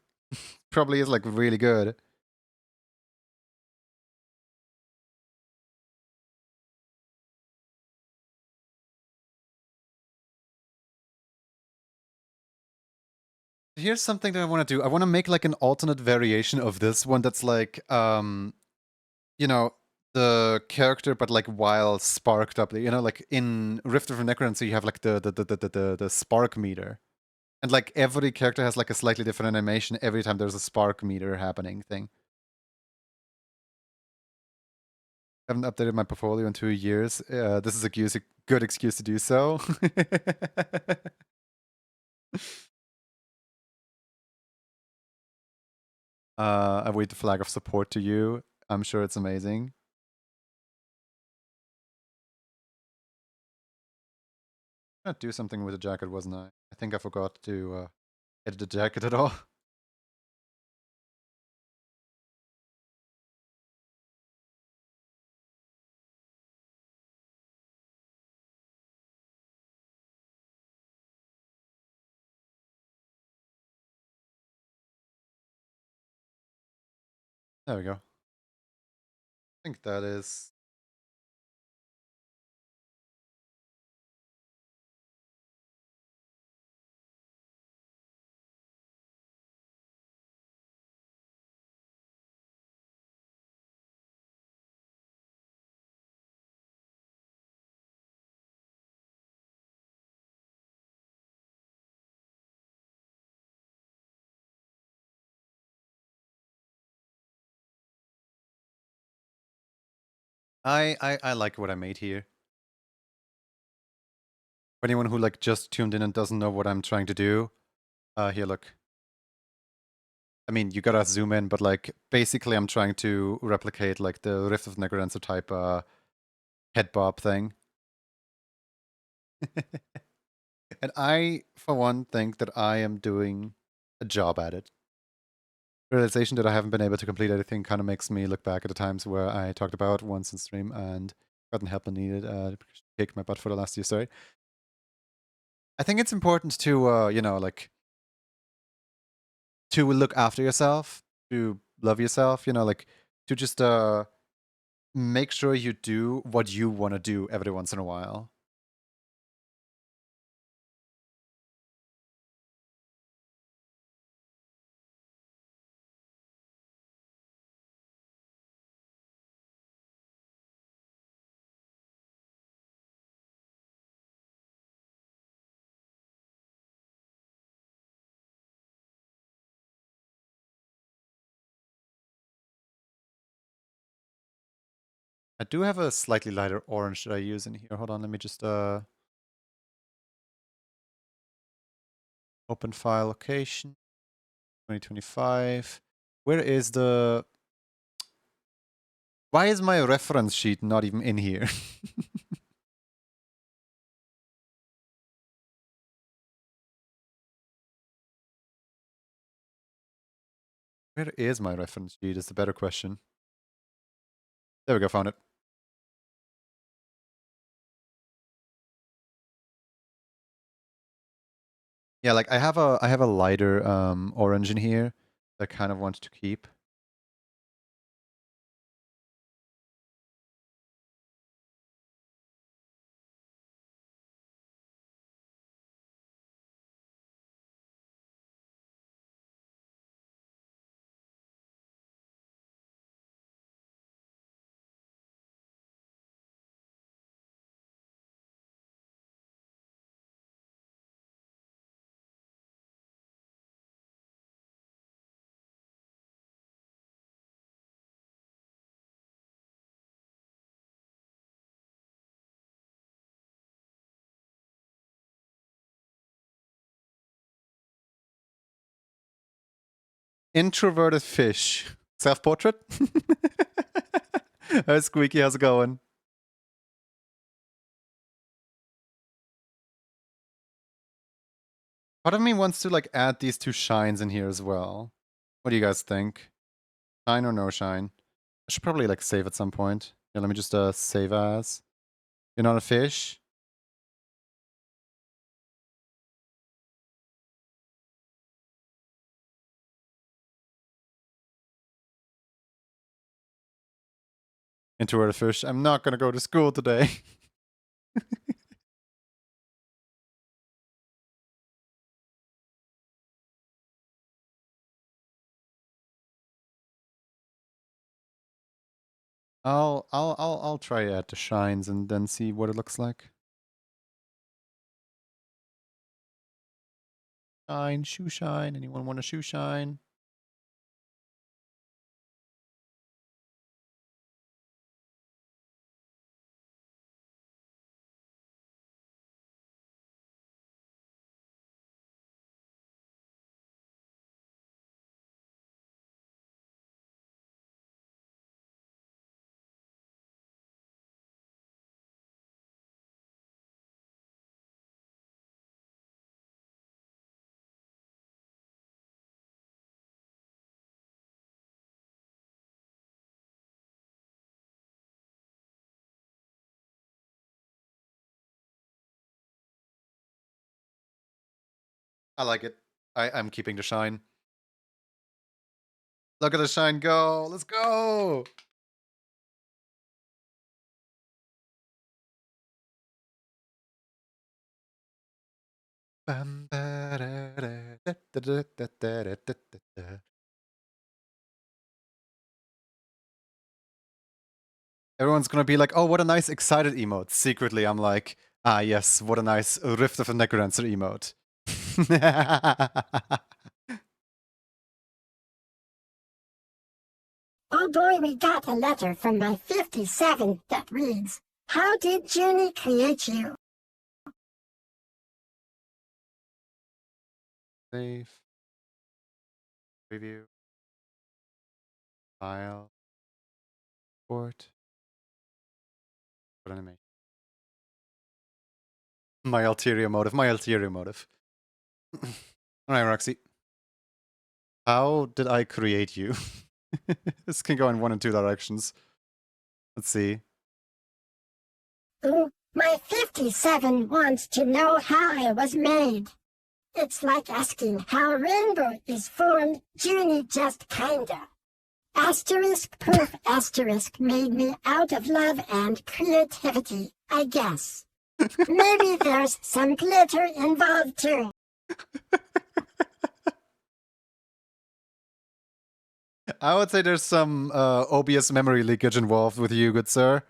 Probably is, like, really good. Here's something that I want to do. I want to make, like, an alternate variation of this one that's like, you know, the character, but, like, while sparked up. You know, like in Rift of Necromancer, you have, like, the spark meter. And, like, every character has, like, a slightly different animation every time there's a spark meter happening thing. Haven't updated my portfolio in 2 years. This is a good excuse to do so. I wave the flag of support to you. I'm sure it's amazing. Gonna do something with the jacket, wasn't I? I think I forgot to edit the jacket at all. There we go. I think that is... I like what I made here. For anyone who like just tuned in and doesn't know what I'm trying to do, here, look. I mean, you gotta zoom in, but like basically I'm trying to replicate like the Rift of Necrodancer type head bob thing. And I, for one, think that I am doing a job at it. The realization that I haven't been able to complete anything kind of makes me look back at the times where I talked about once in stream and gotten help and needed kick my butt for the last year. Sorry. I think it's important to you know, like to look after yourself, to love yourself, you know, like to just make sure you do what you want to do every once in a while. I do have a slightly lighter orange that I use in here. Hold on, let me just open file location 2025. Where is the... Why is my reference sheet not even in here? Where is my reference sheet is the better question. There we go, found it. Yeah, like I have a lighter orange in here that I kind of want to keep. Introverted fish. Self-portrait? Hi, Squeaky, how's it going? Part of me wants to like add these two shines in here as well. What do you guys think? Shine or no shine? I should probably like save at some point. Yeah, let me just save as. You're not a fish? Introverted fish. I'm not gonna go to school today. I'll try add the shines and then see what it looks like. Shine, shoe shine. Anyone want a shoe shine? I like it. I'm keeping the shine. Look at the shine go. Let's go. Everyone's gonna be like, oh, what a nice excited emote. Secretly, I'm like, ah, yes, what a nice Rift of the Necrodancer emote. Oh boy, we got a letter from my 57 that reads, "How did Junie create you?" Save. Preview. File. Port. Put animation. My ulterior motive. My ulterior motive. Alright, Roxy. How did I create you? This can go in one and two directions. Let's see. Ooh, my 57 wants to know how I was made. It's like asking how a rainbow is formed. Junie just kinda. Asterisk proof asterisk made me out of love and creativity, I guess. Maybe there's some glitter involved too. I would say there's some OBS memory leakage involved with you, good sir.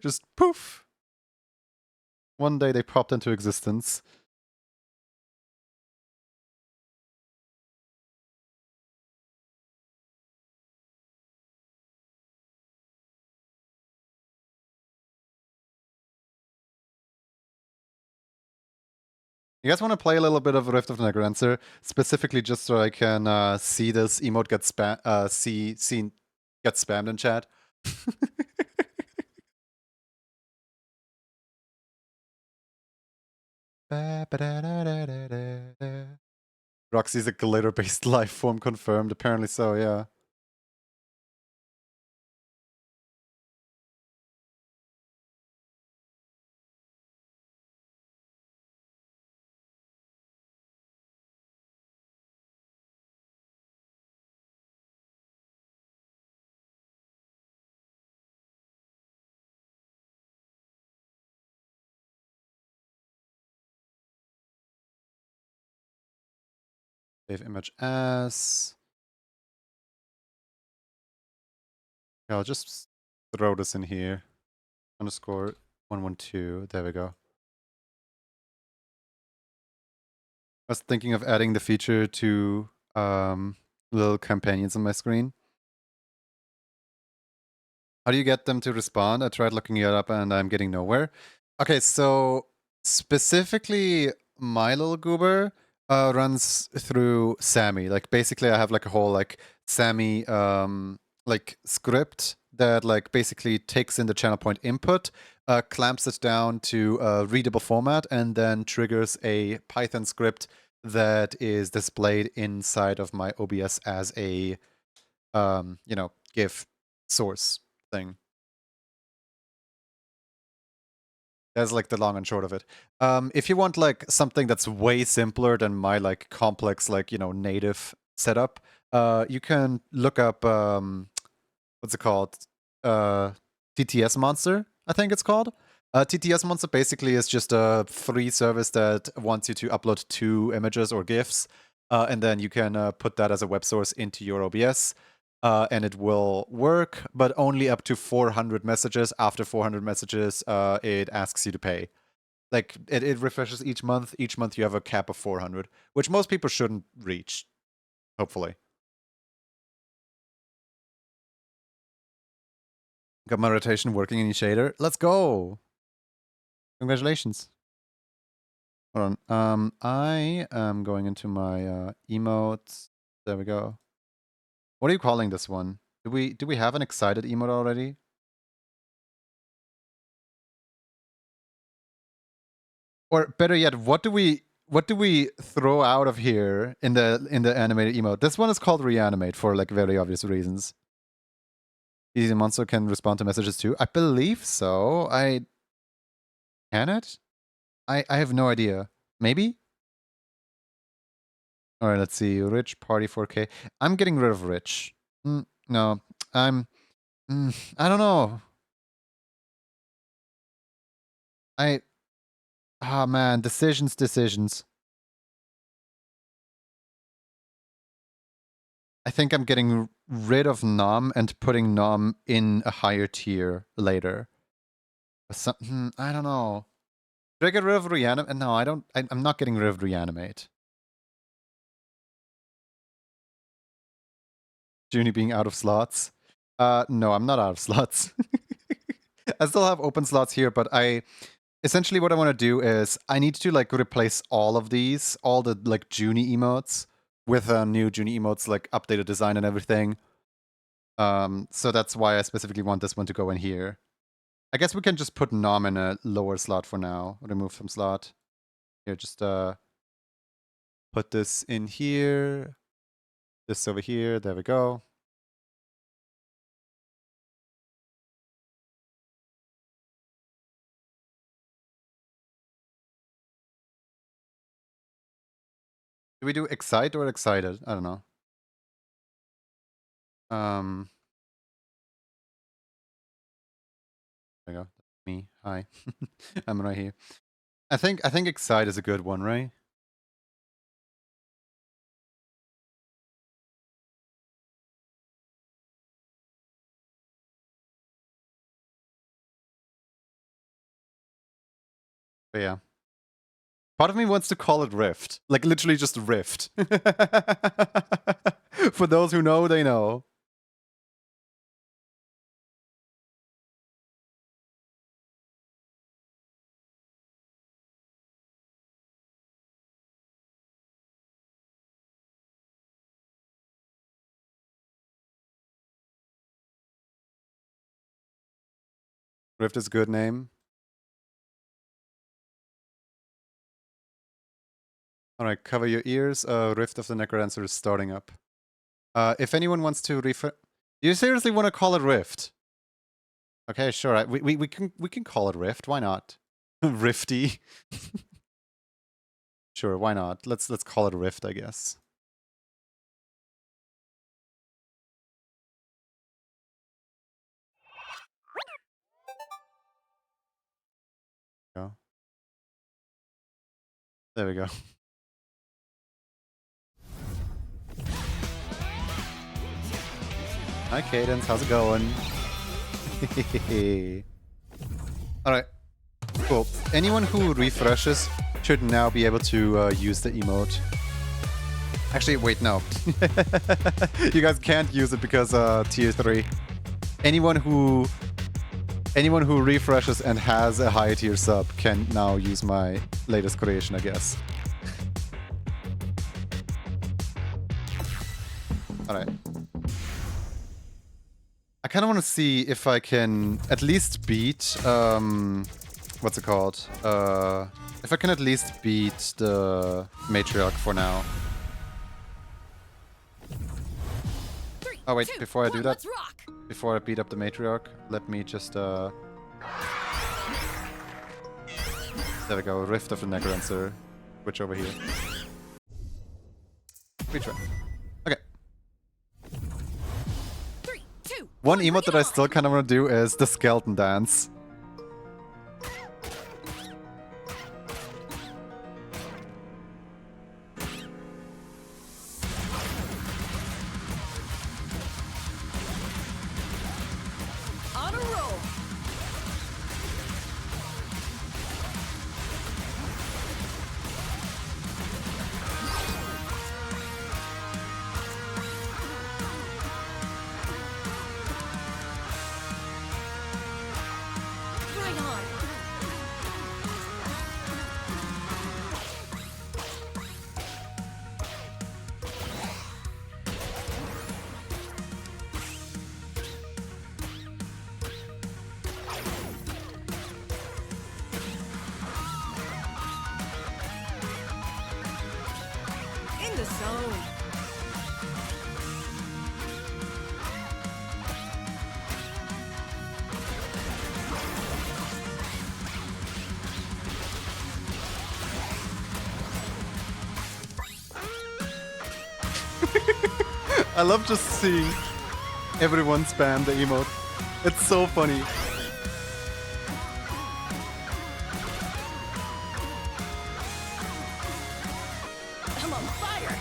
Just poof. One day they popped into existence. You guys want to play a little bit of Rift of the Necrodancer, specifically just so I can see this emote get get spammed in chat? Roxy's a glitter-based life form confirmed. Apparently so, yeah. Save image as. Yeah, I'll just throw this in here. Underscore 112. There we go. I was thinking of adding the feature to little companions on my screen. How do you get them to respond? I tried looking it up and I'm getting nowhere. Okay, so specifically, my little goober runs through Sammy. Like basically, I have like a whole like Sammy like script that like basically takes in the channel point input, clamps it down to a readable format, and then triggers a Python script that is displayed inside of my OBS as a you know, GIF source thing. That's like the long and short of it. If you want like something that's way simpler than my like complex like, you know, native setup, you can look up what's it called? TTS Monster, I think it's called. TTS Monster basically is just a free service that wants you to upload 2 images or GIFs, and then you can put that as a web source into your OBS. And it will work, but only up to 400 messages. After 400 messages, it asks you to pay. Like, it refreshes each month. Each month you have a cap of 400, which most people shouldn't reach, hopefully. Got my rotation working in shader. Let's go! Congratulations. Hold on. I am going into my emotes. There we go. What are you calling this one? Do we have an excited emote already? Or better yet, what do we throw out of here in the animated emote? This one is called reanimate for like very obvious reasons. Easy Monster can respond to messages too. I believe so. Can it? I have no idea. Maybe? Alright, let's see. Rich, party 4K. I'm getting rid of rich. No, I'm... I don't know. Ah, man, decisions. I think I'm getting rid of Nom and putting Nom in a higher tier later. I don't know. Should I get rid of Reanimate? No, I don't. I'm not getting rid of Reanimate. Junie being out of slots. No, I'm not out of slots. I still have open slots here, but essentially what I want to do is I need to like replace all of these, all the like Junie emotes with new Junie emotes, like updated design and everything. So that's why I specifically want this one to go in here. I guess we can just put Nom in a lower slot for now. Remove from slot. Here, just put this in here. This over here. There we go. Do we do excite or excited? I don't know. There we go. Me. Hi. I'm right here. I think excite is a good one, right? But yeah. Part of me wants to call it Rift. Like literally just Rift. For those who know, they know. Rift is a good name. Alright, cover your ears. Rift of the Necrodancer is starting up. If anyone wants to refer... Do you seriously want to call it Rift? Okay, sure. We can call it Rift. Why not? Rifty. Sure, why not? Let's call it Rift, I guess. Go. There we go. Hi, Cadence. How's it going? Alright. Cool. Anyone who refreshes should now be able to use the emote. Actually, wait, no. You guys can't use it because tier 3. Anyone who refreshes and has a high tier sub can now use my latest creation, I guess. Alright. I kind of want to see if I can at least beat, what's it called? If I can at least beat the Matriarch for now. Oh wait, before I do that, before I beat up the Matriarch, let me just, there we go, Rift of the Necrodancer. Switch over here. Retry. Okay. One emote that I still kind of want to do is the skeleton dance. On a roll. Right on. In the zone. I love just seeing everyone spam the emote. It's so funny. I'm on fire.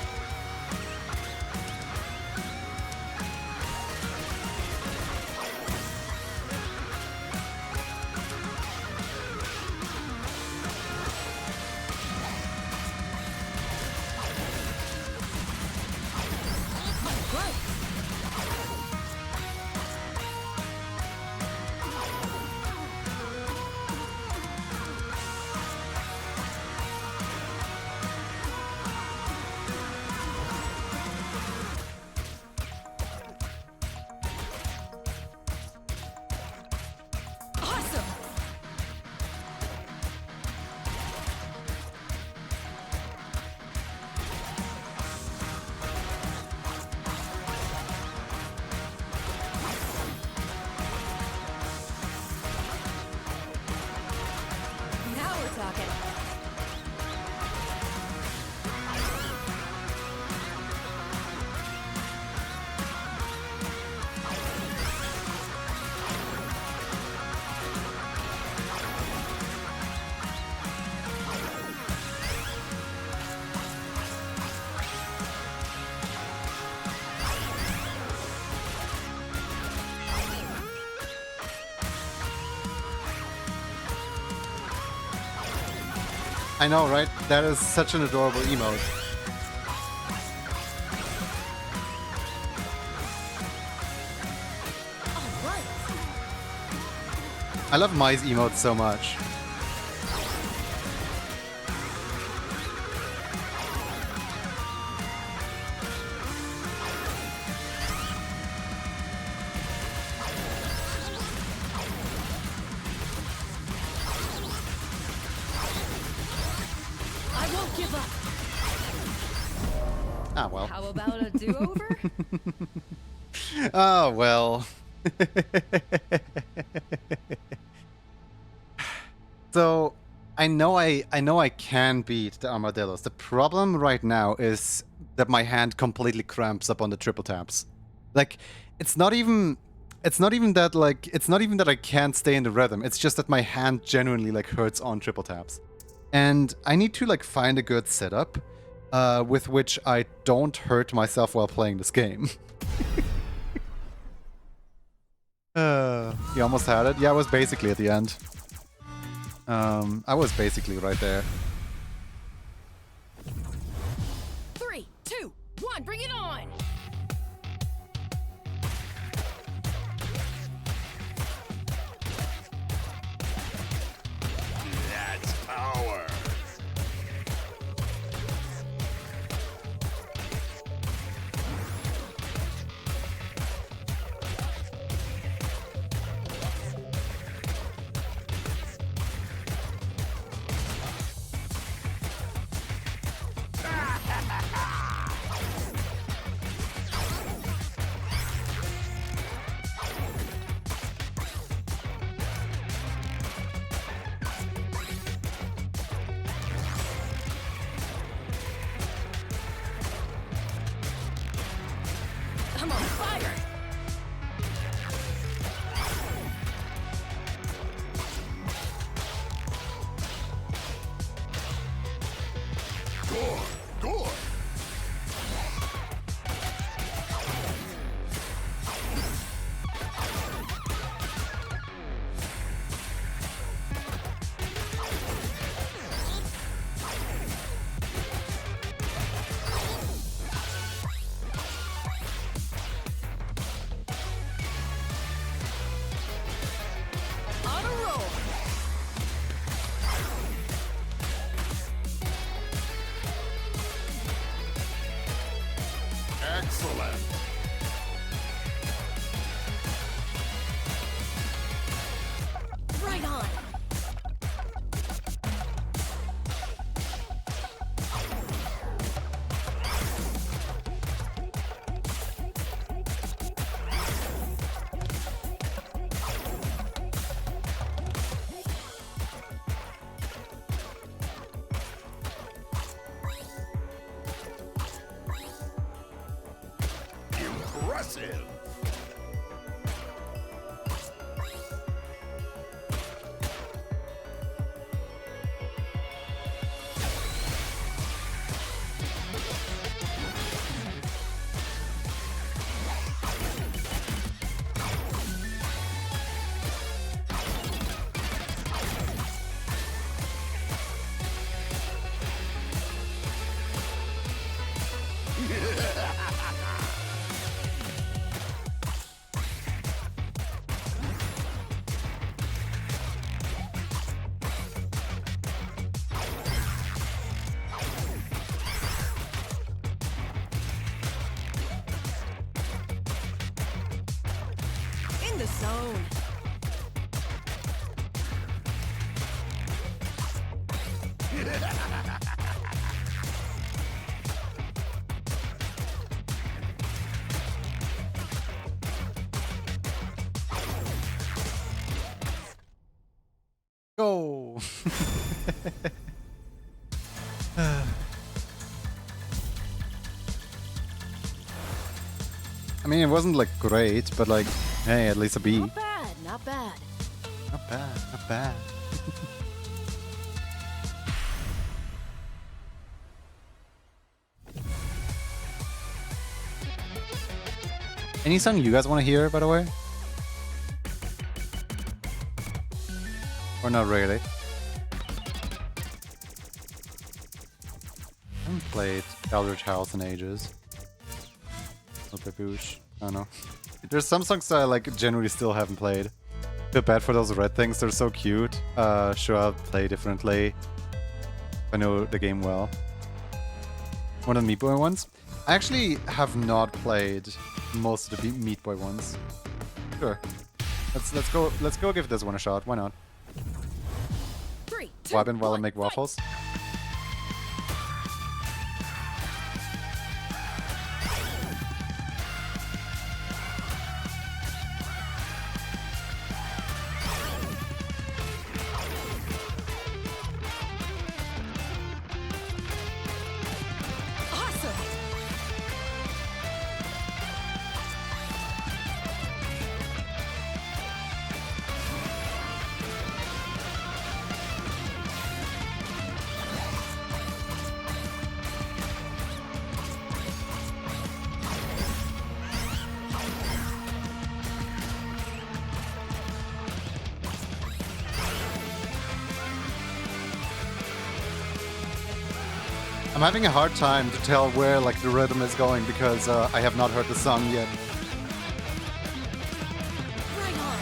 Awesome. Now we're talking. I know, right? That is such an adorable emote. All right. I love Mai's emote so much. I won't give up. Ah, well. How about a do-over? Oh, well. So, I know I can beat the armadillos. The problem right now is that my hand completely cramps up on the triple taps. Like, it's not even that I can't stay in the rhythm. It's just that my hand genuinely like hurts on triple taps. And I need to like find a good setup with which I don't hurt myself while playing this game. You almost had it? Yeah, I was basically at the end. I was basically right there. 3, 2, 1, bring it on! That's power. I'm on fire! Good. Good. On a roll! Excellent. Right on! Massive. In the zone. Go! I mean, it wasn't like great, but like, hey, at least a B. Not bad, not bad. Not bad, not bad. Any song you guys want to hear, by the way? Or not really? I haven't played Eldritch House in ages. Not Baboosh. I don't know. There's some songs that I like genuinely still haven't played. Feel bad for those red things, they're so cute. Sure, I'll play differently. I know the game well. One of the Meat Boy ones. I actually have not played most of the Meat Boy ones. Sure. Let's go give this one a shot. Why not? 3, 2, Wabbin while I 1, make fight. waffles. Awesome. I'm having a hard time to tell where like the rhythm is going because I have not heard the song yet. Right on.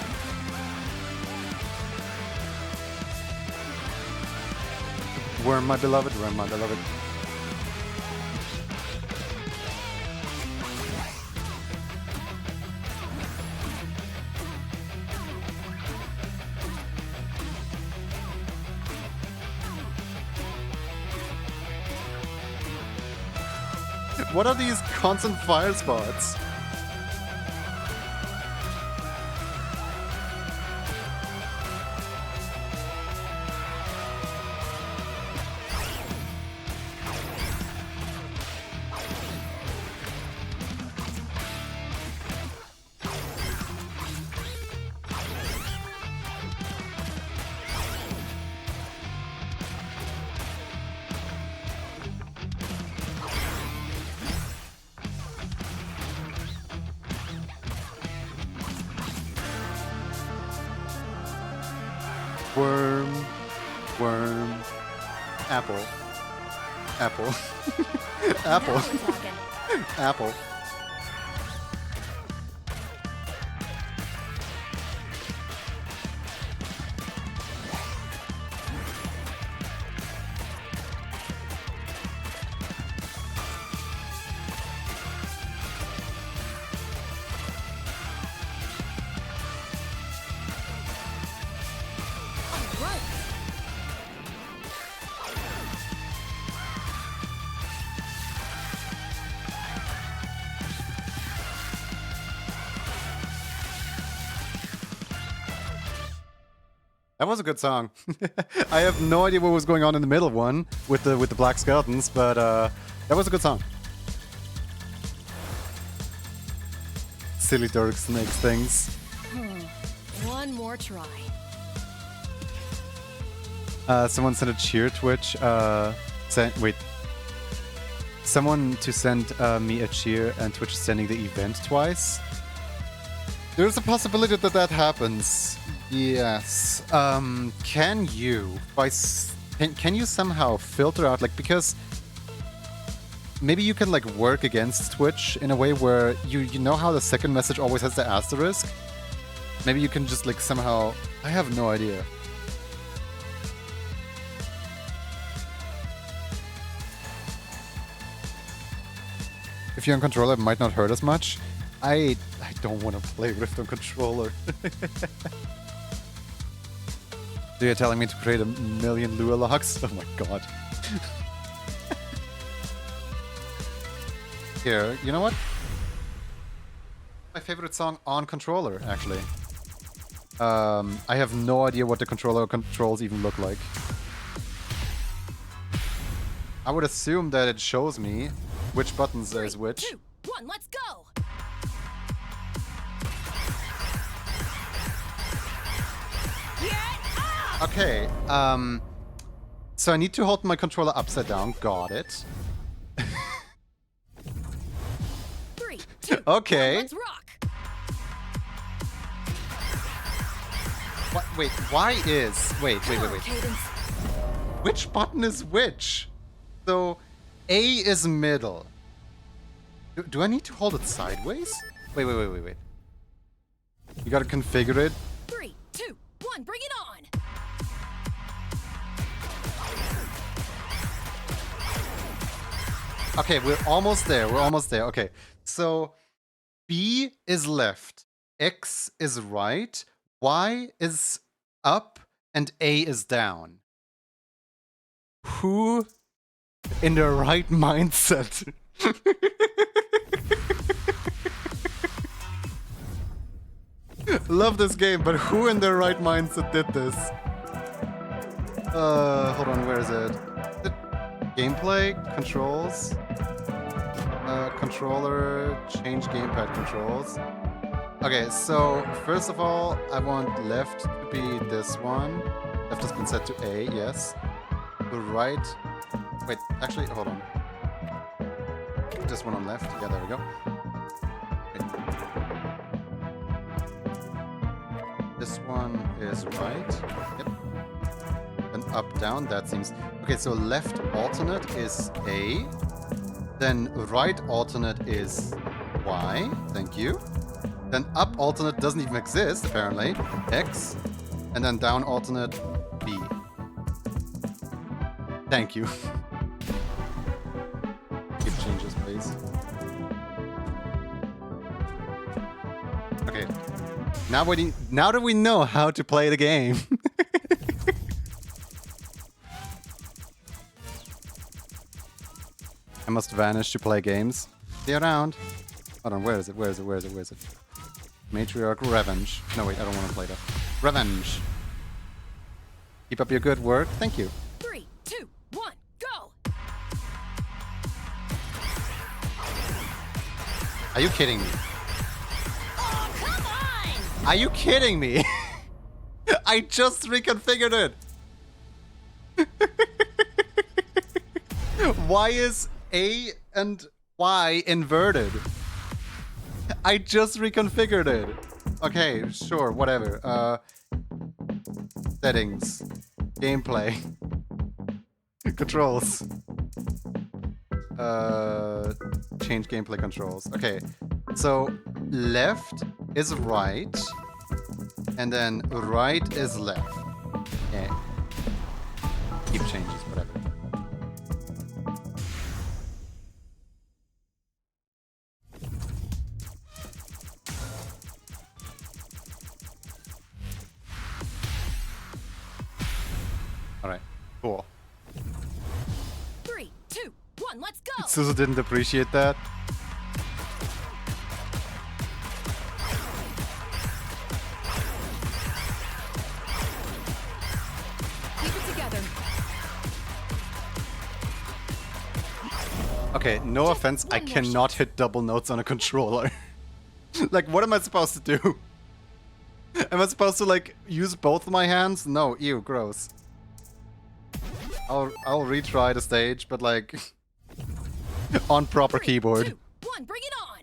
Worm, my beloved, worm, my beloved. What are these constant fire spots? Worm, worm, apple, apple, apple, Now we're talking. apple. Right. That was a good song. I have no idea what was going on in the middle one with the black skeletons, but that was a good song. silly Dirk Snakes things. One more try. Someone sent a cheer Twitch. Wait. Someone to send me a cheer and Twitch is sending the event twice. There's a possibility that that happens. Yes. Can you can you somehow filter out, like, because maybe you can like work against Twitch in a way where you know how the second message always has the asterisk? Maybe you can just like somehow, I have no idea. If you're on controller, it might not hurt as much. I don't want to play Rift on controller. So you're telling me to create 1,000,000 Lua logs? Oh my god. Here, you know what? My favorite song on controller, actually. I have no idea what the controller controls even look like. I would assume that it shows me which buttons there's which. 3, 2, 1, let's go! Okay, so I need to hold my controller upside down. Got it. 3, 2, Okay. 1, let's rock! What, wait, why is... Wait. Cadence. Which button is which? So, A is middle. Do I need to hold it sideways? Wait. You gotta configure it. 3, 2, 1, bring it on! Okay, we're almost there. Okay, so B is left, X is right, Y is up, and A is down. Who in their right mindset? Love this game, but who in their right mindset did this? Hold on, where is it? Gameplay, controls, controller, change gamepad controls. Okay, so first of all, I want left to be this one. Left has been set to A, yes. The right, wait, actually, hold on. Put this one on left, yeah, there we go. Wait. This one is right, yep. And up, down, that seems... Okay, so left alternate is A. Then right alternate is Y. Thank you. Then up alternate doesn't even exist, apparently. X. And then down alternate, B. Thank you. Keep changes, please. Okay. Now that we know how to play the game. I must vanish to play games. Stay around. Hold on, where is it? Matriarch Revenge. No, wait, I don't want to play that. Revenge. Keep up your good work. Thank you. 3, 2, 1, go! Are you kidding me? Oh, come on! Are you kidding me? I just reconfigured it. Why is A and Y inverted? I just reconfigured it. Okay, sure, whatever. Settings. Gameplay. Controls. Change gameplay controls. Okay, so left is right, and then right is left. Okay. Keep changes, whatever. Alright, cool. 3, 2, 1, let's go! Suzu didn't appreciate that. Keep it together. Okay, no offense, I one more cannot hit double notes on a controller. Like, what am I supposed to do? Am I supposed to, like, use both of my hands? No, ew, gross. I'll retry the stage, but, like, on proper 3, keyboard. 2, 1, bring it on.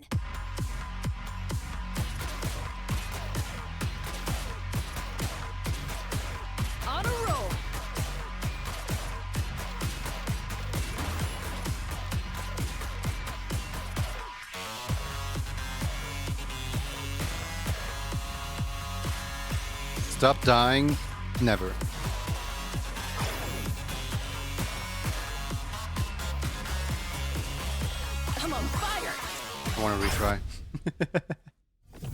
On a roll. Stop dying. Never. I'm on fire. I want to retry.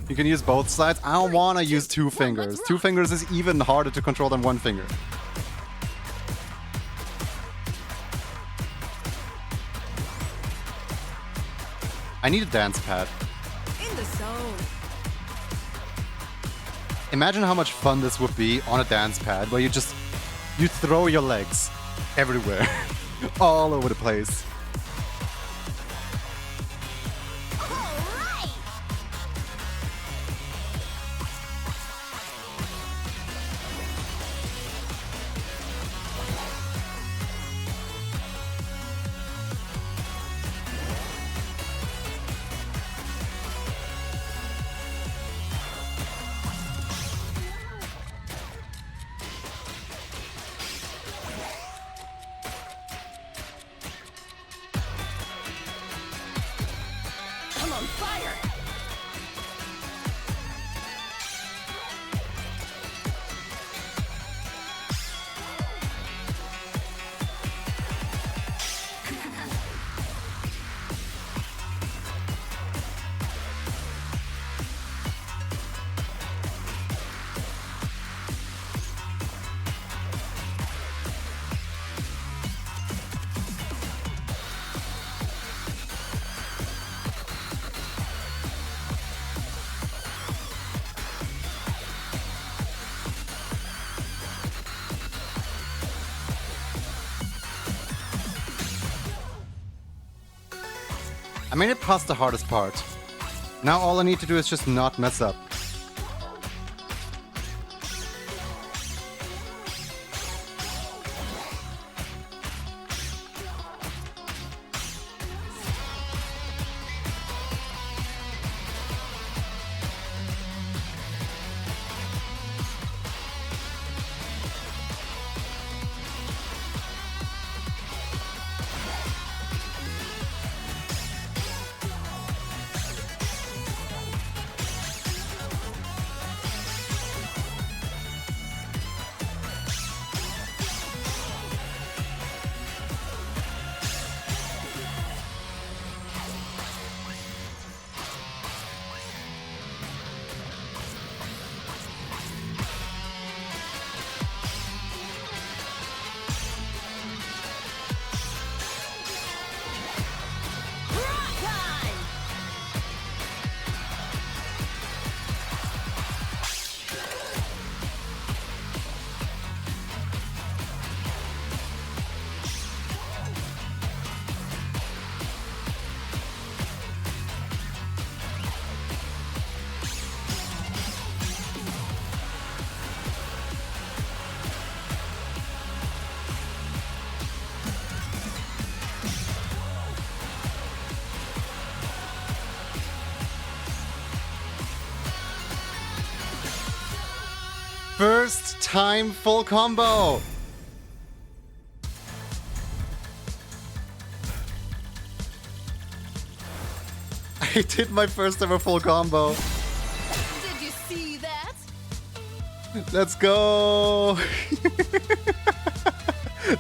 You can use both sides. I don't 3, want to 2, use 2 1, fingers. let's 2 rock. fingers is even harder to control than 1 finger. I need a dance pad. In the zone. Imagine how much fun this would be on a dance pad where you throw your legs everywhere. All over the place. All right. I'm on fire. I made it past the hardest part. Now all I need to do is just not mess up. Rock time. First time full combo! I did my first ever full combo. Did you see that? Let's go!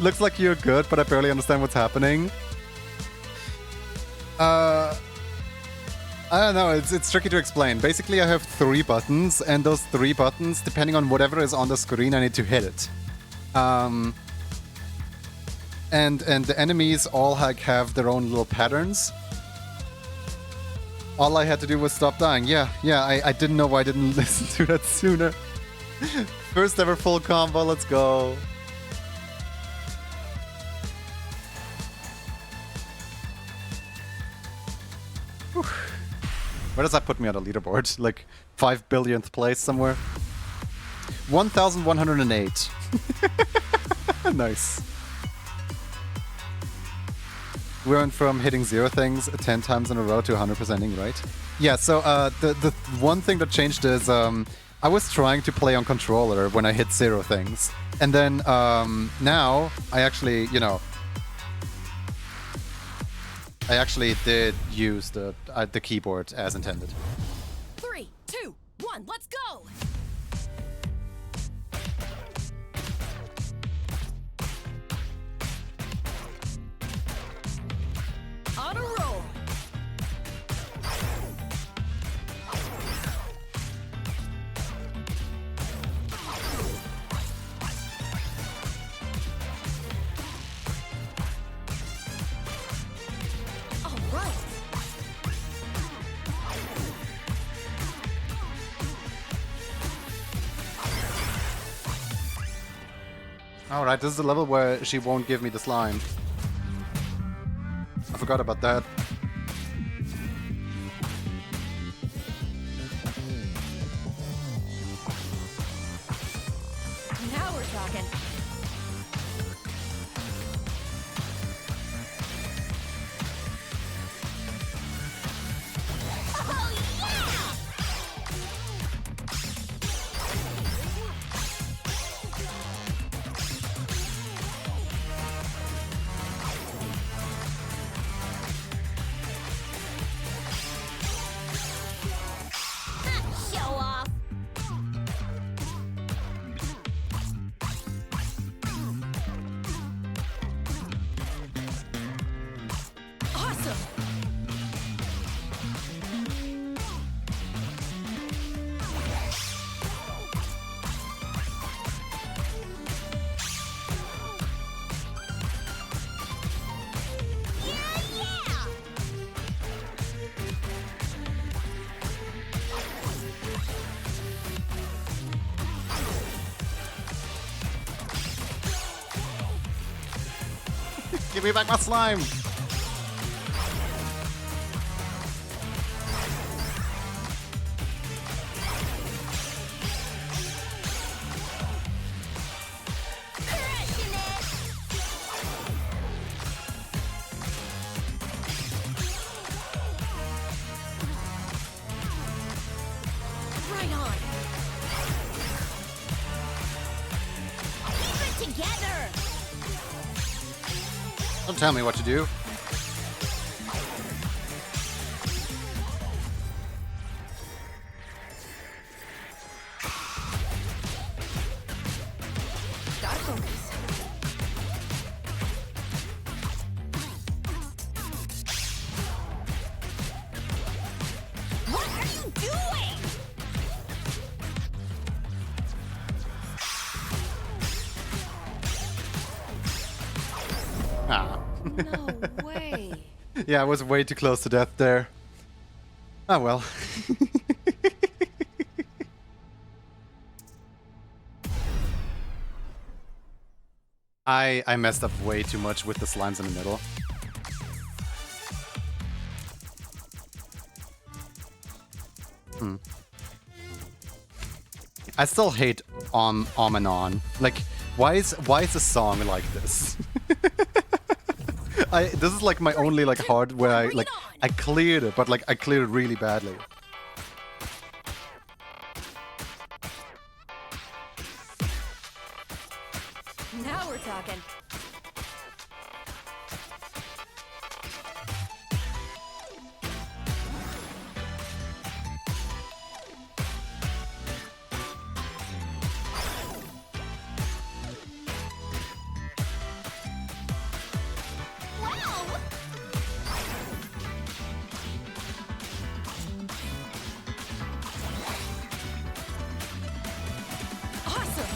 Looks like you're good, but I barely understand what's happening. I don't know, it's tricky to explain. Basically, I have 3 buttons, and those 3 buttons, depending on whatever is on the screen, I need to hit it. And the enemies all like have their own little patterns. All I had to do was stop dying. Yeah, I didn't know why I didn't listen to that sooner. First ever full combo, let's go. Where does that put me on the leaderboard? Like 5 billionth place somewhere? 1,108. Nice. We went from hitting 0 things 10 times in a row to 100%ing, right? Yeah, so the one thing that changed is I was trying to play on controller when I hit 0 things. And then now I actually, you know, I actually did use the keyboard as intended. 3, 2, 1, let's go! On a roll! All right! Alright, this is the level where she won't give me the slime. I forgot about that. Now we're talking. Oh, yeah! Show off. Awesome. Yeah, yeah. Give me back my slime! Crushing it. Right on. Keep it together. Don't tell me what to do. Gotta focus. What are you doing? Ah. No way. Yeah, I was way too close to death there. Ah well. I messed up way too much with the slimes in the middle. I still hate on and on. Like, why is a song like this? This is like my only like hard where I cleared it, but like I cleared it really badly. Now we're talking. Wow! Awesome!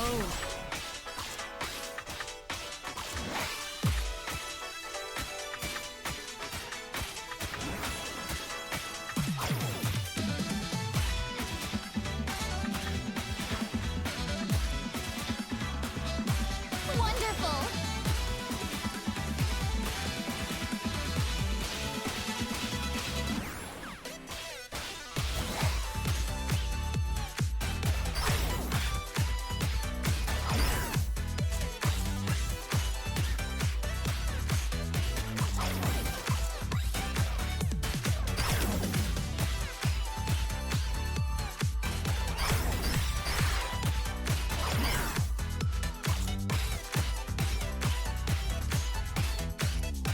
alone. Wonderful!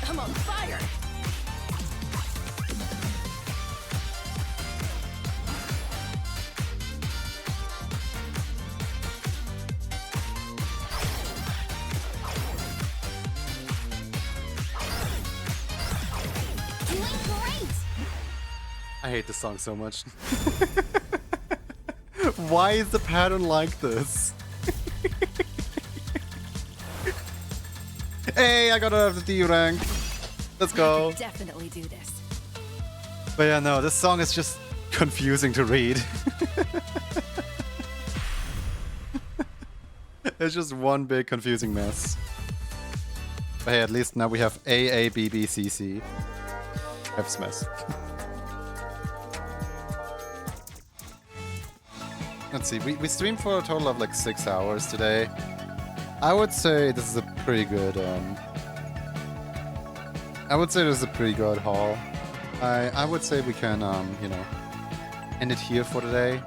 I'm on fire. Doing great! I hate this song so much. Why is the pattern like this? Hey, I got out of the D rank. Let's go. Definitely do this. But yeah, no, this song is just confusing to read. It's just one big confusing mess. But hey, at least now we have A, B, B, C, C. F's mess. Let's see, we streamed for a total of like 6 hours today. I would say this is a pretty good, I would say this is a pretty good haul. I would say we can, you know, end it here for today.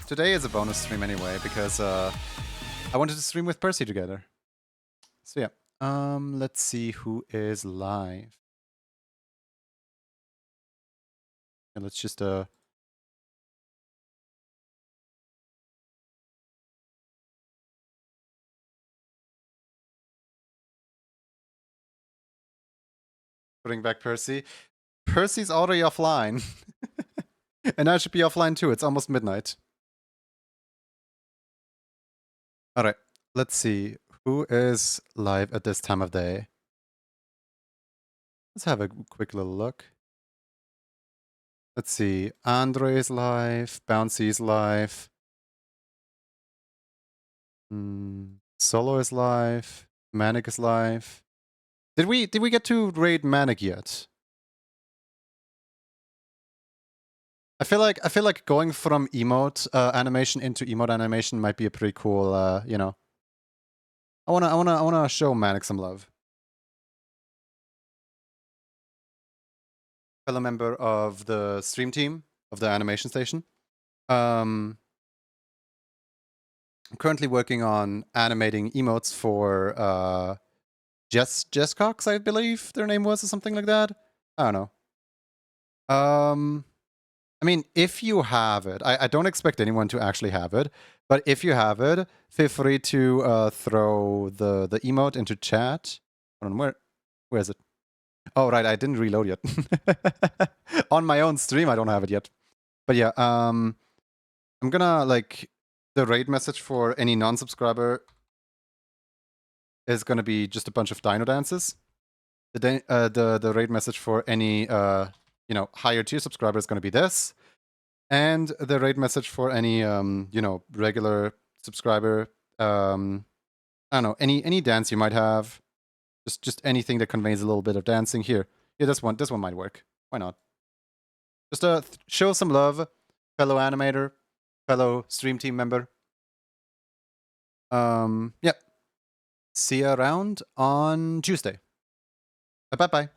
Today is a bonus stream anyway, because I wanted to stream with Percy together. So yeah, let's see who is live. And let's just putting back Percy. Percy's already offline. And I should be offline too. It's almost midnight. Alright, let's see. Who is live at this time of day? Let's have a quick little look. Let's see. Andre is live. Bouncy is live. Solo is live. Manic is live. Did we get to raid Manic yet? I feel like going from emote animation into emote animation might be a pretty cool, you know. I wanna show Manic some love. Fellow member of the stream team of the animation station. I'm currently working on animating emotes for Jess Cox, I believe their name was, or something like that. I don't know. I mean, if you have it, I don't expect anyone to actually have it, but if you have it, feel free to throw the emote into chat. Hold on, where is it? Oh, right, I didn't reload yet. On my own stream, I don't have it yet. But yeah, I'm gonna, like, the raid message for any non-subscriber is gonna be just a bunch of dino dances. The raid message for any, you know, higher tier subscriber is gonna be this. And the raid message for any, you know, regular subscriber, I don't know, any dance you might have. Just anything that conveys a little bit of dancing. Here, this one might work. Why not? Just show some love, fellow animator, fellow stream team member. Yeah. See you around on Tuesday. Bye bye.